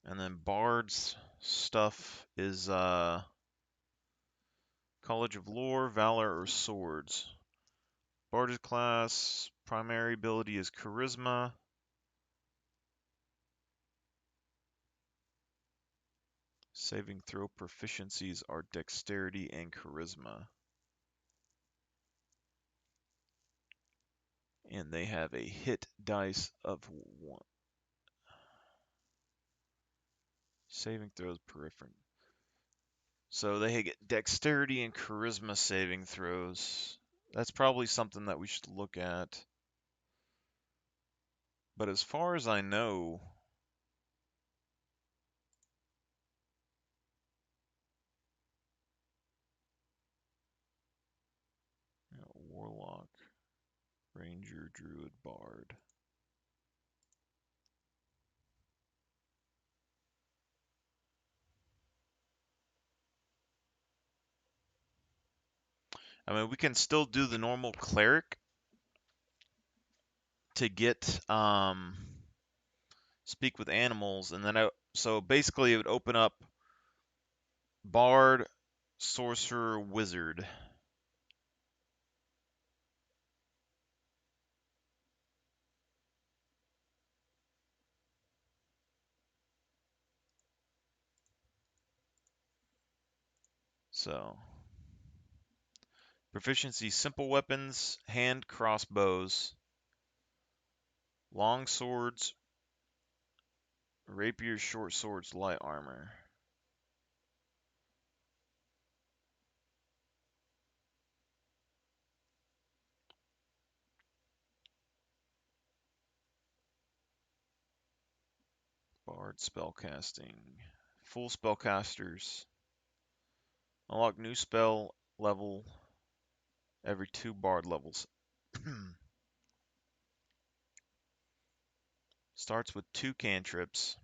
Speaker 2: And then Bard's stuff is College of Lore, Valor, or Swords. Bard's class, primary ability is Charisma. Saving throw proficiencies are Dexterity and Charisma. And they have a hit dice of 1. Saving throws peripheral. So they get Dexterity and Charisma saving throws. That's probably something that we should look at. But as far as I know, Warlock, Ranger, Druid, Bard. I mean, we can still do the normal Cleric to get Speak with Animals, and then so basically it would open up Bard, Sorcerer, Wizard. So, proficiency, simple weapons, hand crossbows, long swords, rapiers, short swords, light armor. Bard spellcasting. Full spellcasters. Unlock new spell level every 2 Bard levels. Starts with 2 cantrips.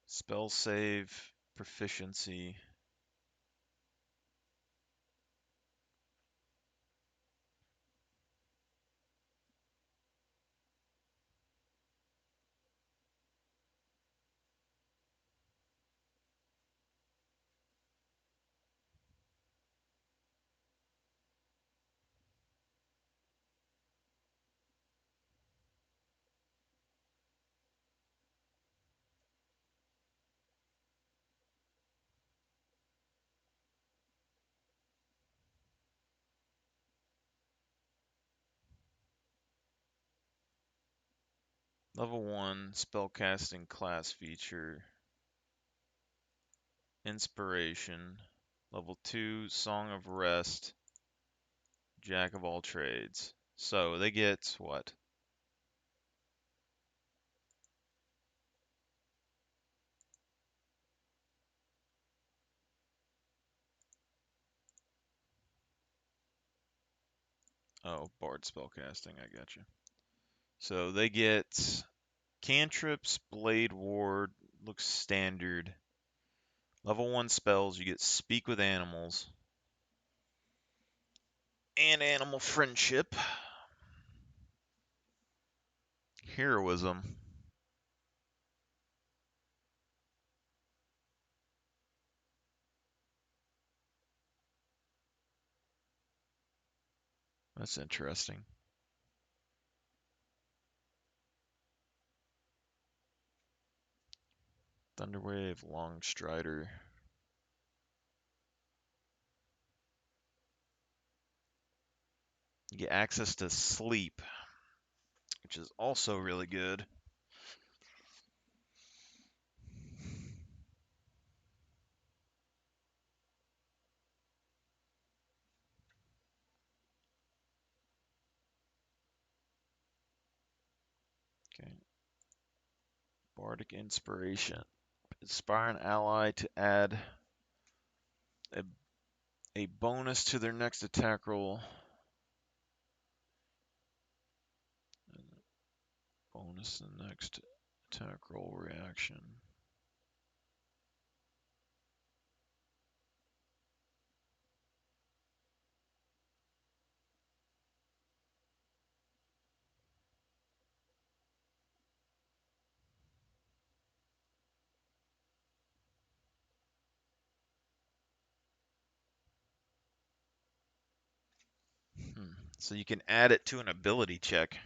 Speaker 2: Spell save, proficiency. Level 1 spellcasting class feature. Inspiration. Level 2 Song of Rest. Jack of all trades. So they get what? Oh, Bard spellcasting, I got you. So they get cantrips, blade ward, looks standard. Level 1 spells, you get speak with animals. And animal friendship. Heroism. That's interesting. Thunderwave, Long Strider. You get access to sleep, which is also really good. Okay. Bardic Inspiration. Inspire an ally to add a bonus to their next attack roll. Bonus the next attack roll reaction. So you can add it to an ability check.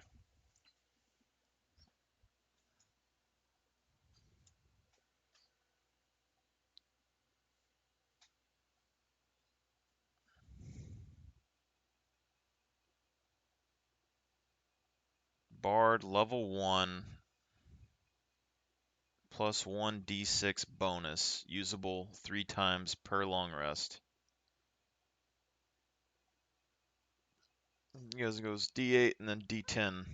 Speaker 2: Bard level 1 plus 1d6 bonus, usable 3 times per long rest. You guys goes d8 and then d10.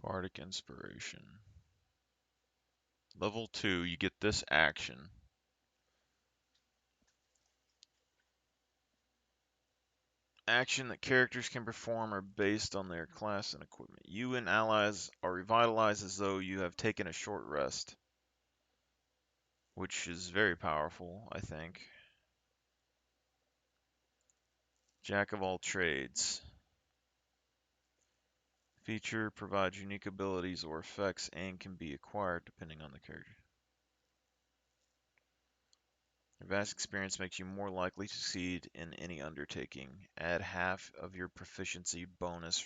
Speaker 2: Bardic Inspiration. Level 2, you get this action. Action that characters can perform are based on their class and equipment. You and allies are revitalized as though you have taken a short rest, which is very powerful, I think. Jack of all trades. Feature provides unique abilities or effects and can be acquired depending on the character. Your vast experience makes you more likely to succeed in any undertaking. Add half of your proficiency bonus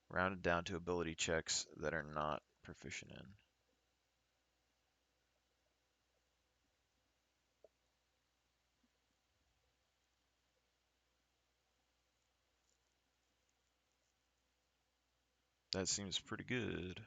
Speaker 2: rounded down to ability checks that are not proficient in. That seems pretty good.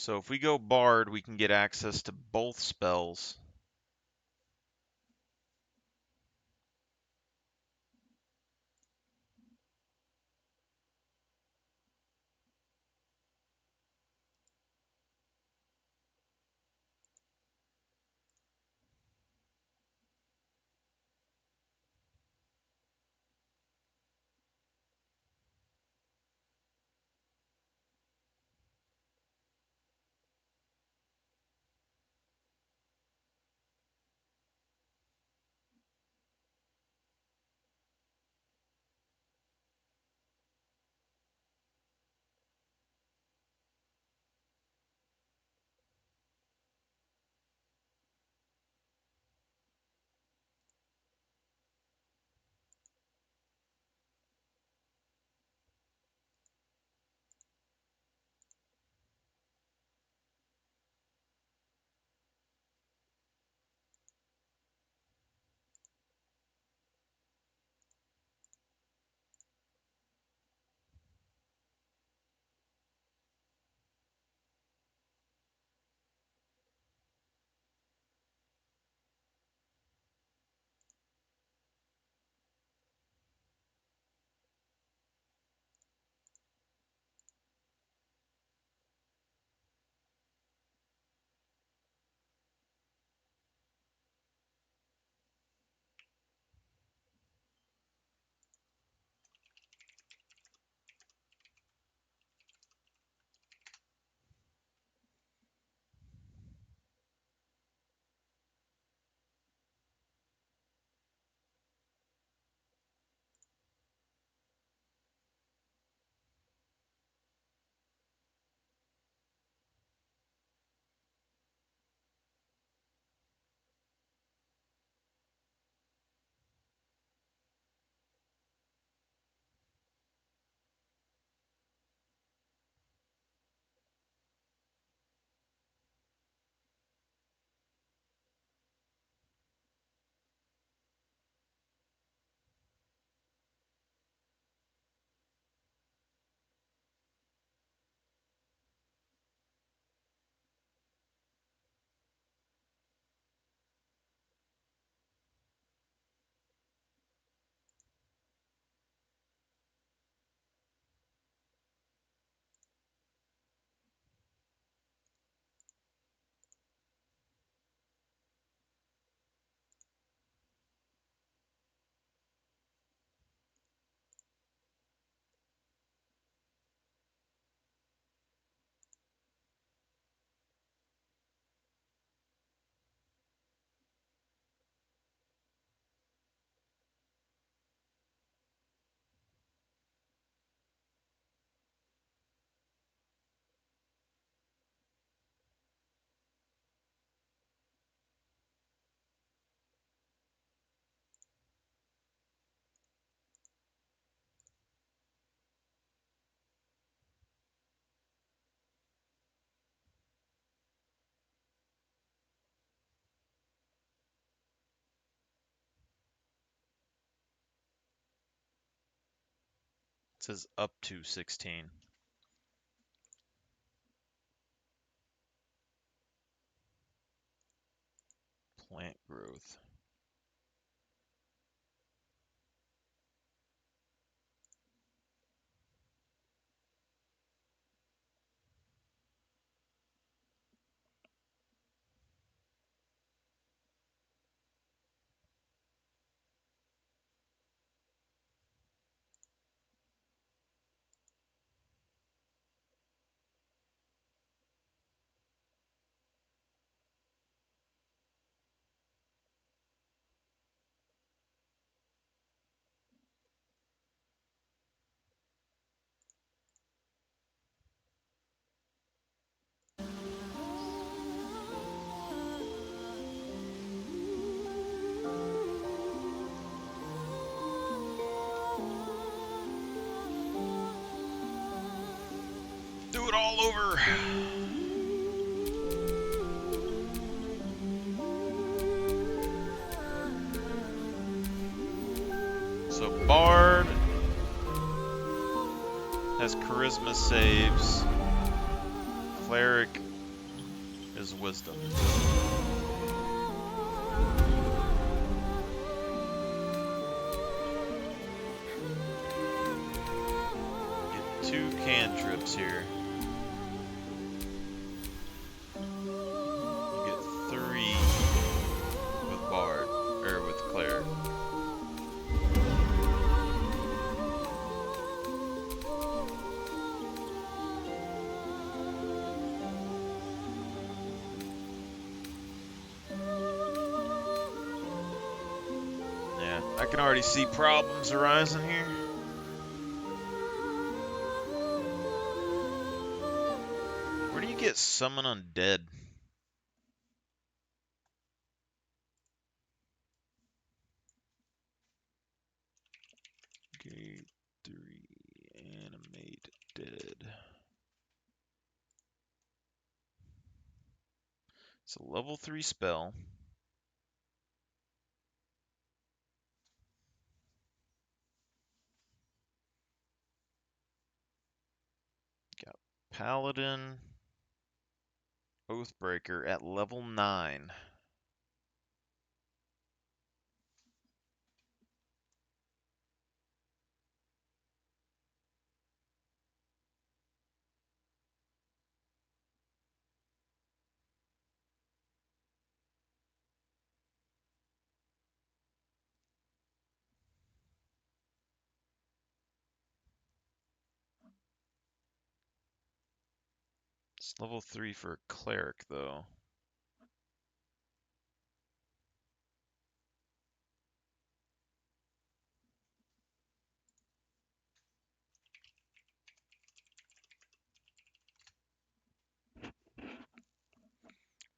Speaker 2: So if we go Bard, we can get access to both spells. It says up to 16. Plant growth. Do it all over. So Bard has charisma saves. Cleric is wisdom. Get 2 cantrips here. You get 3 with Bard, or with Cleric. Yeah, I can already see problems arising here. Where do you get Summon Undead? Gate 3, Animate Dead. It's a level 3 spell. Got Paladin, Oathbreaker at level 9. It's level 3 for a Cleric, though.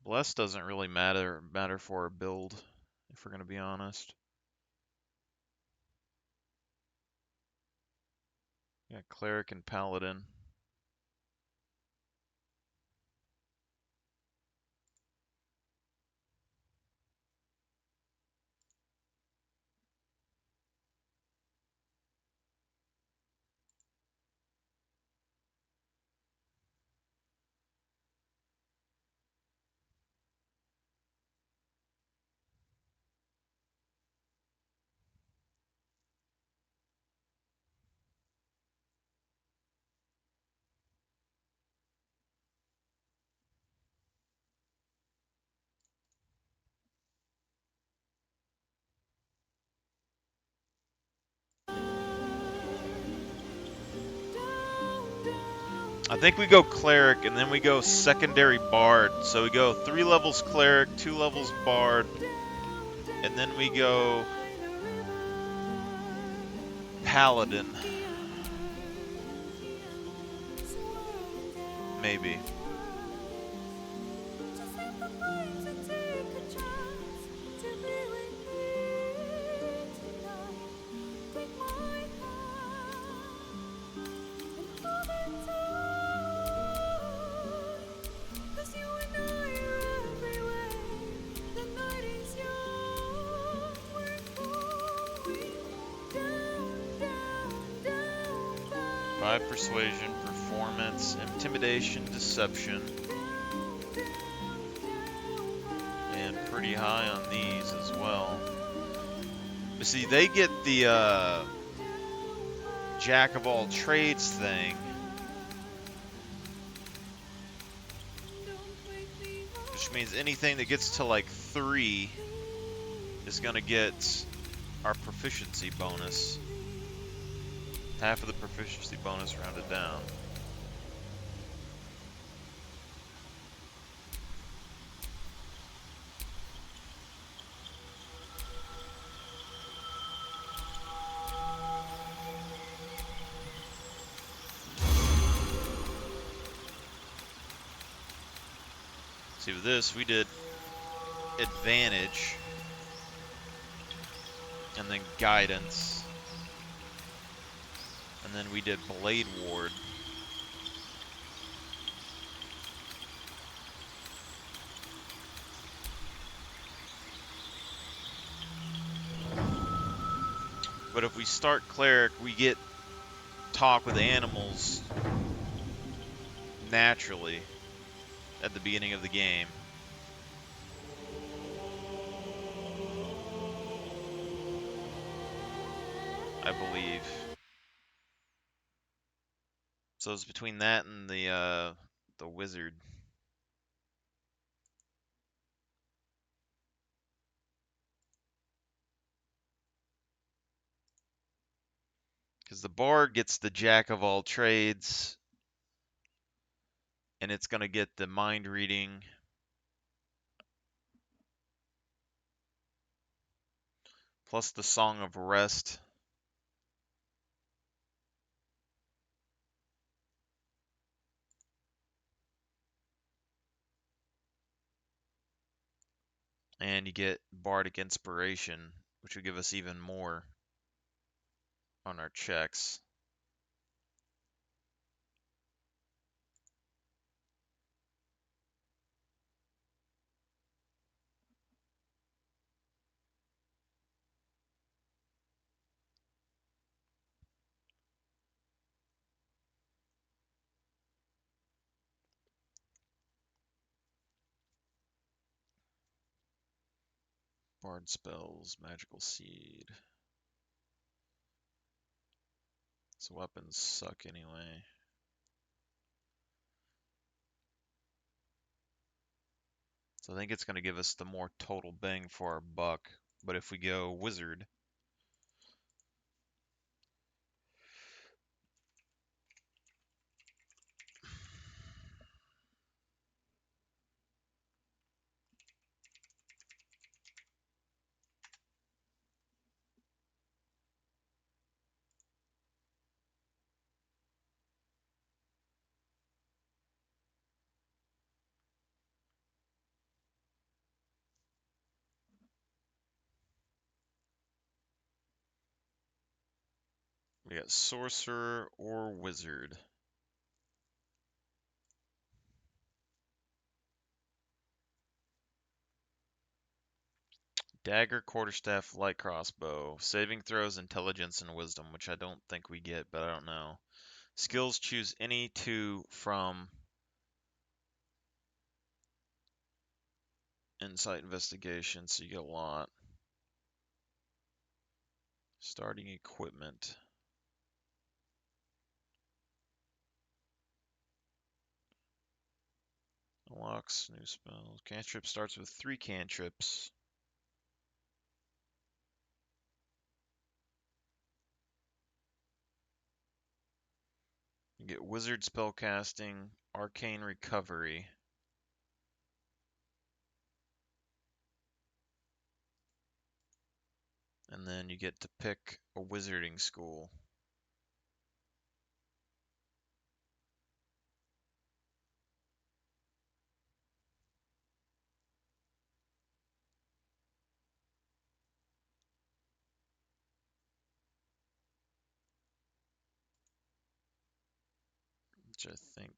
Speaker 2: Bless doesn't really matter for a build, if we're gonna be honest. Yeah, Cleric and Paladin. I think we go Cleric, and then we go secondary Bard. So we go 3 levels Cleric, 2 levels Bard, and then we go Paladin. Maybe. Persuasion, performance, intimidation, deception, and pretty high on these as well. But see, they get the Jack of all trades thing, which means anything that gets to like 3 is gonna get our proficiency bonus. Half of the proficiency bonus rounded down. See, with this, we did advantage, and then guidance. And then we did Blade Ward. But if we start Cleric, we get talk with animals naturally. at the beginning of the game. I believe. So it's between that and the wizard. Because the bard gets the jack of all trades, and it's going to get the mind reading. Plus the Song of Rest. And you get Bardic Inspiration, which will give us even more on our checks. Bard spells, Magical Seed. So weapons suck anyway. So I think it's going to give us the more total bang for our buck. But if we go Wizard, we got Sorcerer or Wizard. Dagger, Quarterstaff, Light Crossbow. Saving throws, Intelligence, and Wisdom, which I don't think we get, but I don't know. Skills, choose any two from Insight, Investigation, so you get a lot. Starting equipment. Unlocks new spells. Cantrip starts with 3 cantrips. You get Wizard Spellcasting, Arcane Recovery. And then you get to pick a wizarding school. Which I think...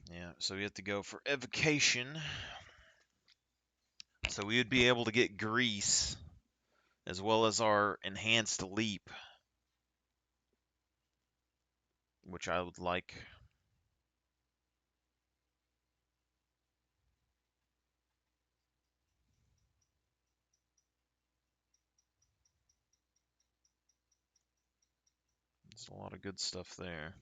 Speaker 2: Yeah, so we have to go for Evocation. So we would be able to get Grease, as well as our Enhanced Leap, which I would like. There's a lot of good stuff there.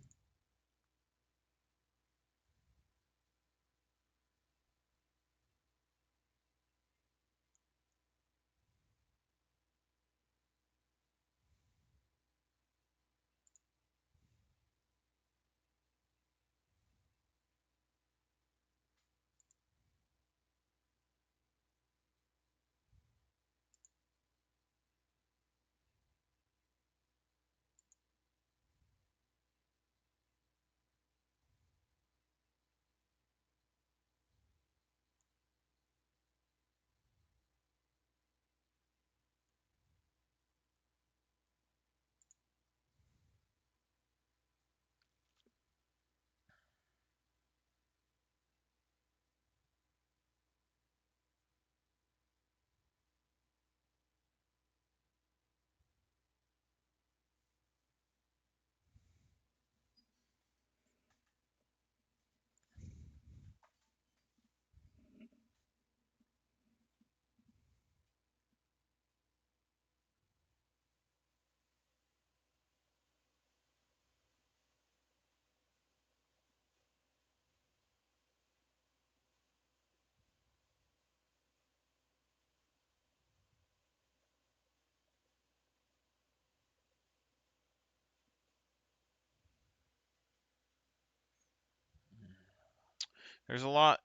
Speaker 2: There's a lot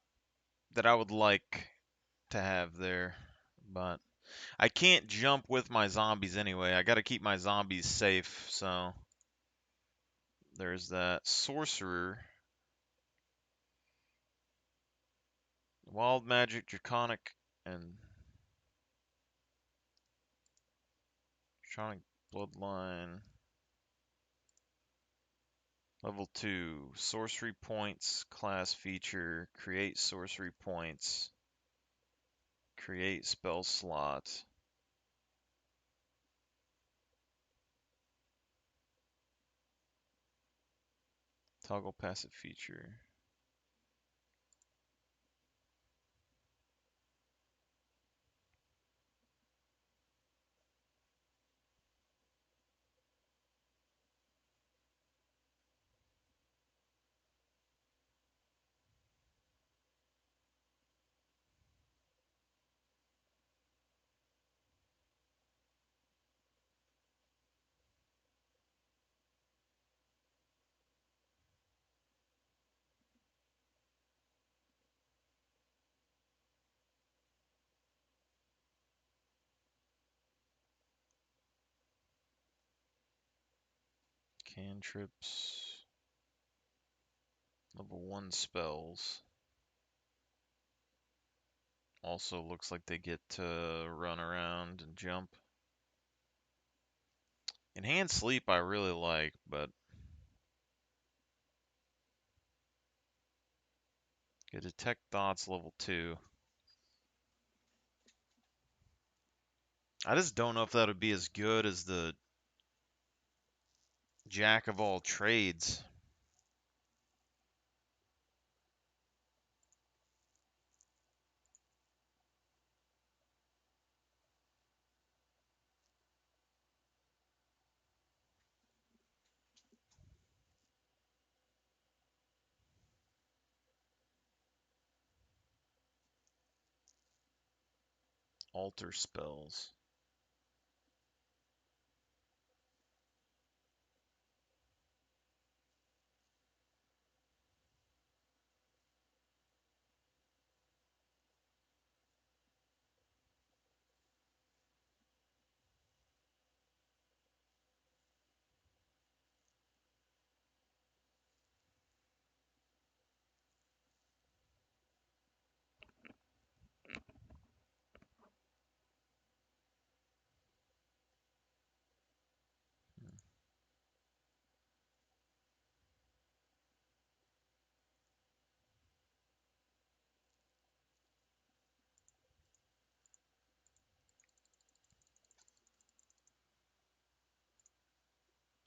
Speaker 2: that I would like to have there, but I can't jump with my zombies anyway. I gotta keep my zombies safe, so there's that. Sorcerer. Wild magic, draconic, and draconic bloodline. Level 2, sorcery points, class feature, create sorcery points, create spell slot. Toggle passive feature. Cantrips. Level 1 spells. Also looks like they get to run around and jump. Enhanced sleep I really like, but get detect thoughts level 2. I just don't know if that would be as good as the jack of all trades. Alter spells.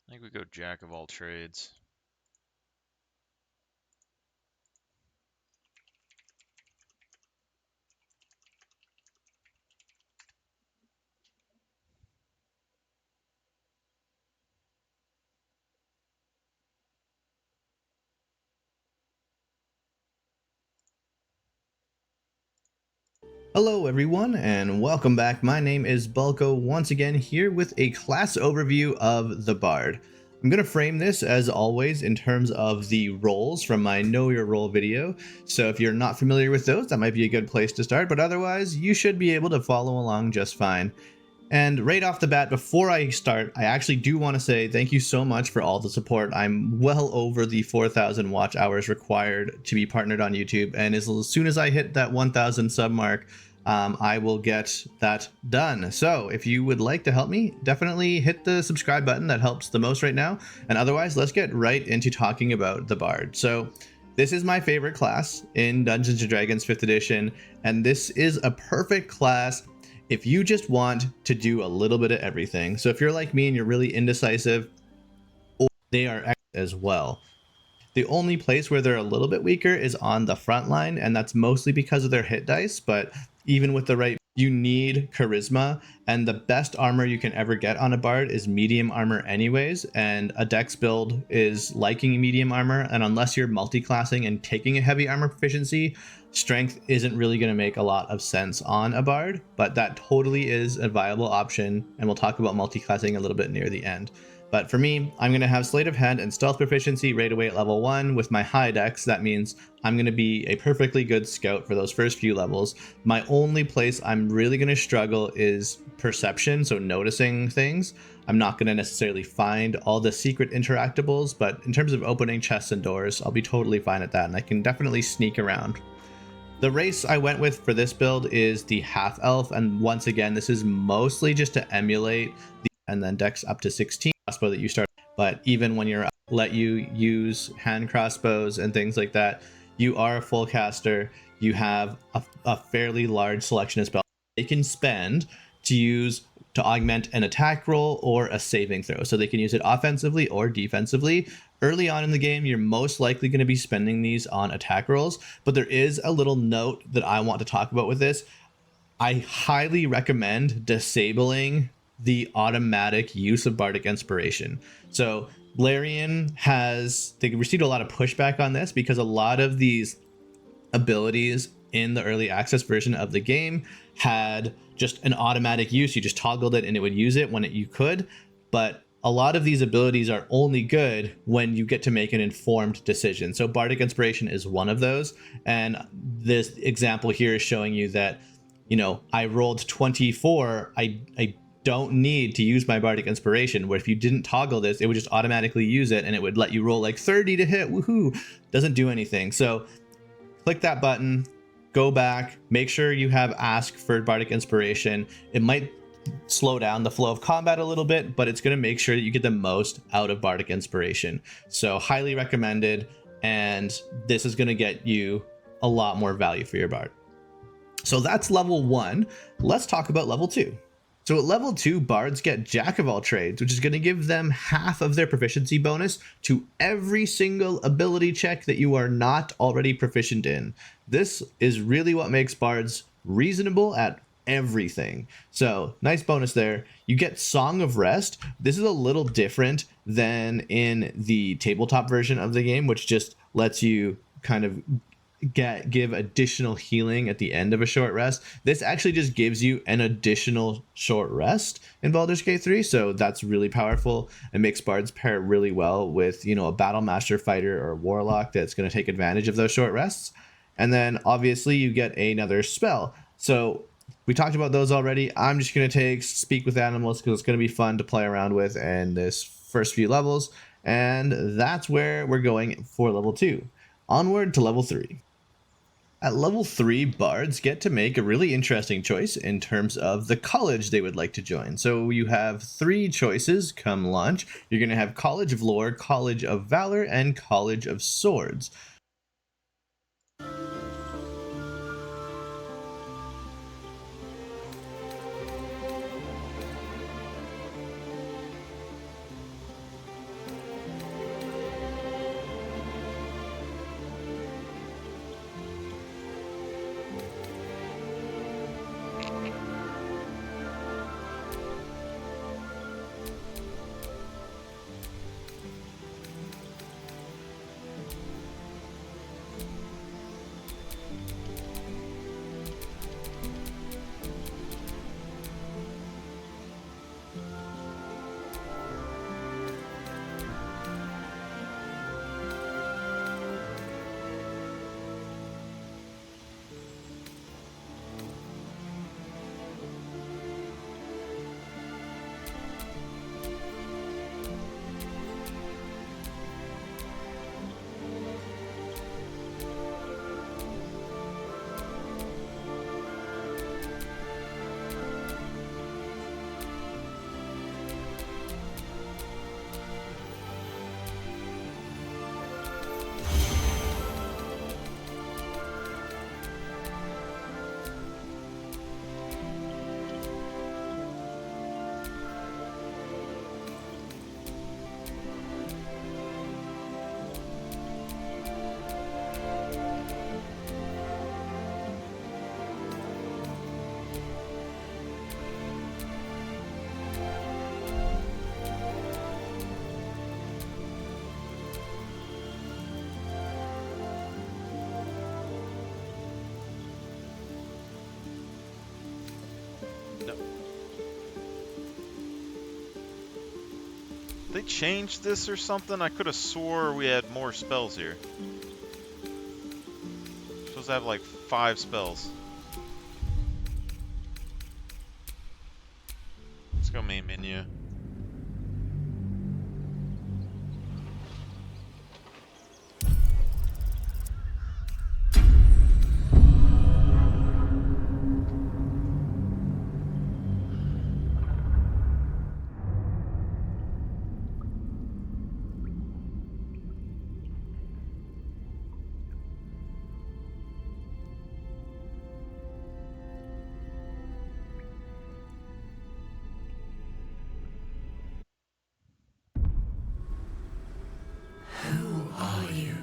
Speaker 2: I think we go jack of all trades.
Speaker 17: Hello everyone and welcome back. My name is Bulko, once again here with a class overview of the Bard. I'm going to frame this as always in terms of the roles from my Know Your Role video, so if you're not familiar with those, that might be a good place to start, but otherwise you should be able to follow along just fine. And right off the bat, before I start, I actually do want to say thank you so much for all the support. I'm well over the 4,000 watch hours required to be partnered on YouTube, and as soon as I hit that 1,000 sub mark, I will get that done. So if you would like to help me, definitely hit the subscribe button. That helps the most right now. And otherwise, let's get right into talking about the Bard. So this is my favorite class in Dungeons & Dragons 5th edition, and this is a perfect class if you just want to do a little bit of everything. So if you're like me and you're really indecisive, they are excellent as well. The only place where they're a little bit weaker is on the front line, and that's mostly because of their hit dice, but even with the right, you need charisma, and the best armor you can ever get on a bard is medium armor anyways, and a dex build is liking medium armor, and unless you're multi-classing and taking a heavy armor proficiency, strength isn't really going to make a lot of sense on a bard, but that totally is a viable option, and we'll talk about multi-classing a little bit near the end. But for me, I'm going to have Sleight of Hand and Stealth Proficiency right away at level 1 with my high dex. That means I'm going to be a perfectly good scout for those first few levels. My only place I'm really going to struggle is Perception, so noticing things. I'm not going to necessarily find all the secret interactables, but in terms of opening chests and doors, I'll be totally fine at that, and I can definitely sneak around. The race I went with for this build is the Half Elf, and once again, this is mostly just to emulate the and then dex up to 16 crossbow that you start. But even when you're let you use hand crossbows and things like that, you are a full caster. You have a fairly large selection of spells they can spend to use to augment an attack roll or a saving throw. So they can use it offensively or defensively. Early on in the game, you're most likely going to be spending these on attack rolls, but there is a little note that I want to talk about with this. I highly recommend disabling the automatic use of Bardic Inspiration. So Larian they received a lot of pushback on this because a lot of these abilities in the early access version of the game had just an automatic use. You just toggled it and it would use it when you could. But a lot of these abilities are only good when you get to make an informed decision. So Bardic Inspiration is one of those. And this example here is showing you that, I rolled 24. I don't need to use my Bardic Inspiration, where if you didn't toggle this, it would just automatically use it and it would let you roll like 30 to hit. Woohoo! Doesn't do anything. So click that button, go back, make sure you have Ask for Bardic Inspiration. It might slow down the flow of combat a little bit, but it's going to make sure that you get the most out of Bardic Inspiration. So highly recommended, and this is going to get you a lot more value for your bard. So that's level 1. Let's talk about level 2. So at level 2, bards get Jack of all trades, which is going to give them half of their proficiency bonus to every single ability check that you are not already proficient in. This is really what makes bards reasonable at everything. So nice bonus there. You get Song of Rest. This is a little different than in the tabletop version of the game, which just lets you kind of give additional healing at the end of a short rest. This actually just gives you an additional short rest in Baldur's Gate 3, so that's really powerful. It makes bards pair really well with, a battle master fighter or a warlock that's going to take advantage of those short rests. And then obviously you get another spell. So we talked about those already. I'm just going to take Speak with Animals because it's going to be fun to play around with in this first few levels, and that's where we're going for level 2. Onward to level 3. At level 3, bards get to make a really interesting choice in terms of the college they would like to join. So you have 3 choices come launch. You're going to have College of Lore, College of Valor, and College of Swords.
Speaker 2: They changed this or something? I could have swore we had more spells here. Supposed to have like 5 spells. Let's go main menu.
Speaker 13: Who are you?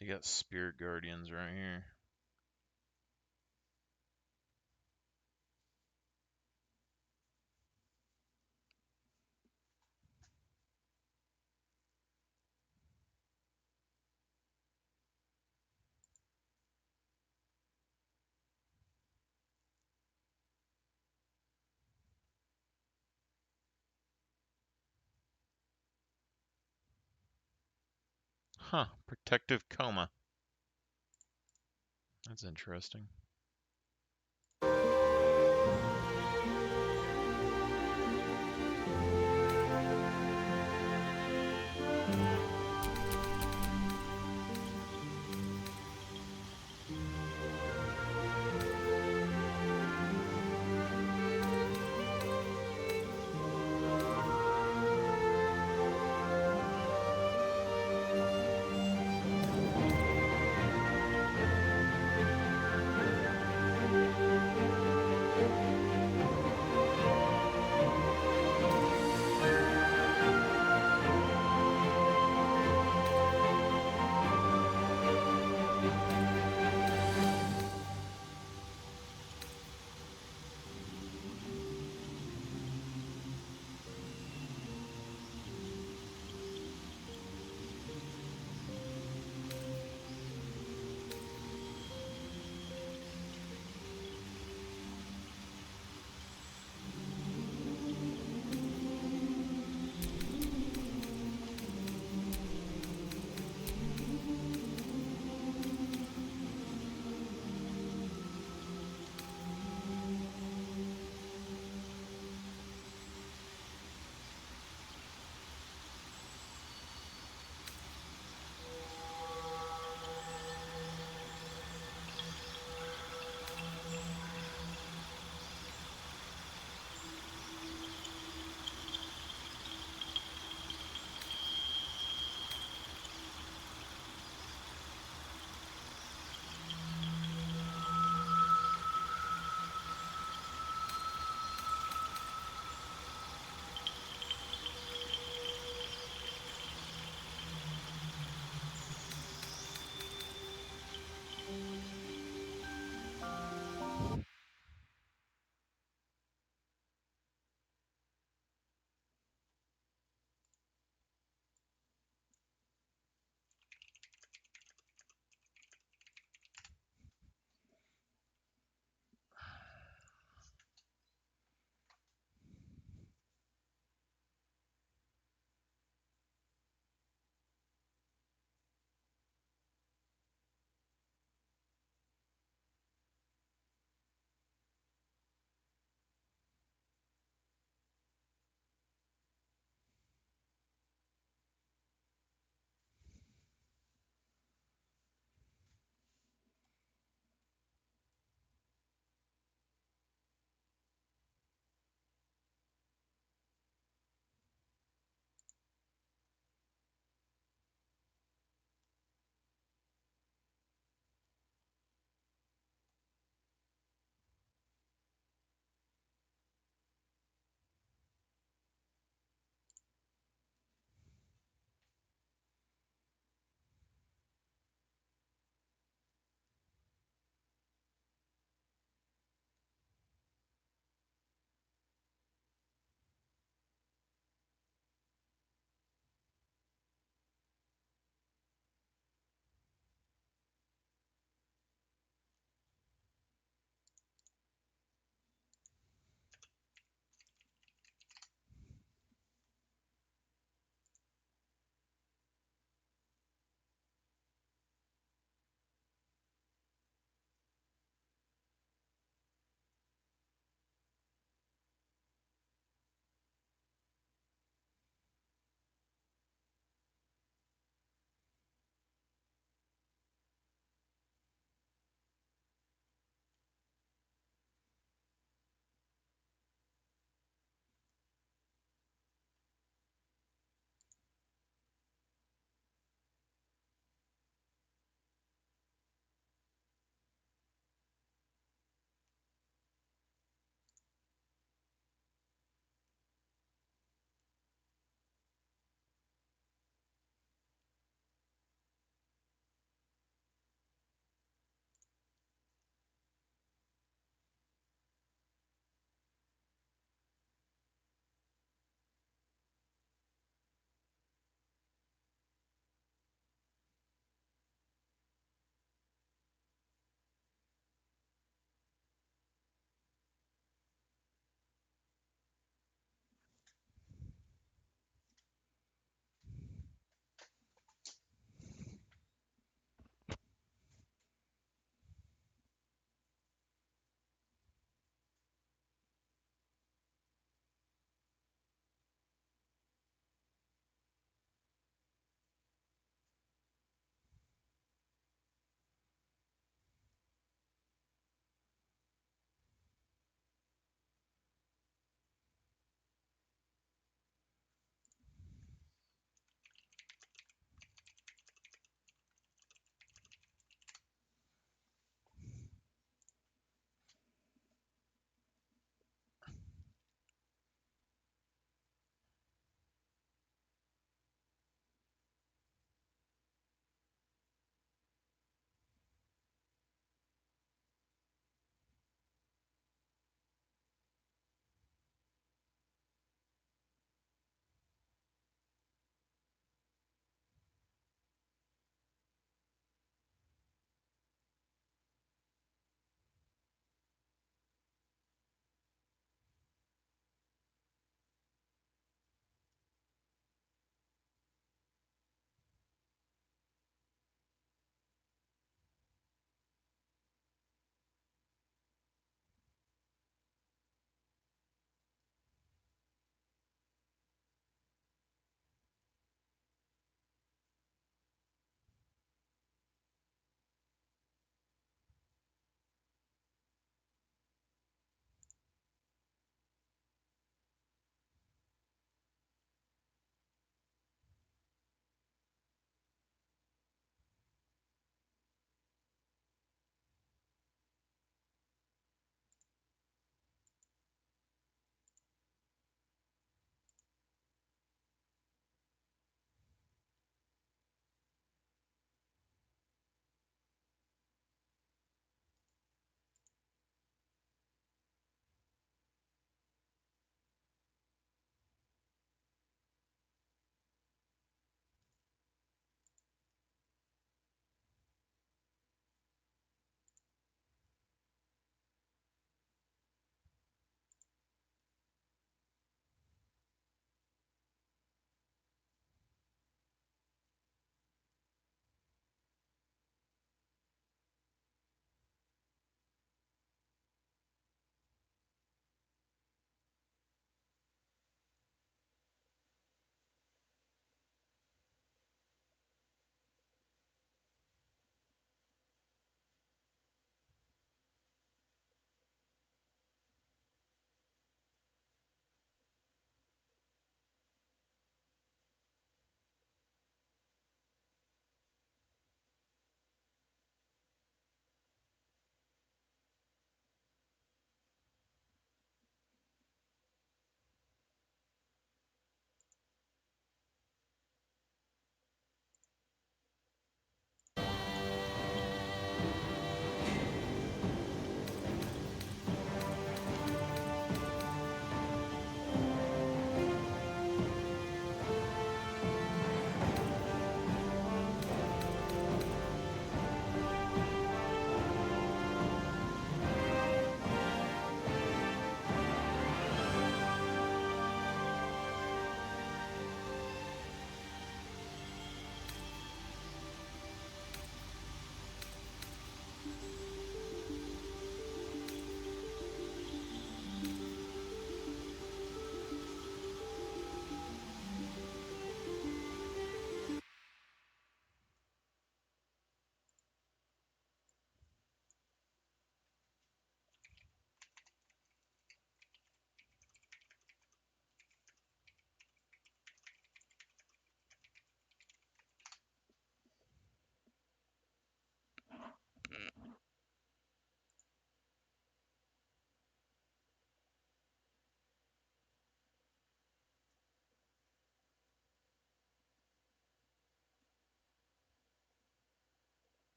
Speaker 2: They got spirit guardians right here. Huh, protective coma. That's interesting.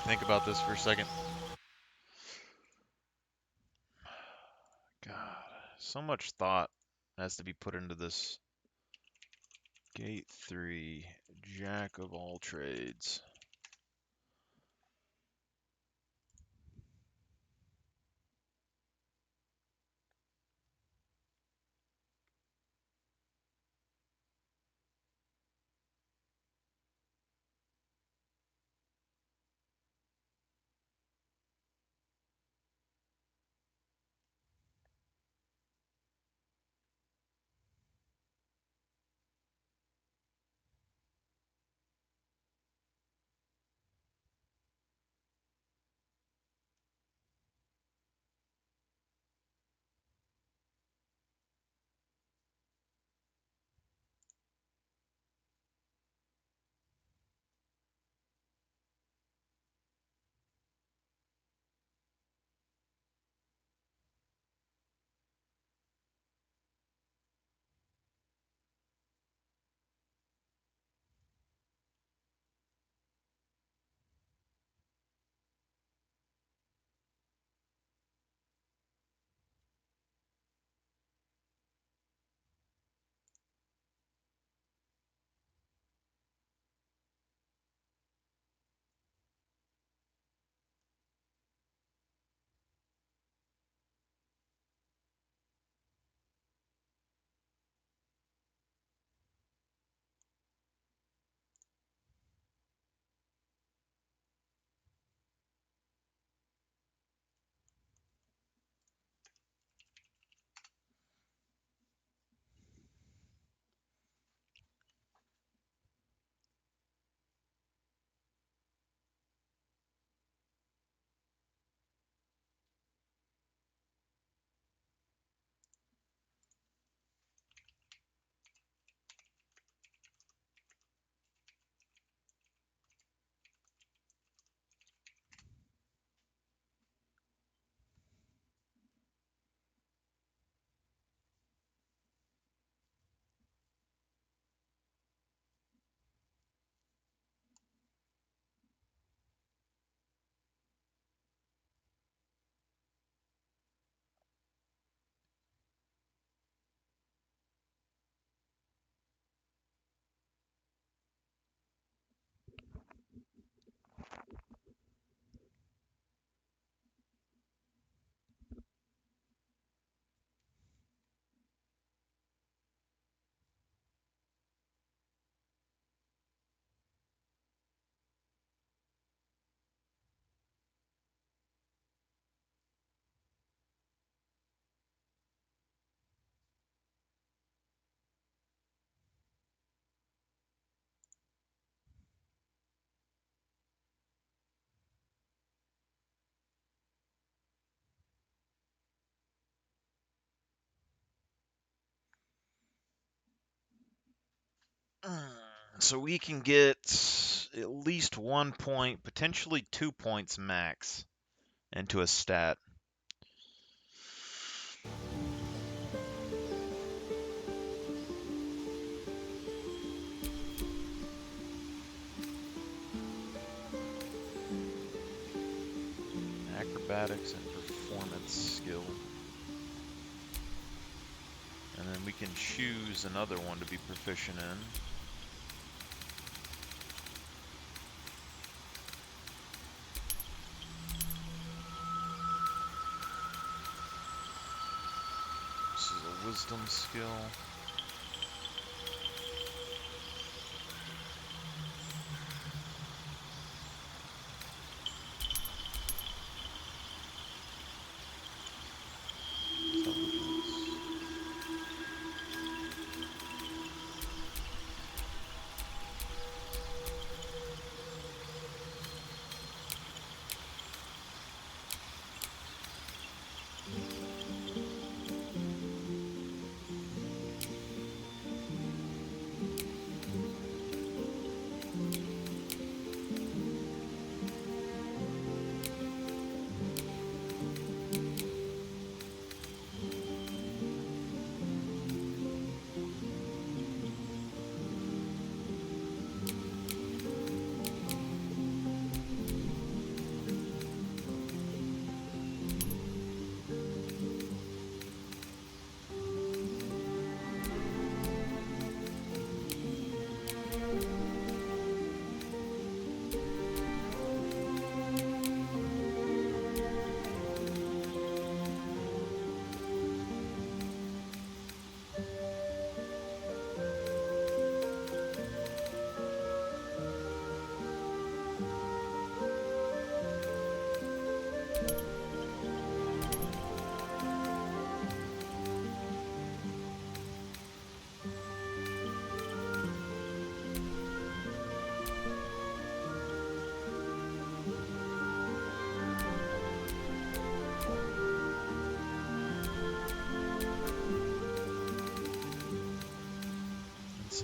Speaker 2: think about this for a second. God, so much thought has to be put into this. Gate 3, Jack of all trades. So we can get at least 1 point, potentially 2 points max into a stat. Acrobatics and performance skill. And then we can choose another one to be proficient in. This is a wisdom skill.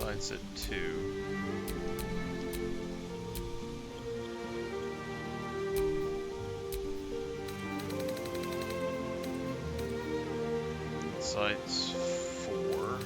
Speaker 2: Insight's at 2. Insight's 4.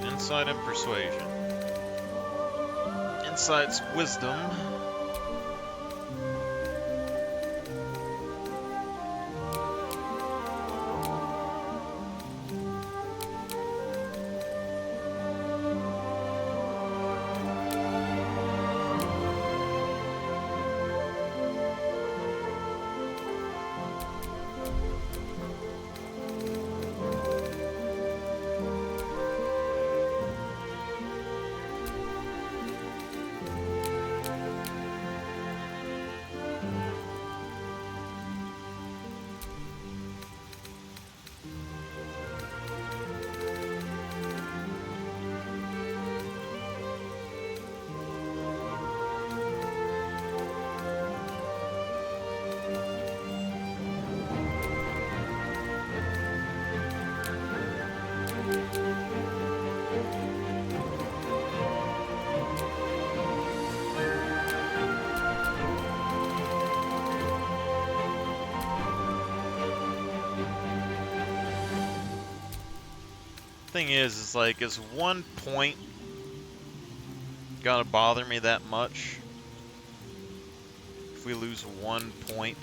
Speaker 2: Insight and persuasion. Insight's wisdom. Thing is like, is 1 point gonna bother me that much? If we lose 1 point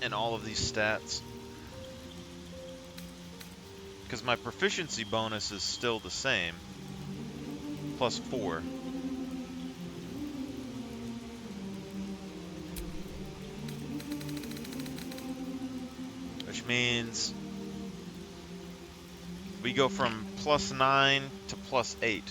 Speaker 2: in all of these stats? Because my proficiency bonus is still the same, plus 4. Which means we go from plus 9 to plus 8.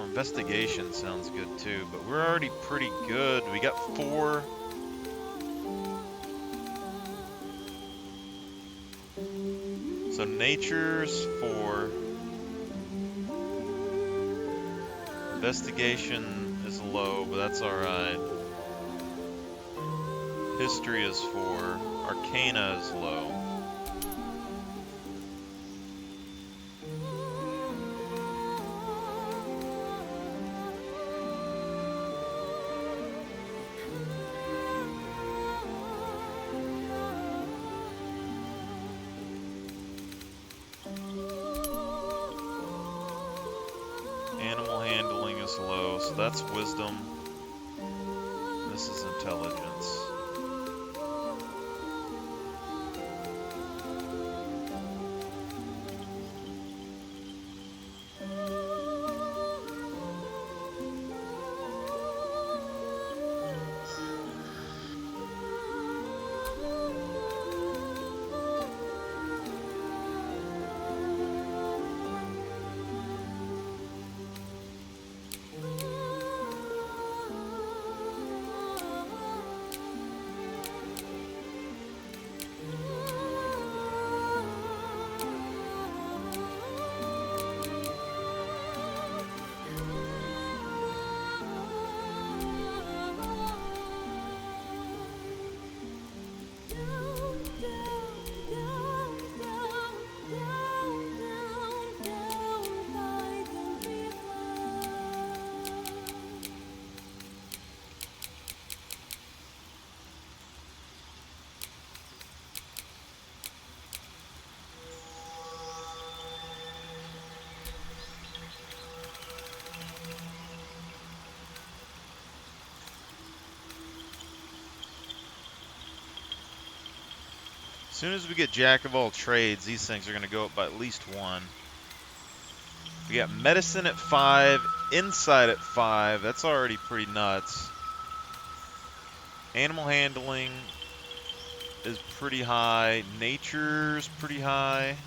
Speaker 2: Investigation sounds good too, but we're already pretty good. We got 4. So nature's 4. Investigation is low, but that's alright. History is 4. Arcana is low. So that's wisdom. This is intelligence. As soon as we get Jack of all trades, these things are going to go up by at least 1. We got medicine at 5, insight at 5. That's already pretty nuts. Animal handling is pretty high. Nature's pretty high.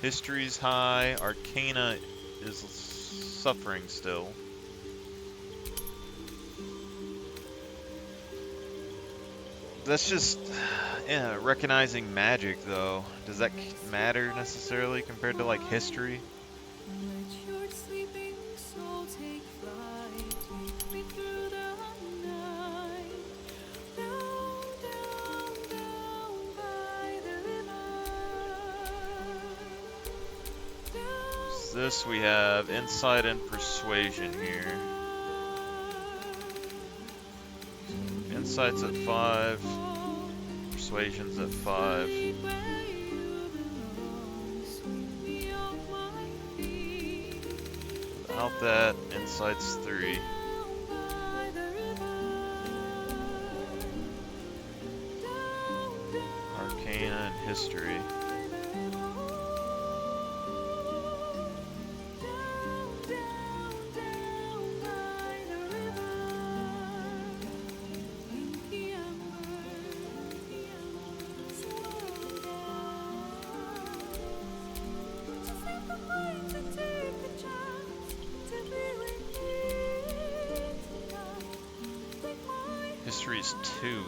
Speaker 2: History's high. Arcana is suffering still. That's just recognizing magic, though. Does that matter necessarily compared to, like, history? This we have insight and persuasion here. Insight's at 5, persuasion's at 5. Without that, insight's 3. Arcana and history. History's 2.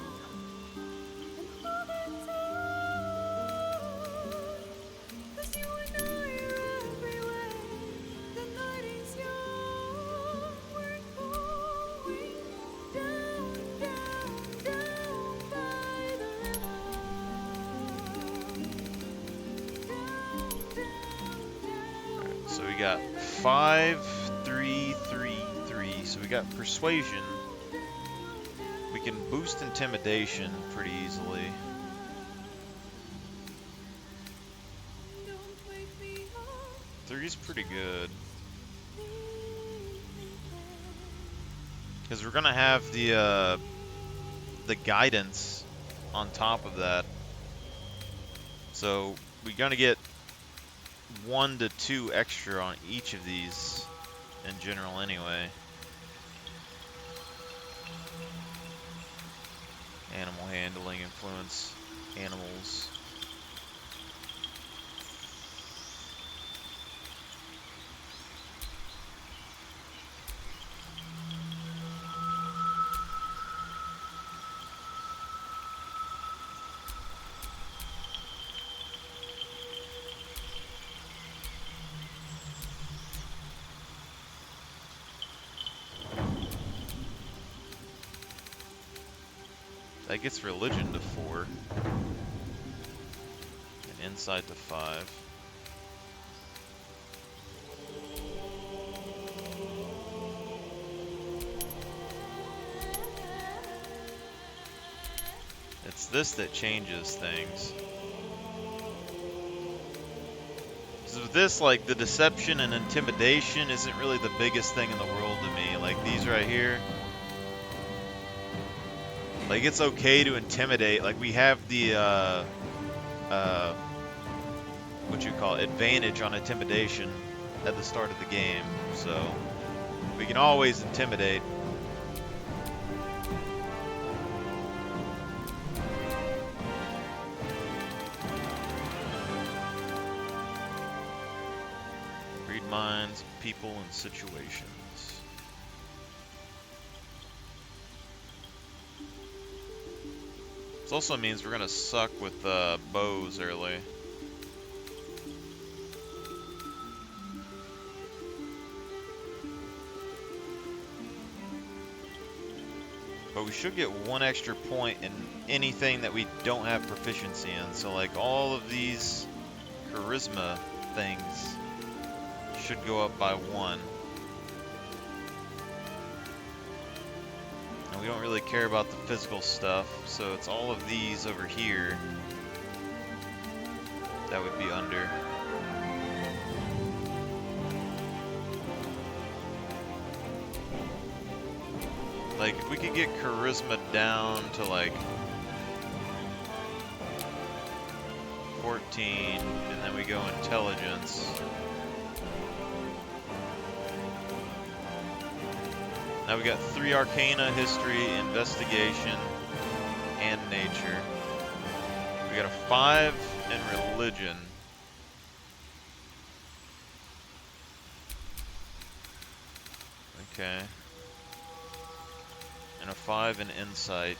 Speaker 2: So we got 5, 3, 3, 3. So we got persuasion. We can boost intimidation pretty easily. Three's pretty good. Because we're gonna have the guidance on top of that. So we're gonna get 1 to 2 extra on each of these in general anyway. Animal handling, influence animals. That gets religion to 4. And insight to 5. It's this that changes things. Because with this, like, the deception and intimidation isn't really the biggest thing in the world to me. Like, these right here. Like, it's okay to intimidate. Like, we have the, what you call it, advantage on intimidation at the start of the game. So, we can always intimidate. Read minds, people, and situations. This also means we're gonna suck with bows early. But we should get 1 extra point in anything that we don't have proficiency in. So like all of these charisma things should go up by 1. And we don't really care about the physical stuff, so it's all of these over here that would be under. Like, if we could get charisma down to like 14, and then we go intelligence. Now we got 3 arcana, history, investigation, and nature. We got a 5 in religion. Okay. And a 5 in insight.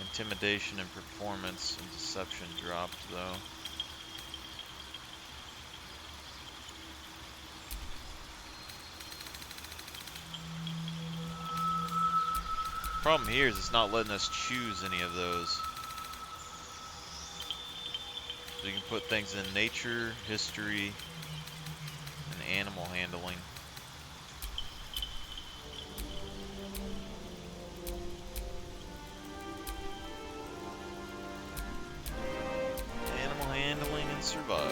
Speaker 2: Intimidation and performance and deception dropped though. Problem here is it's not letting us choose any of those. So you can put things in nature, history, and animal handling. Animal handling and survival.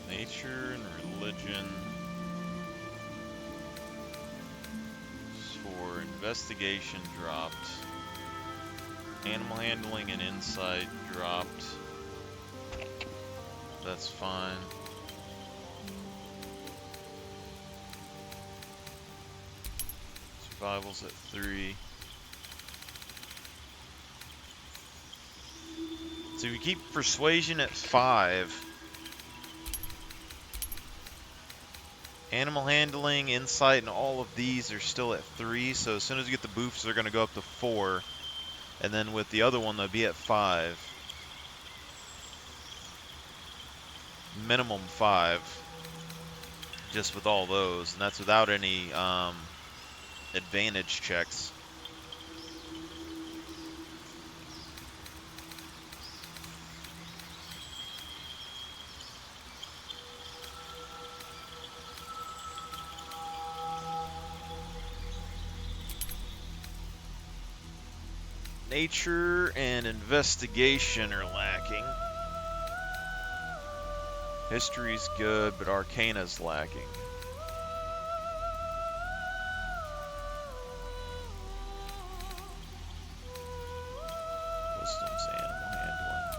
Speaker 2: Nature and religion. For investigation dropped. Animal handling and insight dropped. That's fine. Survival's at 3. So we keep persuasion at 5. Animal handling, insight, and all of these are still at 3. So as soon as we get the boofs, they're going to go up to 4. And then with the other one, they'll be at 5. Minimum 5. Just with all those. And that's without any advantage checks. Nature and investigation are lacking. History's good, but Arcana's lacking. Wisdom's animal handling.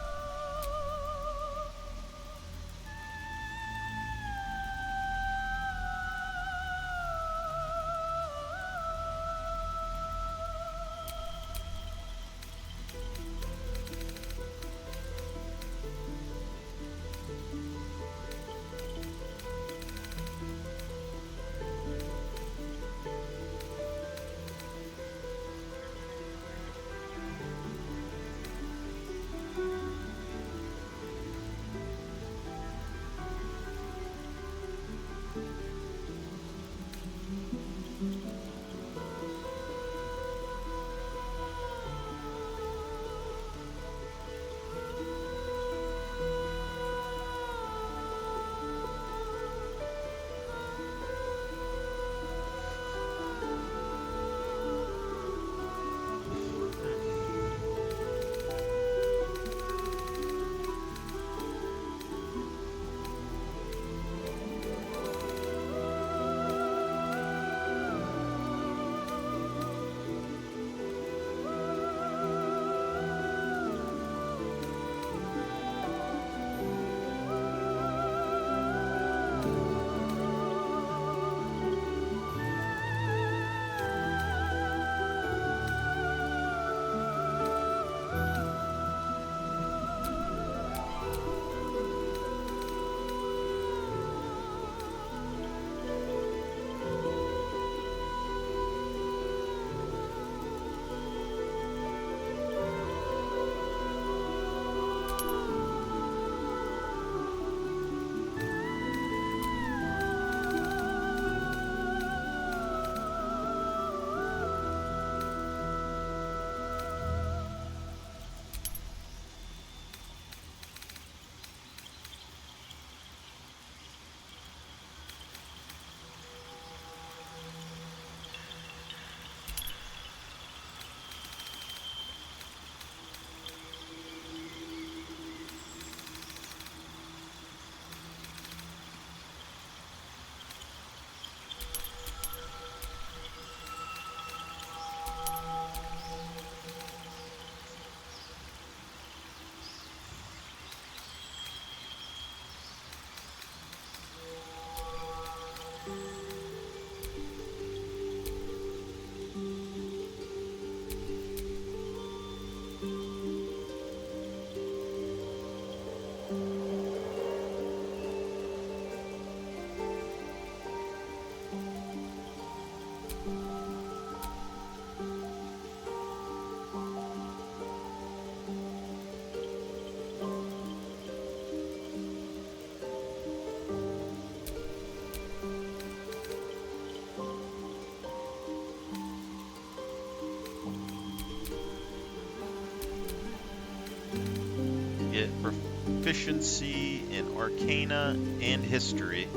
Speaker 2: Get proficiency in Arcana and History.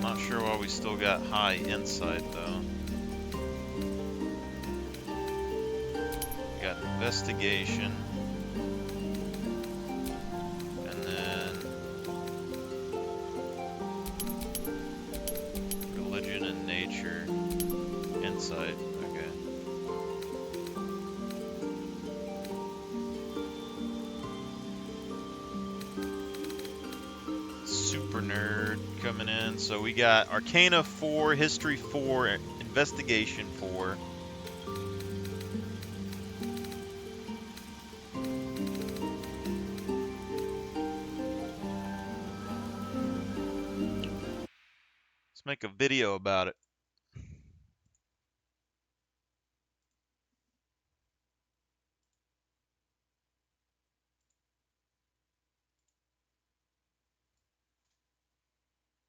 Speaker 2: Not sure why we still got high insight though. We got Investigation. And then religion and nature. Insight. Okay. Super nerd coming in. So we got Arcana 4, History 4, Investigation 4. Let's make a video about it.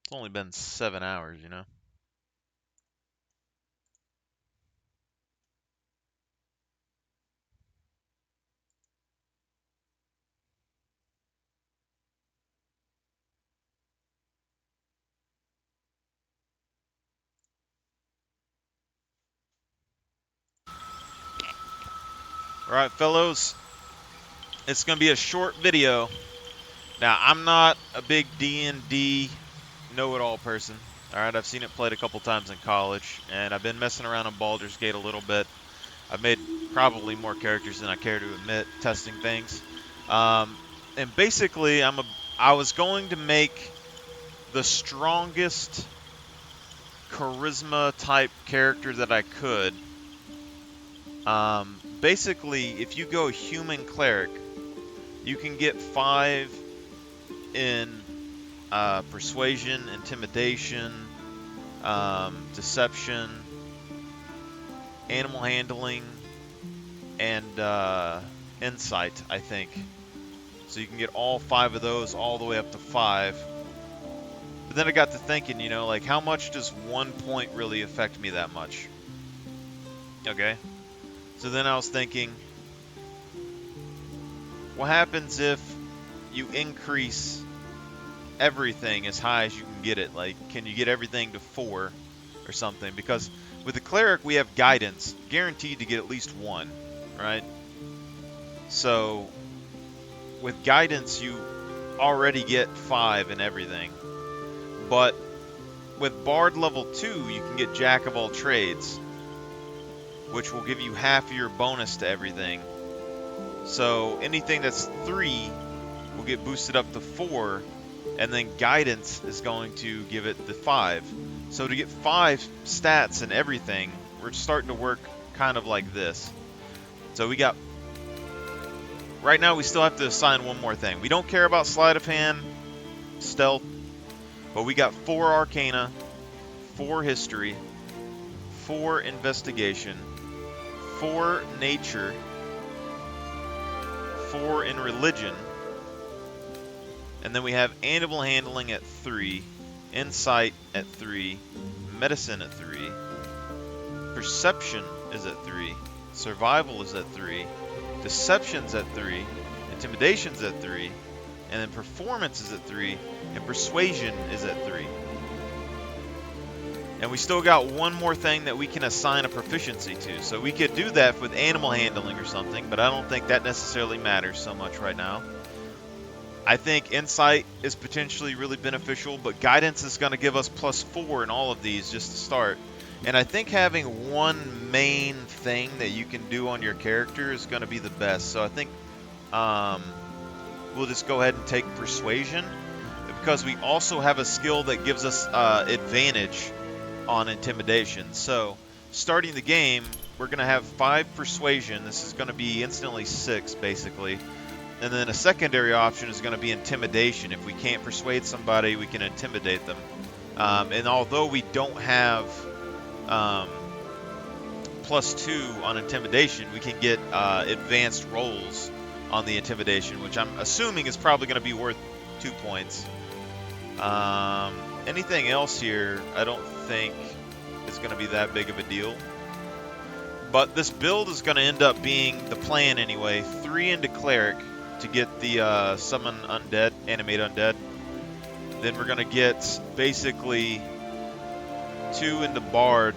Speaker 2: It's only been 7 hours, you know? Alright, fellows. It's going to be a short video. Now, I'm not a big D&D know-it-all person. Alright, I've seen it played a couple times in college, and I've been messing around on Baldur's Gate a little bit. I've made probably more characters than I care to admit, testing things. And basically, I was going to make the strongest charisma-type character that I could. Basically, if you go human cleric, you can get 5 in persuasion, intimidation, deception, animal handling, and insight, I think. So you can get all 5 of those all the way up to 5. But then I got to thinking, you know, like, how much does 1 point really affect me that much? Okay. So then I was thinking, what happens if you increase everything as high as you can get it? Like, can you get everything to 4 or something? Because with the cleric, we have guidance, guaranteed to get at least 1, right? So with guidance, you already get 5 in everything. But with Bard level 2, you can get Jack of all trades, which will give you half of your bonus to everything. So anything that's 3 will get boosted up to 4, and then guidance is going to give it the 5. So to get 5 stats and everything, we're starting to work kind of like this. So we got, right now we still have to assign one more thing. We don't care about sleight of hand, stealth, but we got 4 arcana, 4 history, 4 investigation, 4 nature, 4 in religion, and then we have animal handling at 3, insight at 3, medicine at 3, perception is at 3, survival is at 3, deception's at 3, intimidation's at 3, and then performance is at 3, and persuasion is at 3. And we still got one more thing that we can assign a proficiency to. So we could do that with animal handling or something, but I don't think that necessarily matters so much right now. I think insight is potentially really beneficial, but guidance is going to give us +4 in all of these just to start. And I think having one main thing that you can do on your character is going to be the best. So I think we'll just go ahead and take persuasion, because we also have a skill that gives us advantage on intimidation. So starting the game, we're going to have 5 persuasion. This is going to be instantly 6 basically, and then a secondary option is going to be intimidation. If we can't persuade somebody, we can intimidate them, and although we don't have +2 on intimidation, we can get advanced rolls on the intimidation, which I'm assuming is probably going to be worth 2 points. Anything else here, I don't think it's going to be that big of a deal. But this build is going to end up being the plan anyway. 3 into cleric to get the summon undead, animate undead. Then we're going to get basically 2 into bard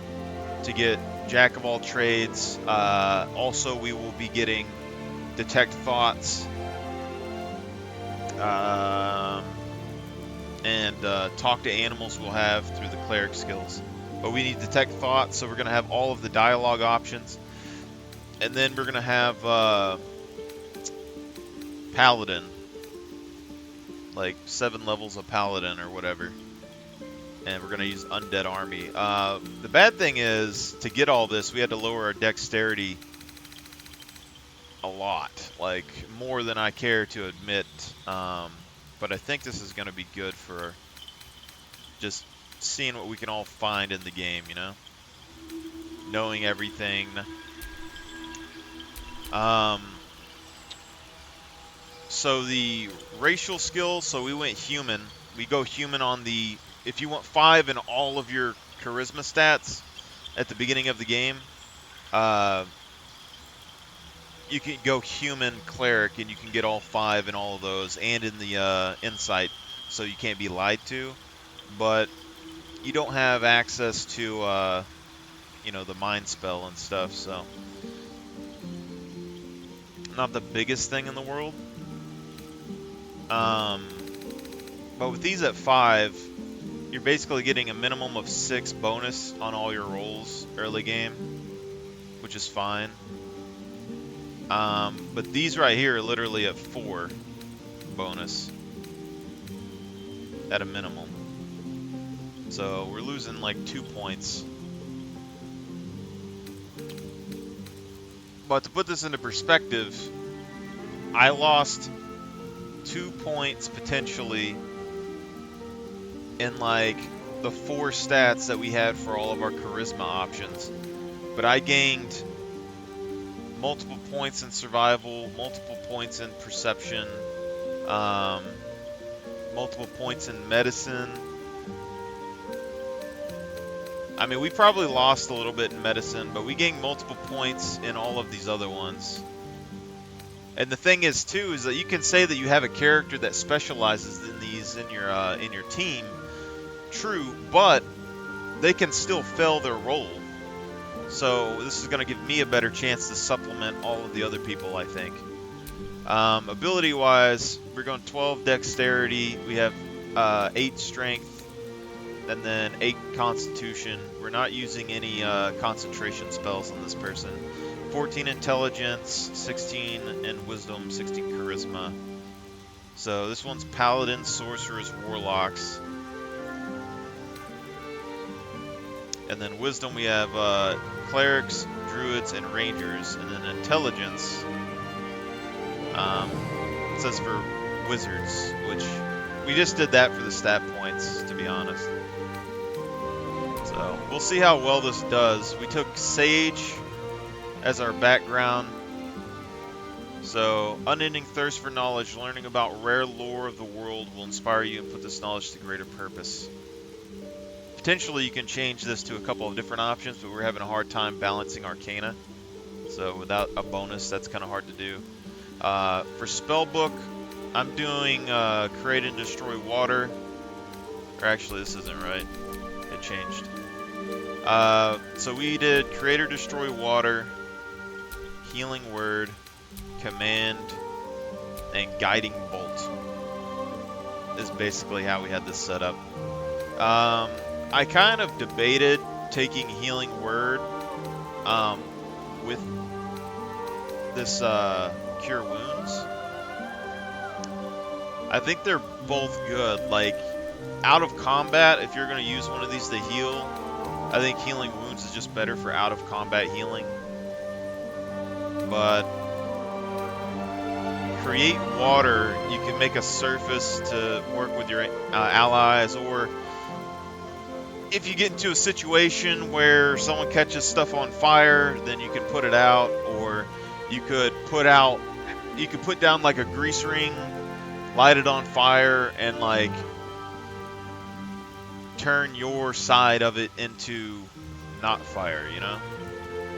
Speaker 2: to get Jack of all trades. Also, we will be getting Detect Thoughts. And Talk to Animals we'll have through the Cleric skills. But we need Detect Thoughts, so we're going to have all of the dialogue options. And then we're going to have Paladin. Like 7 levels of Paladin or whatever. And we're going to use Undead Army. The bad thing is, to get all this, we had to lower our dexterity a lot. Like, more than I care to admit. But I think this is going to be good for just seeing what we can all find in the game, you know? Knowing everything. So the racial skills, so we went human. We go human on the... If you want 5 in all of your charisma stats at the beginning of the game, you can go human cleric and you can get all 5 in all of those and in the insight, so you can't be lied to. But you don't have access to, you know, the mind spell and stuff, so not the biggest thing in the world. But with these at 5, you're basically getting a minimum of 6 bonus on all your rolls early game, which is fine. But these right here are literally at 4 bonus at a minimum. So we're losing like 2 points. But to put this into perspective, I lost 2 points potentially in like the 4 stats that we had for all of our charisma options. But I gained multiple points in survival, multiple points in perception, multiple points in medicine. I mean, we probably lost a little bit in medicine, but we gained multiple points in all of these other ones. And the thing is, too, is that you can say that you have a character that specializes in these in your team. True, but they can still fail their role. So this is going to give me a better chance to supplement all of the other people, I think. Ability-wise, we're going 12 dexterity. We have 8 strength. And then 8 constitution. We're not using any concentration spells on this person. 14 intelligence, 16 in wisdom, 16 charisma. So this one's paladins, sorcerers, warlocks. And then wisdom we have clerics, druids, and rangers. And then intelligence, it says for wizards, which we just did that for the stat points, to be honest. So we'll see how well this does. We took Sage as our background. So, unending thirst for knowledge, learning about rare lore of the world will inspire you and put this knowledge to greater purpose. Potentially you can change this to a couple of different options, but we're having a hard time balancing Arcana. So without a bonus, that's kind of hard to do. For Spellbook, I'm doing Create and Destroy Water. Or actually, this isn't right. It changed. So we did Create or Destroy Water, Healing Word, Command, and Guiding Bolt. Is basically how we had this set up. I kind of debated taking Healing Word with this Cure Wounds. I think they're both good. Like, out of combat, if you're going to use one of these to heal, I think Healing Wounds is just better for out of combat healing. But Create Water, you can make a surface to work with your allies, or if you get into a situation where someone catches stuff on fire, then you can put it out, or you could put down like a grease ring, light it on fire, and like turn your side of it into not fire, you know?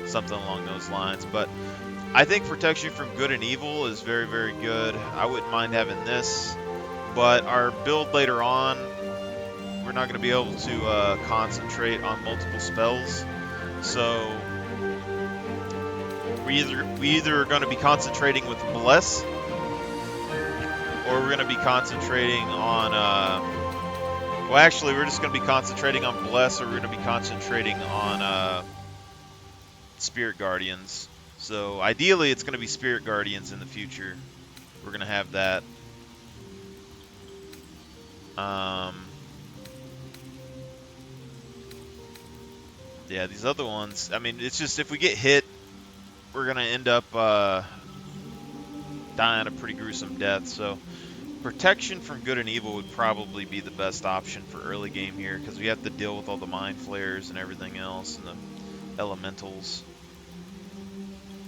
Speaker 2: Something along those lines. But I think protection from good and evil is very, very good. I wouldn't mind having this, but our build later on, we're not going to be able to concentrate on multiple spells. So we either are going to be concentrating with Bless, or we're going to be concentrating on. Well, actually, we're just going to be concentrating on Bless, or we're going to be concentrating on Spirit Guardians. So ideally, it's going to be Spirit Guardians in the future. We're going to have that. Yeah, these other ones, I mean, it's just if we get hit, we're going to end up dying a pretty gruesome death. So protection from good and evil would probably be the best option for early game here, because we have to deal with all the mind flares and everything else, and the elementals.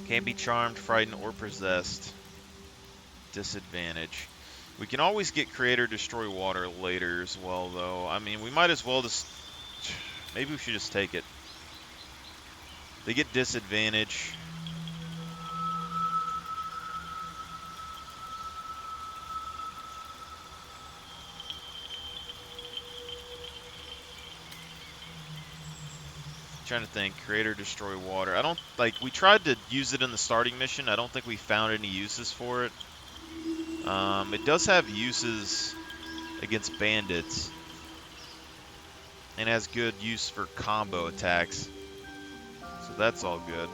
Speaker 2: Can't be charmed, frightened, or possessed. Disadvantage. We can always get create or destroy water later as well, though. I mean, we might as well just... Maybe we should just take it. They get disadvantage. Trying to think. Create or destroy water. I don't... Like, we tried to use it in the starting mission. I don't think we found any uses for it. It does have uses against bandits. And has good use for combo attacks. So that's all good.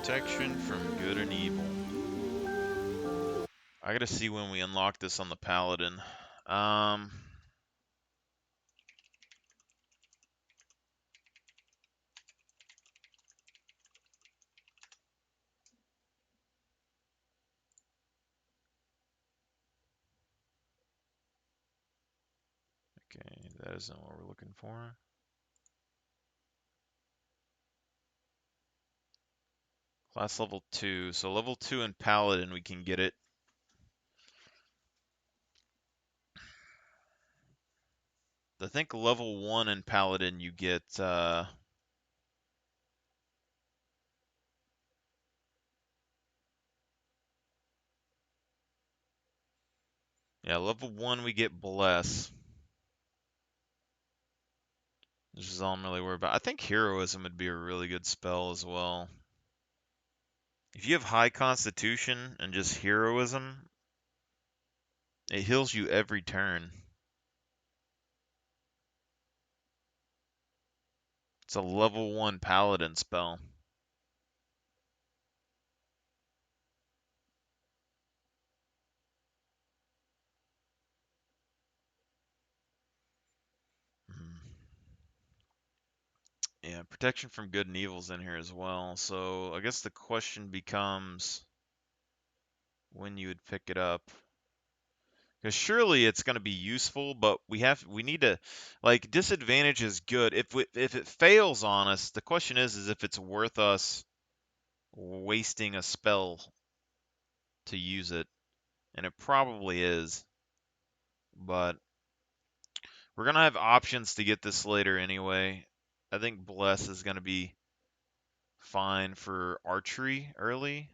Speaker 2: Protection from good and evil. I gotta see when we unlock this on the Paladin. Okay, that isn't what we're looking for. Class level 2. So level 2 in Paladin, we can get it. I think level 1 in Paladin, you get... yeah, level 1 we get Bless. This is all I'm really worried about. I think Heroism would be a really good spell as well. If you have high Constitution and just Heroism, it heals you every turn. It's a level 1 Paladin spell. Yeah, protection from good and evil's in here as well. So I guess the question becomes when you would pick it up. Because surely it's going to be useful, but we need to, like, disadvantage is good. If it fails on us, the question is if it's worth us wasting a spell to use it, and it probably is. But we're gonna have options to get this later anyway. I think Bless is gonna be fine for archery early.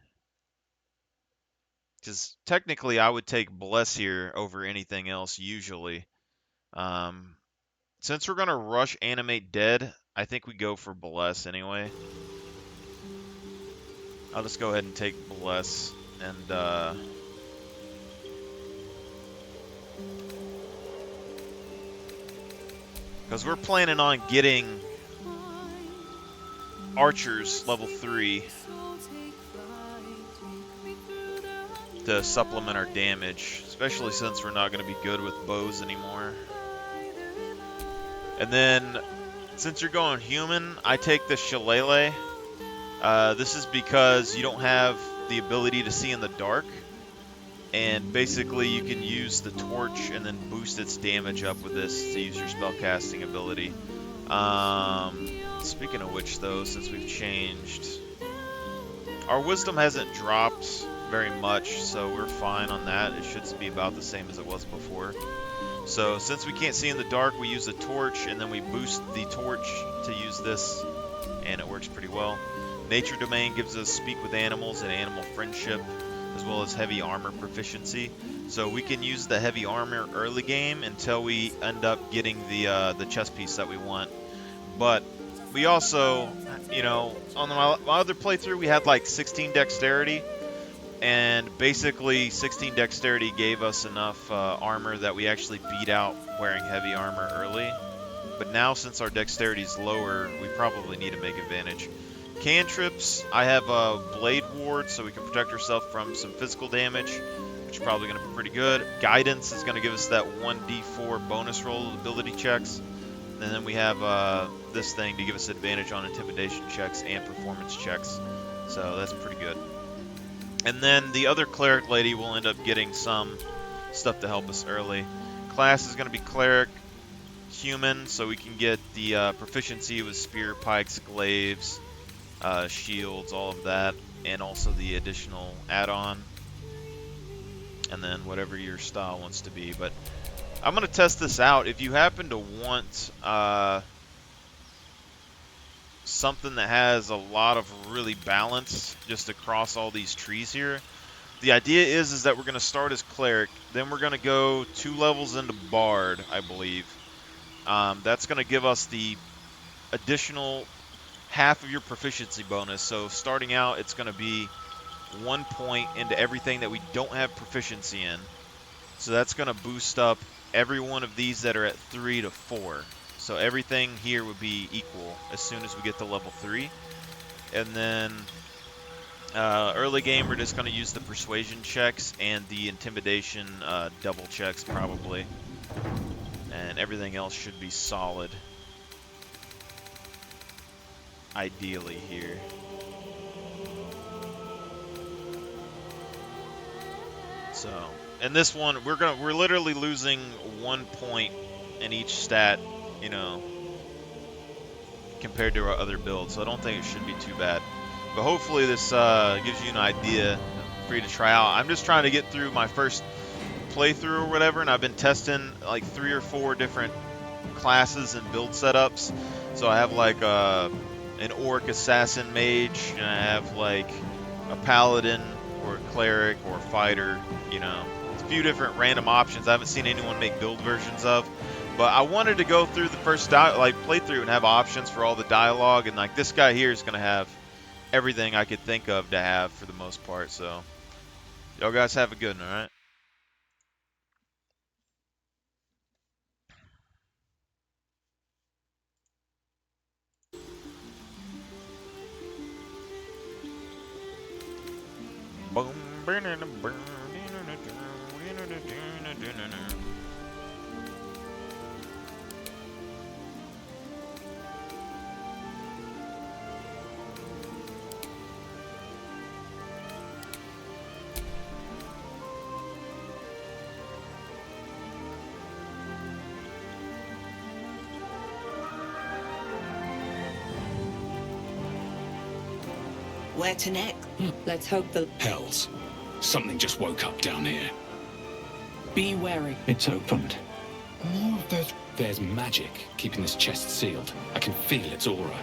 Speaker 2: Because technically I would take Bless here over anything else usually. Since we're going to rush Animate Dead, I think we go for Bless anyway. I'll just go ahead and take Bless and because we're planning on getting archers level 3 to supplement our damage, especially since we're not going to be good with bows anymore. And then, since you're going human, I take the Shillelagh. This is because you don't have the ability to see in the dark. And basically you can use the torch and then boost its damage up with this to use your spellcasting ability. Speaking of which though, since we've changed, our wisdom hasn't dropped very much, so we're fine on that. It should be about the same as it was before. So since we can't see in the dark, we use the torch, and then we boost the torch to use this, and it works pretty well. Nature Domain gives us speak with animals and animal friendship, as well as heavy armor proficiency. So we can use the heavy armor early game until we end up getting the chest piece that we want. But we also, you know, on my other playthrough, we had like 16 dexterity. And basically, 16 dexterity gave us enough armor that we actually beat out wearing heavy armor early. But now, since our dexterity is lower, we probably need to make advantage. Cantrips, I have a Blade Ward, so we can protect ourselves from some physical damage, which is probably going to be pretty good. Guidance is going to give us that 1d4 bonus roll ability checks. And then we have this thing to give us advantage on intimidation checks and performance checks. So that's pretty good. And then the other cleric lady will end up getting some stuff to help us early. Class is going to be cleric, human, so we can get the proficiency with spear, pikes, glaives, shields, all of that, and also the additional add-on. And then whatever your style wants to be. But I'm going to test this out. If you happen to want something that has a lot of really balance just across all these trees here, the idea is that we're going to start as cleric, then we're going to go 2 levels into bard, I believe. That's going to give us the additional half of your proficiency bonus. So starting out, it's going to be 1 point into everything that we don't have proficiency in. So that's going to boost up every one of these that are at 3 to 4. So everything here would be equal as soon as we get to level 3. And then early game, we're just going to use the persuasion checks and the intimidation double checks probably. And everything else should be solid. Ideally here. So, and this one, we're literally losing 1 point in each stat, you know, compared to our other builds. So I don't think it should be too bad. But hopefully this gives you an idea for you to try out. I'm just trying to get through my first playthrough or whatever, and I've been testing like 3 or 4 different classes and build setups. So I have like an orc, assassin, mage, and I have like a paladin or a cleric or a fighter, you know. It's a few different random options I haven't seen anyone make build versions of. But I wanted to go through the first playthrough and have options for all the dialogue, and like this guy here is going to have everything I could think of to have for the most part. So y'all guys have a good one, alright?
Speaker 8: Where to next? Let's hope the...
Speaker 20: Hells. Something just woke up down here.
Speaker 8: Be wary.
Speaker 20: It's opened. More of those... There's magic keeping this chest sealed. I can feel its aura.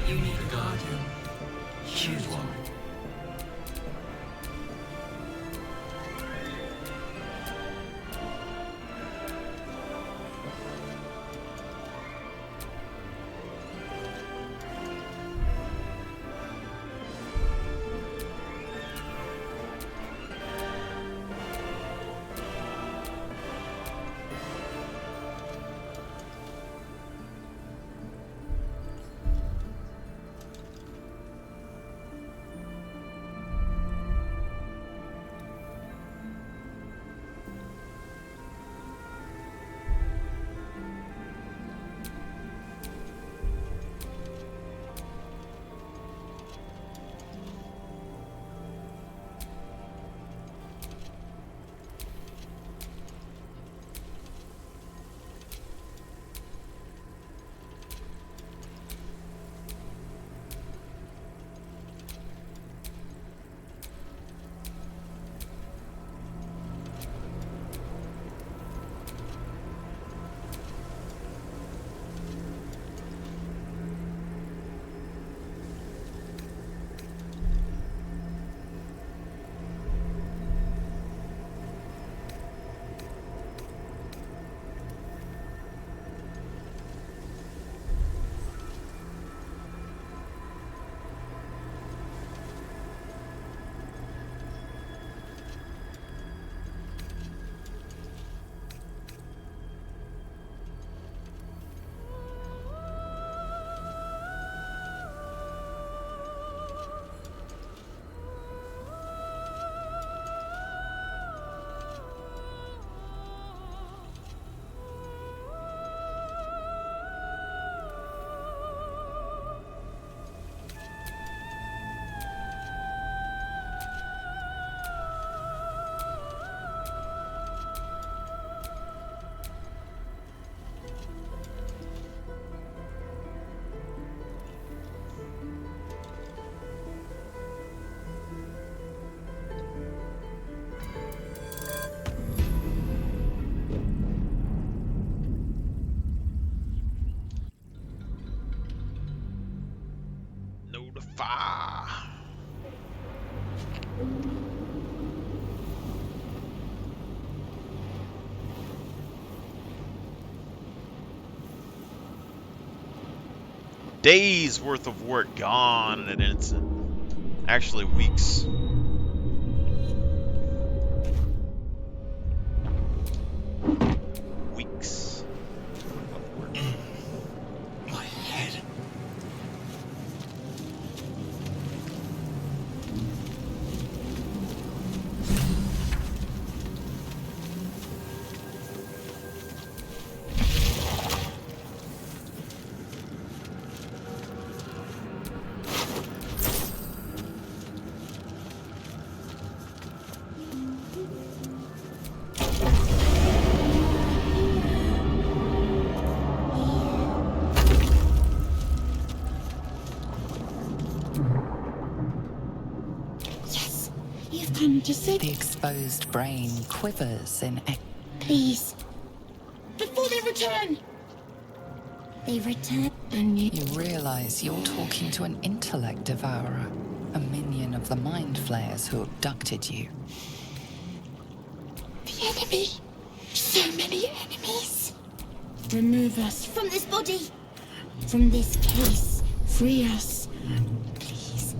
Speaker 13: You need a guardian. Choose one.
Speaker 2: Notify. Days worth of work gone in an instant. Actually, weeks. Weeks of work.
Speaker 6: My head.
Speaker 7: You've come to see.
Speaker 5: The exposed brain quivers in
Speaker 7: Please.
Speaker 14: Before they return!
Speaker 7: They return. And
Speaker 5: You realize you're talking to an intellect devourer, a minion of the mind flayers who abducted you.
Speaker 7: The enemy. So many enemies.
Speaker 14: Remove us from this body! From this case.
Speaker 7: Free us.
Speaker 14: Please.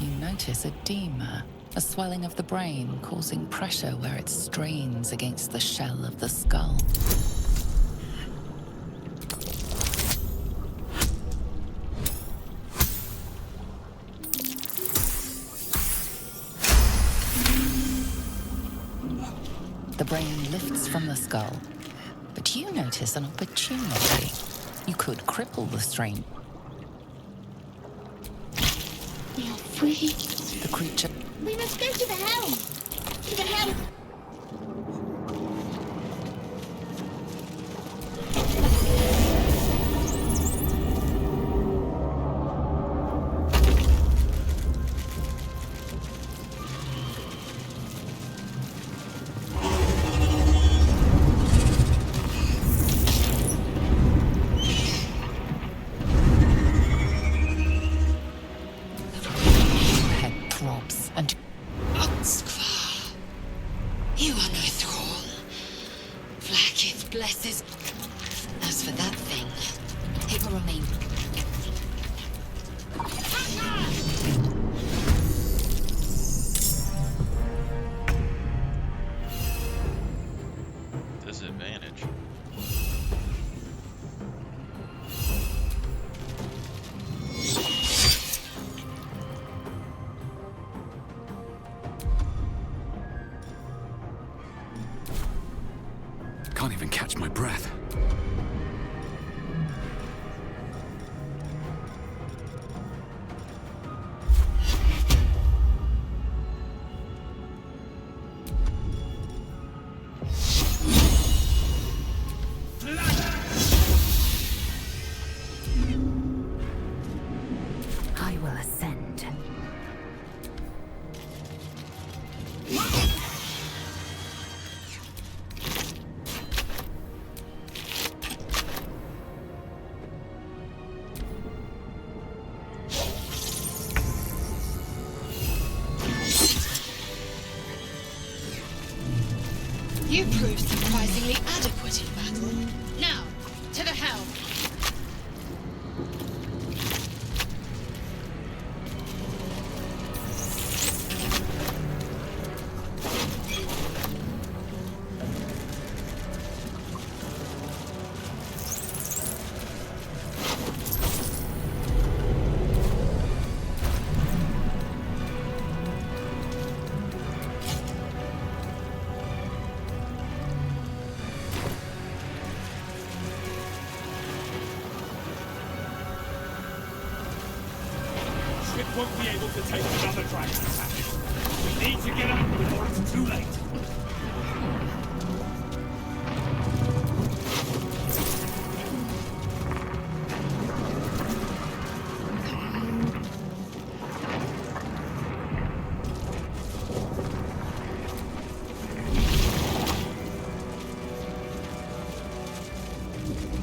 Speaker 5: You notice edema, a swelling of the brain causing pressure where it strains against the shell of the skull. The brain lifts from the skull, but you notice an opportunity. You could cripple the strain.
Speaker 7: We are free.
Speaker 5: The creature.
Speaker 14: We must go to the helm! To the helm!
Speaker 21: can't even catch my breath.
Speaker 5: I will ascend.
Speaker 8: You proved surprisingly adequate in battle. Now, to the helm.
Speaker 1: Ship won't be able to take another dragon attack. We need to get out before it's too late.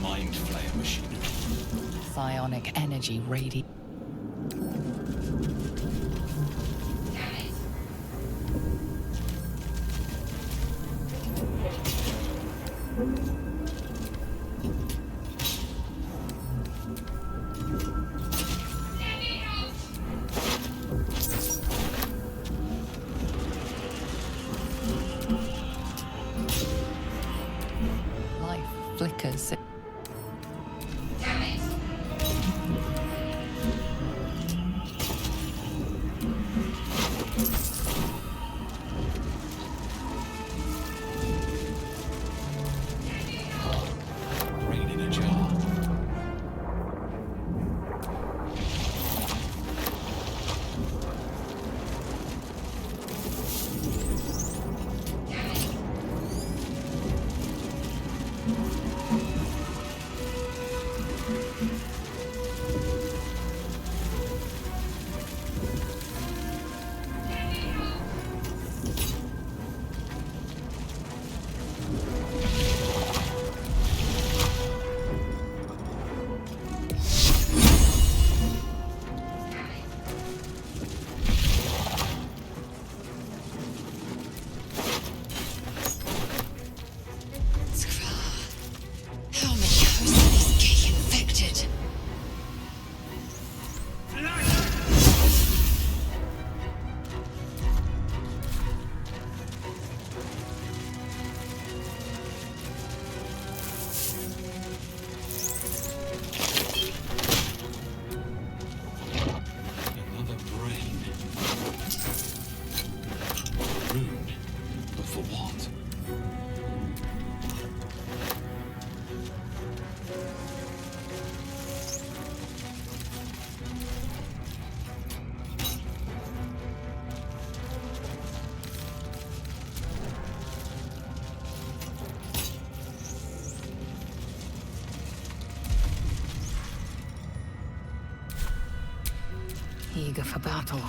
Speaker 10: Mind flayer machinery.
Speaker 5: Psionic energy radiating. Life flickers.
Speaker 10: Brain in a jar.
Speaker 8: How many hosts of this gate infected?
Speaker 10: Another brain. Rune. But for what?
Speaker 5: Eager for battle.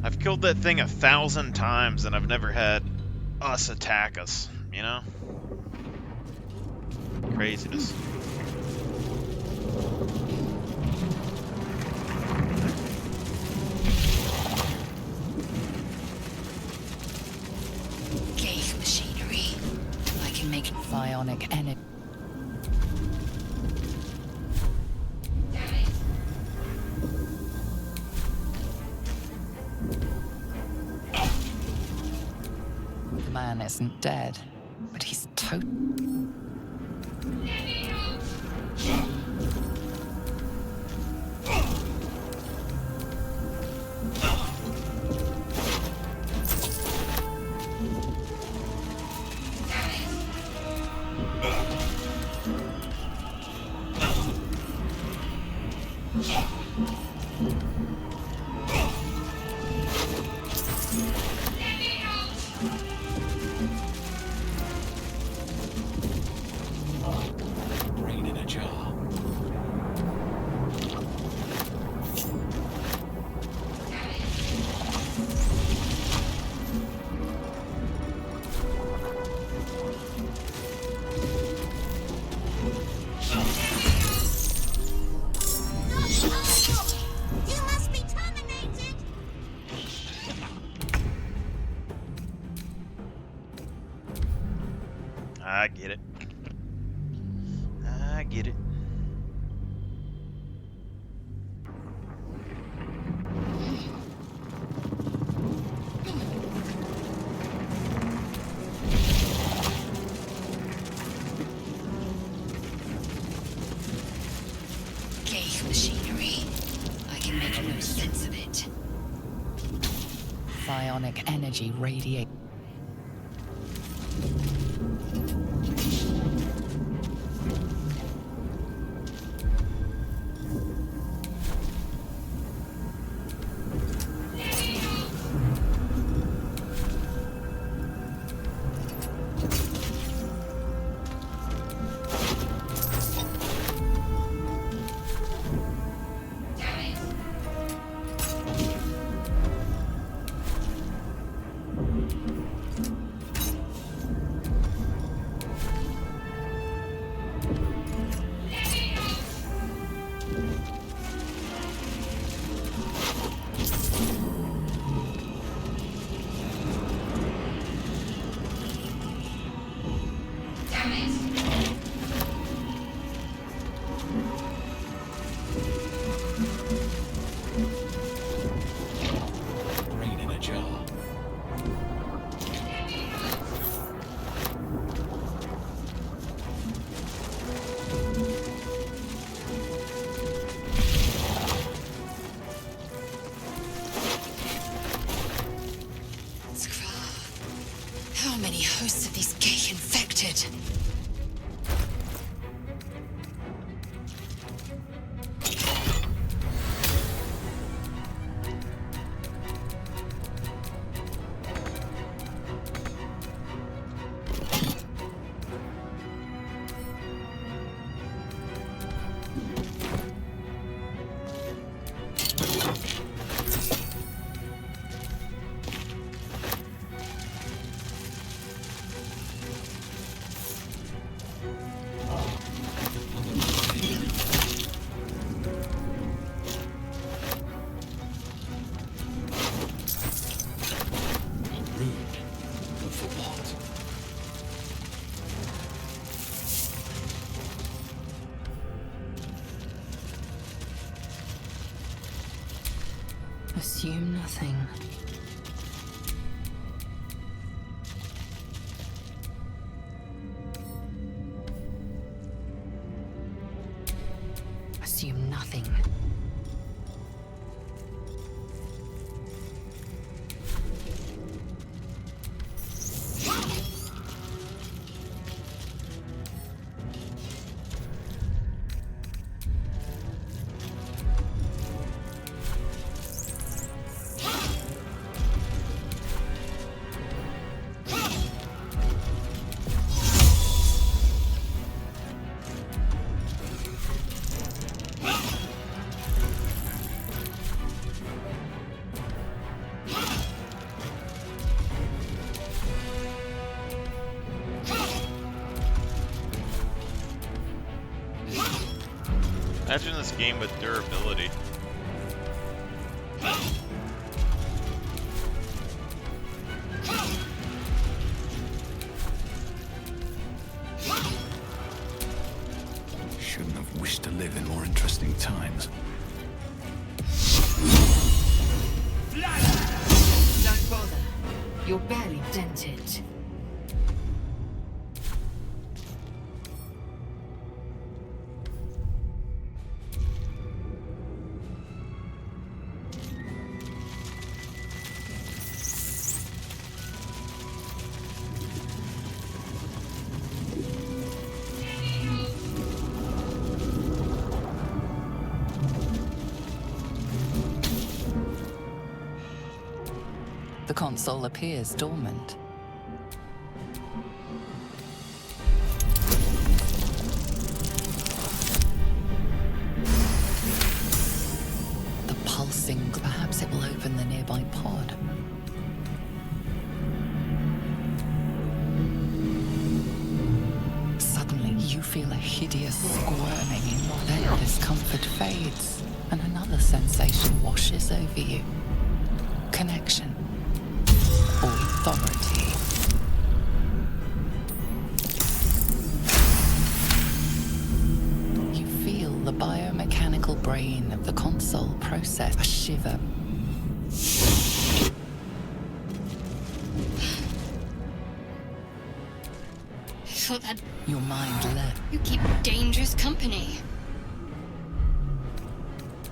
Speaker 2: I've killed that thing 1,000 times and I've never had us attack us, you know? Craziness.
Speaker 8: Gate machinery. I can make
Speaker 5: Psionic energy. The man isn't dead, but he's
Speaker 10: Brain in a jar.
Speaker 11: You must be terminated!
Speaker 2: I get it. I get it.
Speaker 8: gate machinery. I can make no sense of it.
Speaker 5: psionic energy radiate.
Speaker 10: Brain in a jar.
Speaker 8: How many hosts of these gay infected?
Speaker 10: Rude. But for what?
Speaker 5: Assume nothing. Assume nothing.
Speaker 2: Imagine this game with durability.
Speaker 21: Shouldn't have wished to live in more interesting times.
Speaker 8: Don't bother. You're barely dented.
Speaker 5: The console appears dormant. The pulsing, perhaps it will open the nearby pod. Suddenly, you feel a hideous squirming in your then discomfort fades, and another sensation washes over you. Connection. Authority. You feel the biomechanical brain of the console process a shiver.
Speaker 7: I thought that
Speaker 5: Your mind leapt.
Speaker 7: you keep dangerous company.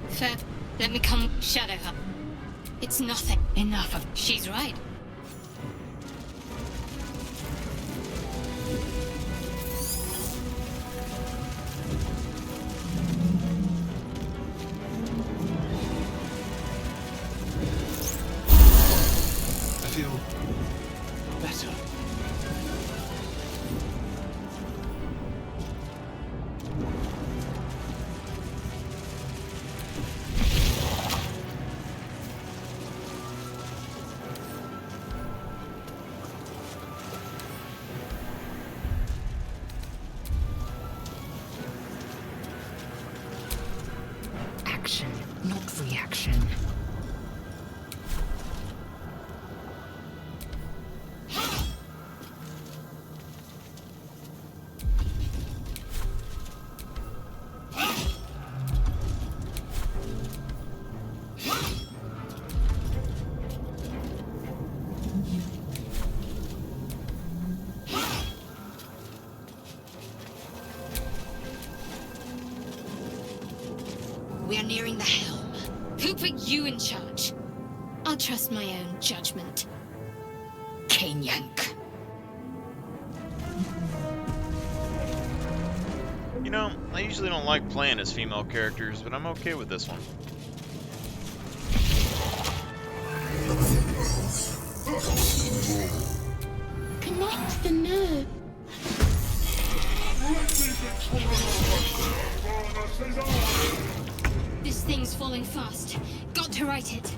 Speaker 7: Fair. Let me come shadow her. It's nothing. Enough of. She's right.
Speaker 21: I feel better.
Speaker 5: Action, not reaction.
Speaker 7: We are nearing the helm. Who put you in charge? I'll trust my own judgment. Kanyank.
Speaker 2: You know, I usually don't like playing as female characters, but I'm okay with this one.
Speaker 11: Connect the nerve.
Speaker 7: This thing's falling fast. Got to right it.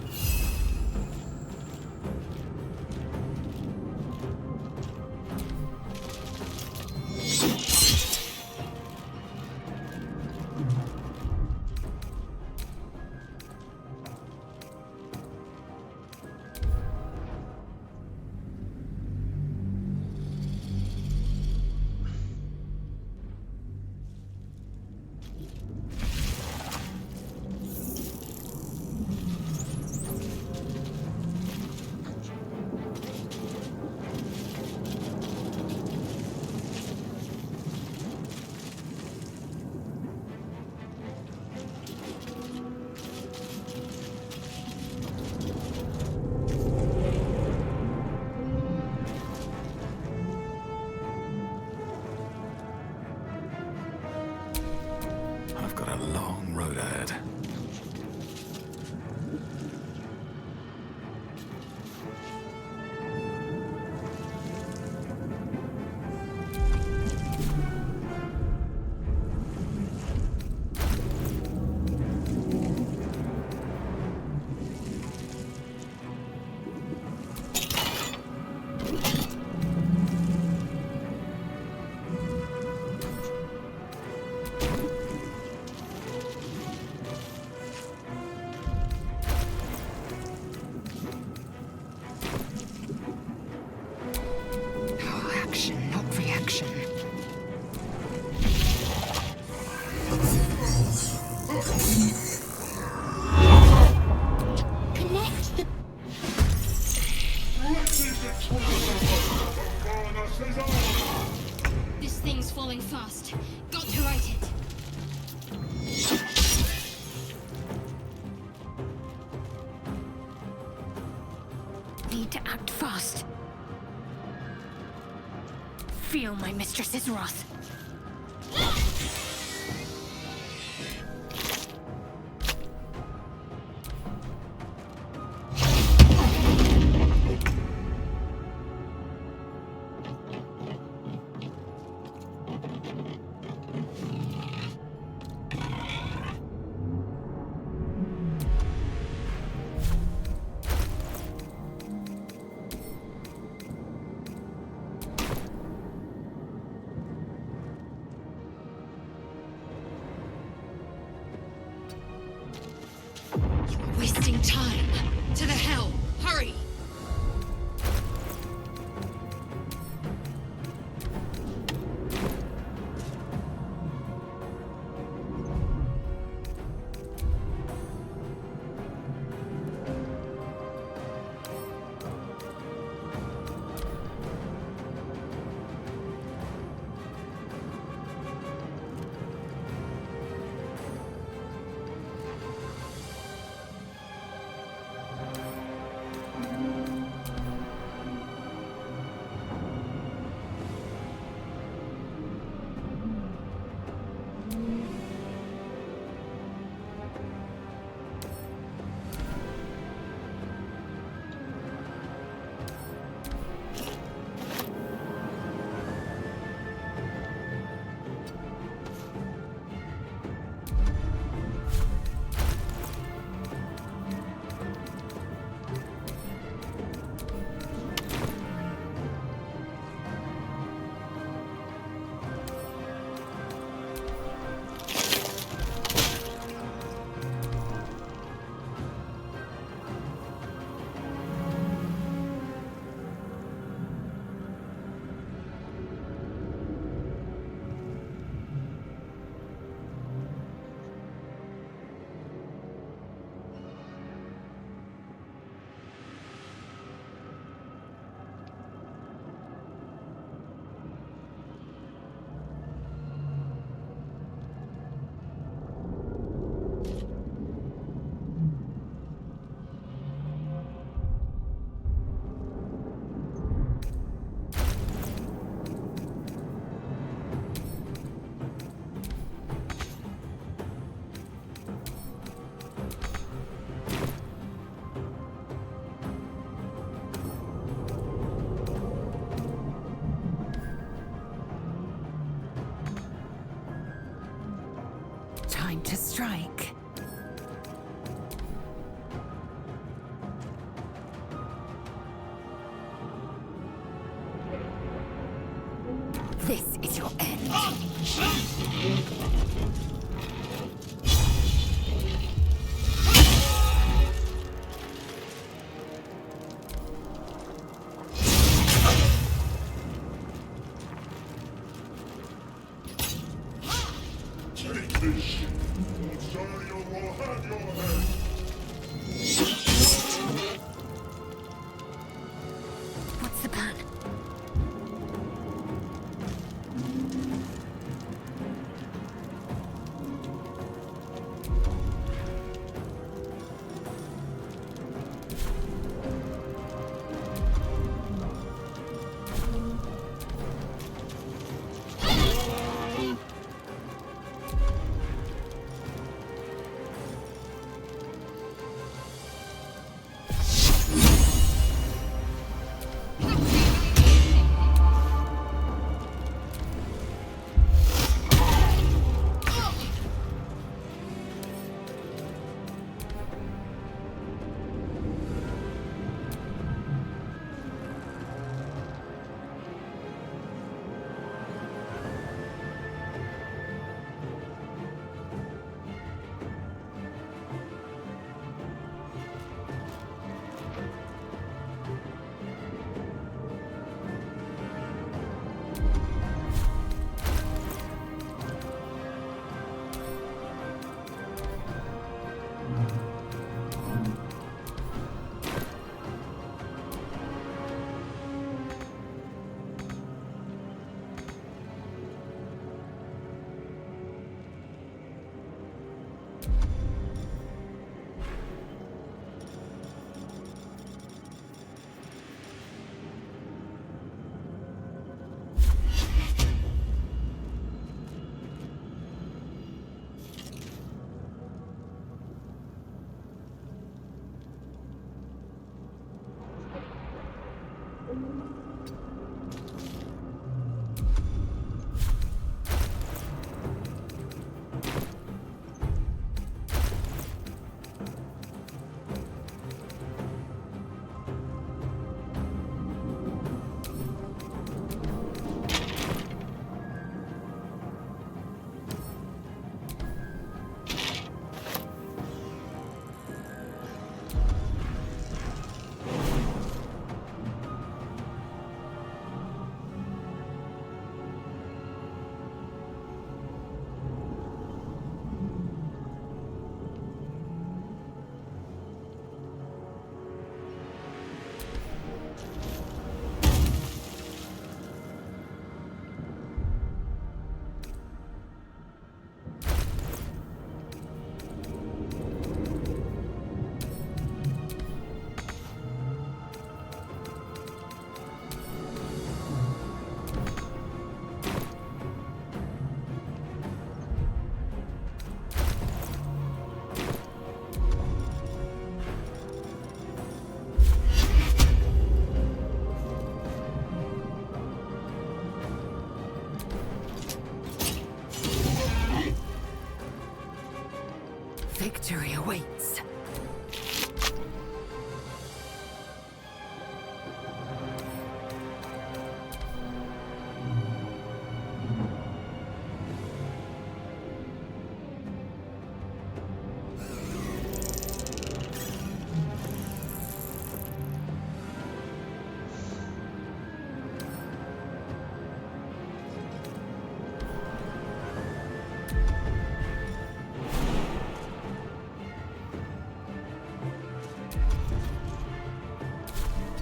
Speaker 7: need to act fast. Feel my mistress's wrath.
Speaker 8: Wasting time. To the helm. Hurry!
Speaker 5: Time to strike. This is your end.
Speaker 1: Take this. Sario will have your head.
Speaker 5: What's the plan?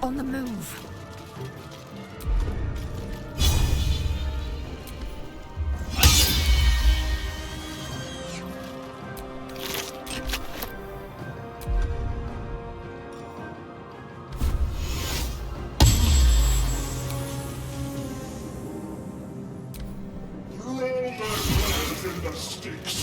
Speaker 9: On the move.
Speaker 1: In the sticks.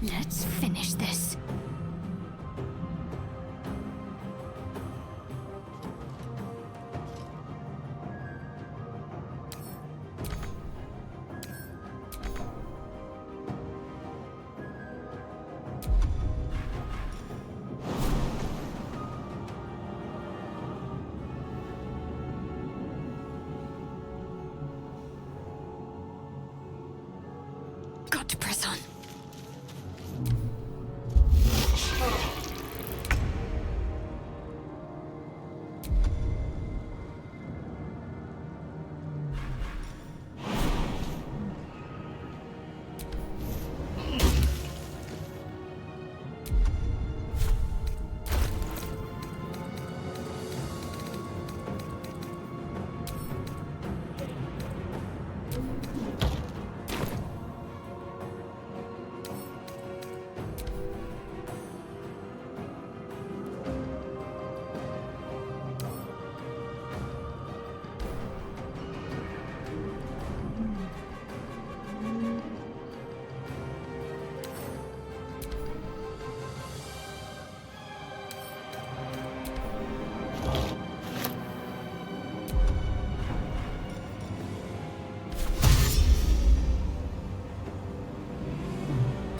Speaker 9: Let's finish this. Got to press on.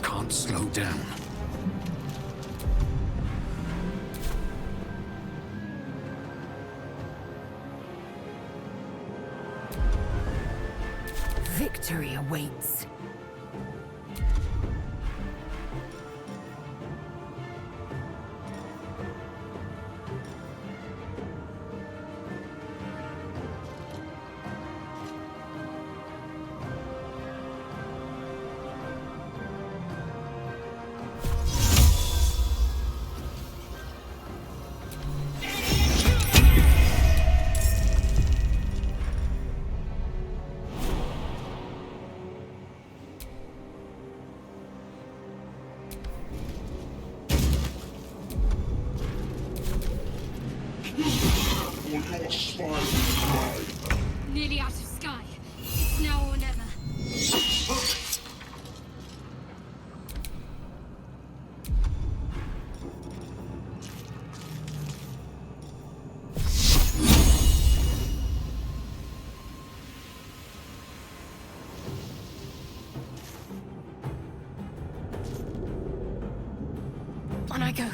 Speaker 20: Can't slow down.
Speaker 9: Victory awaits.
Speaker 7: Nearly out of sky. It's now or never.
Speaker 9: On I go.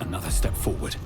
Speaker 20: Another step forward.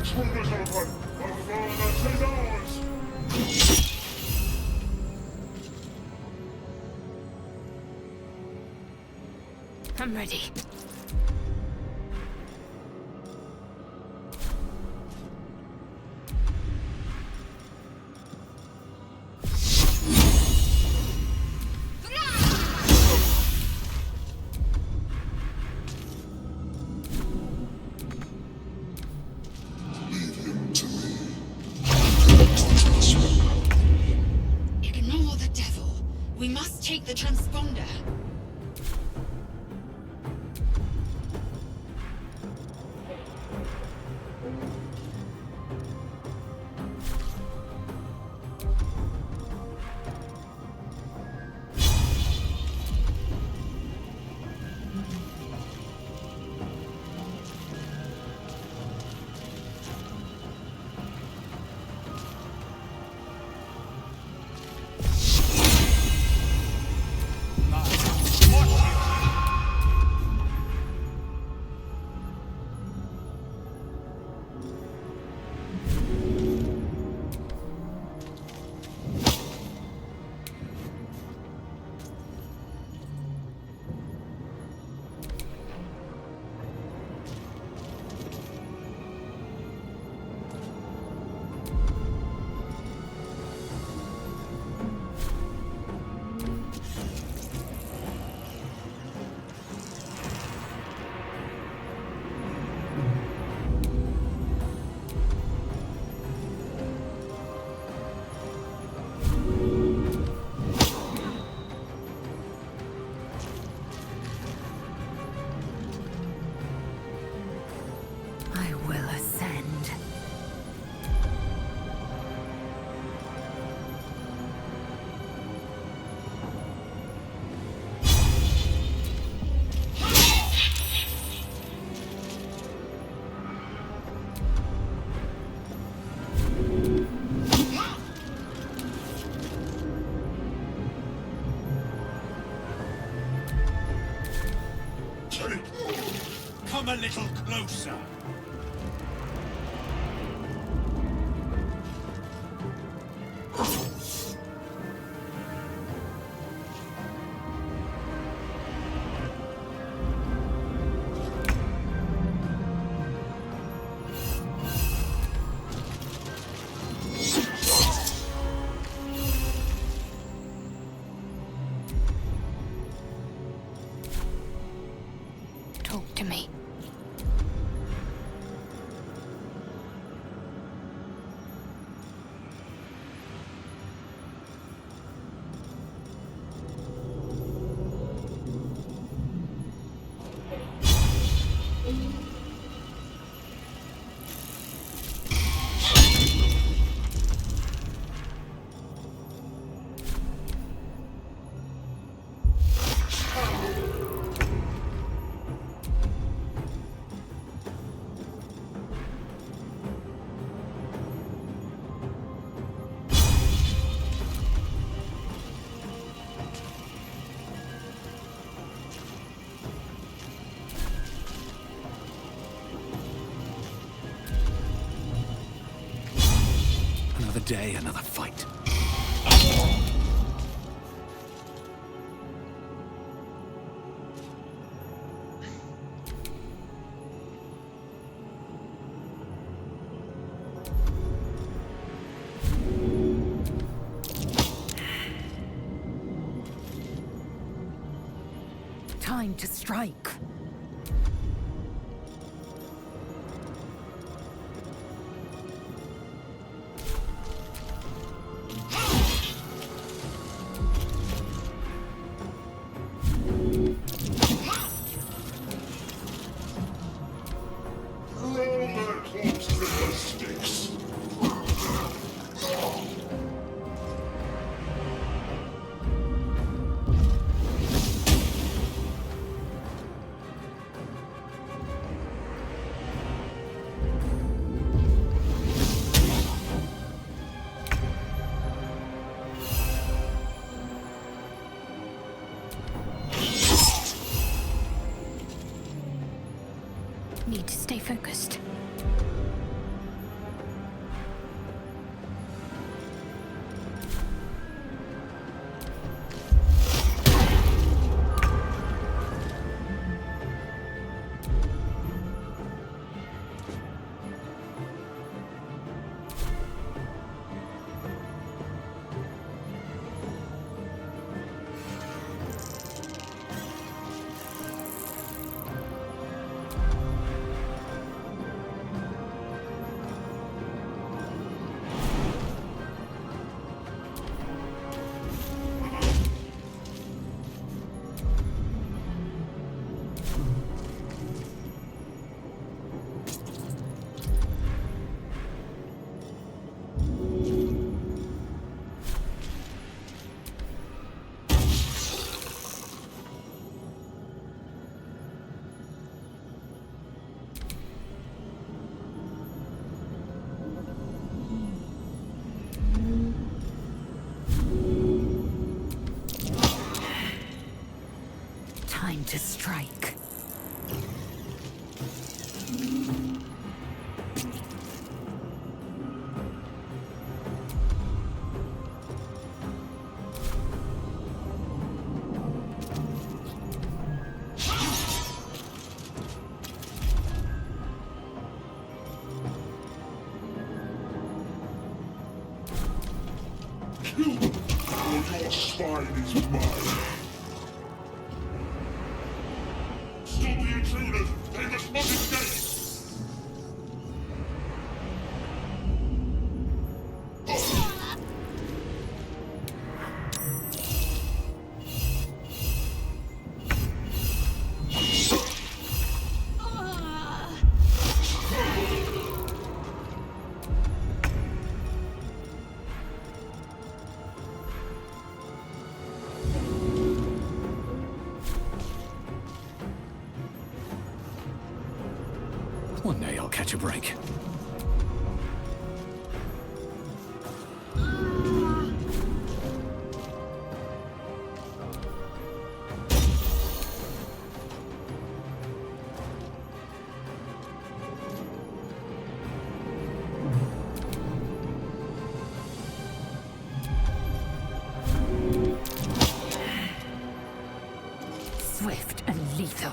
Speaker 1: Troopers open! The furnace is ours!
Speaker 9: I'm ready.
Speaker 8: Ignore the devil. We must take the transponder.
Speaker 9: I will ascend.
Speaker 20: Come a little closer.
Speaker 9: Talk to me.
Speaker 20: Another day, another fight.
Speaker 9: Time to strike.
Speaker 1: Roll their corpses with the sticks!
Speaker 9: Need to stay focused. time to strike.
Speaker 1: Your spine is mine. Stop the intruders! They must not escape!
Speaker 10: One day I'll catch a break.
Speaker 9: Swift and lethal.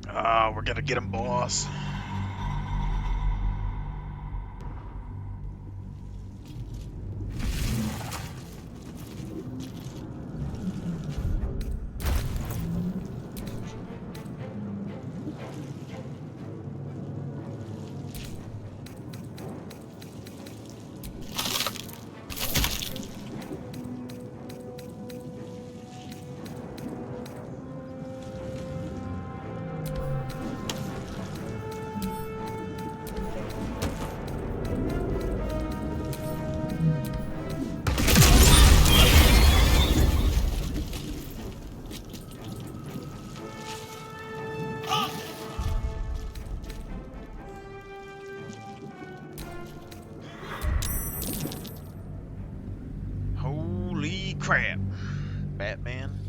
Speaker 2: Ah, we're gonna get him, boss. Holy crap, Batman.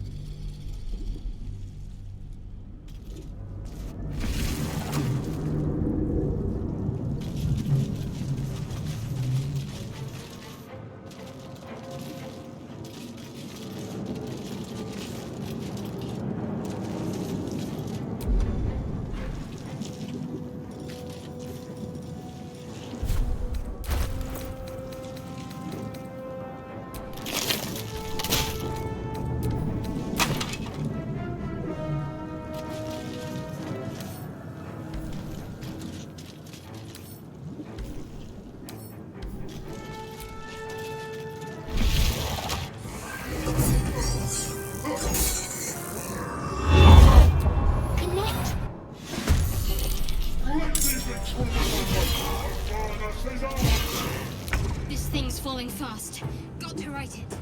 Speaker 7: This thing's falling fast. Got to right it.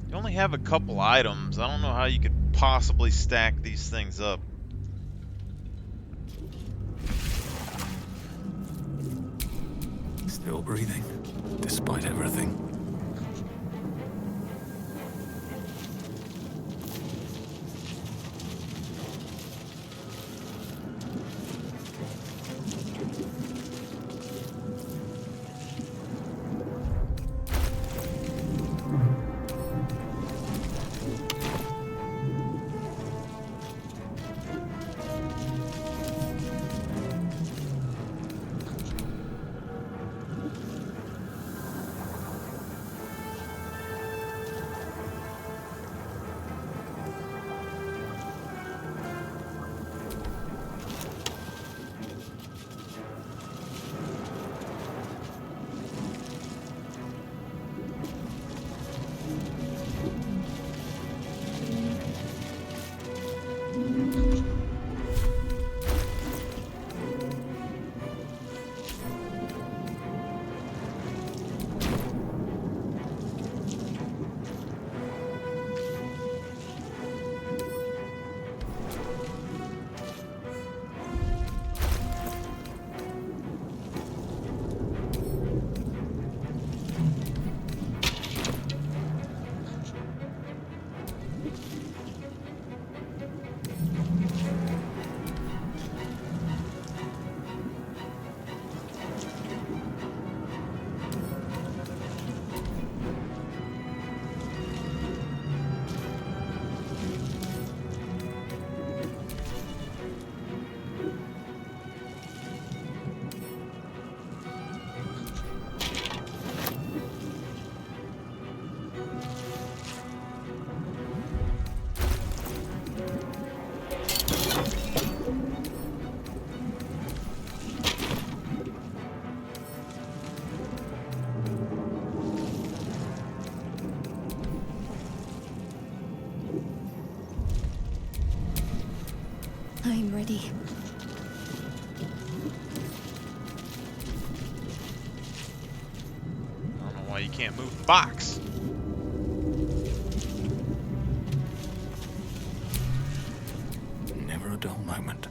Speaker 2: You only have a couple items. I don't know how you could possibly stack these things up.
Speaker 10: Still breathing, despite everything.
Speaker 7: already.
Speaker 2: I don't know why you can't move the box.
Speaker 21: Never a dull moment.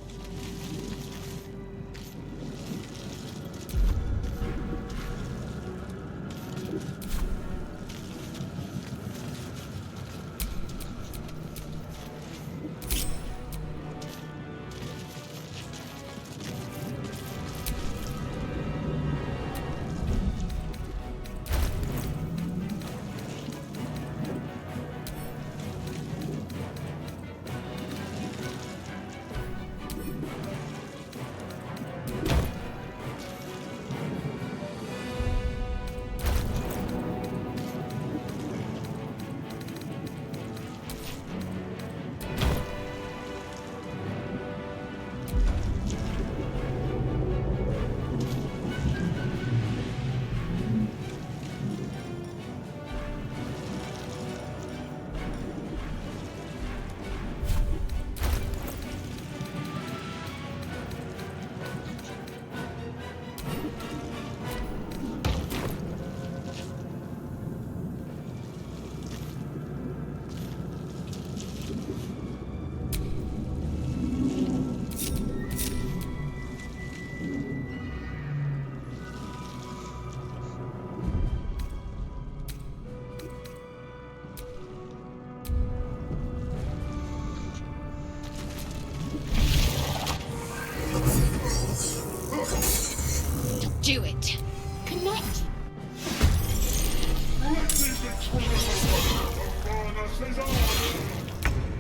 Speaker 8: Do it. Connect.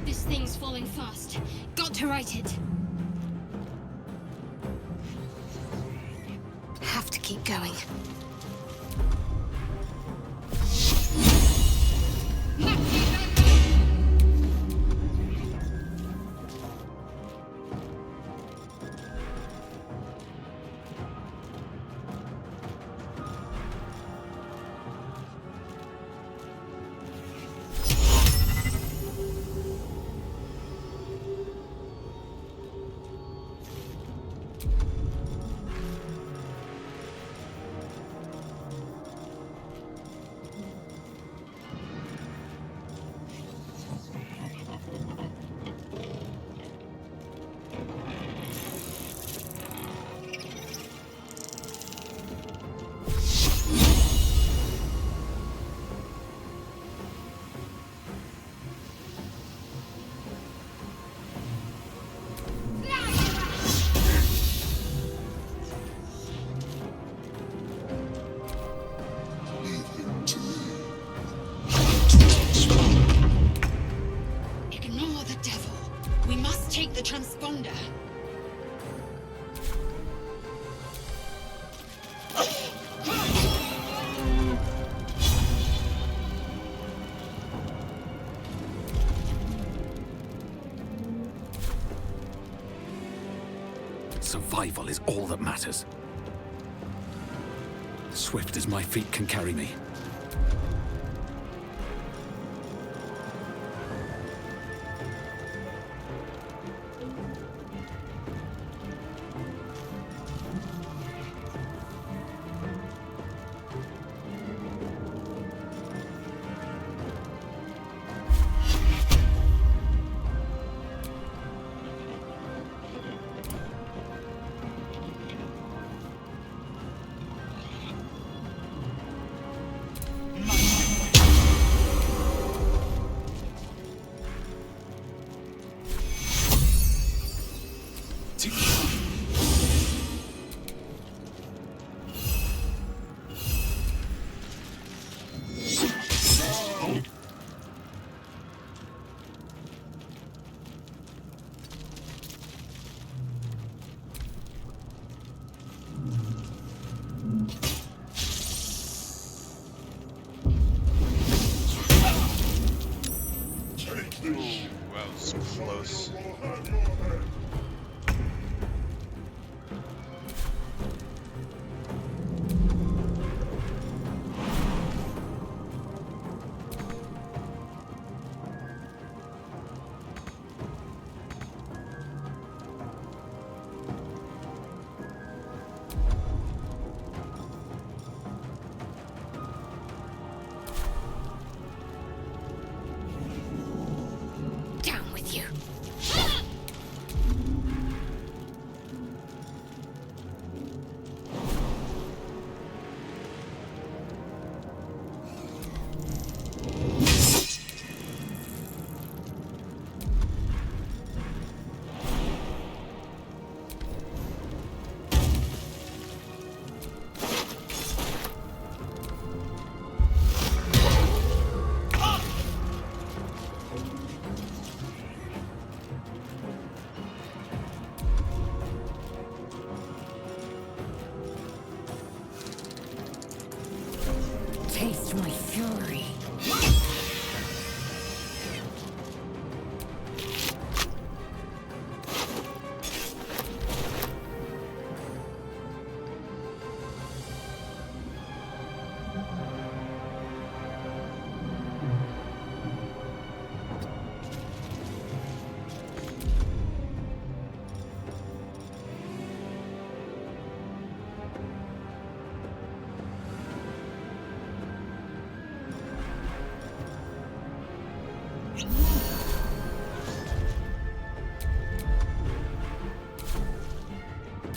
Speaker 7: This thing's falling fast. Got to right it.
Speaker 8: Have to keep going. Ignore the devil. We must take the transponder.
Speaker 21: Survival is all that matters. Swift as my feet can carry me.
Speaker 9: Taste my fury.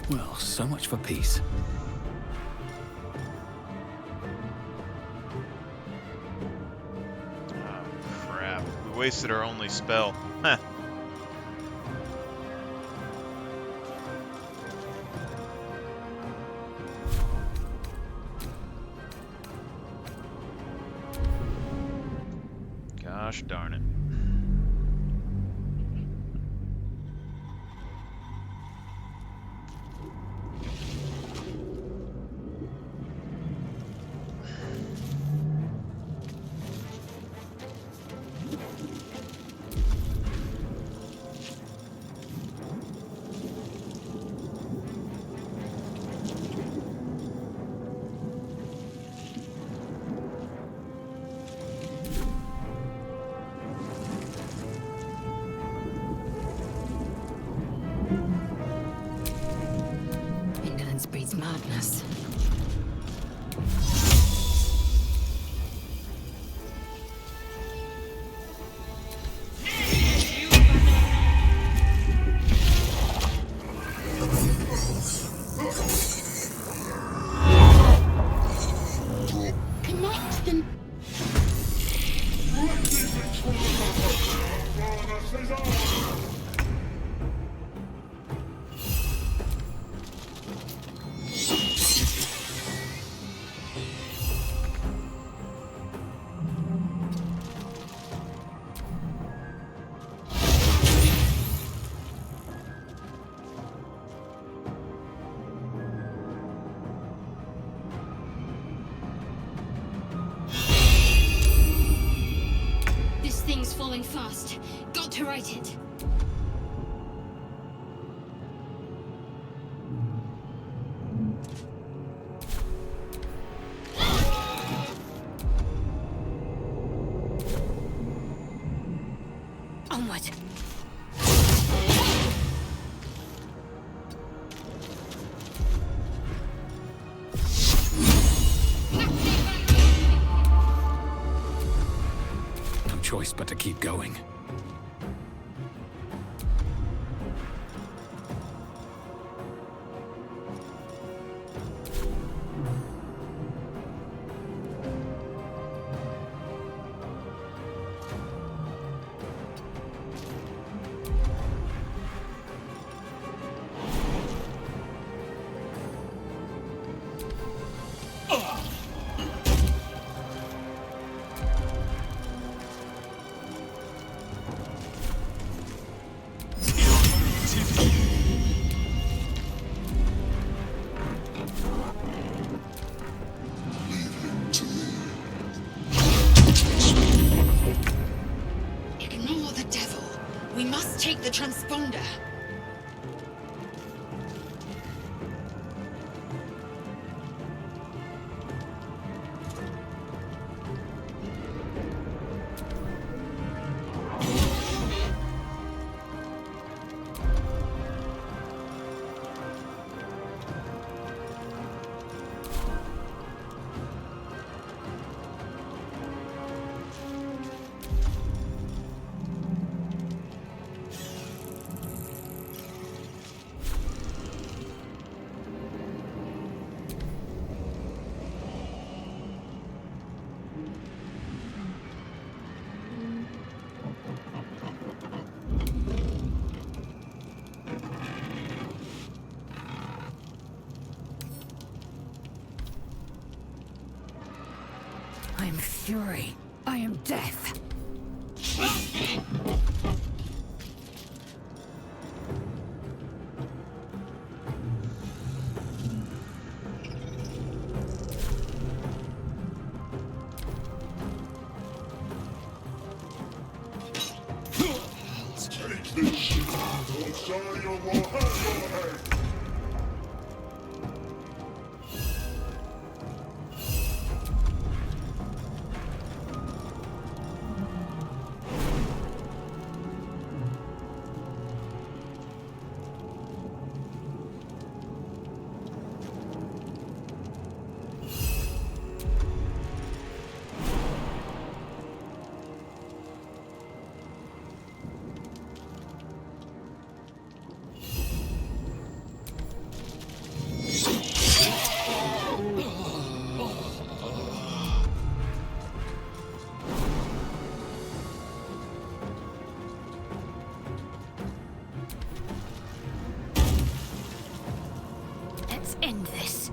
Speaker 21: Well, so much for peace.
Speaker 2: Oh, crap. We wasted our only spell. Huh. Gosh darn it.
Speaker 3: Indolence breeds madness.
Speaker 14: Connect them. This thing's falling fast. Got to right it. Onward.
Speaker 21: No choice but to keep going.
Speaker 8: Ignore the devil. We must take the transponder.
Speaker 9: I am fury. I am death.
Speaker 14: Let's end this.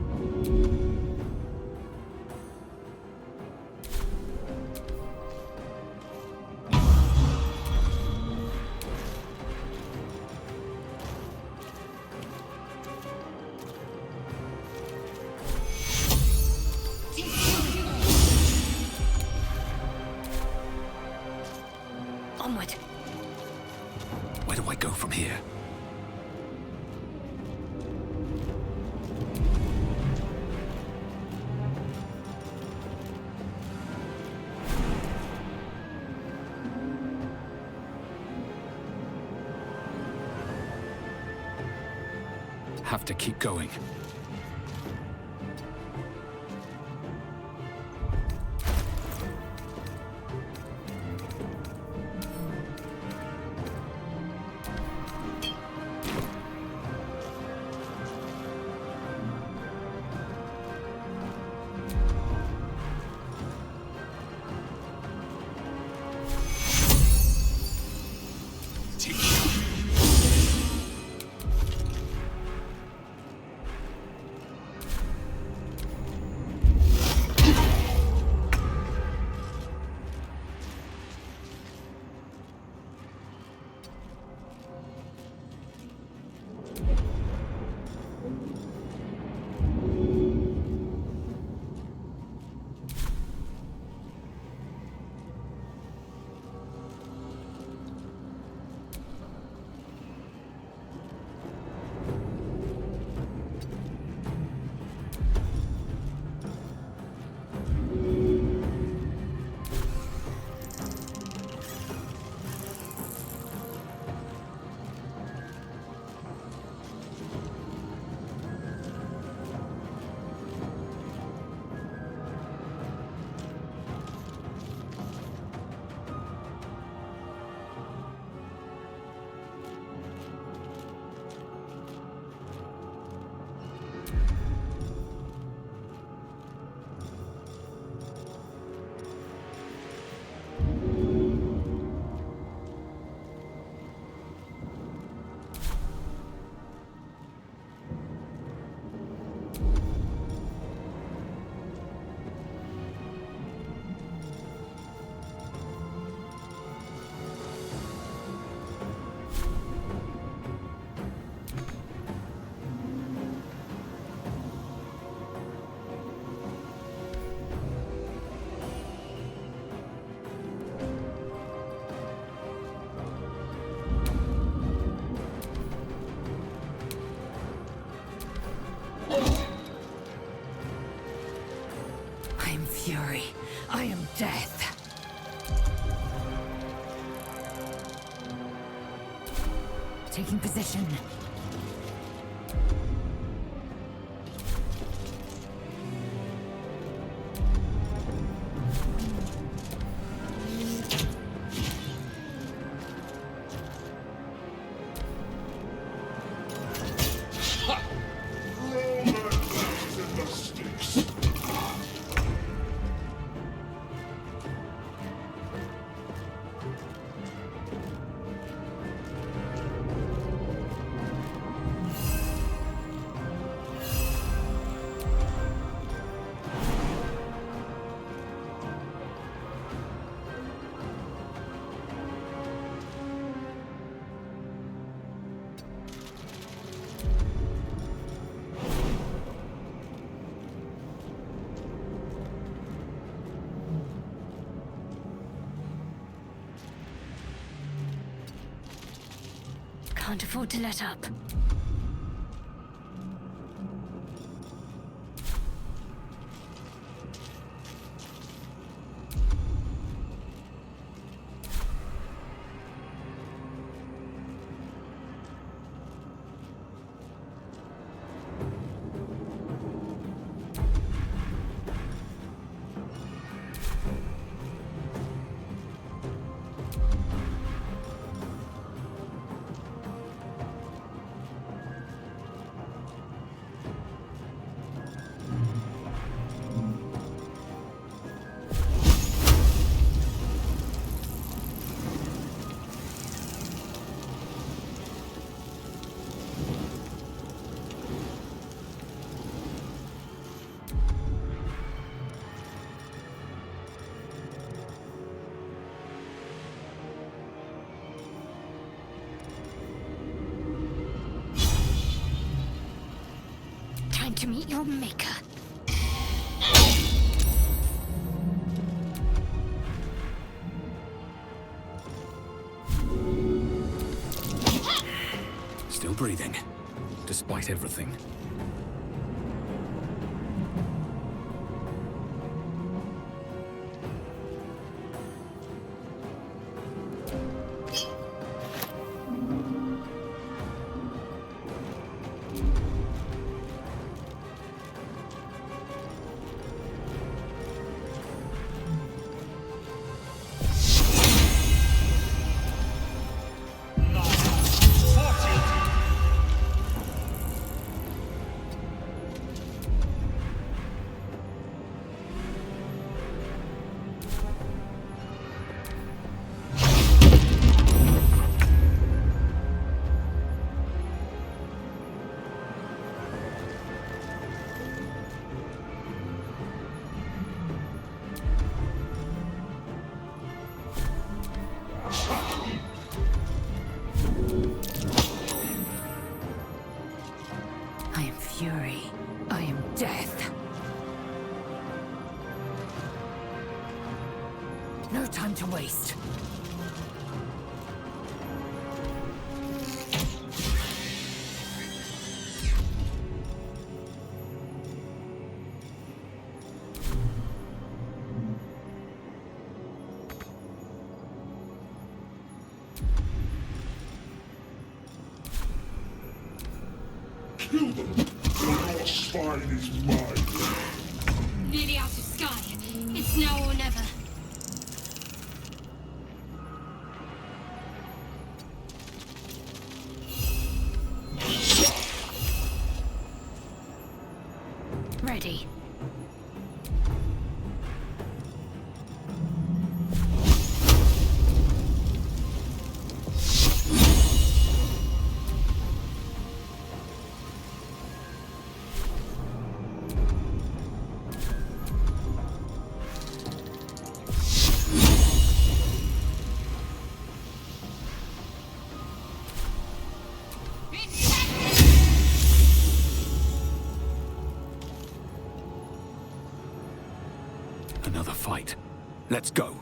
Speaker 14: Onward.
Speaker 21: Where do I go from here? Have to keep going.
Speaker 9: I am fury. I am death. Taking position. can't afford to let up. Time to meet your maker.
Speaker 21: Still breathing, despite everything.
Speaker 9: I am fury. I am death. No time to waste.
Speaker 1: Kill them! Your spine is mine!
Speaker 7: Nearly out of sky. It's now or never.
Speaker 9: Ready.
Speaker 21: Another fight. Let's go.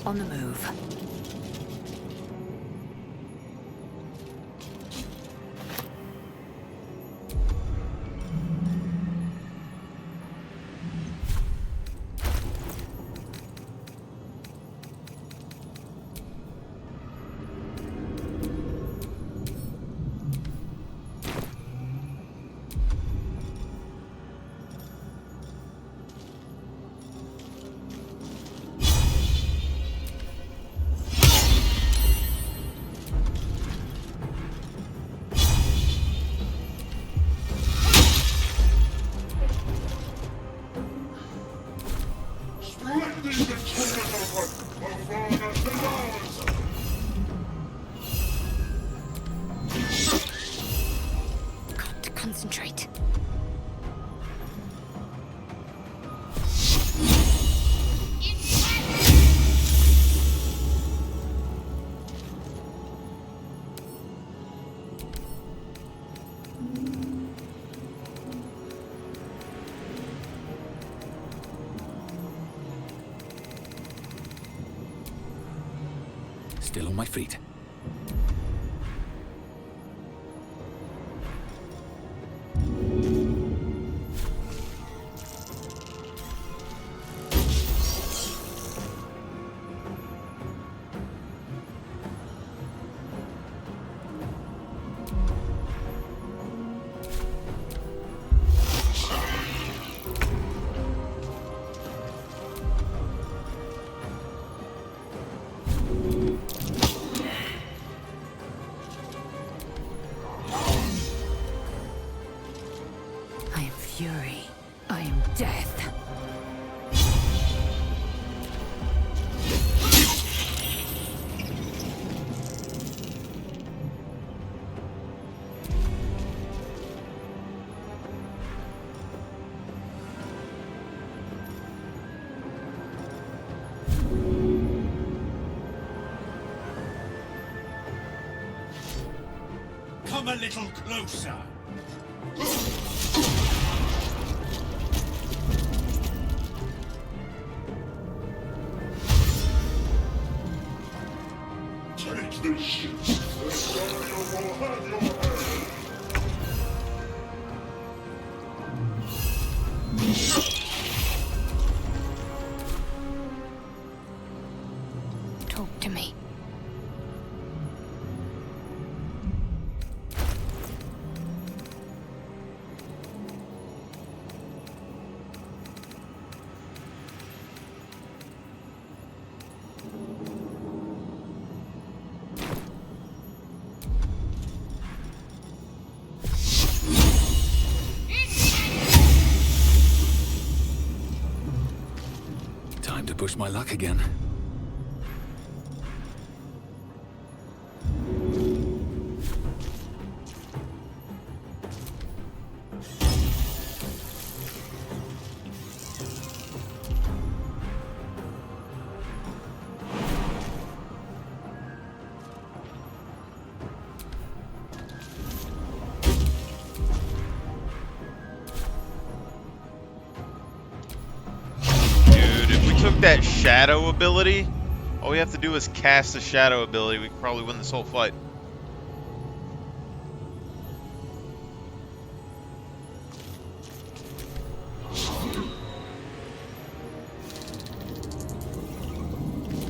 Speaker 9: On the move.
Speaker 3: Got to concentrate.
Speaker 21: Still on my feet.
Speaker 9: I am fury. I am death.
Speaker 20: Come a little closer.
Speaker 1: Take this shit. The Guardian will have your head.
Speaker 3: Talk to me.
Speaker 21: Time to push my luck again.
Speaker 2: Dude, if we took that shadow ability, all we have to do is cast the shadow ability, we could probably win this whole fight.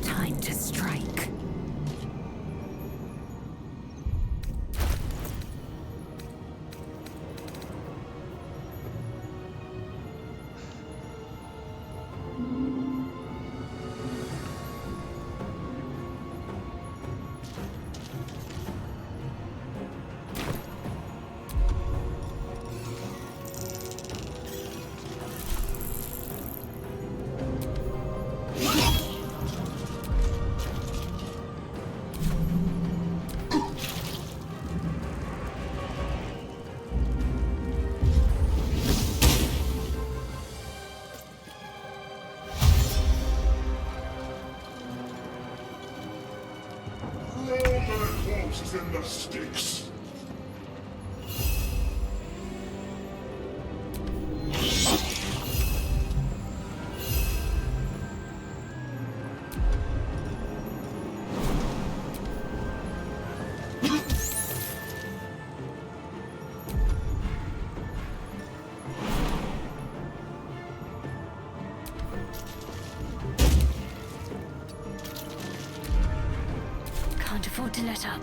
Speaker 9: Time to strike.
Speaker 1: Throw their corpses in the sticks.
Speaker 11: Can't afford to let up.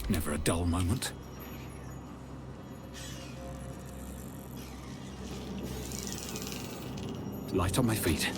Speaker 20: Never a dull moment. Light on my feet.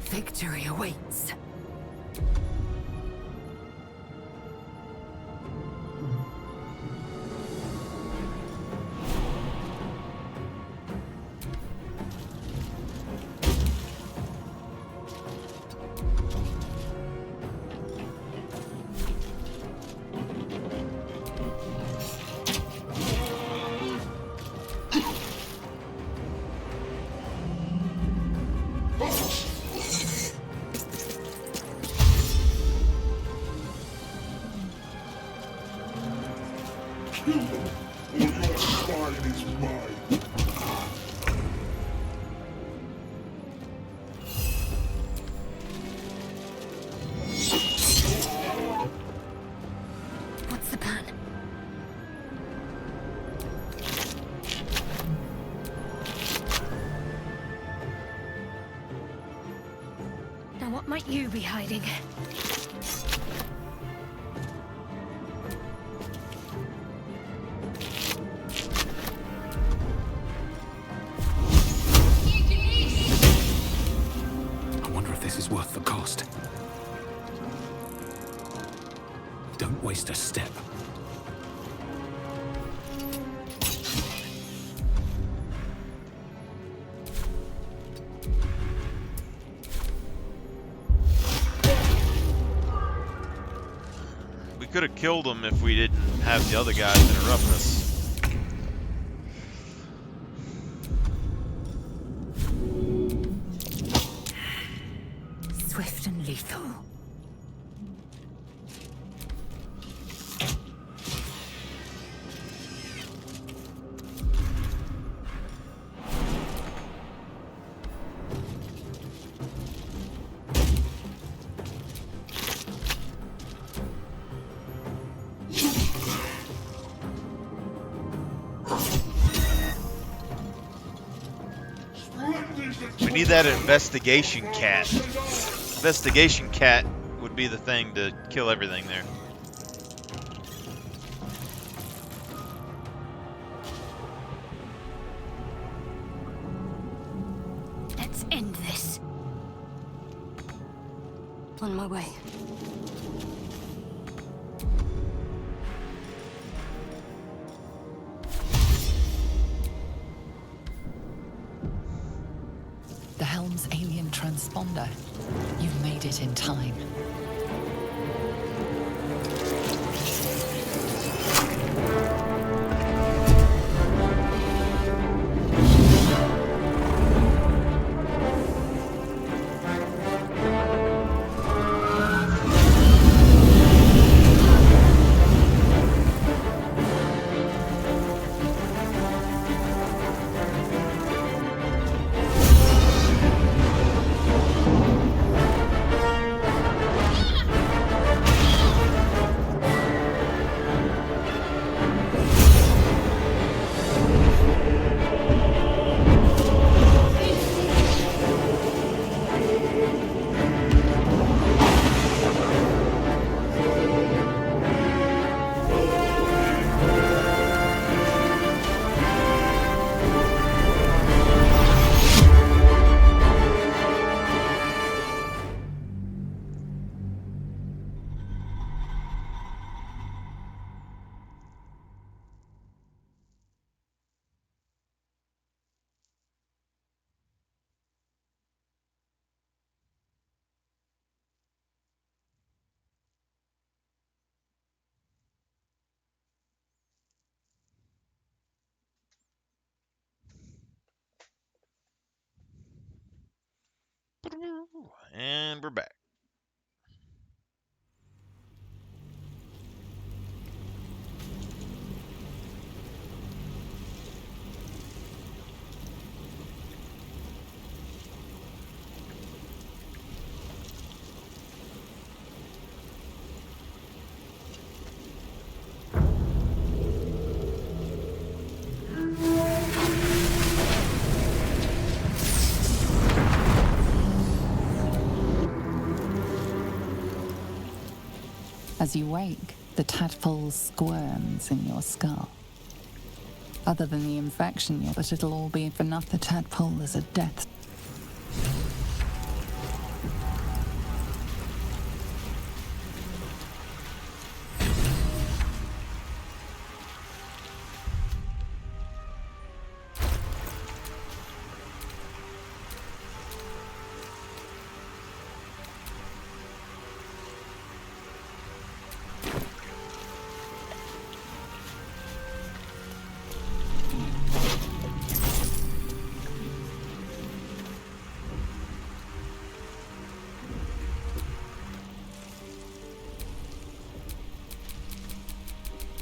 Speaker 9: Victory awaits.
Speaker 11: What's the plan? Now what might you be hiding?
Speaker 20: I wonder if this is worth the cost. Don't waste a step.
Speaker 2: We could have killed him if we didn't have the other guys interrupt us.
Speaker 9: Swift and lethal.
Speaker 2: We need that investigation cat. Investigation cat would be the thing to kill everything there.
Speaker 11: Let's end this. On my way.
Speaker 5: The Helm's alien transponder. You've made it in time. As you wake, the tadpole squirms in your skull. Other than the infection, but it'll all be for nothing. The tadpole is a death.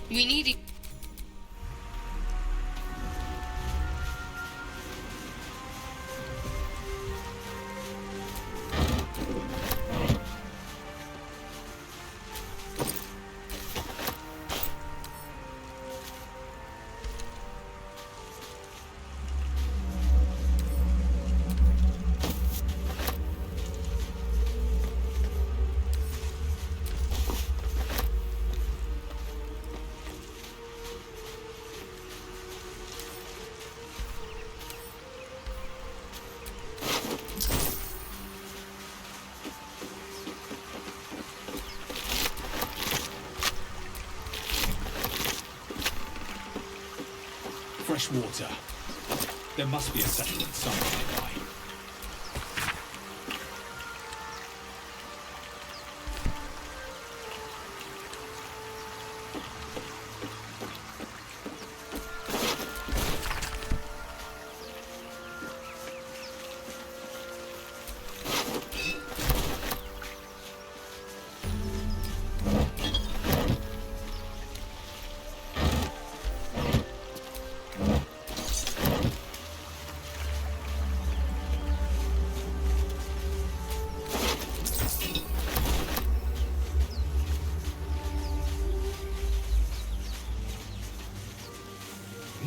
Speaker 3: We need it.
Speaker 20: Fresh water. There must be a settlement somewhere nearby.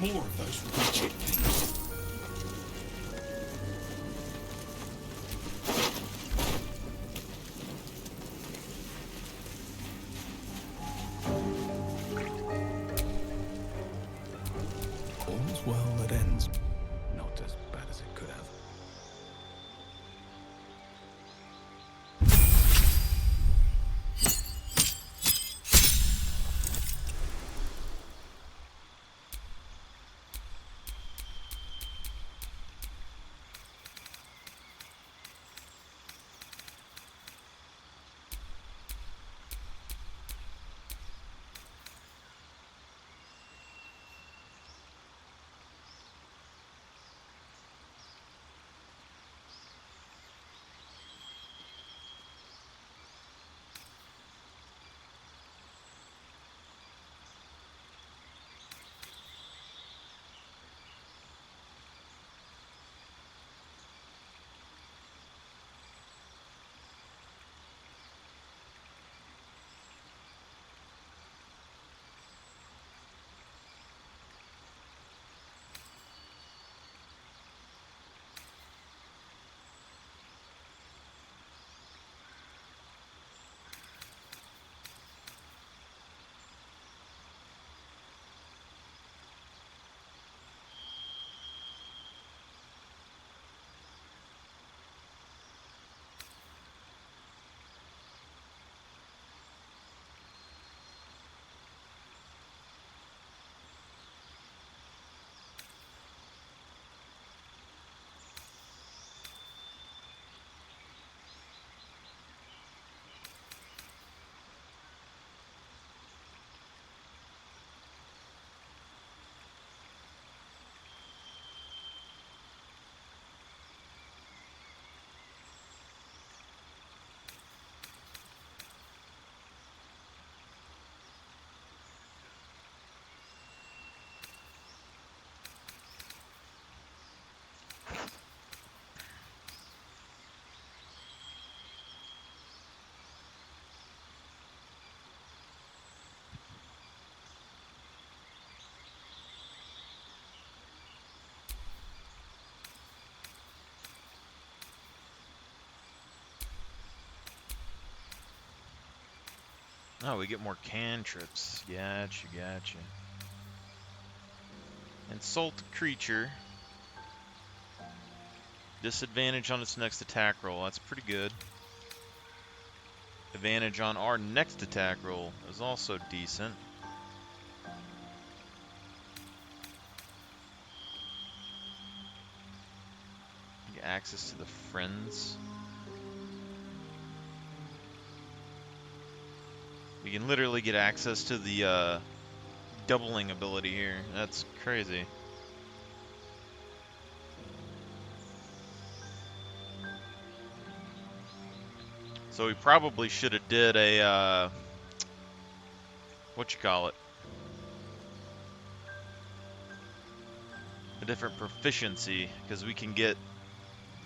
Speaker 20: More of those wretched things.
Speaker 21: All's well that ends. Not as bad as it could have.
Speaker 2: Oh, we get more cantrips. Gotcha, gotcha. Insult a creature. Disadvantage on its next attack roll. That's pretty good. Advantage on our next attack roll is also decent. Get access to the friends. We can literally get access to the doubling ability here. That's crazy. So we probably should have did a what you call it? A different proficiency, because we can get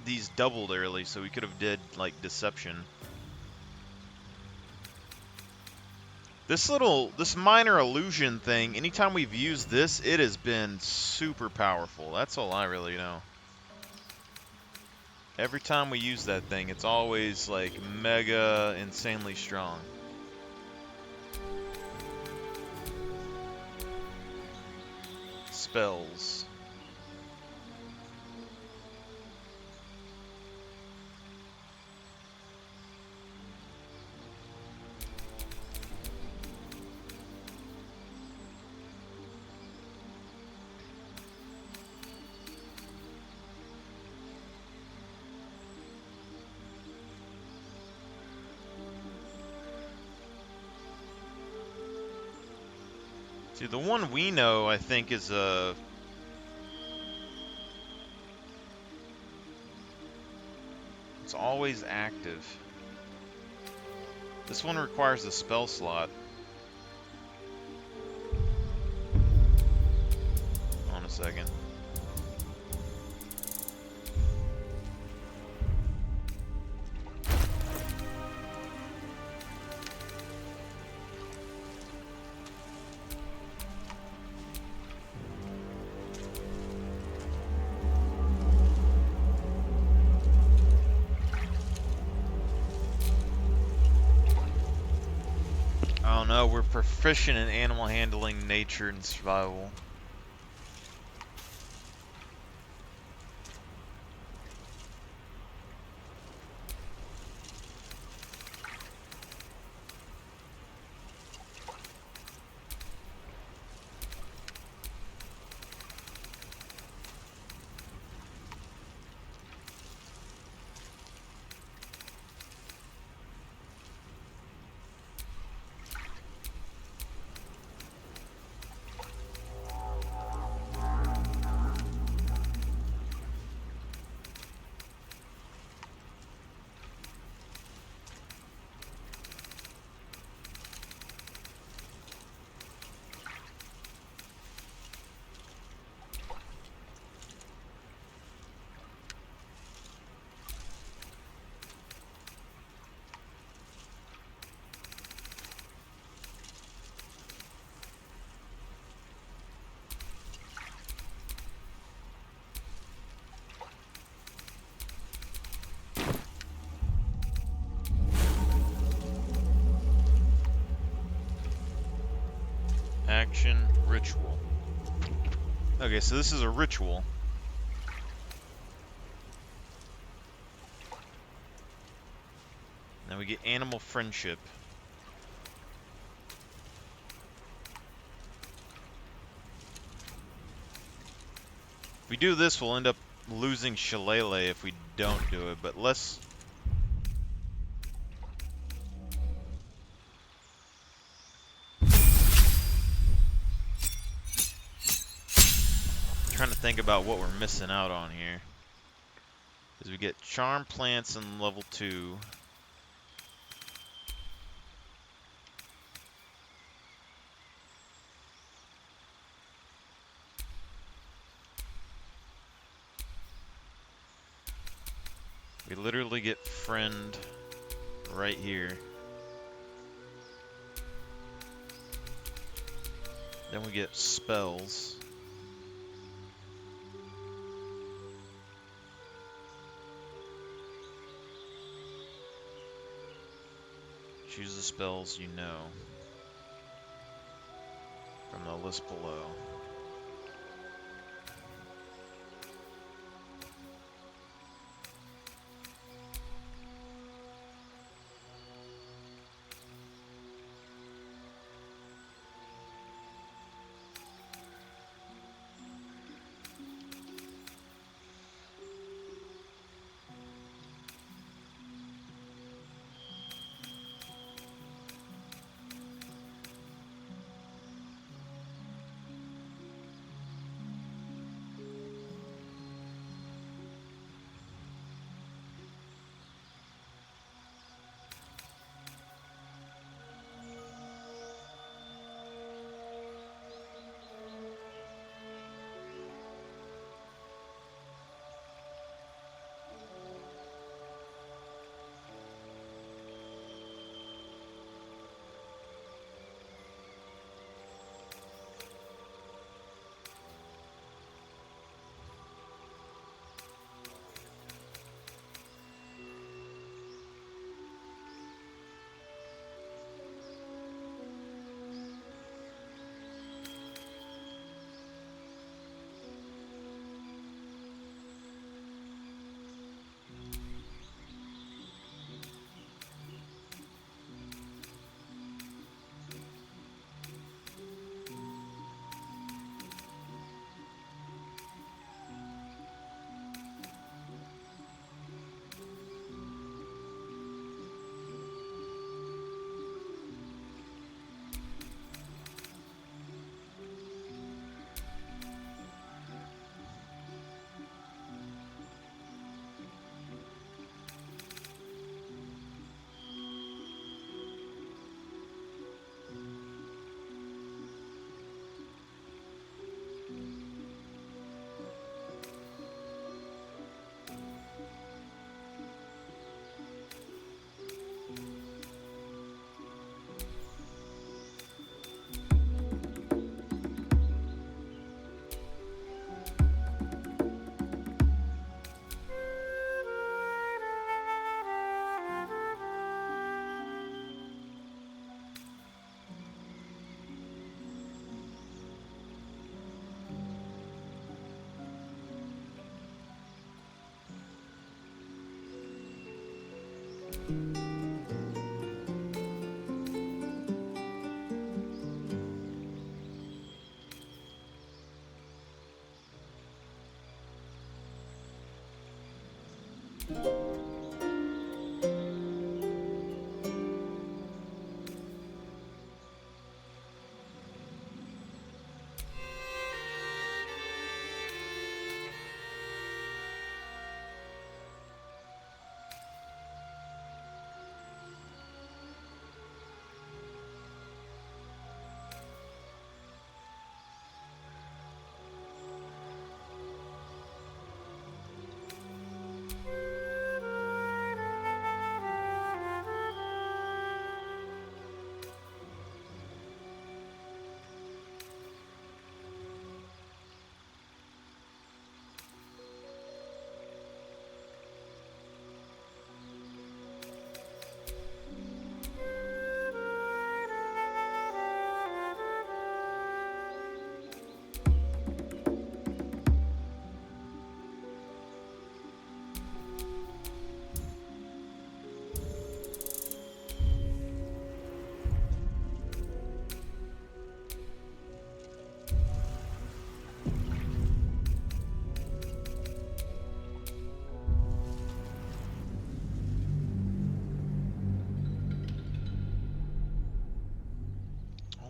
Speaker 2: these doubled early, so we could have did like deception. This minor illusion thing, anytime we've used this, it has been super powerful. That's all I really know. Every time we use that thing, it's always like mega insanely strong. Spells. See, the one we know, I think, is it's always active. This one requires a spell slot. Hold on a second. Oh no, we're proficient in animal handling, nature, and survival. Action, ritual. Okay, so this is a ritual. Now we get animal friendship. If we do this, we'll end up losing Shillelagh if we don't do it, but let's... Trying to think about what we're missing out on here. Because we get charm plants in level 2. We literally get friend right here. Then we get spells. Choose the spells you know. this below.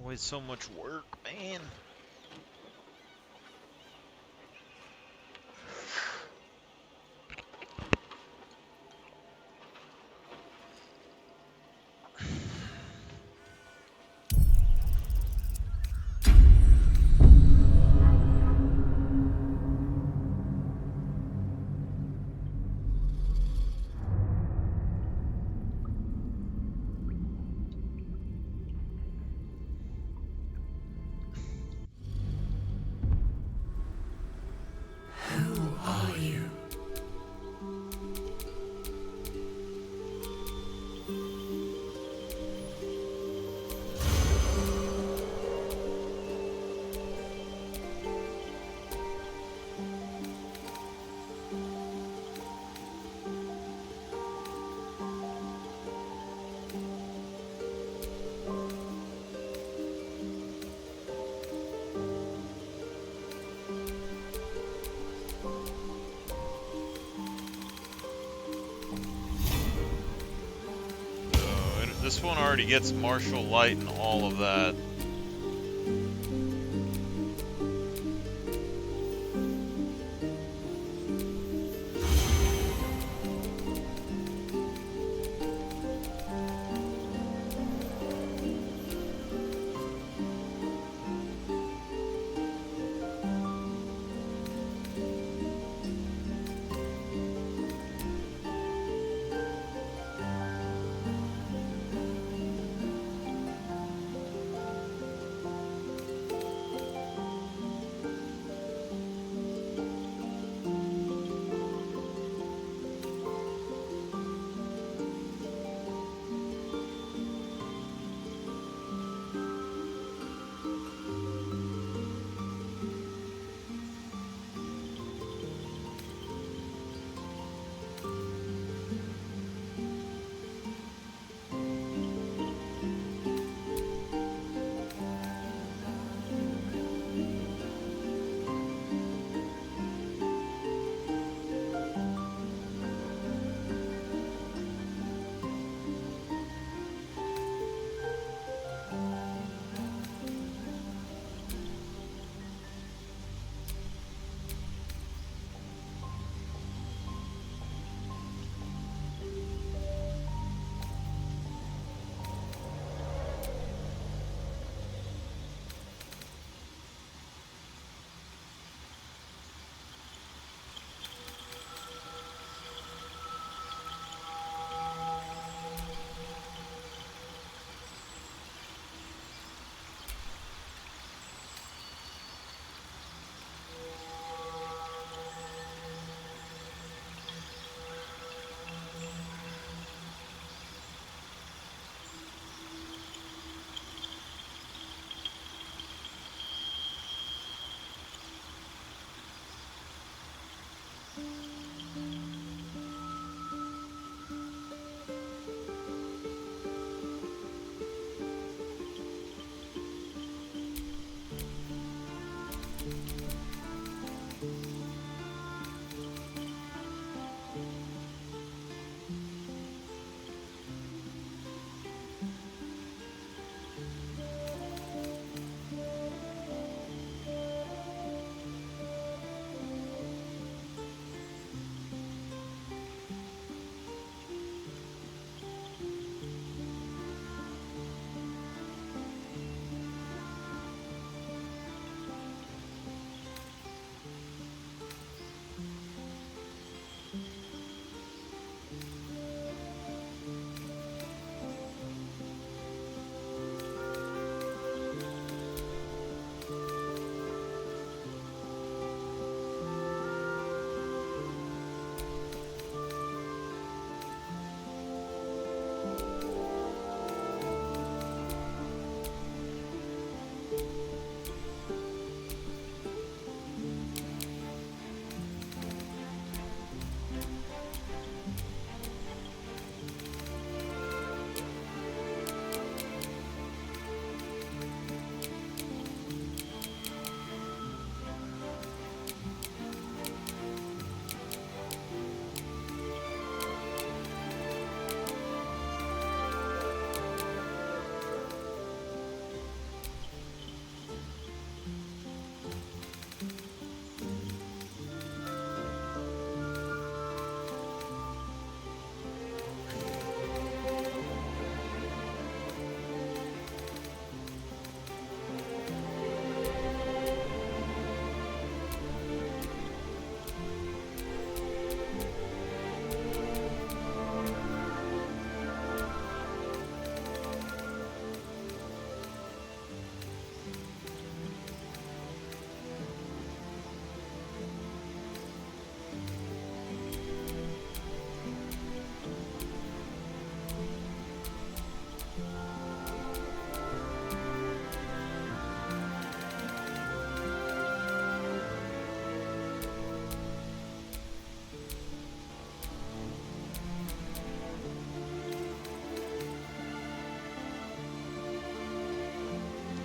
Speaker 2: Always so much work, man. this one already gets martial light and all of that.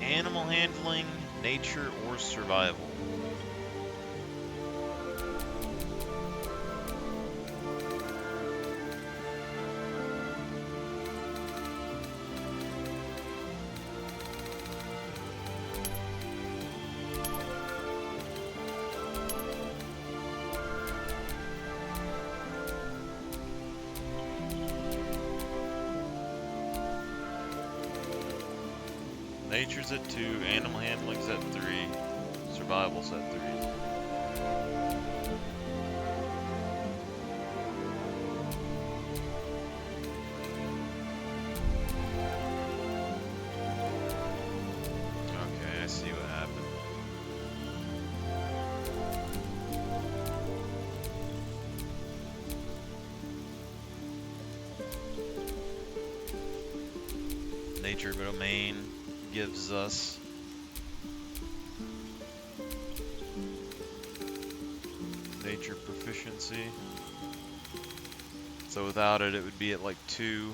Speaker 2: Animal handling, nature, or survival. Nature's at 2, animal handling's at 3, survival's at 3. Okay, I see what happened. Nature domain gives us nature proficiency. So without it, it would be at like 2.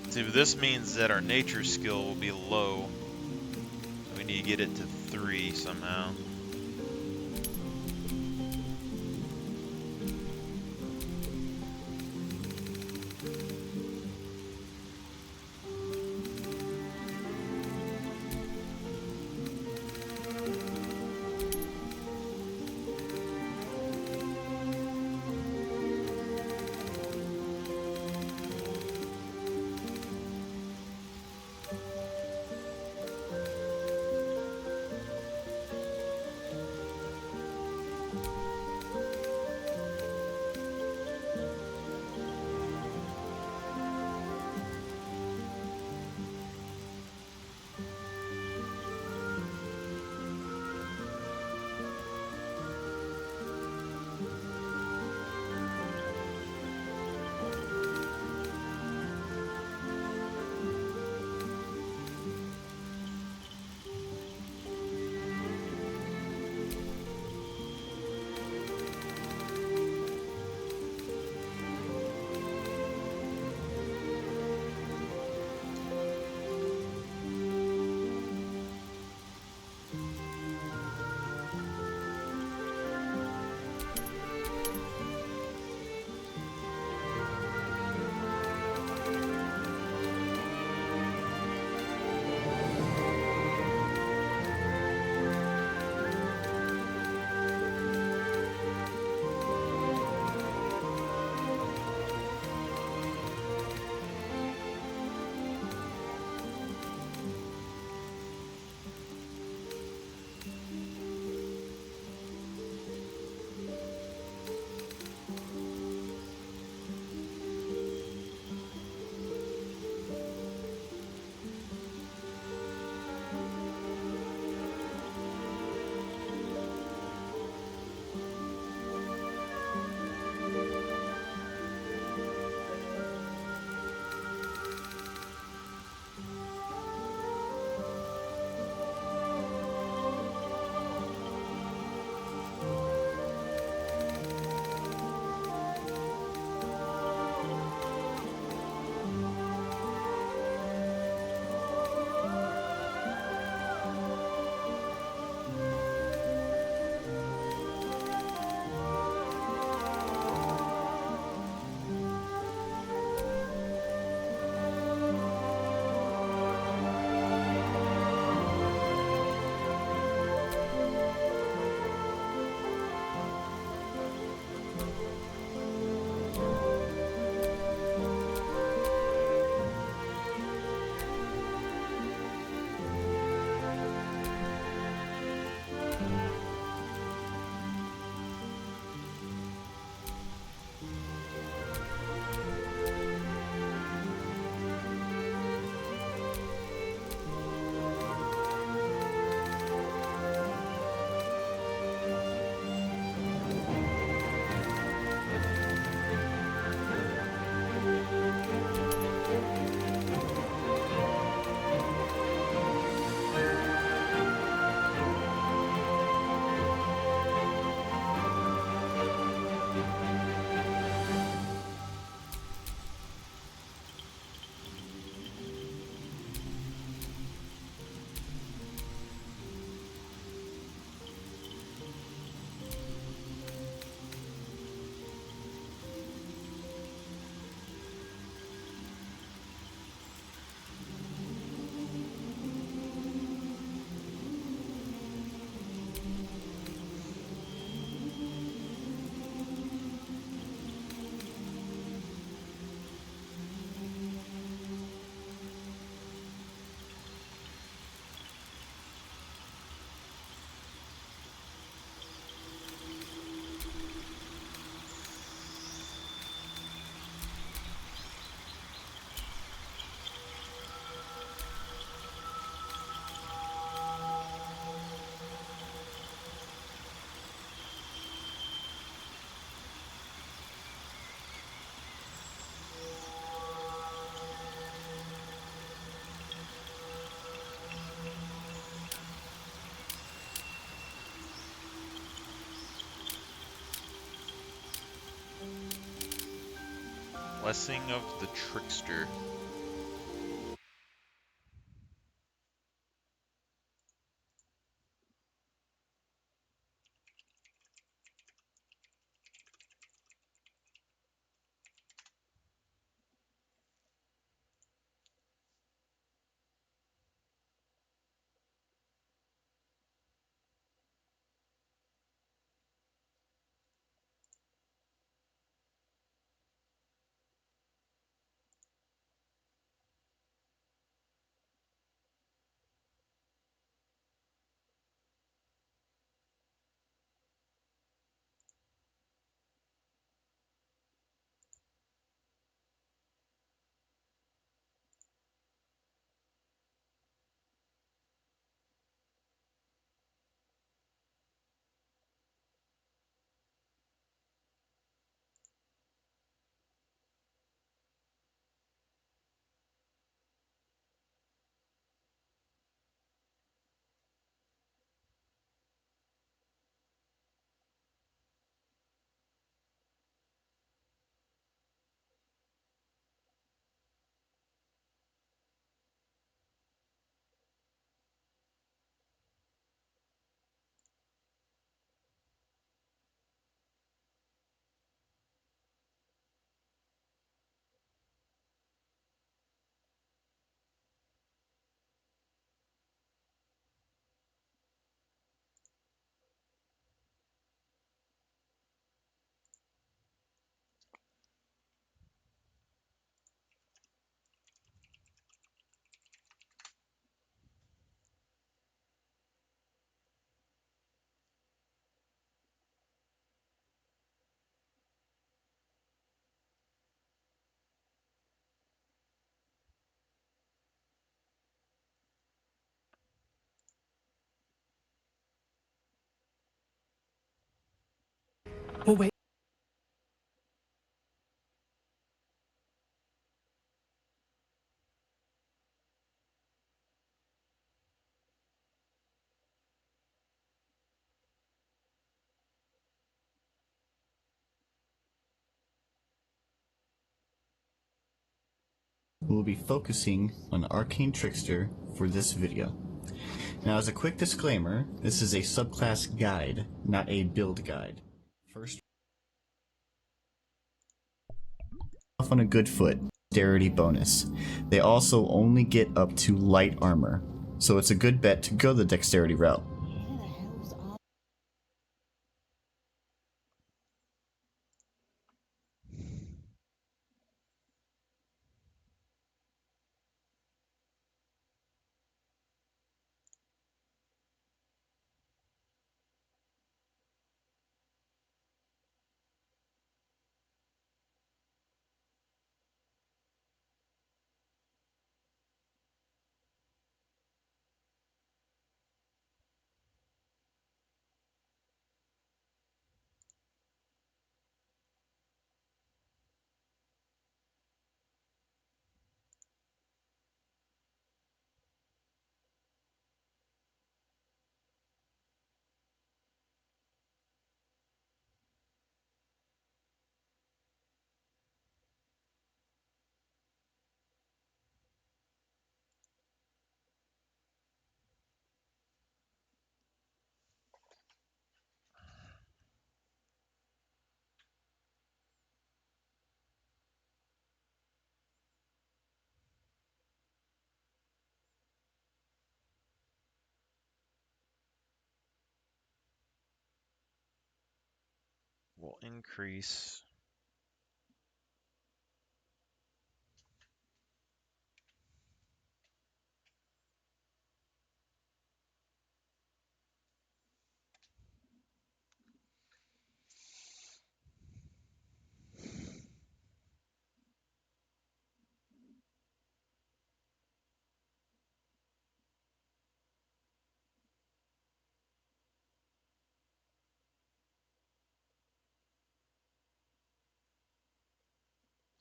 Speaker 2: See, but this means that our nature skill will be low. We need to get it to 3 somehow. Blessing of the Trickster.
Speaker 12: Oh, wait.
Speaker 22: We'll be focusing on Arcane Trickster for this video. Now, as a quick disclaimer, this is a subclass guide, not a build guide. First off on a good foot, dexterity bonus. They also only get up to light armor, so it's a good bet to go the dexterity route.
Speaker 2: Will increase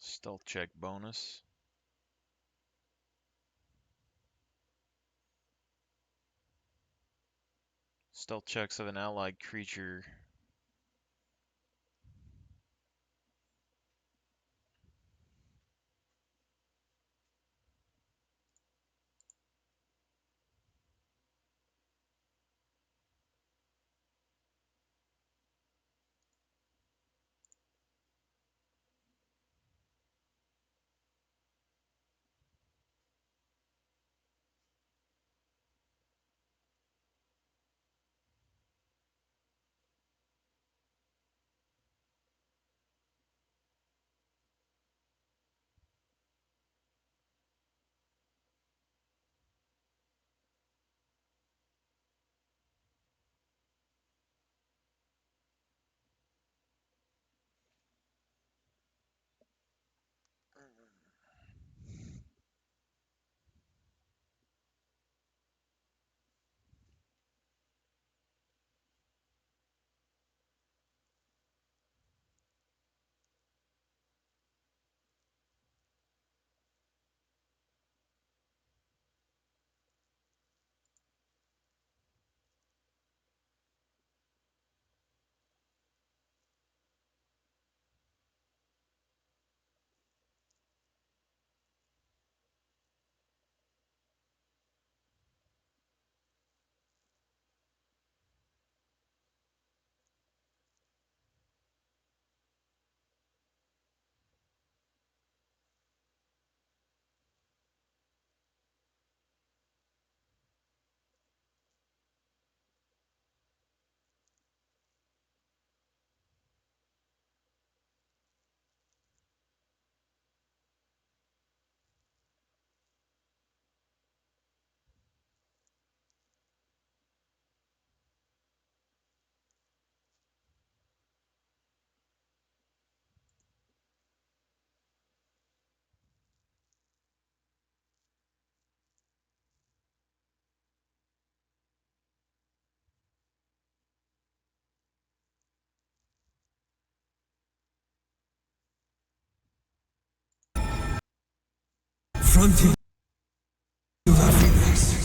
Speaker 2: stealth check bonus. Stealth checks of an allied creature
Speaker 4: confronting your happiness.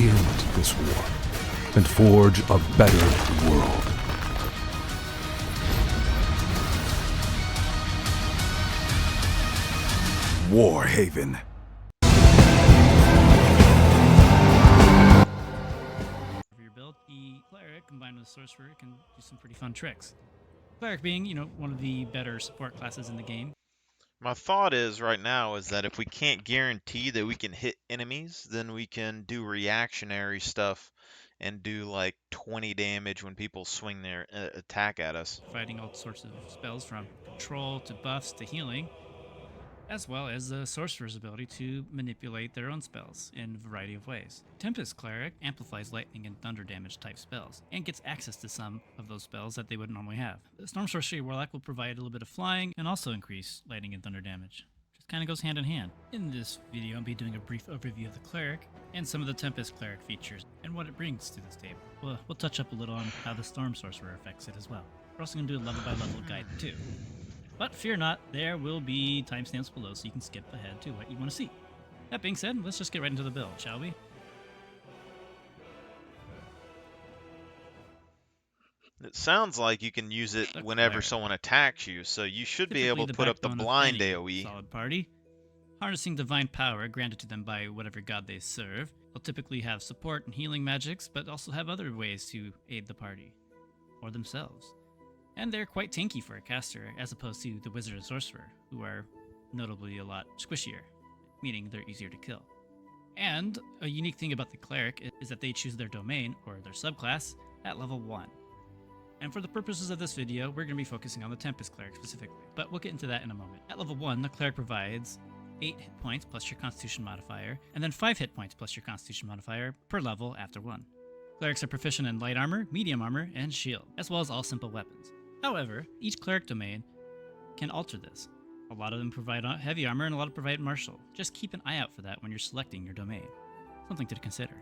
Speaker 21: end this war and forge a better world. Warhaven.
Speaker 18: For your build, the cleric combined with sorcerer can do some pretty fun tricks. Cleric being, one of the better support classes in the game.
Speaker 2: My thought is right now is that if we can't guarantee that we can hit enemies, then we can do reactionary stuff and do like 20 damage when people swing their attack at us.
Speaker 18: Fighting all sorts of spells from control to buffs to healing, as well as the sorcerer's ability to manipulate their own spells in a variety of ways. Tempest Cleric amplifies lightning and thunder damage type spells, and gets access to some of those spells that they would normally have. The Storm Sorcery Warlock will provide a little bit of flying, and also increase lightning and thunder damage. Just kind of goes hand in hand. In this video, I'll be doing a brief overview of the Cleric, and some of the Tempest Cleric features, and what it brings to this table. We'll touch up a little on how the Storm Sorcerer affects it as well. We're also going to do a level by level guide too. But fear not, there will be timestamps below so you can skip ahead to what you want to see. That being said, let's just get right into the build, shall we?
Speaker 2: It sounds like you can use it whenever someone attacks you, so you should be able to put up the blind AoE.
Speaker 18: Solid party. Harnessing divine power granted to them by whatever god they serve. They'll typically have support and healing magics, but also have other ways to aid the party, or themselves. And they're quite tanky for a caster, as opposed to the wizard and sorcerer, who are notably a lot squishier, meaning they're easier to kill. And a unique thing about the cleric is that they choose their domain, or their subclass, at level 1. And for the purposes of this video, we're going to be focusing on the Tempest Cleric specifically, but we'll get into that in a moment. At level 1, the cleric provides 8 hit points plus your constitution modifier, and then 5 hit points plus your constitution modifier per level after 1. Clerics are proficient in light armor, medium armor, and shield, as well as all simple weapons. However, each cleric domain can alter this. A lot of them provide heavy armor and a lot provide martial. Just keep an eye out for that when you're selecting your domain. Something to consider.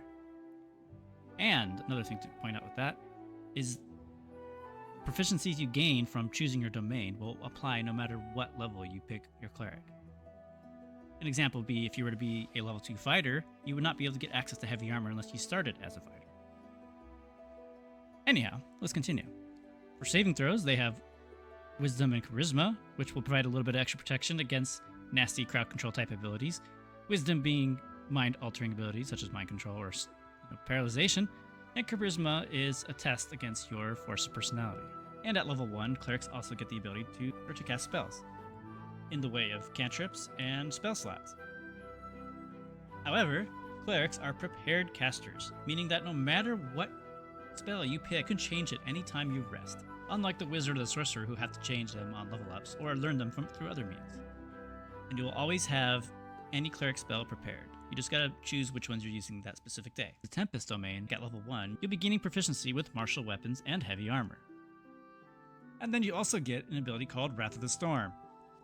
Speaker 18: And another thing to point out with that is proficiencies you gain from choosing your domain will apply no matter what level you pick your cleric. An example would be if you were to be a level 2 fighter, you would not be able to get access to heavy armor unless you started as a fighter. Anyhow, let's continue. For saving throws, they have Wisdom and Charisma, which will provide a little bit of extra protection against nasty crowd control type abilities. Wisdom being mind-altering abilities such as mind control or paralyzation, and Charisma is a test against your force of personality. And at level 1, clerics also get the ability to cast spells in the way of cantrips and spell slots. However, clerics are prepared casters, meaning that no matter what spell you pick, you can change it anytime you rest, unlike the wizard or the sorcerer who have to change them on level ups or learn them through other means. And you will always have any cleric spell prepared. You just gotta choose which ones you're using that specific day. The Tempest domain, at level 1, you'll be gaining proficiency with martial weapons and heavy armor. And then you also get an ability called Wrath of the Storm.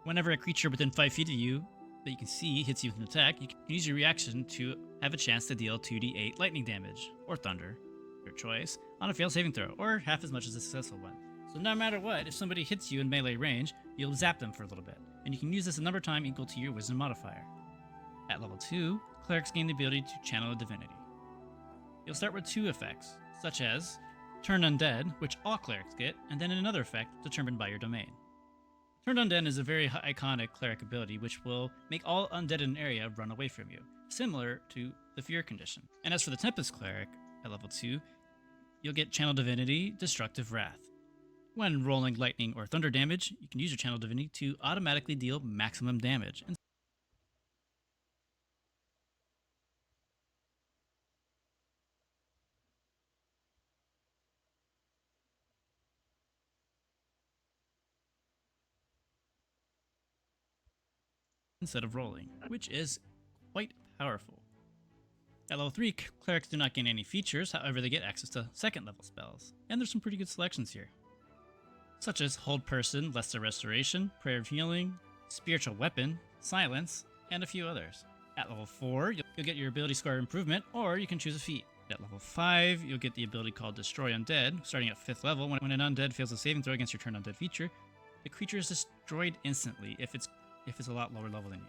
Speaker 18: Whenever a creature within 5 feet of you that you can see hits you with an attack, you can use your reaction to have a chance to deal 2d8 lightning damage, or thunder, your choice, on a failed saving throw, or half as much as a successful one. So no matter what, if somebody hits you in melee range, you'll zap them for a little bit, and you can use this a number of times equal to your wisdom modifier. At level 2, clerics gain the ability to channel a divinity. You'll start with 2 effects, such as Turn Undead, which all clerics get, and then another effect determined by your domain. Turn Undead is a very iconic cleric ability which will make all undead in an area run away from you, similar to the Fear condition. And as for the Tempest Cleric, at level 2, you'll get Channel Divinity, Destructive Wrath. When rolling lightning or thunder damage, you can use your Channel Divinity to automatically deal maximum damage. Instead of rolling, which is quite powerful. At level 3, clerics do not gain any features, however they get access to second level spells, and there's some pretty good selections here, such as Hold Person, Lesser Restoration, Prayer of Healing, Spiritual Weapon, Silence, and a few others. At level 4, you'll get your ability score improvement, or you can choose a feat. At level 5, you'll get the ability called Destroy Undead, starting at 5th level. When an undead fails a saving throw against your Turn Undead feature, the creature is destroyed instantly if it's a lot lower level than you.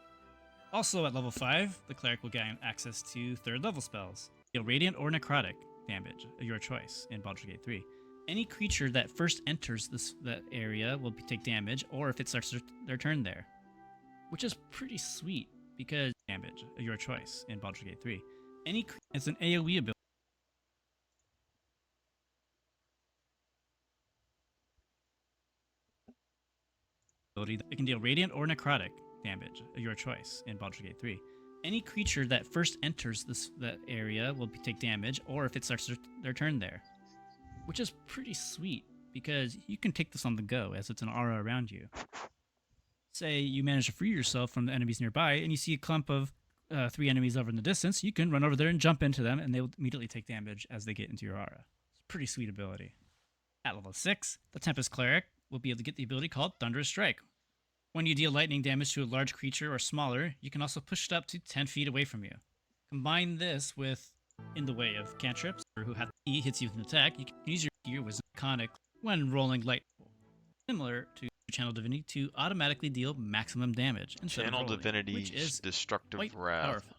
Speaker 18: Also at level 5, the cleric will gain access to 3rd level spells, Deal radiant or necrotic damage, your choice, in Baldur's Gate 3. Any creature that first enters that area will take damage, or if it starts their turn there, which is pretty sweet because damage, your choice, in Baldur's Gate 3. It's an AoE ability that it can deal radiant or necrotic damage, your choice, in Baldur's Gate 3. Any creature that first enters that area will take damage, or if it starts their turn there, which is pretty sweet because you can take this on the go as it's an aura around you. Say you manage to free yourself from the enemies nearby and you see a clump of 3 enemies over in the distance, you can run over there and jump into them and they will immediately take damage as they get into your aura. It's a pretty sweet ability. At level 6, the Tempest Cleric will be able to get the ability called Thunderous Strike. When you deal lightning damage to a large creature or smaller, you can also push it up to 10 feet away from you. Combine this with In the Way of cantrips, or who hits you with an attack, you can use your Wisdom Iconic when rolling light, similar to Channel Divinity, to automatically deal maximum damage instead
Speaker 2: Channel
Speaker 18: of rolling,
Speaker 2: Divinity,
Speaker 18: which is
Speaker 2: Destructive
Speaker 18: quite
Speaker 2: Wrath.
Speaker 18: powerful.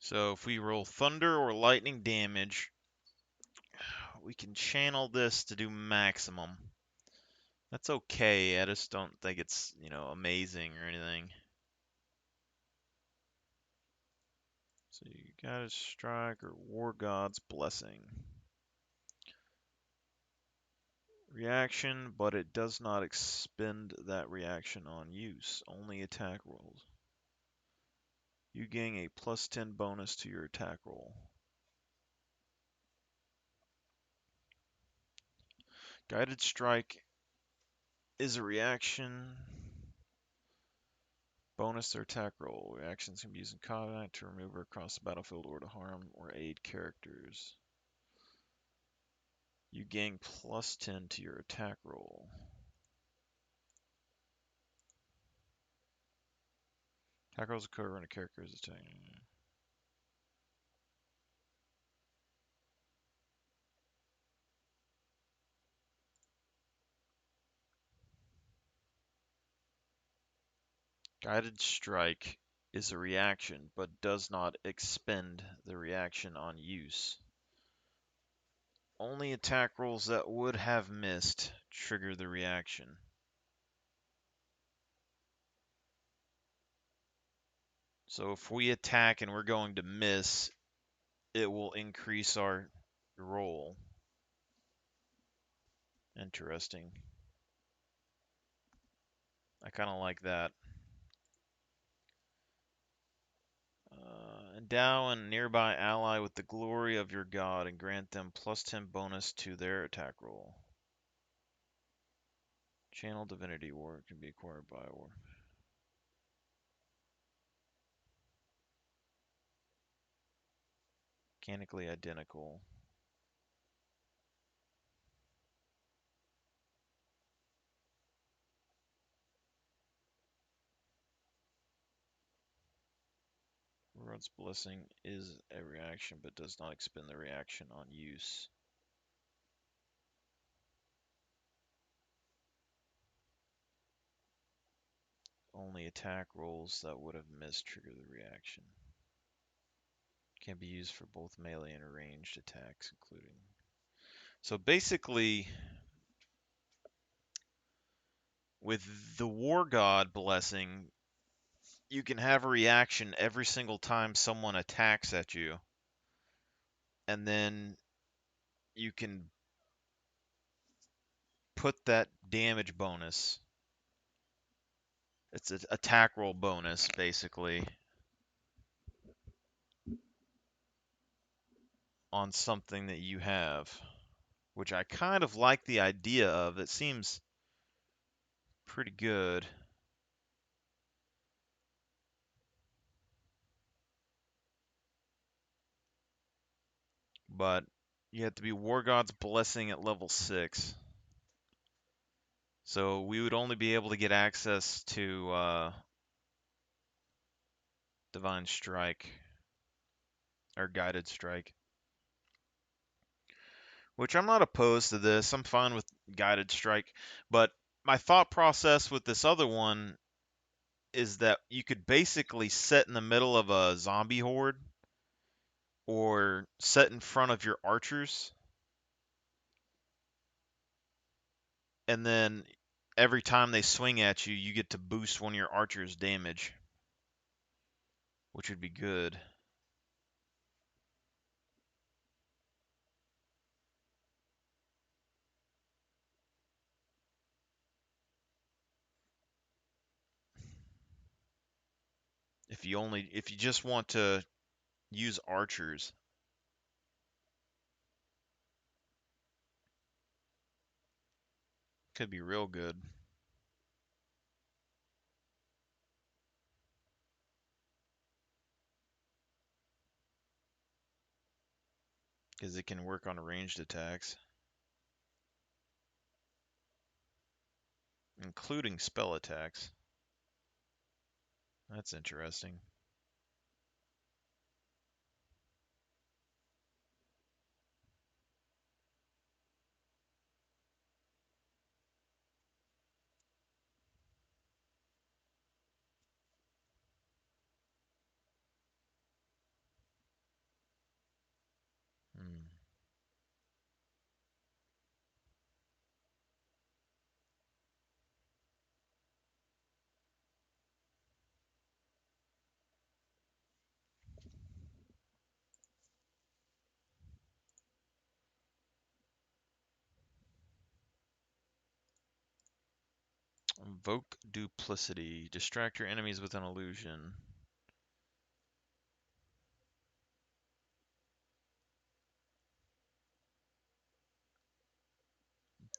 Speaker 2: So if we roll thunder or lightning damage, we can channel this to do maximum. That's okay. I just don't think it's, amazing or anything. So you got a strike or War God's Blessing. Reaction, but it does not expend that reaction on use. Only attack rolls. You gain a +10 bonus to your attack roll. Guided Strike is a reaction. Bonus their attack roll. Reactions can be used in combat to remove or across the battlefield or to harm or aid characters. You gain +10 to your attack roll. Attack rolls occur when a character is attacking. Guided Strike is a reaction, but does not expend the reaction on use. Only attack rolls that would have missed trigger the reaction. So if we attack and we're going to miss, it will increase our roll. Interesting. I kind of like that. Endow a nearby ally with the glory of your god and grant them +10 bonus to their attack roll. Channel Divinity War can be acquired by war. Mechanically identical. Rod's Blessing is a reaction, but does not expend the reaction on use. Only attack rolls that would have missed trigger the reaction. Can be used for both melee and ranged attacks, including. So basically, with the War God blessing, you can have a reaction every single time someone attacks at you, and then you can put that damage bonus. It's an attack roll bonus, basically, on something that you have, which I kind of like the idea of. It seems pretty good. But you have to be War God's Blessing at level 6. So we would only be able to get access to Divine Strike, or Guided Strike. Which I'm not opposed to this. I'm fine with Guided Strike. But my thought process with this other one is that you could basically sit in the middle of a zombie horde or sit in front of your archers, and then every time they swing at you, you get to boost one of your archers' damage, which would be good. If you just want to use archers. Could be real good. Because it can work on ranged attacks. Including spell attacks. That's interesting. Invoke Duplicity. Distract your enemies with an illusion.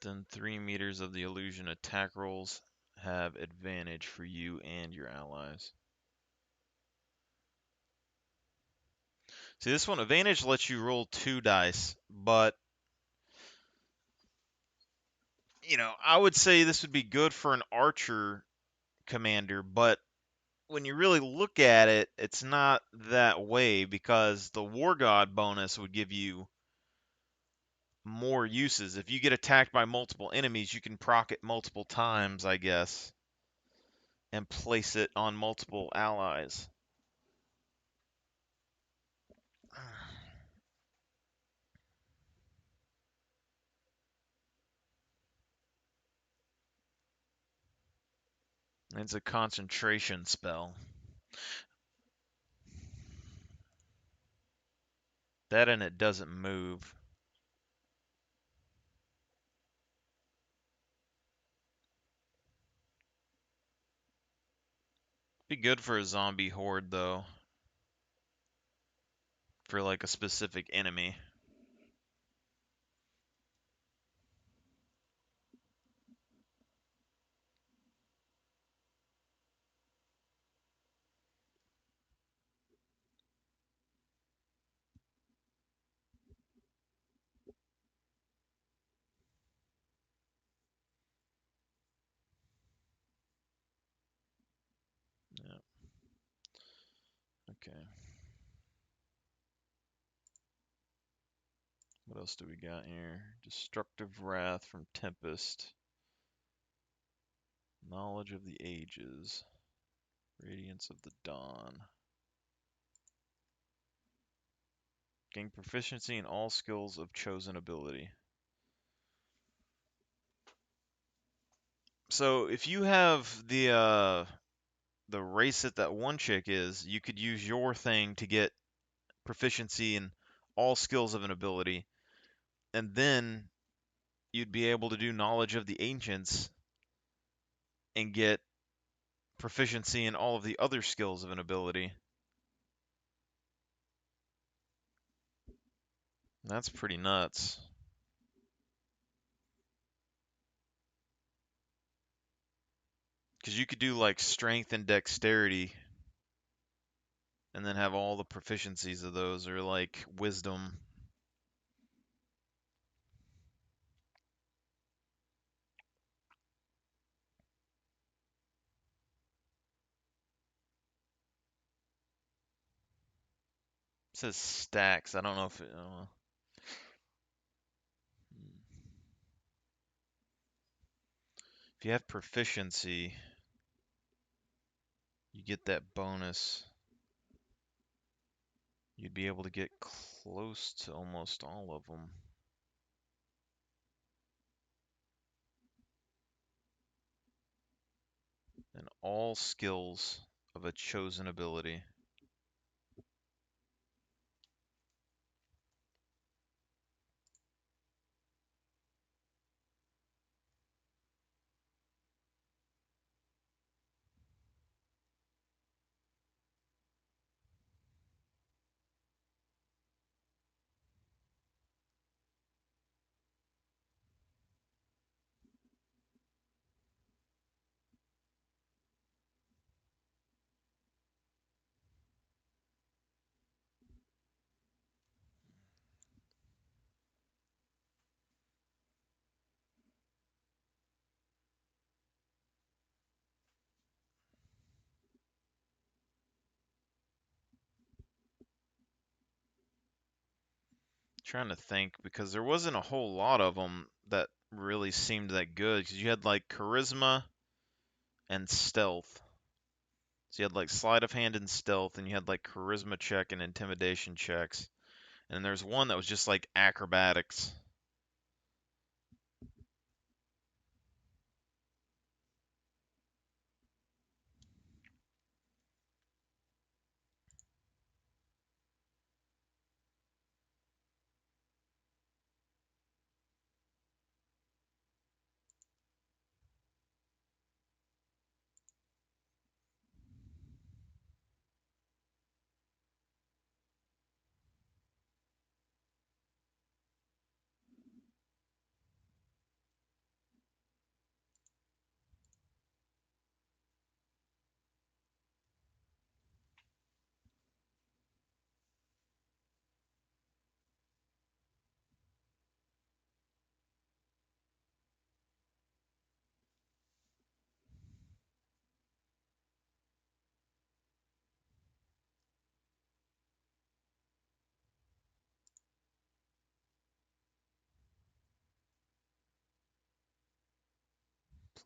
Speaker 2: Within 3 meters of the illusion, attack rolls have advantage for you and your allies. See, this one, advantage lets you roll 2 dice, but you know, I would say this would be good for an archer commander, but when you really look at it, it's not that way, because the War God bonus would give you more uses. If you get attacked by multiple enemies, you can proc it multiple times, I guess, and place it on multiple allies. It's a concentration spell. That and it doesn't move. Be good for a zombie horde, though. For like a specific enemy. Yeah. Okay. What else do we got here? Destructive Wrath from Tempest. Knowledge of the Ages. Radiance of the Dawn. Gain proficiency in all skills of chosen ability. So if you have the race that one chick is, you could use your thing to get proficiency in all skills of an ability, and then you'd be able to do knowledge of the ancients and get proficiency in all of the other skills of an ability. That's pretty nuts. Because you could do like strength and dexterity and then have all the proficiencies of those, or like wisdom. It says stacks. I don't know if it. If you have proficiency, you get that bonus. You'd be able to get close to almost all of them. And all skills of a chosen ability. Trying to think, because there wasn't a whole lot of them that really seemed that good, because you had like charisma and stealth. So you had like sleight of hand and stealth, and you had like charisma check and intimidation checks. And there's one that was just like acrobatics.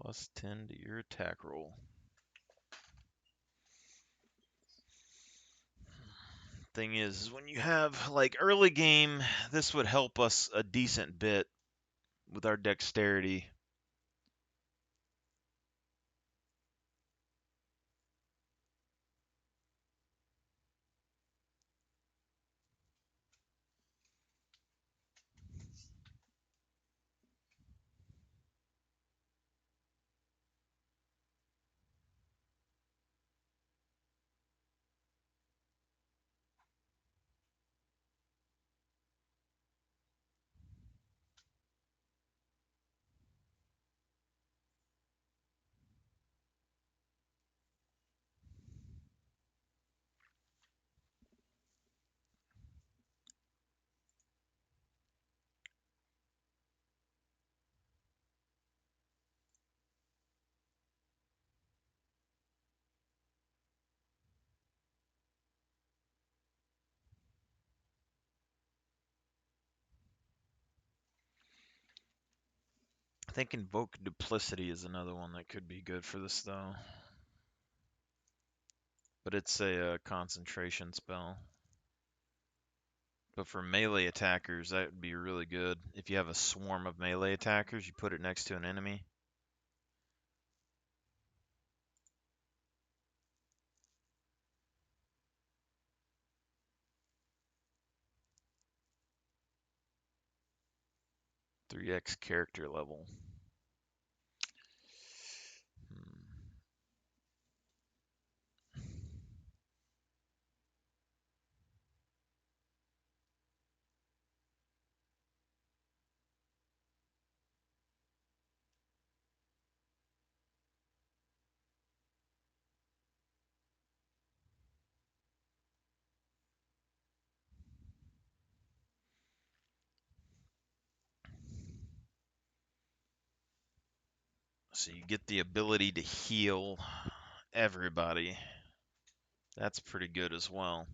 Speaker 2: Plus 10 to your attack roll. Thing is, when you have like early game, this would help us a decent bit with our dexterity. I think Invoke Duplicity is another one that could be good for this, though. But it's a concentration spell. But for melee attackers, that would be really good. If you have a swarm of melee attackers, you put it next to an enemy. .3x character level. So you get the ability to heal everybody. That's pretty good as well.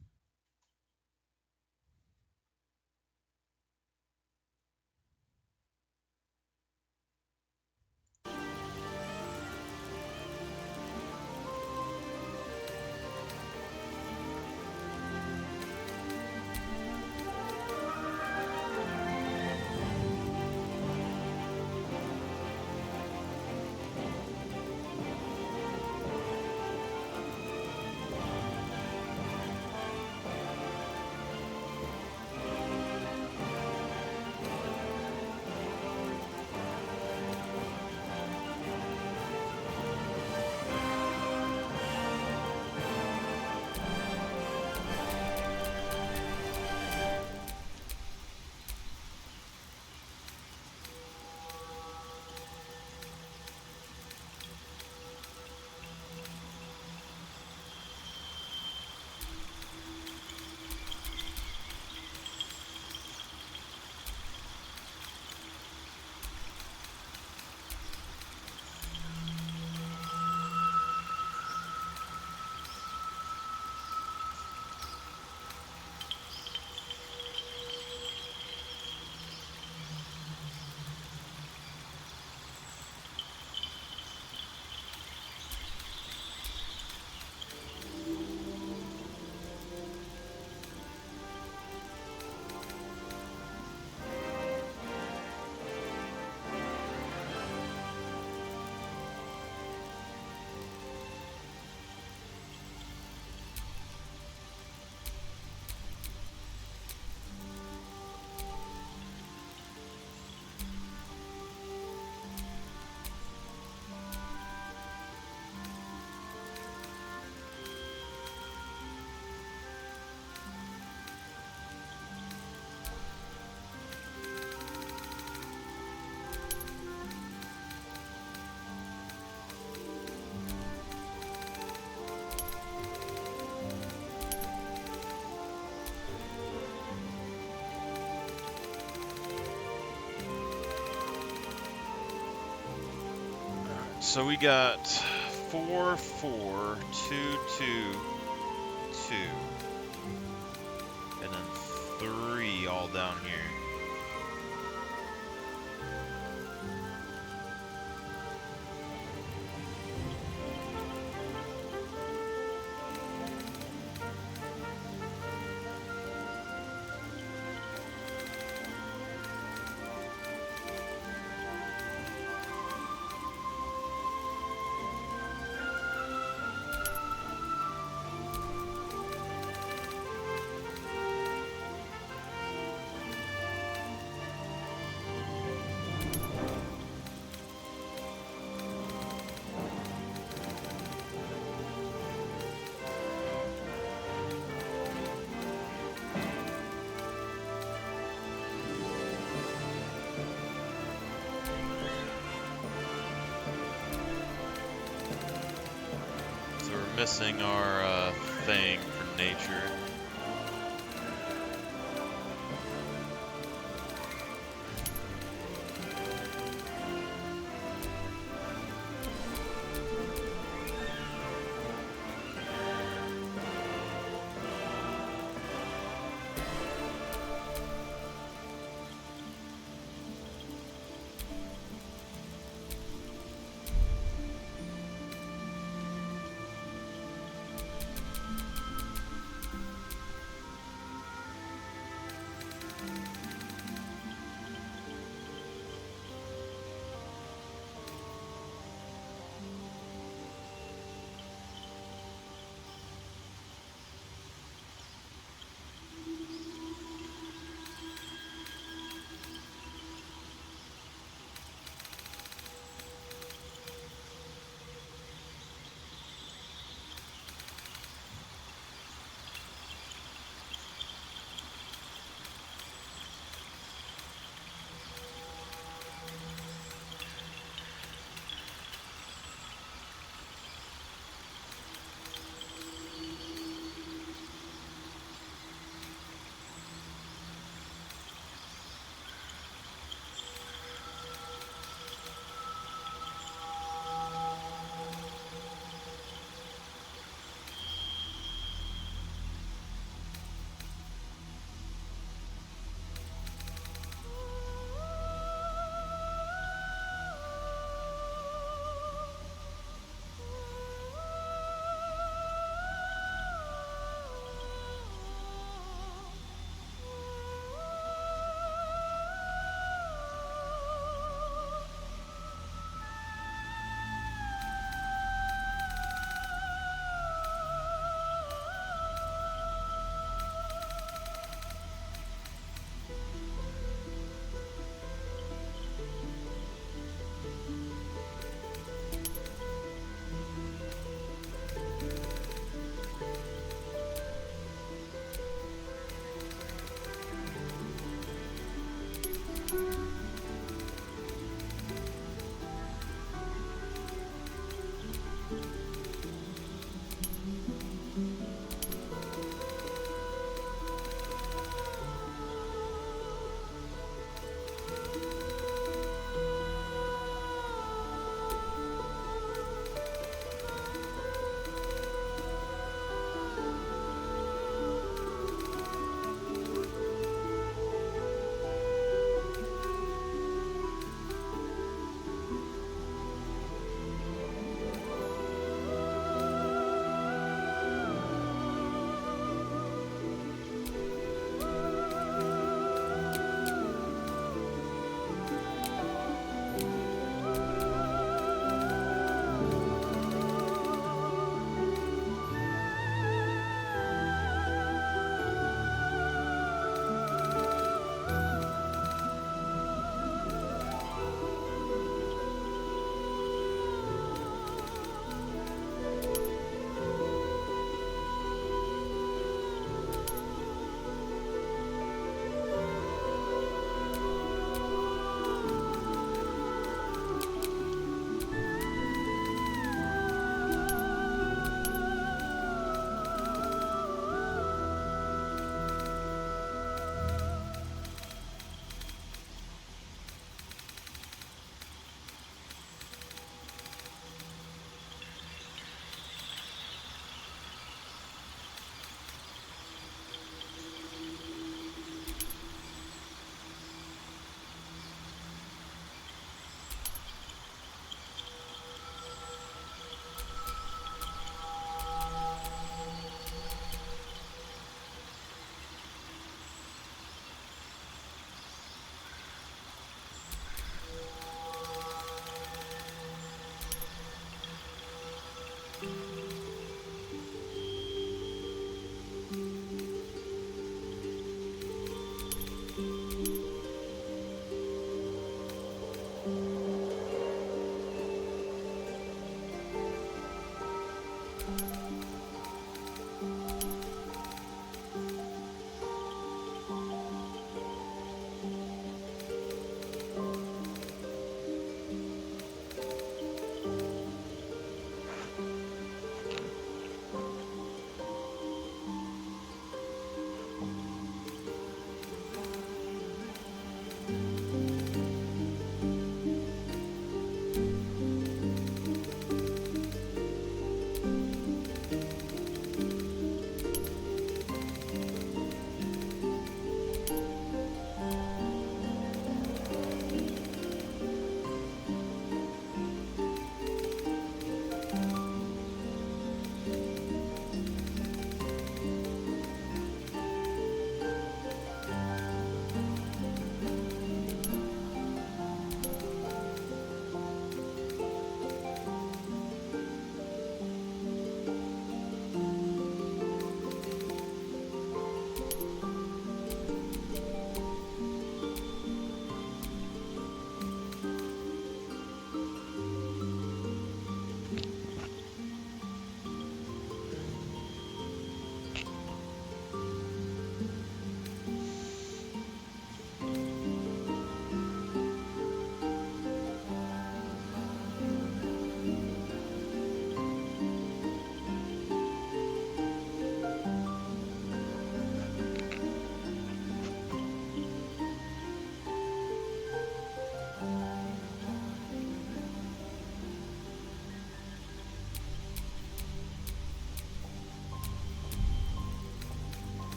Speaker 2: So we got 4, 4, 2, 2, 2, and then 3 all down here. Missing our thing for nature.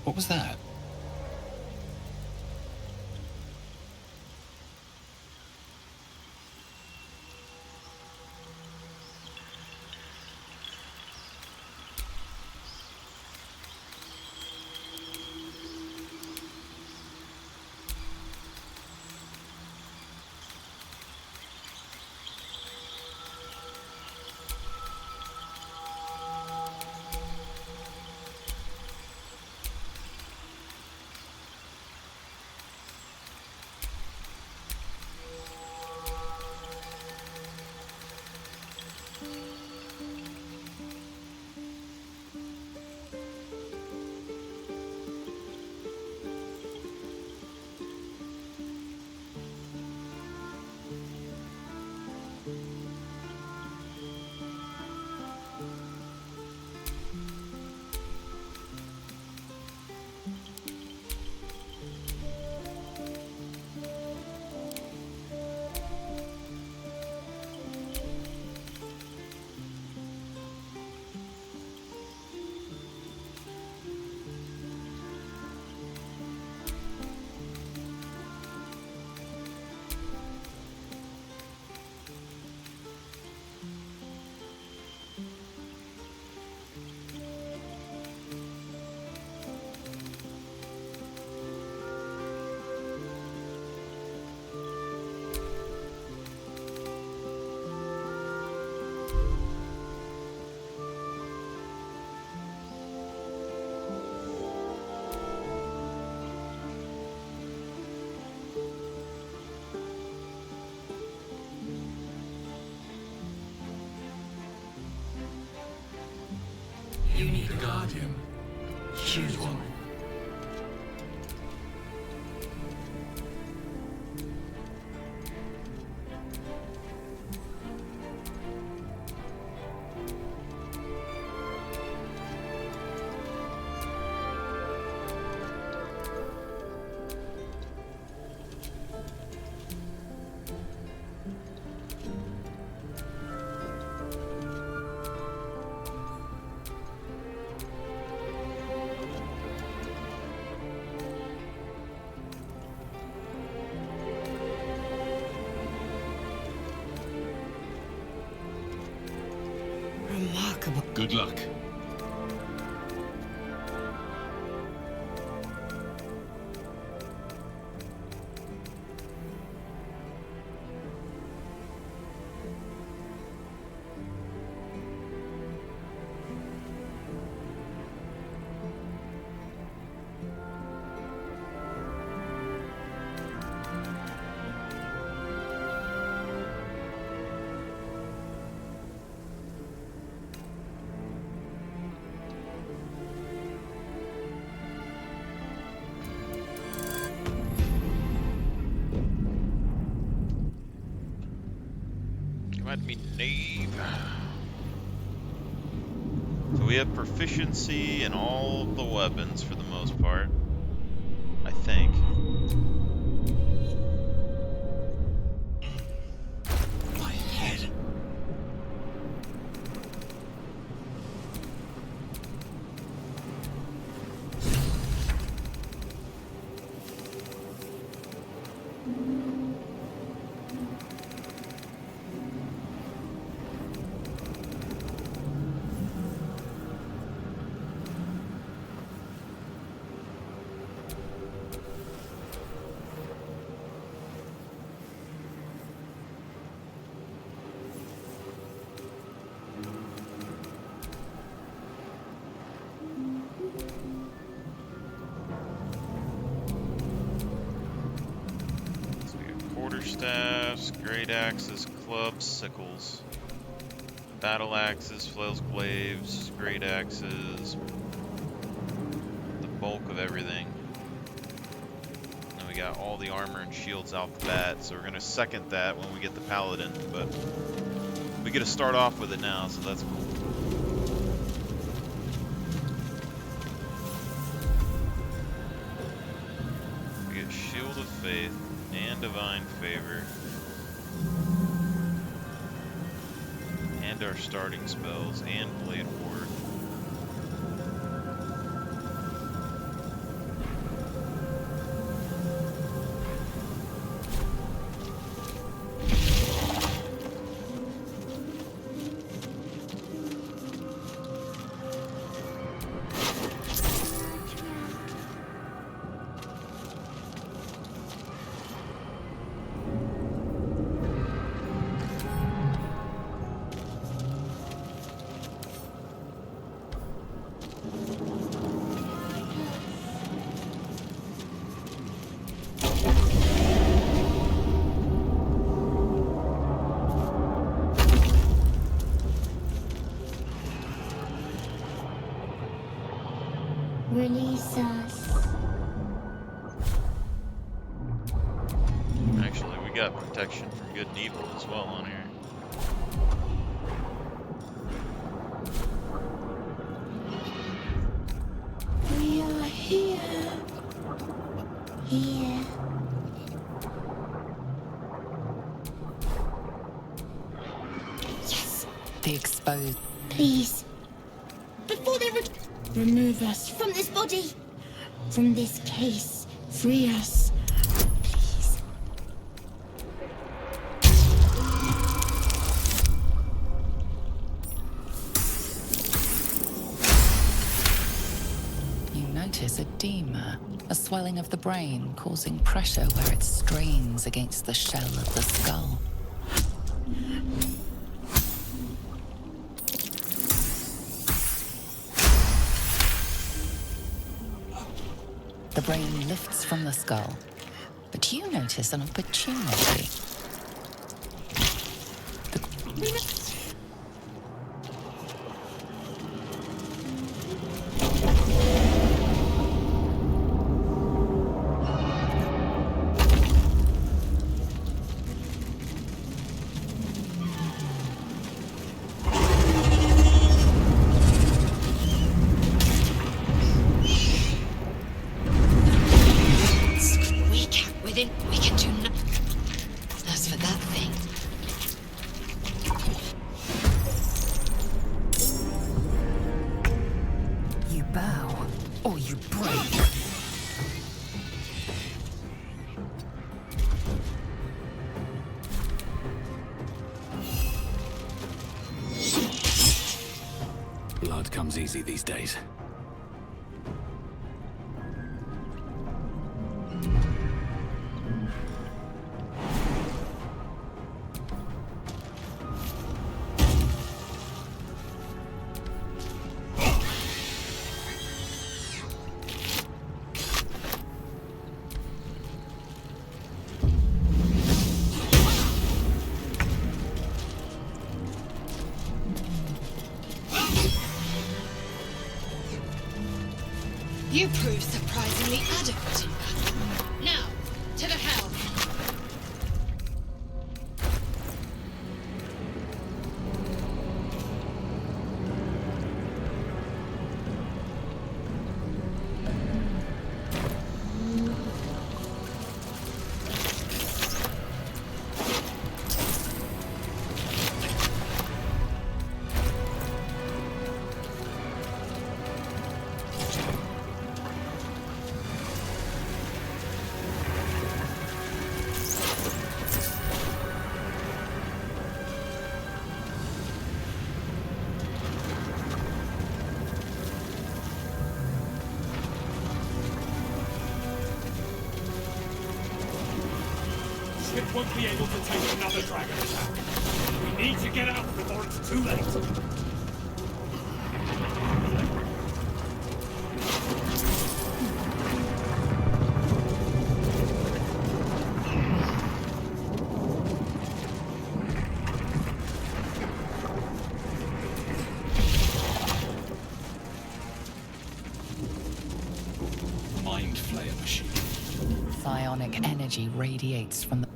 Speaker 10: What was that?
Speaker 13: You need a guardian. Choose one.
Speaker 8: Remarkable.
Speaker 10: Good luck.
Speaker 2: Let me nave. So we have proficiency in all of the weapons for the most part, I think.
Speaker 13: My head.
Speaker 2: Quarterstaffs, great axes, clubs, sickles, battle axes, flails, glaives, great axes, the bulk of everything. And then we got all the armor and shields out the bat, so we're gonna second that when we get the paladin, but we get to start off with it now, so that's cool. We get Shield of Faith and Divine Favor. And our starting spells and Blade Ward.
Speaker 11: Release us.
Speaker 2: Actually, we got protection from good and evil as well on here.
Speaker 11: We are here. Here.
Speaker 5: Yes. The exposed.
Speaker 11: Please. Before they remove us from this body. From this case. Free us. Please.
Speaker 5: You notice edema, a swelling of the brain causing pressure where it strains against the shell of the skull. The brain lifts from the skull, but you notice an opportunity.
Speaker 8: We can do nothing. As for that thing.
Speaker 9: You bow, or you break.
Speaker 21: Blood comes easy these days.
Speaker 8: You prove surprisingly adequate in battle. Now, to the helm.
Speaker 1: Ship won't be able to take another dragon attack. We need to get out before it's too late.
Speaker 21: Mind flayer machine.
Speaker 5: Psionic energy radiates from the...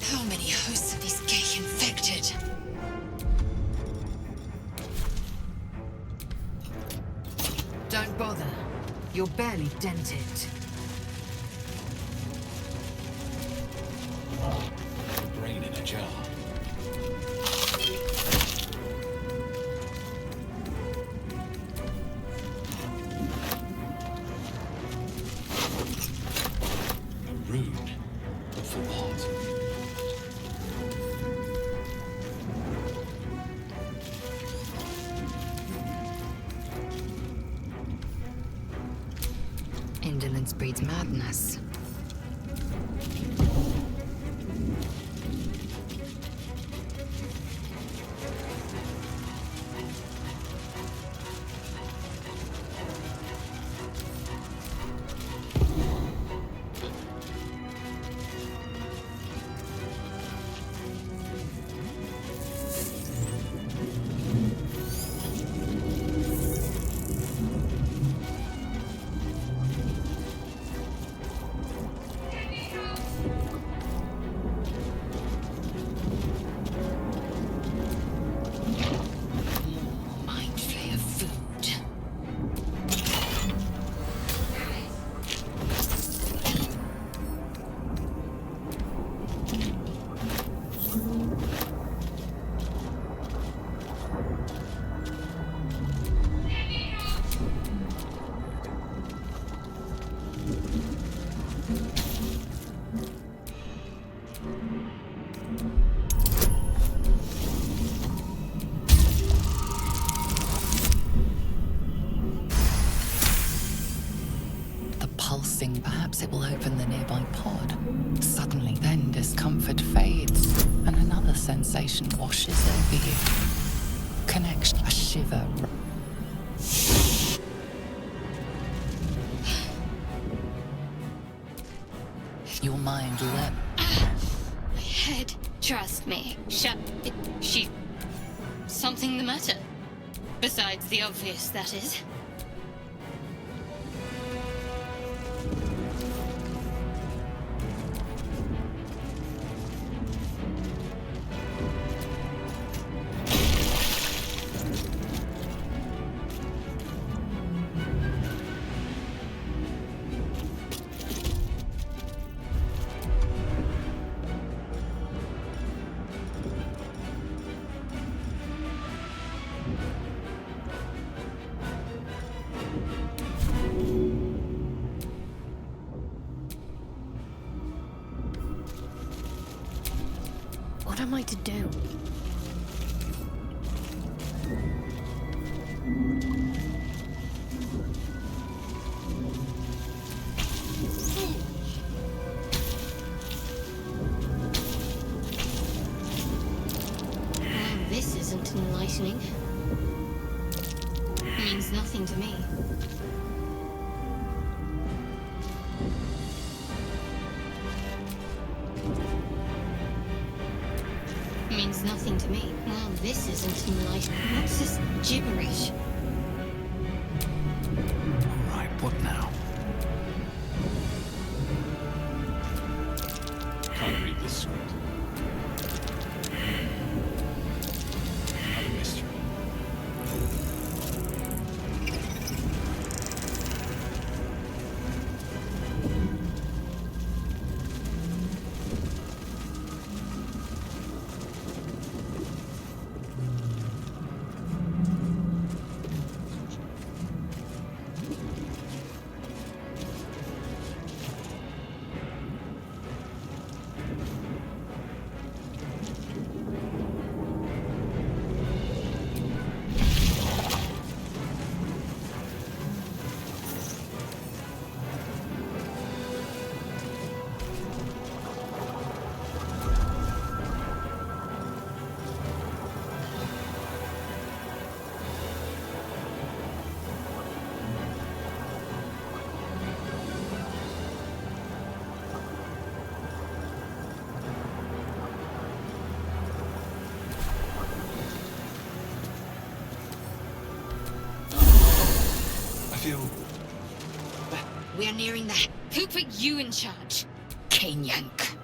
Speaker 8: How many hosts of these gay infected?
Speaker 9: Don't bother. You're barely dented.
Speaker 21: Brain in a jar. A rune. For what?
Speaker 5: breeds madness. Perhaps it will open the nearby pod. Suddenly, then discomfort fades, and another sensation washes over you. Connection, a shiver. Your mind leapt.
Speaker 7: My head. Trust me. She... Something the matter? Besides the obvious, that is. What am I to do? Well, this isn't enlightening. It means nothing to me. Means nothing to me. Well, this isn't enlightening. What's this gibberish?
Speaker 21: Alright, what now?
Speaker 10: Can't read this script. Not a mystery.
Speaker 8: We're nearing the...
Speaker 7: Who put you in charge?
Speaker 8: Kanyank.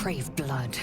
Speaker 9: crave blood.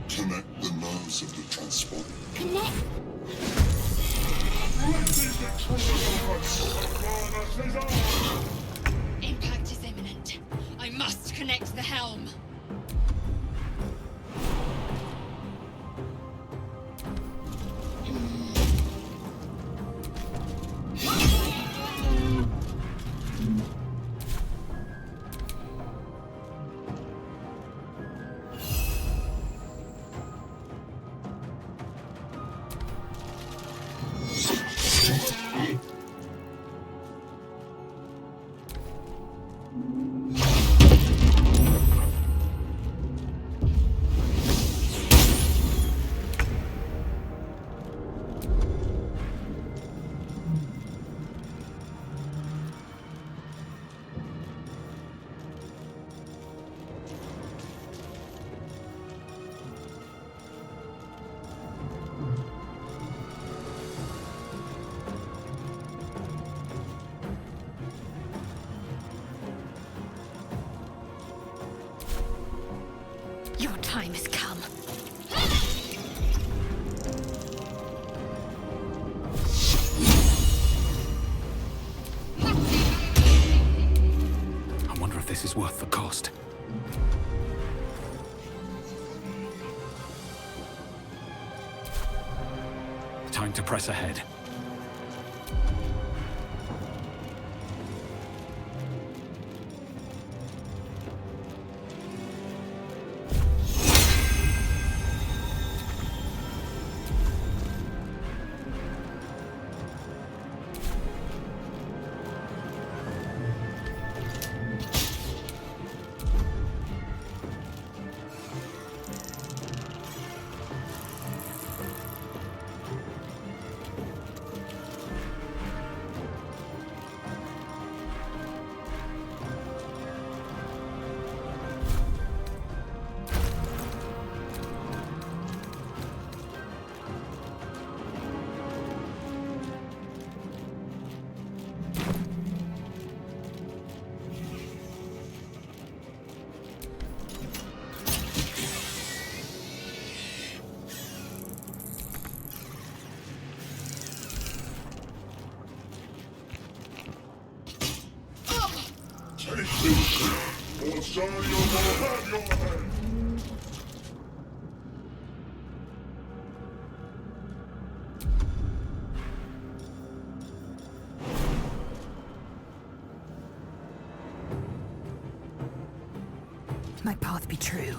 Speaker 15: Connect the nerves of the transport.
Speaker 8: Impact is imminent. I must connect the helm.
Speaker 9: Your time has come.
Speaker 21: I wonder if this is worth the cost. Time to press ahead.
Speaker 1: Zion will have your head!
Speaker 9: My path be true.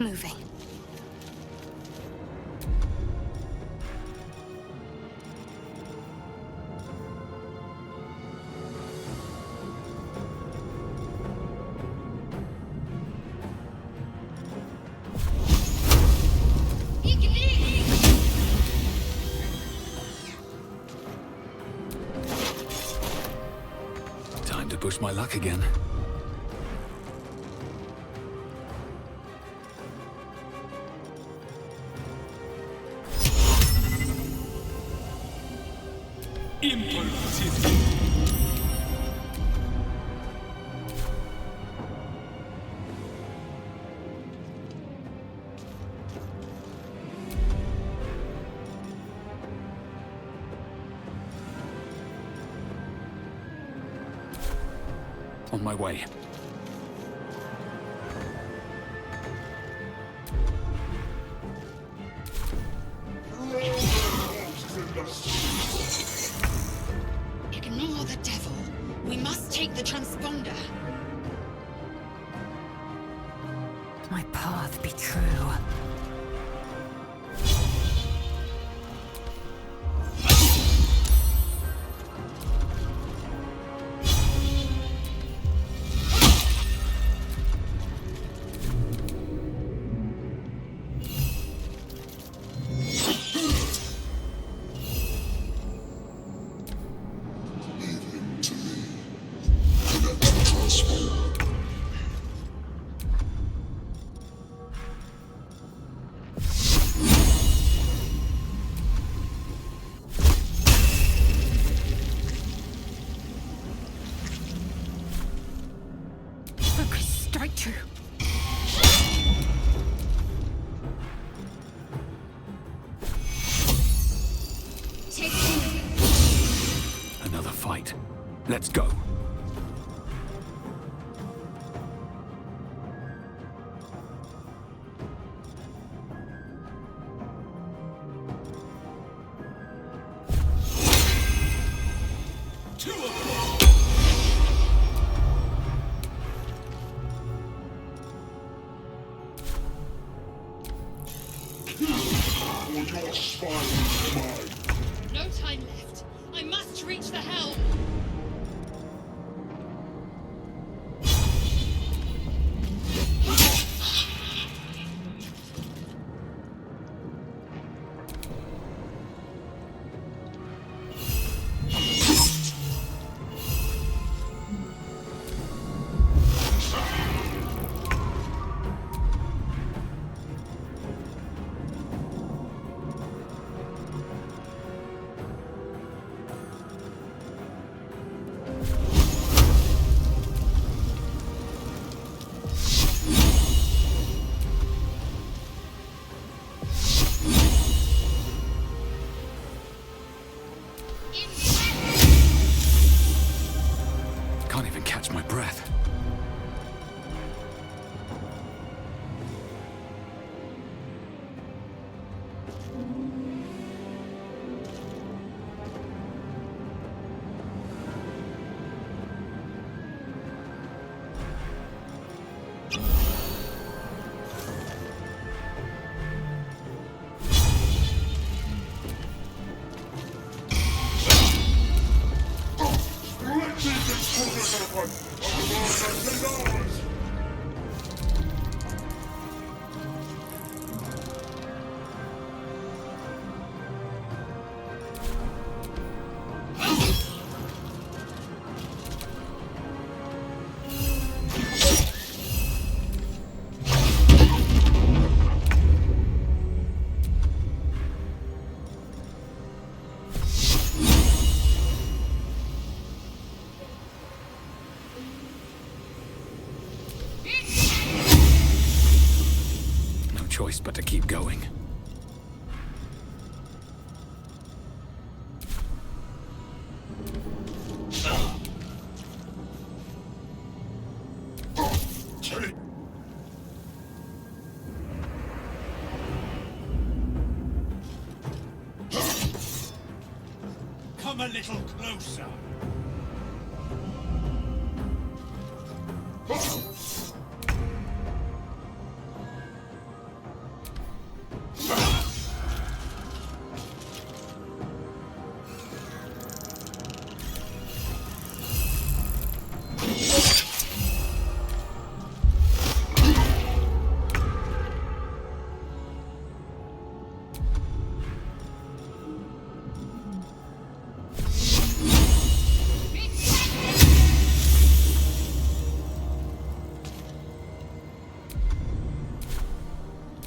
Speaker 9: Moving.
Speaker 21: Time to push my luck again. On my way.
Speaker 8: Ignore the devil. We must take the transponder.
Speaker 9: My path be true. Strike true.
Speaker 21: Another fight. Let's go.
Speaker 1: Your spine is mine.
Speaker 8: No time left. I must reach the helm.
Speaker 21: Can't even catch my breath.
Speaker 20: Come a little closer.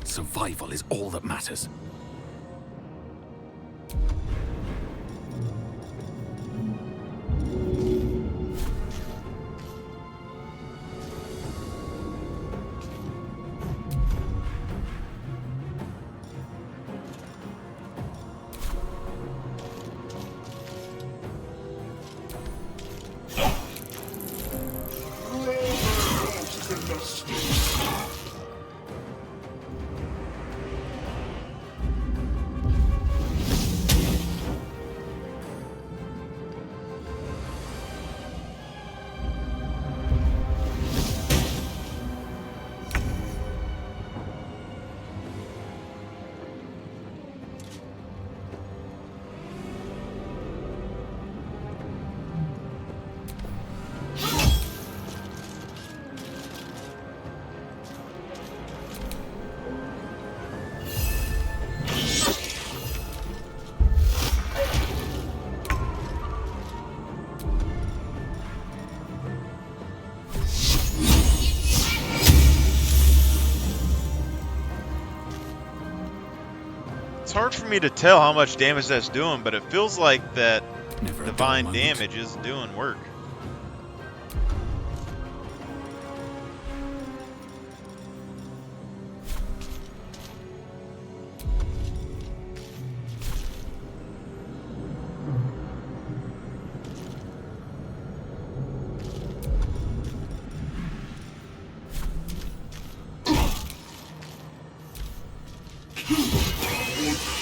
Speaker 21: Survival is all that matters.
Speaker 2: It's hard for me to tell how much damage that's doing, but it feels like that divine damage is doing work.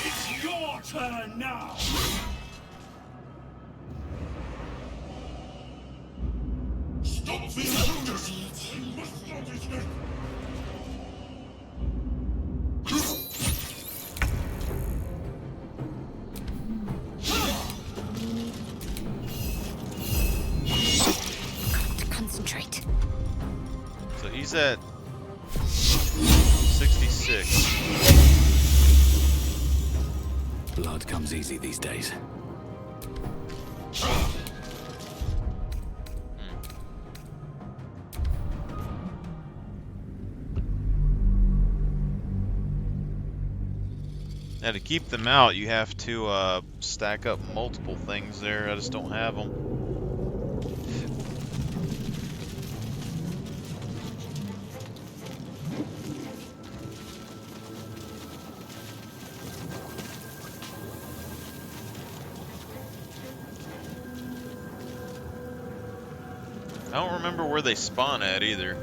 Speaker 20: It's your turn now! Stop the intruders! We must not escape!
Speaker 14: Concentrate.
Speaker 2: So he's at 66.
Speaker 21: Blood comes easy these days.
Speaker 2: Now to keep them out, you have to stack up multiple things there. I just don't have them. I don't remember where they spawn at either.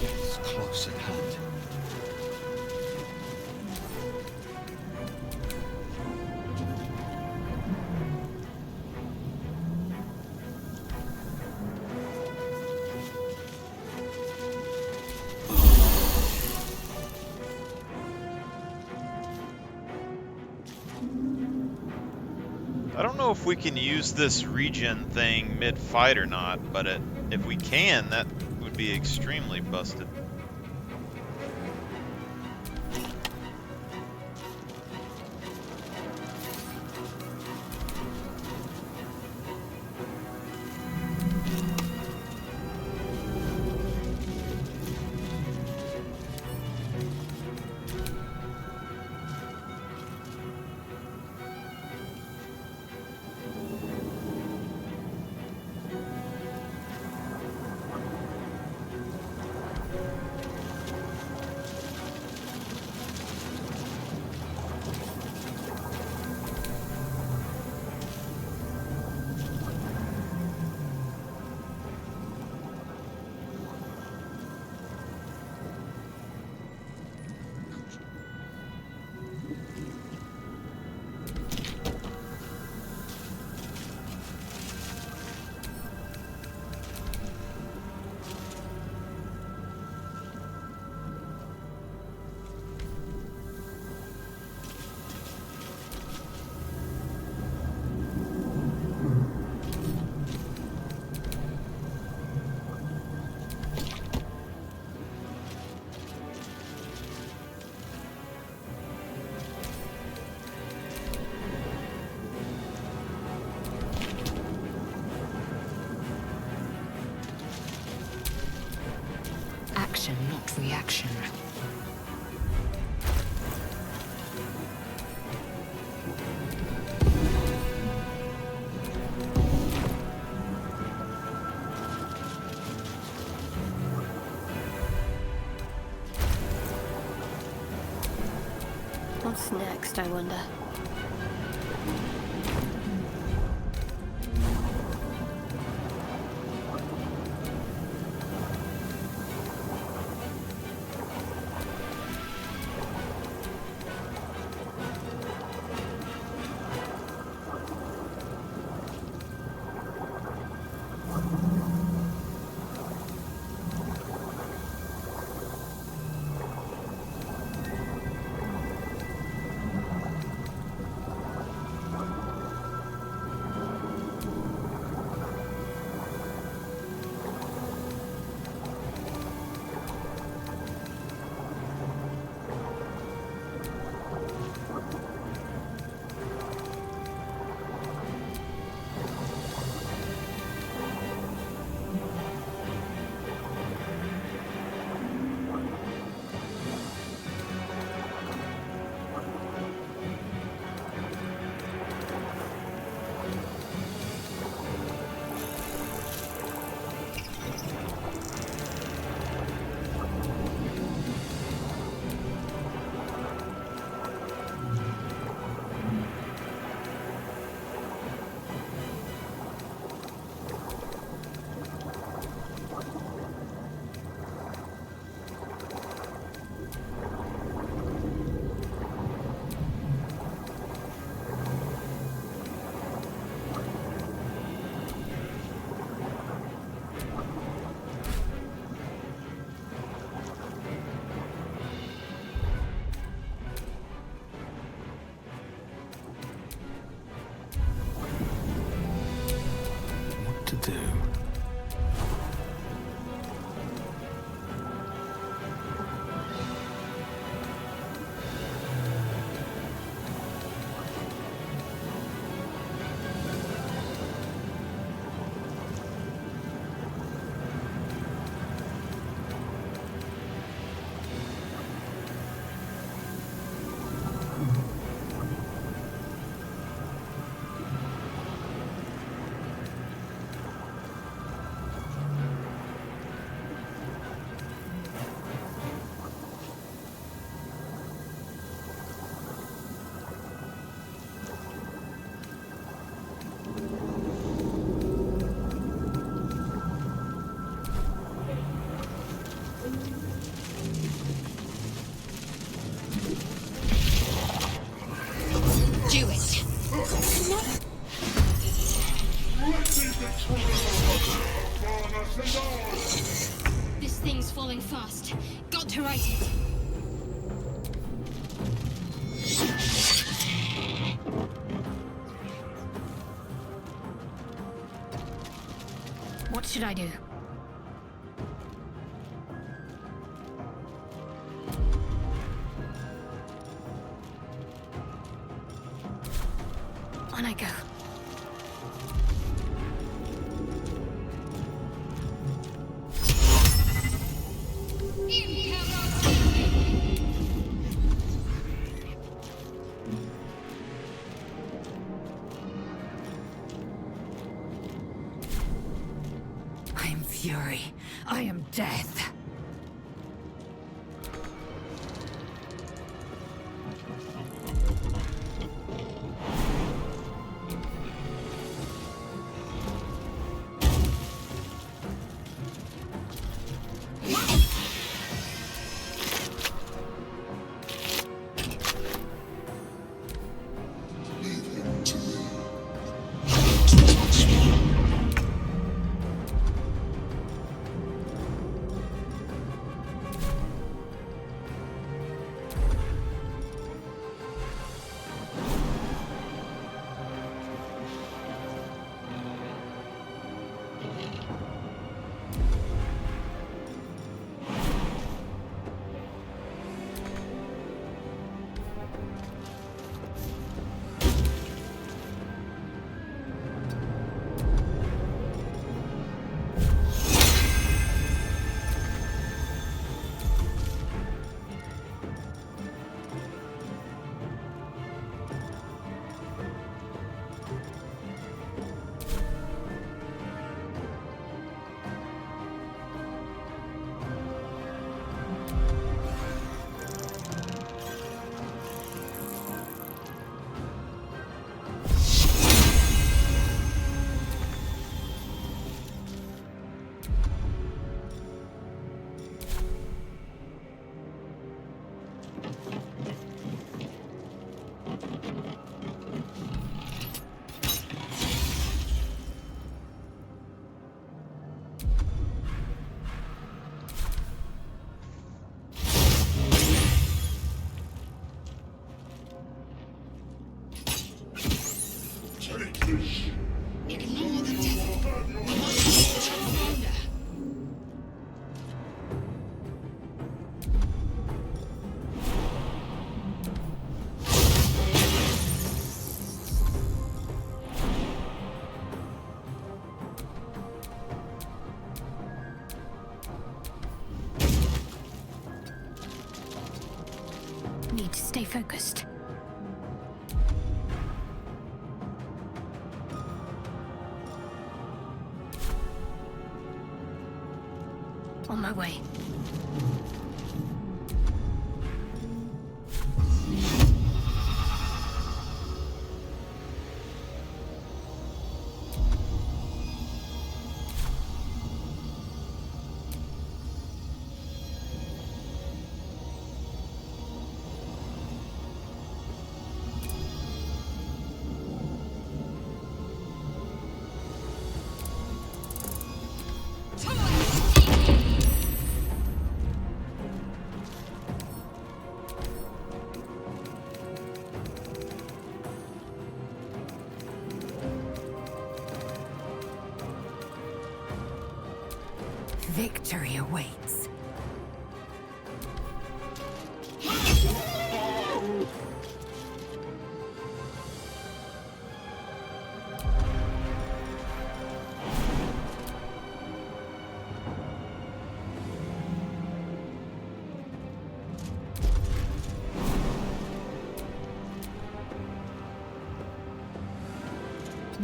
Speaker 20: It's close at hand.
Speaker 2: I don't know if we can use this regen thing mid-fight or not, but if we can, that would be extremely busted.
Speaker 5: not reaction.
Speaker 7: What's next, I wonder?
Speaker 21: To do.
Speaker 8: Do it.
Speaker 7: This thing's falling fast. Got to right it.
Speaker 9: What should I do? On I go. I am fury. I am death. need to stay focused. On my way. Victory awaits.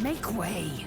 Speaker 9: Make way.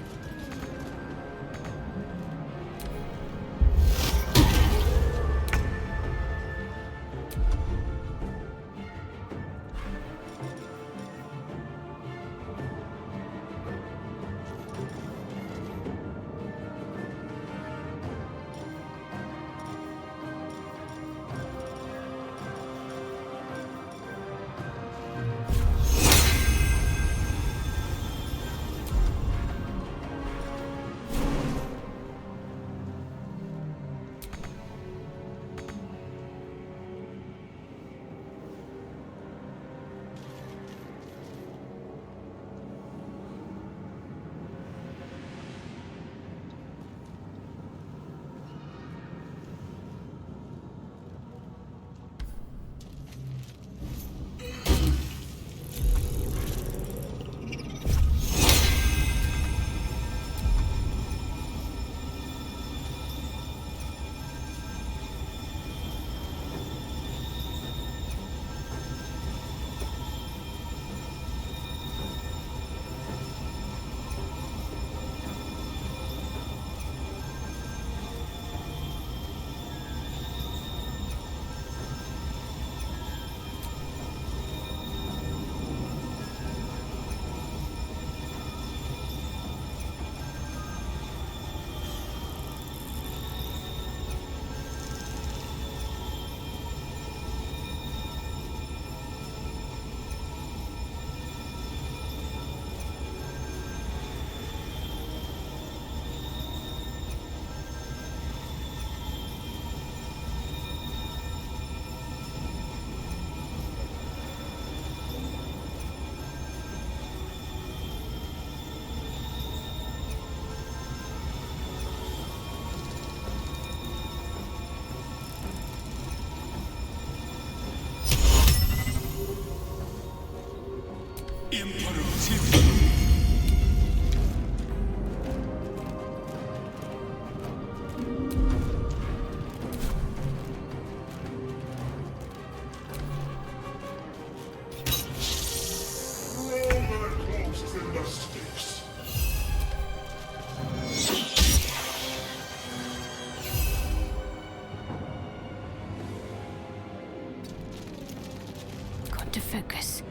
Speaker 9: Got to focus.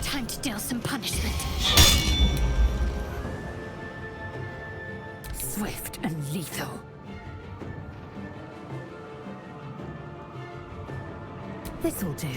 Speaker 9: Time to deal some punishment. Swift and lethal. This'll do.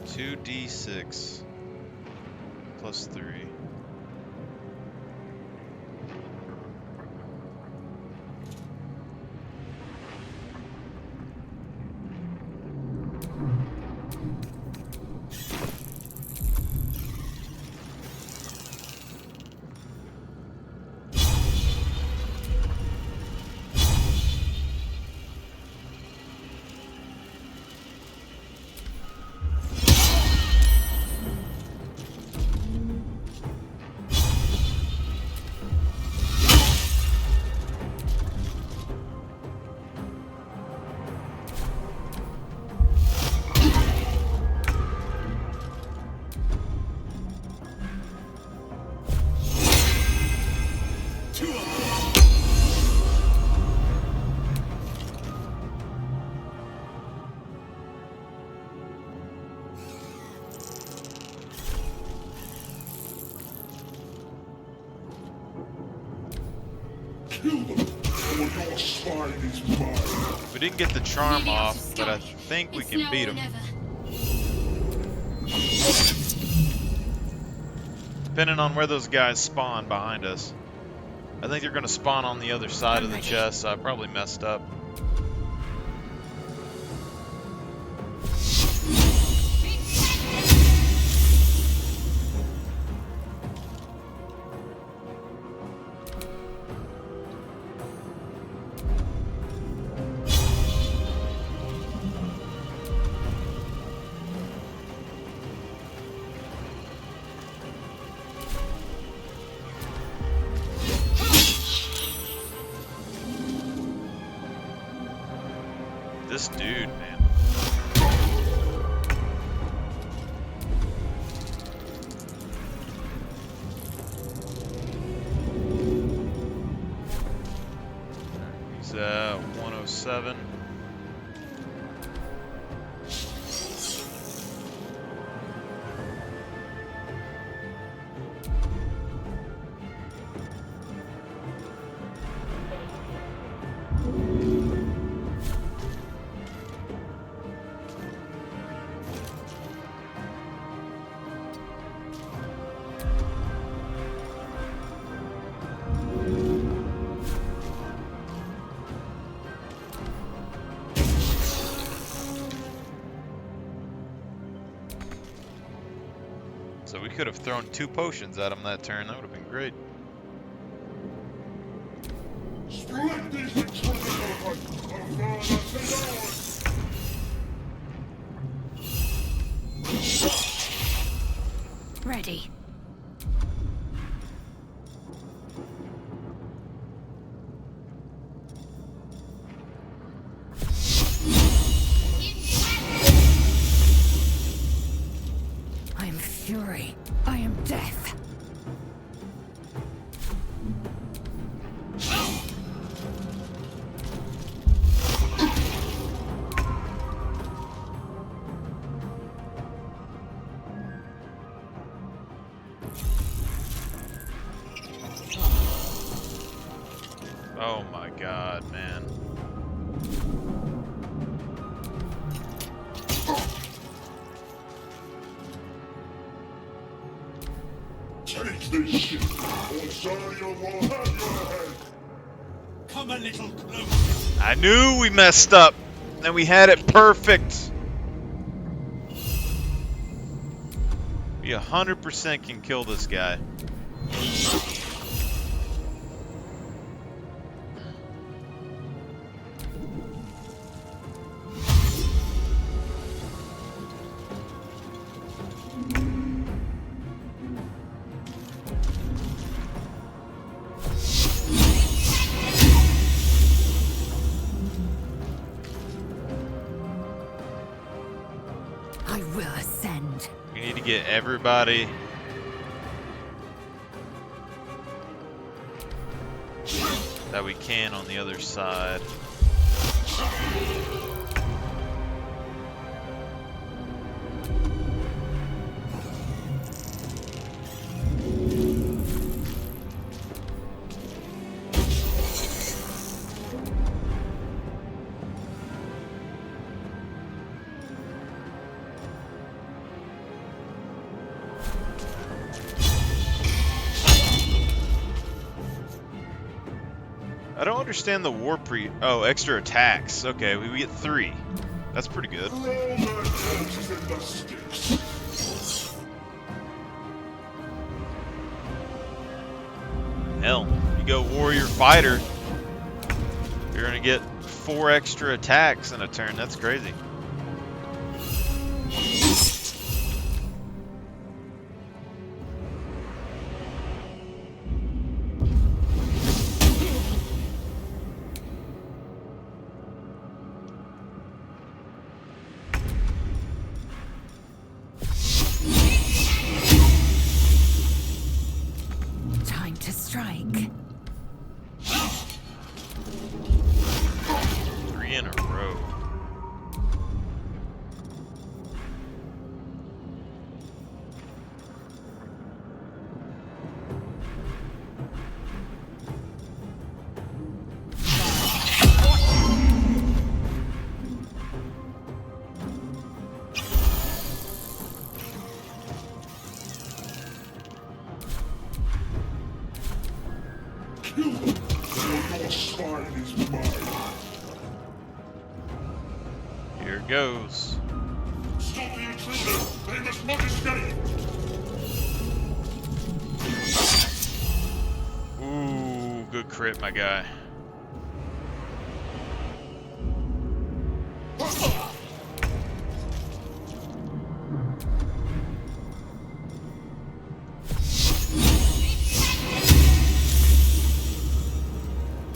Speaker 2: Two D6 plus 3.
Speaker 1: Kill them, or your spine is mine.
Speaker 2: We didn't get the charm off, but I think we can beat him. Depending on where those guys spawn behind us. I think they're going to spawn on the other side of the chest, so I probably messed up. This dude, man. He's 107. So we could have thrown 2 potions at him that turn. That would have been great.
Speaker 1: Strike these intruders
Speaker 9: Ready. I am fury. I am death.
Speaker 2: Oh my god, man.
Speaker 1: Take this shit, or Zarya will have your head.
Speaker 20: Come a little closer.
Speaker 2: I knew we messed up, and we had it perfect. We 100% can kill this guy.
Speaker 9: I will ascend.
Speaker 2: We need to get everybody. That we can on the other side. I don't understand the war oh, extra attacks. Okay, we get 3. That's pretty good. Hell, you go warrior fighter, you're gonna get 4 extra attacks in a turn. That's crazy.
Speaker 9: Time to strike.
Speaker 2: 3 in a row.
Speaker 1: is mine.
Speaker 2: Here goes.
Speaker 1: Stop the intruder! They must not escape!
Speaker 2: Ooh, good crit, my guy.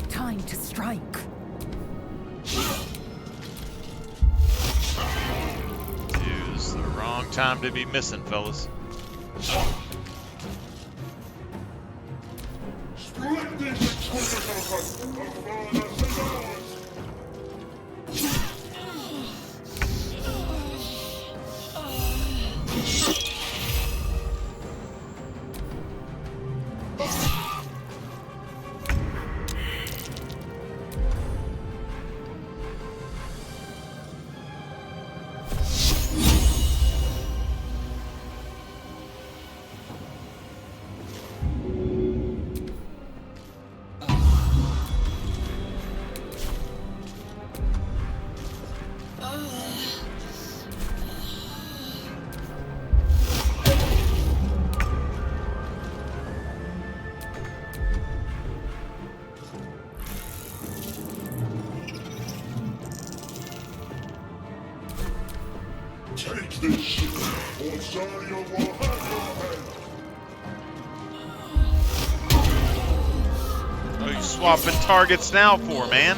Speaker 9: Time to strike.
Speaker 2: Dude, this is the wrong time to be missing, fellas.
Speaker 1: Strike these intruders open! The father is ours! Take this, or Zarya will have your head!
Speaker 2: What are you swapping targets now for, man?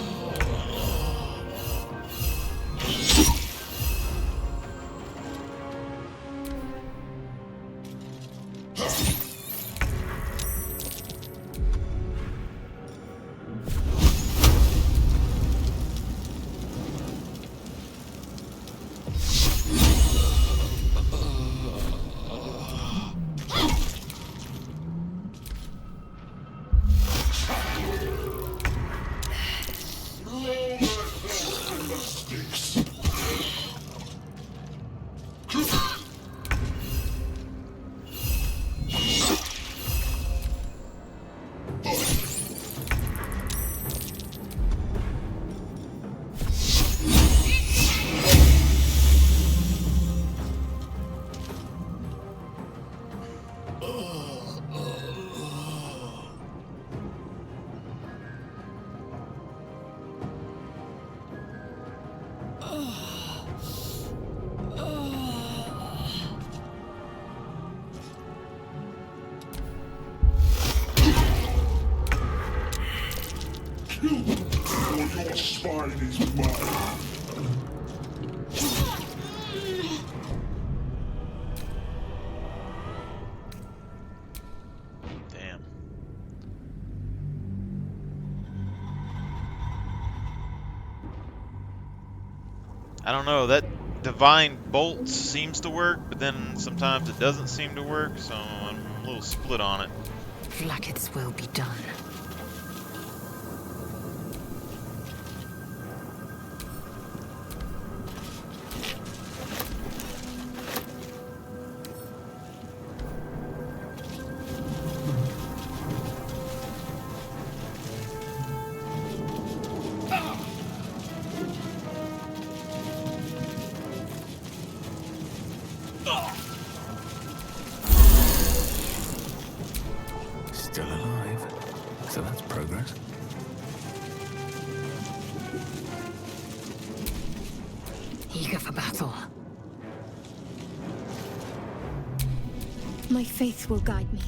Speaker 1: Kill them, or your spine is mine!
Speaker 2: Damn. I don't know, that divine bolt seems to work, but then sometimes it doesn't seem to work, so I'm a little split on it.
Speaker 9: Like will be done.
Speaker 21: Still alive. So that's progress.
Speaker 9: Eager for battle.
Speaker 7: My faith will guide me.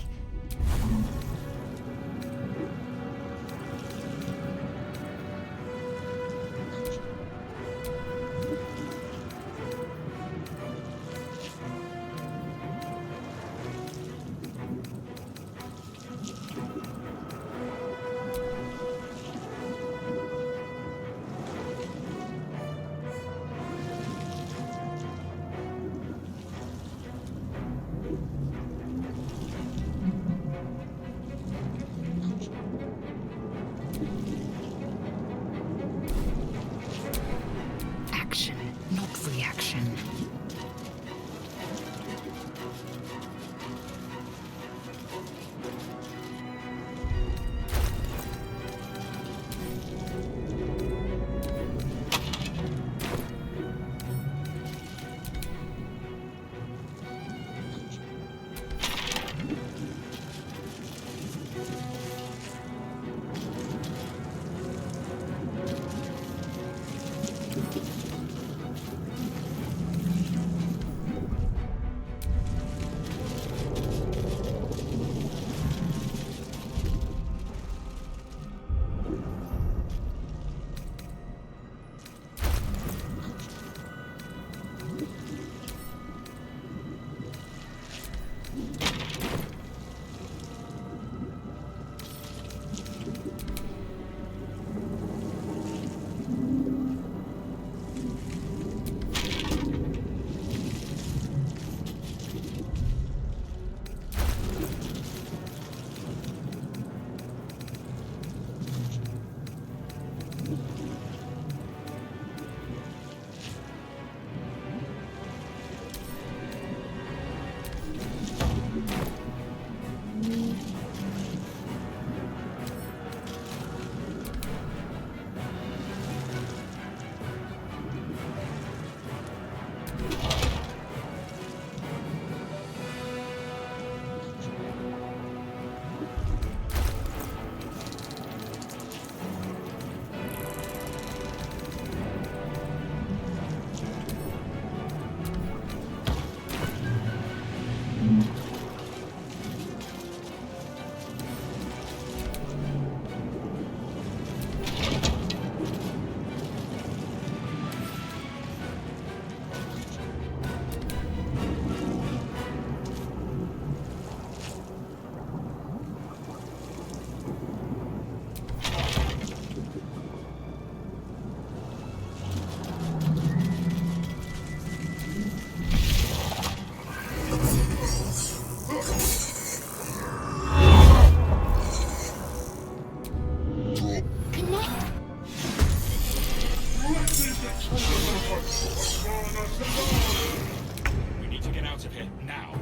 Speaker 20: Okay, now.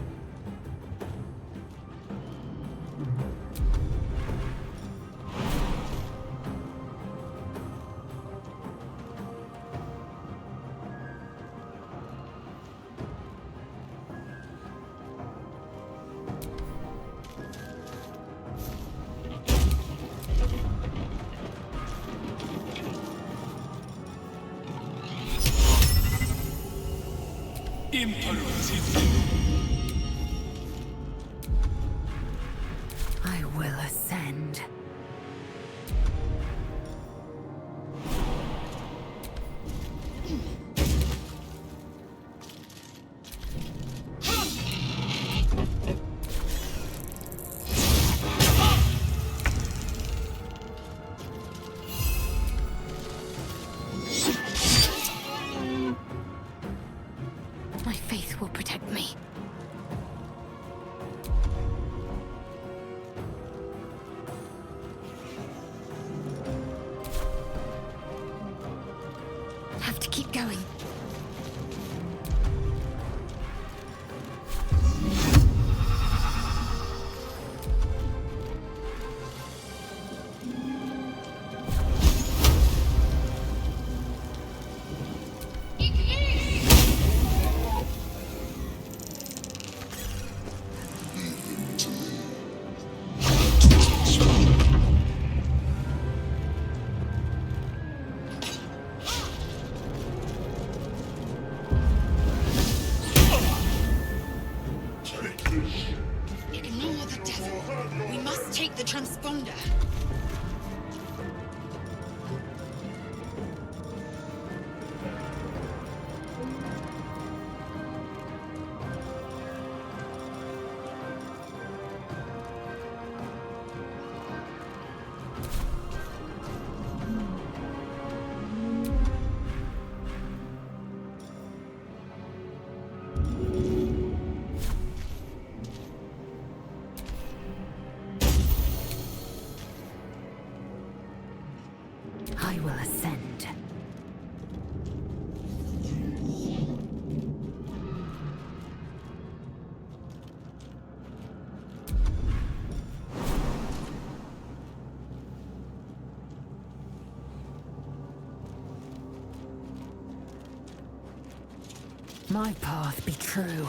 Speaker 9: I will ascend. My faith will protect me. Have to keep going.
Speaker 8: Ignore the devil. We must take the transponder. I will ascend. My path be true.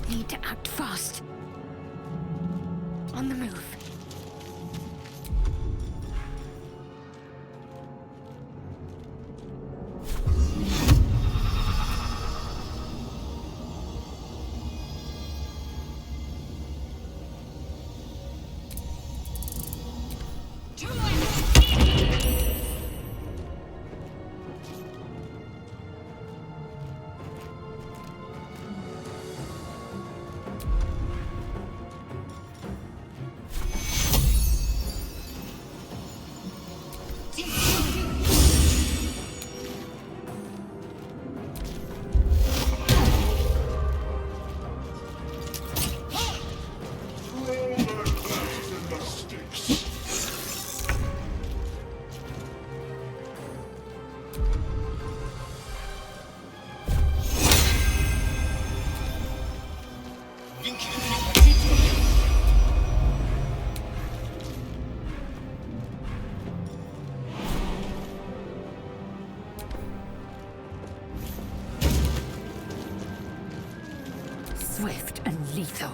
Speaker 8: Need to act fast. On the move. Swift and lethal.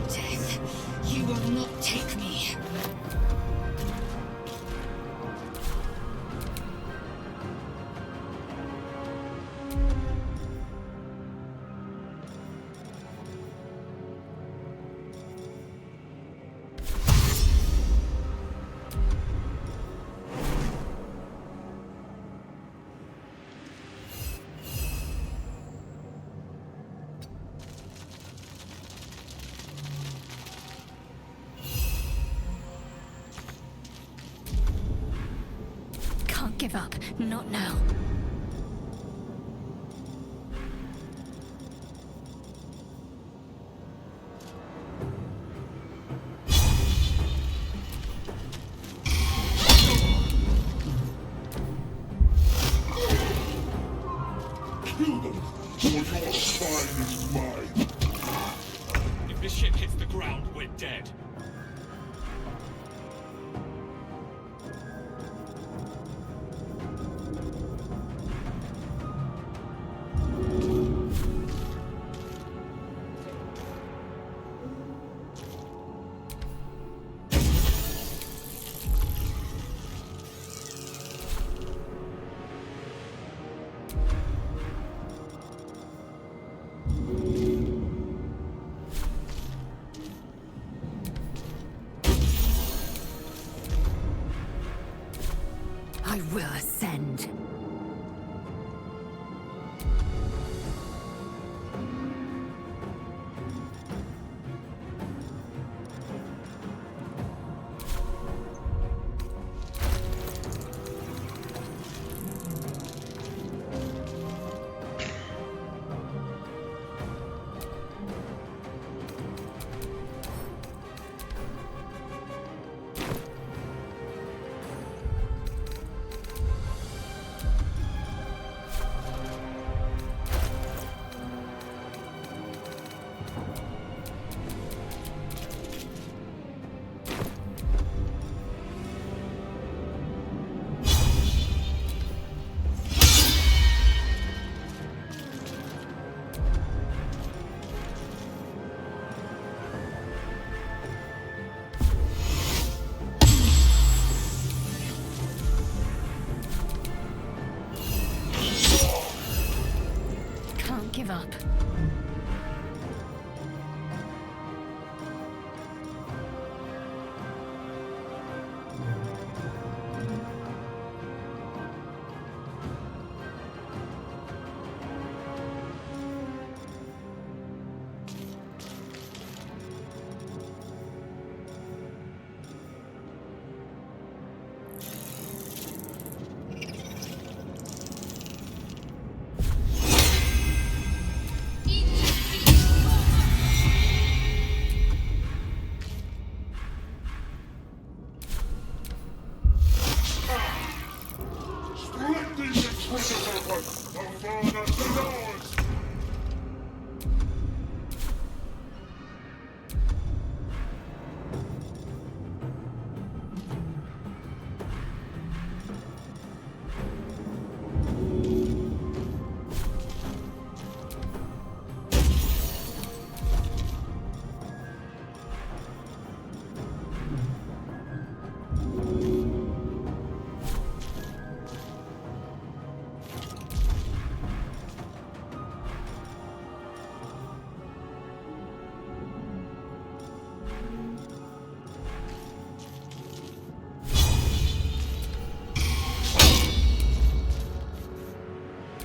Speaker 8: Death, you will not take me.
Speaker 9: give up. Not now.
Speaker 1: Kill them, or your spine is mine.
Speaker 16: If this ship hits the ground, we're dead.
Speaker 9: I will ascend. Can't give up.
Speaker 1: Split these exquisite weapons, the furnace is ours!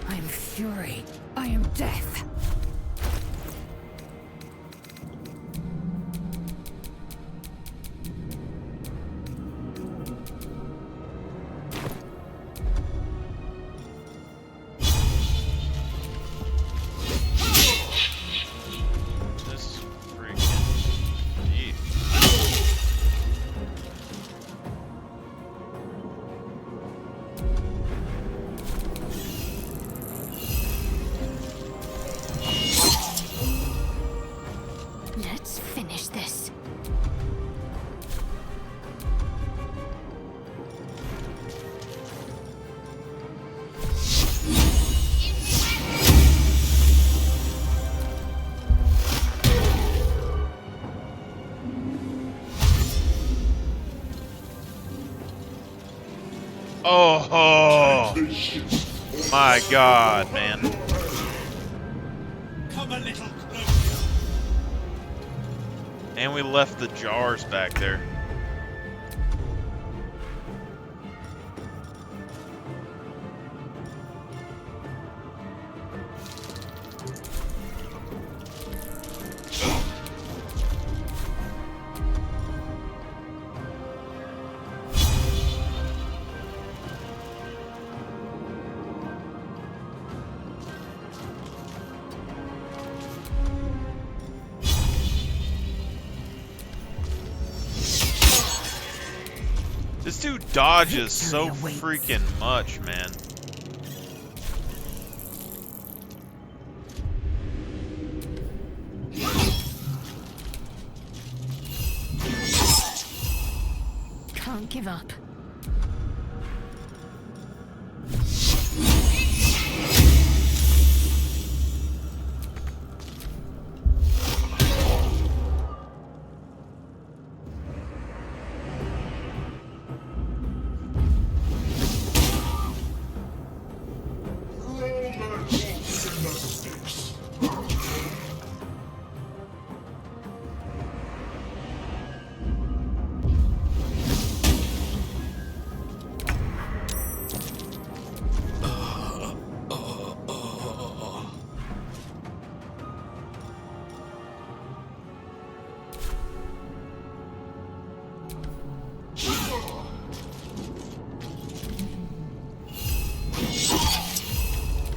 Speaker 9: I am fury. I am death.
Speaker 2: This freaking deep.
Speaker 9: Let's finish this.
Speaker 2: Oh, my God, man.
Speaker 16: Come a little closer.
Speaker 2: And we left the jars back there. This dude dodges so freaking much, man.
Speaker 9: Can't give up.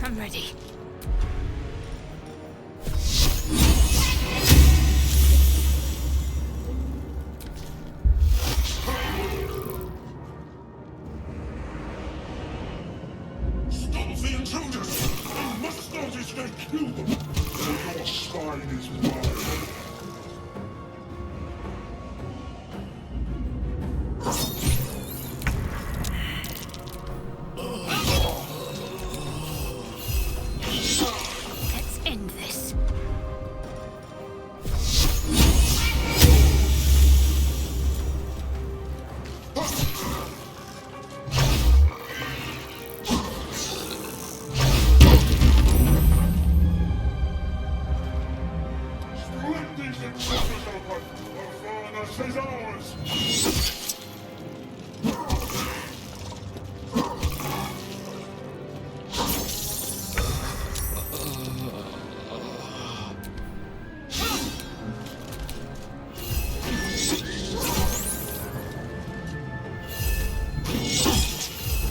Speaker 9: I'm ready.
Speaker 1: Stop the intruders! I must not escape kill them! Or your spine is mine!
Speaker 9: Let's end this.
Speaker 1: Strip these intruders open! The furnace is ours!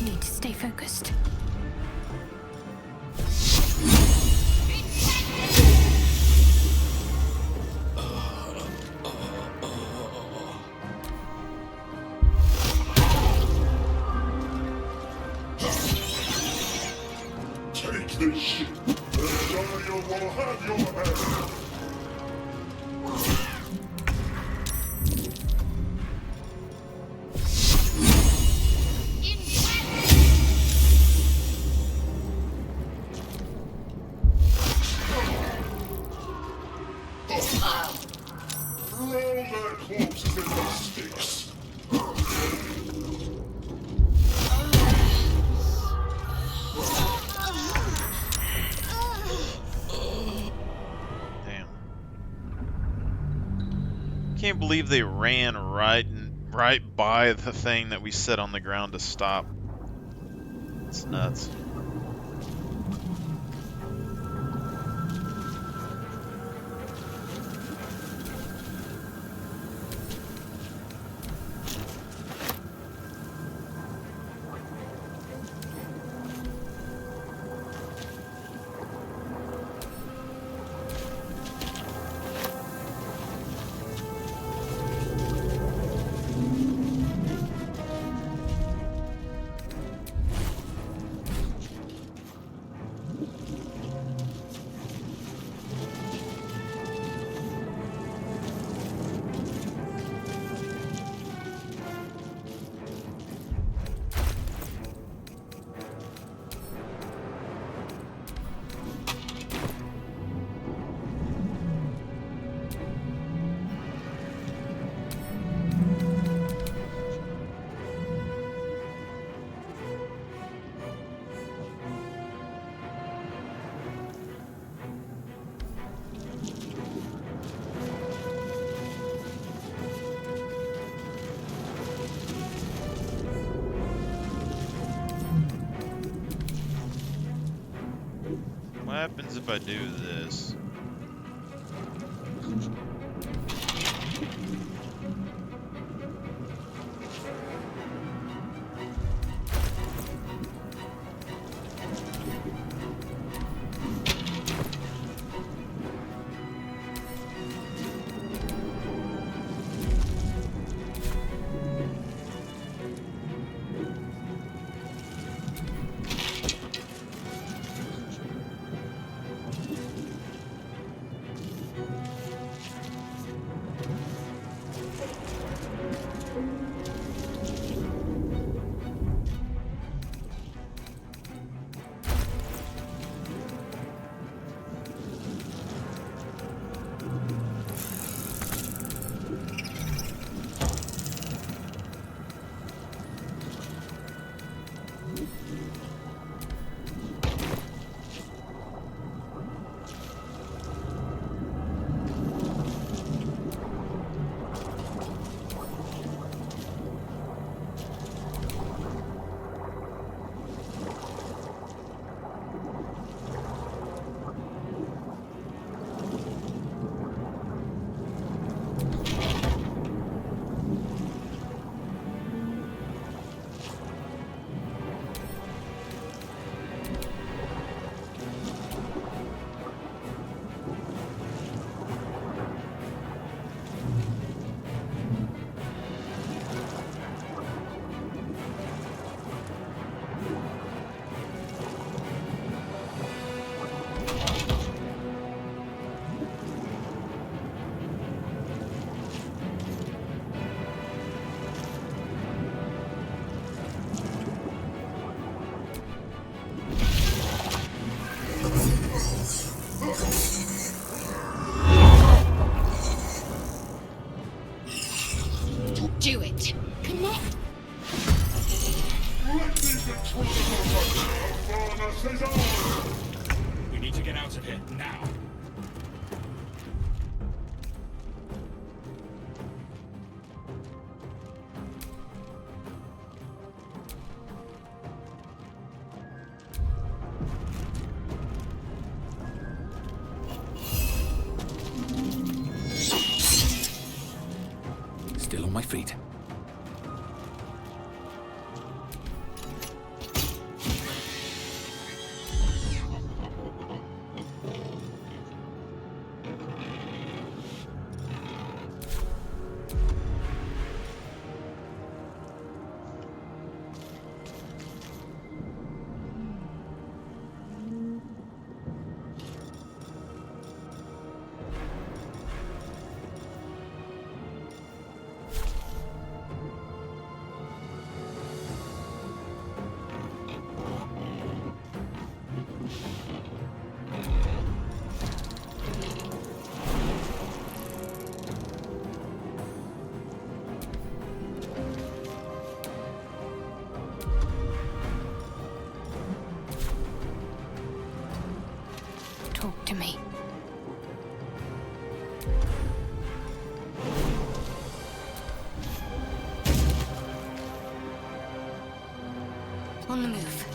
Speaker 9: Need to stay focused.
Speaker 1: Take this ship! The Giant will have your head! Throw their corpses in the sticks!
Speaker 2: Damn. Can't believe they ran right by the thing that we set on the ground to stop. It's nuts. What happens if I do this?
Speaker 8: Do it.
Speaker 14: Connect.
Speaker 16: We need to get out of here now.
Speaker 21: Still on my feet.
Speaker 7: Talk to me. On the move.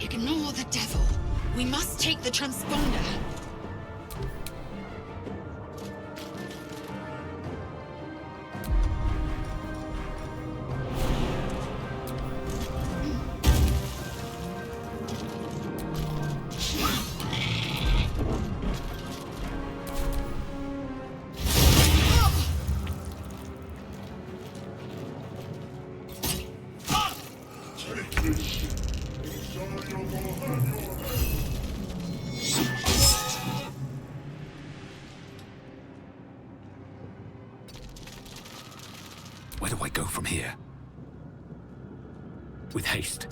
Speaker 8: Ignore the devil. We must take the transponder.
Speaker 1: Take this. Sorry, you're gonna have your head.
Speaker 21: Where do I go from here? With haste.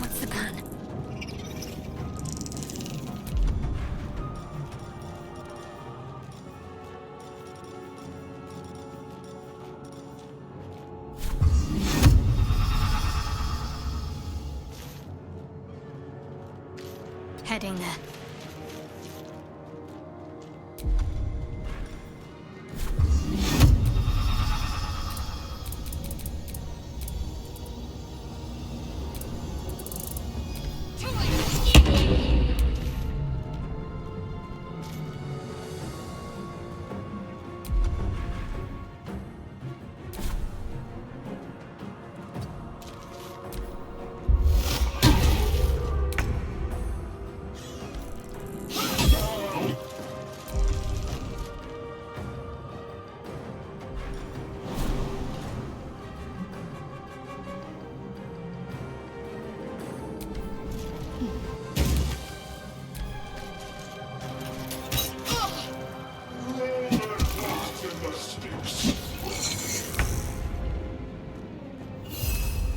Speaker 7: What's the plan? Heading there.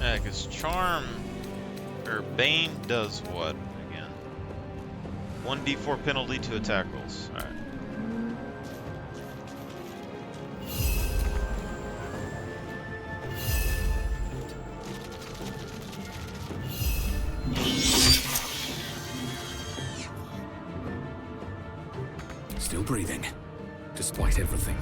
Speaker 2: Yeah, because Charm or Bane does what again? 1d4 penalty to attack rolls. Alright.
Speaker 21: Still breathing, despite everything.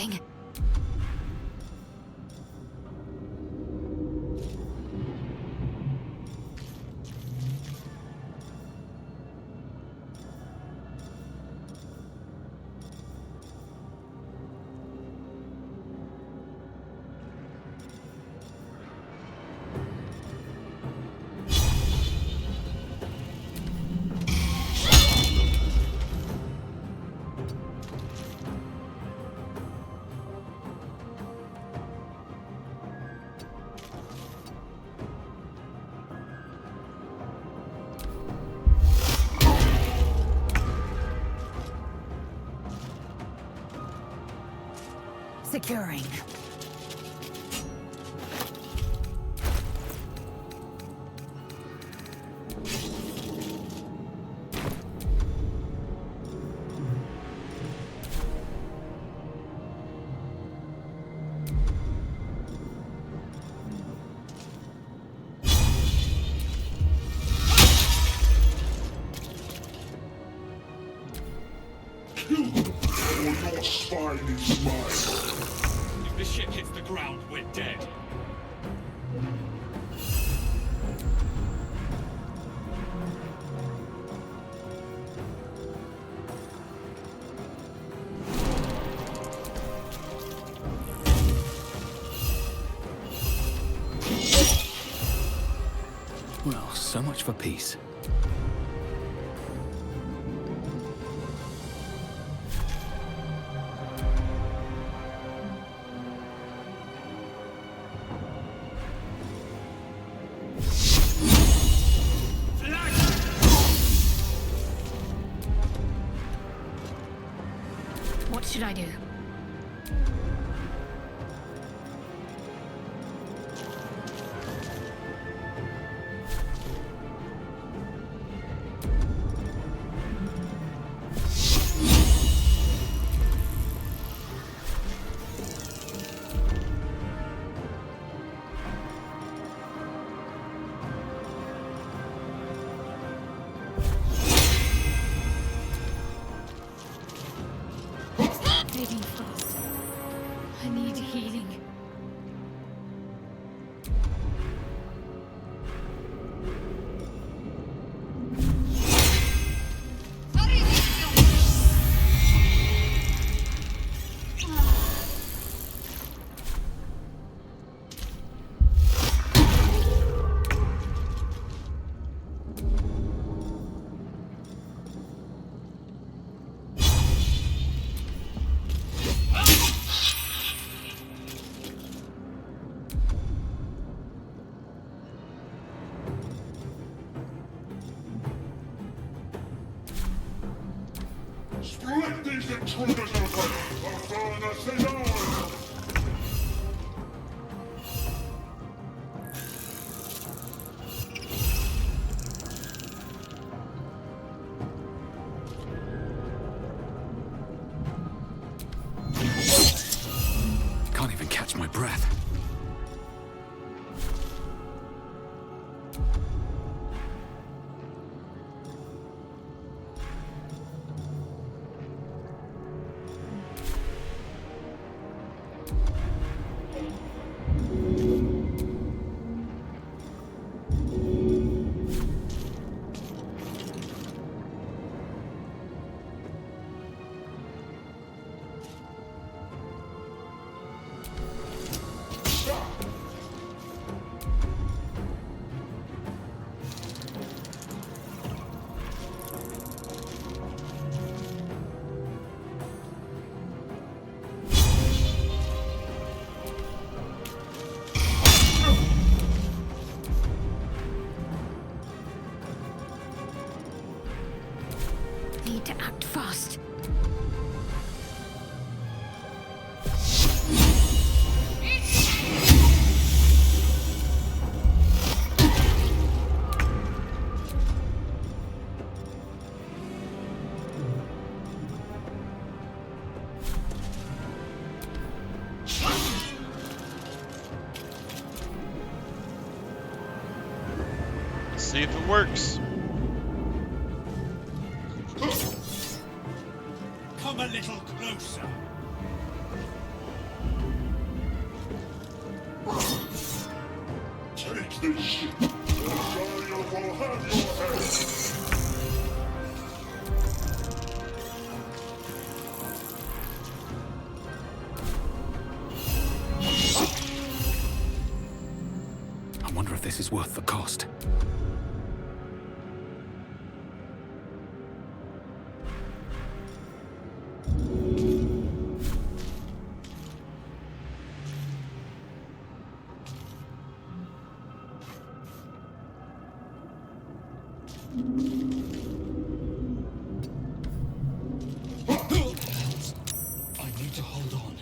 Speaker 8: waiting.
Speaker 9: Securing.
Speaker 15: Kill them, or your spine is mine.
Speaker 16: If this ship hits the ground, we're dead.
Speaker 21: Well, so much for peace.
Speaker 14: What should I do? Bleeding fast. I need healing.
Speaker 15: Strike these intruders open! The furnace is ours!
Speaker 21: Can't even catch my breath.
Speaker 14: Need to act fast.
Speaker 2: Let's see if it works.
Speaker 20: Come a little closer.
Speaker 15: this ship. Messiah will have your head.
Speaker 21: I wonder if this is worth the cost.
Speaker 20: I need to hold on.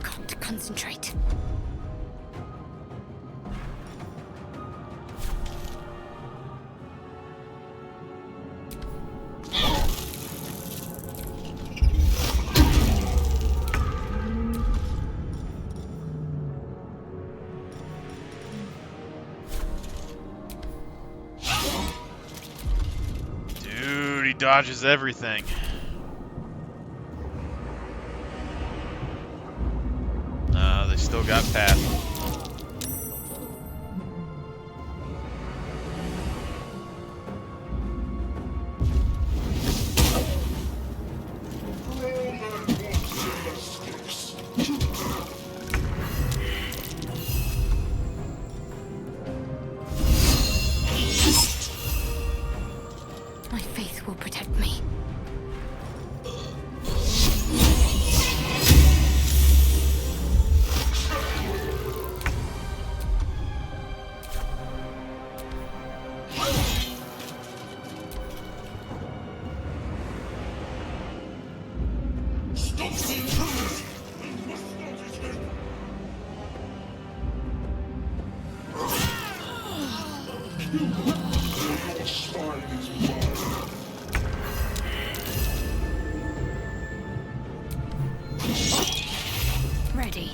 Speaker 14: Got to concentrate.
Speaker 2: Dude, he dodges everything. They still got path.
Speaker 14: My faith will protect me.
Speaker 15: Stop the intruder! You must not escape! Your spine is mine.
Speaker 14: Ready.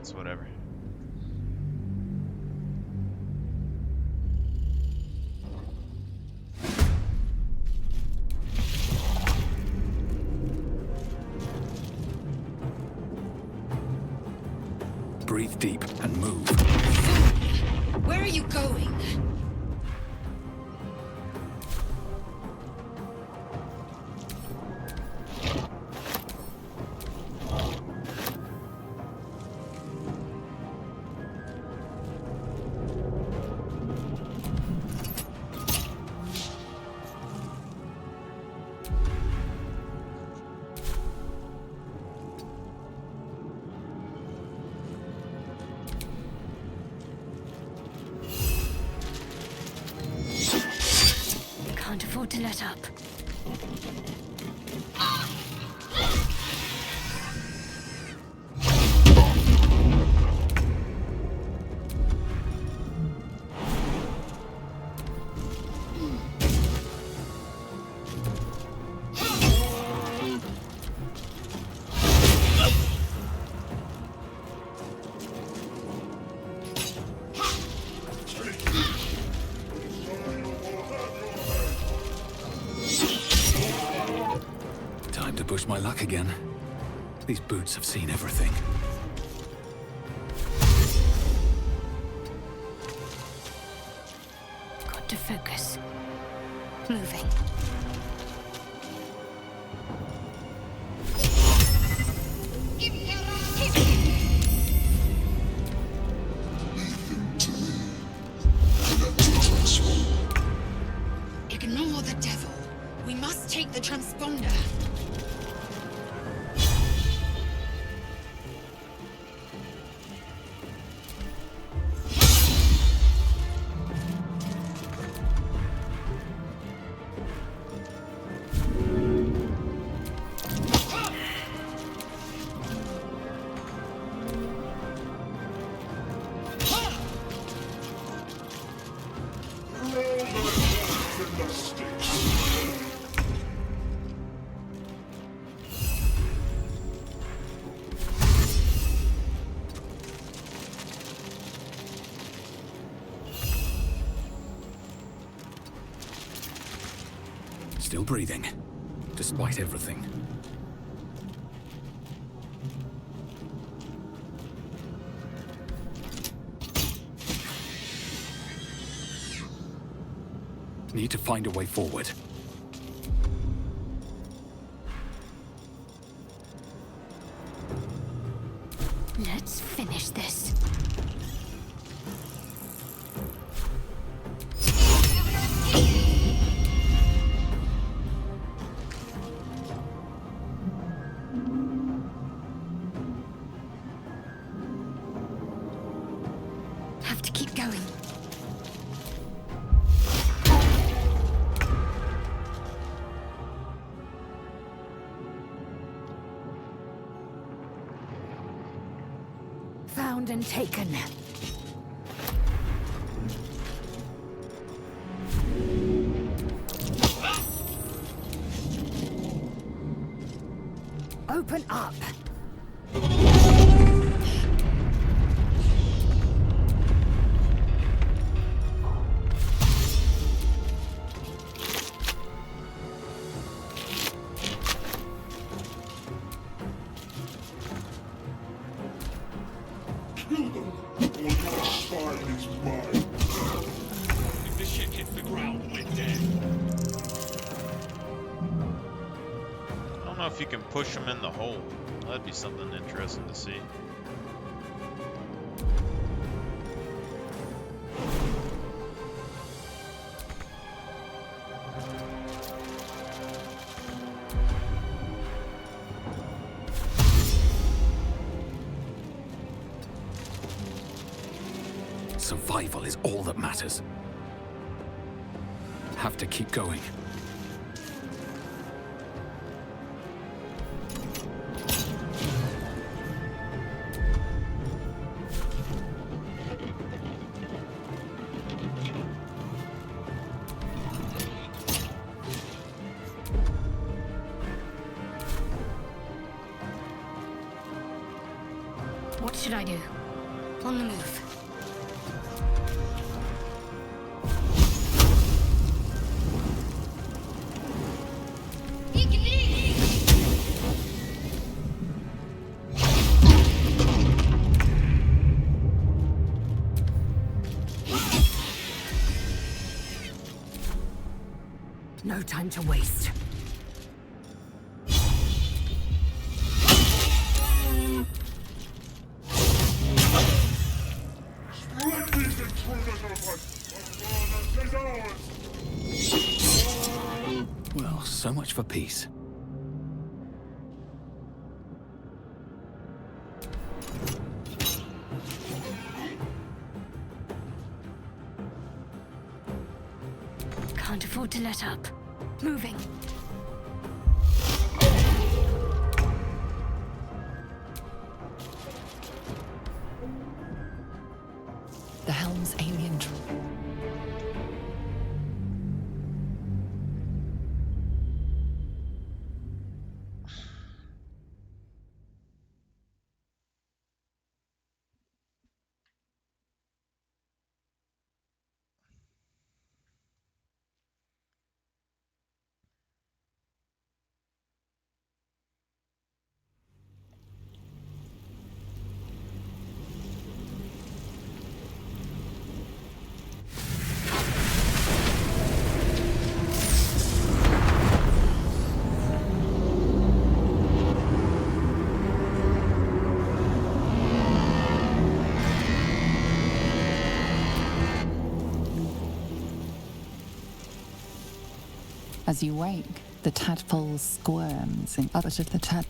Speaker 2: It's whatever.
Speaker 21: Breathe deep and move.
Speaker 8: Where are you going?
Speaker 14: Can't afford to let up.
Speaker 21: Time to push my luck again. These boots have seen everything.
Speaker 14: Got to focus. Moving.
Speaker 8: Ignore the devil. We must take the transponder.
Speaker 21: Still breathing, despite everything. Need to find a way forward.
Speaker 9: Let's finish this. Have to keep going. Found and taken. Open up.
Speaker 16: If this ship hits the ground, we're dead.
Speaker 2: I don't know if you can push them in the hole. That'd be something interesting to see.
Speaker 21: Survival is all that matters. Have to keep going.
Speaker 9: What should I do?
Speaker 3: On the move.
Speaker 9: No time to waste.
Speaker 15: Let these intruders open! The furnace is ours!
Speaker 21: Well, so much for peace.
Speaker 9: Can't afford to let up. Moving.
Speaker 5: The helm's alien. As you wake, the tadpole squirms in out of the tad.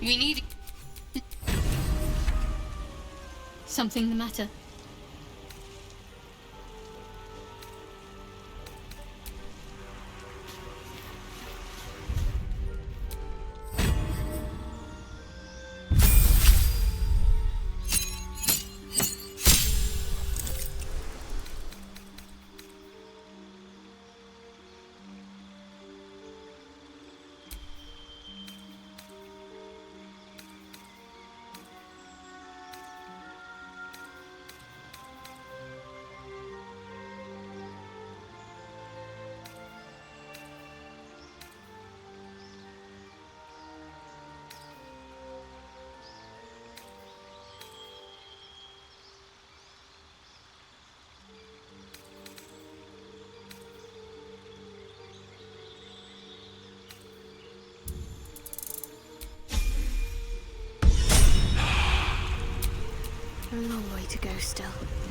Speaker 7: We need... Something the matter?
Speaker 11: long way to go still.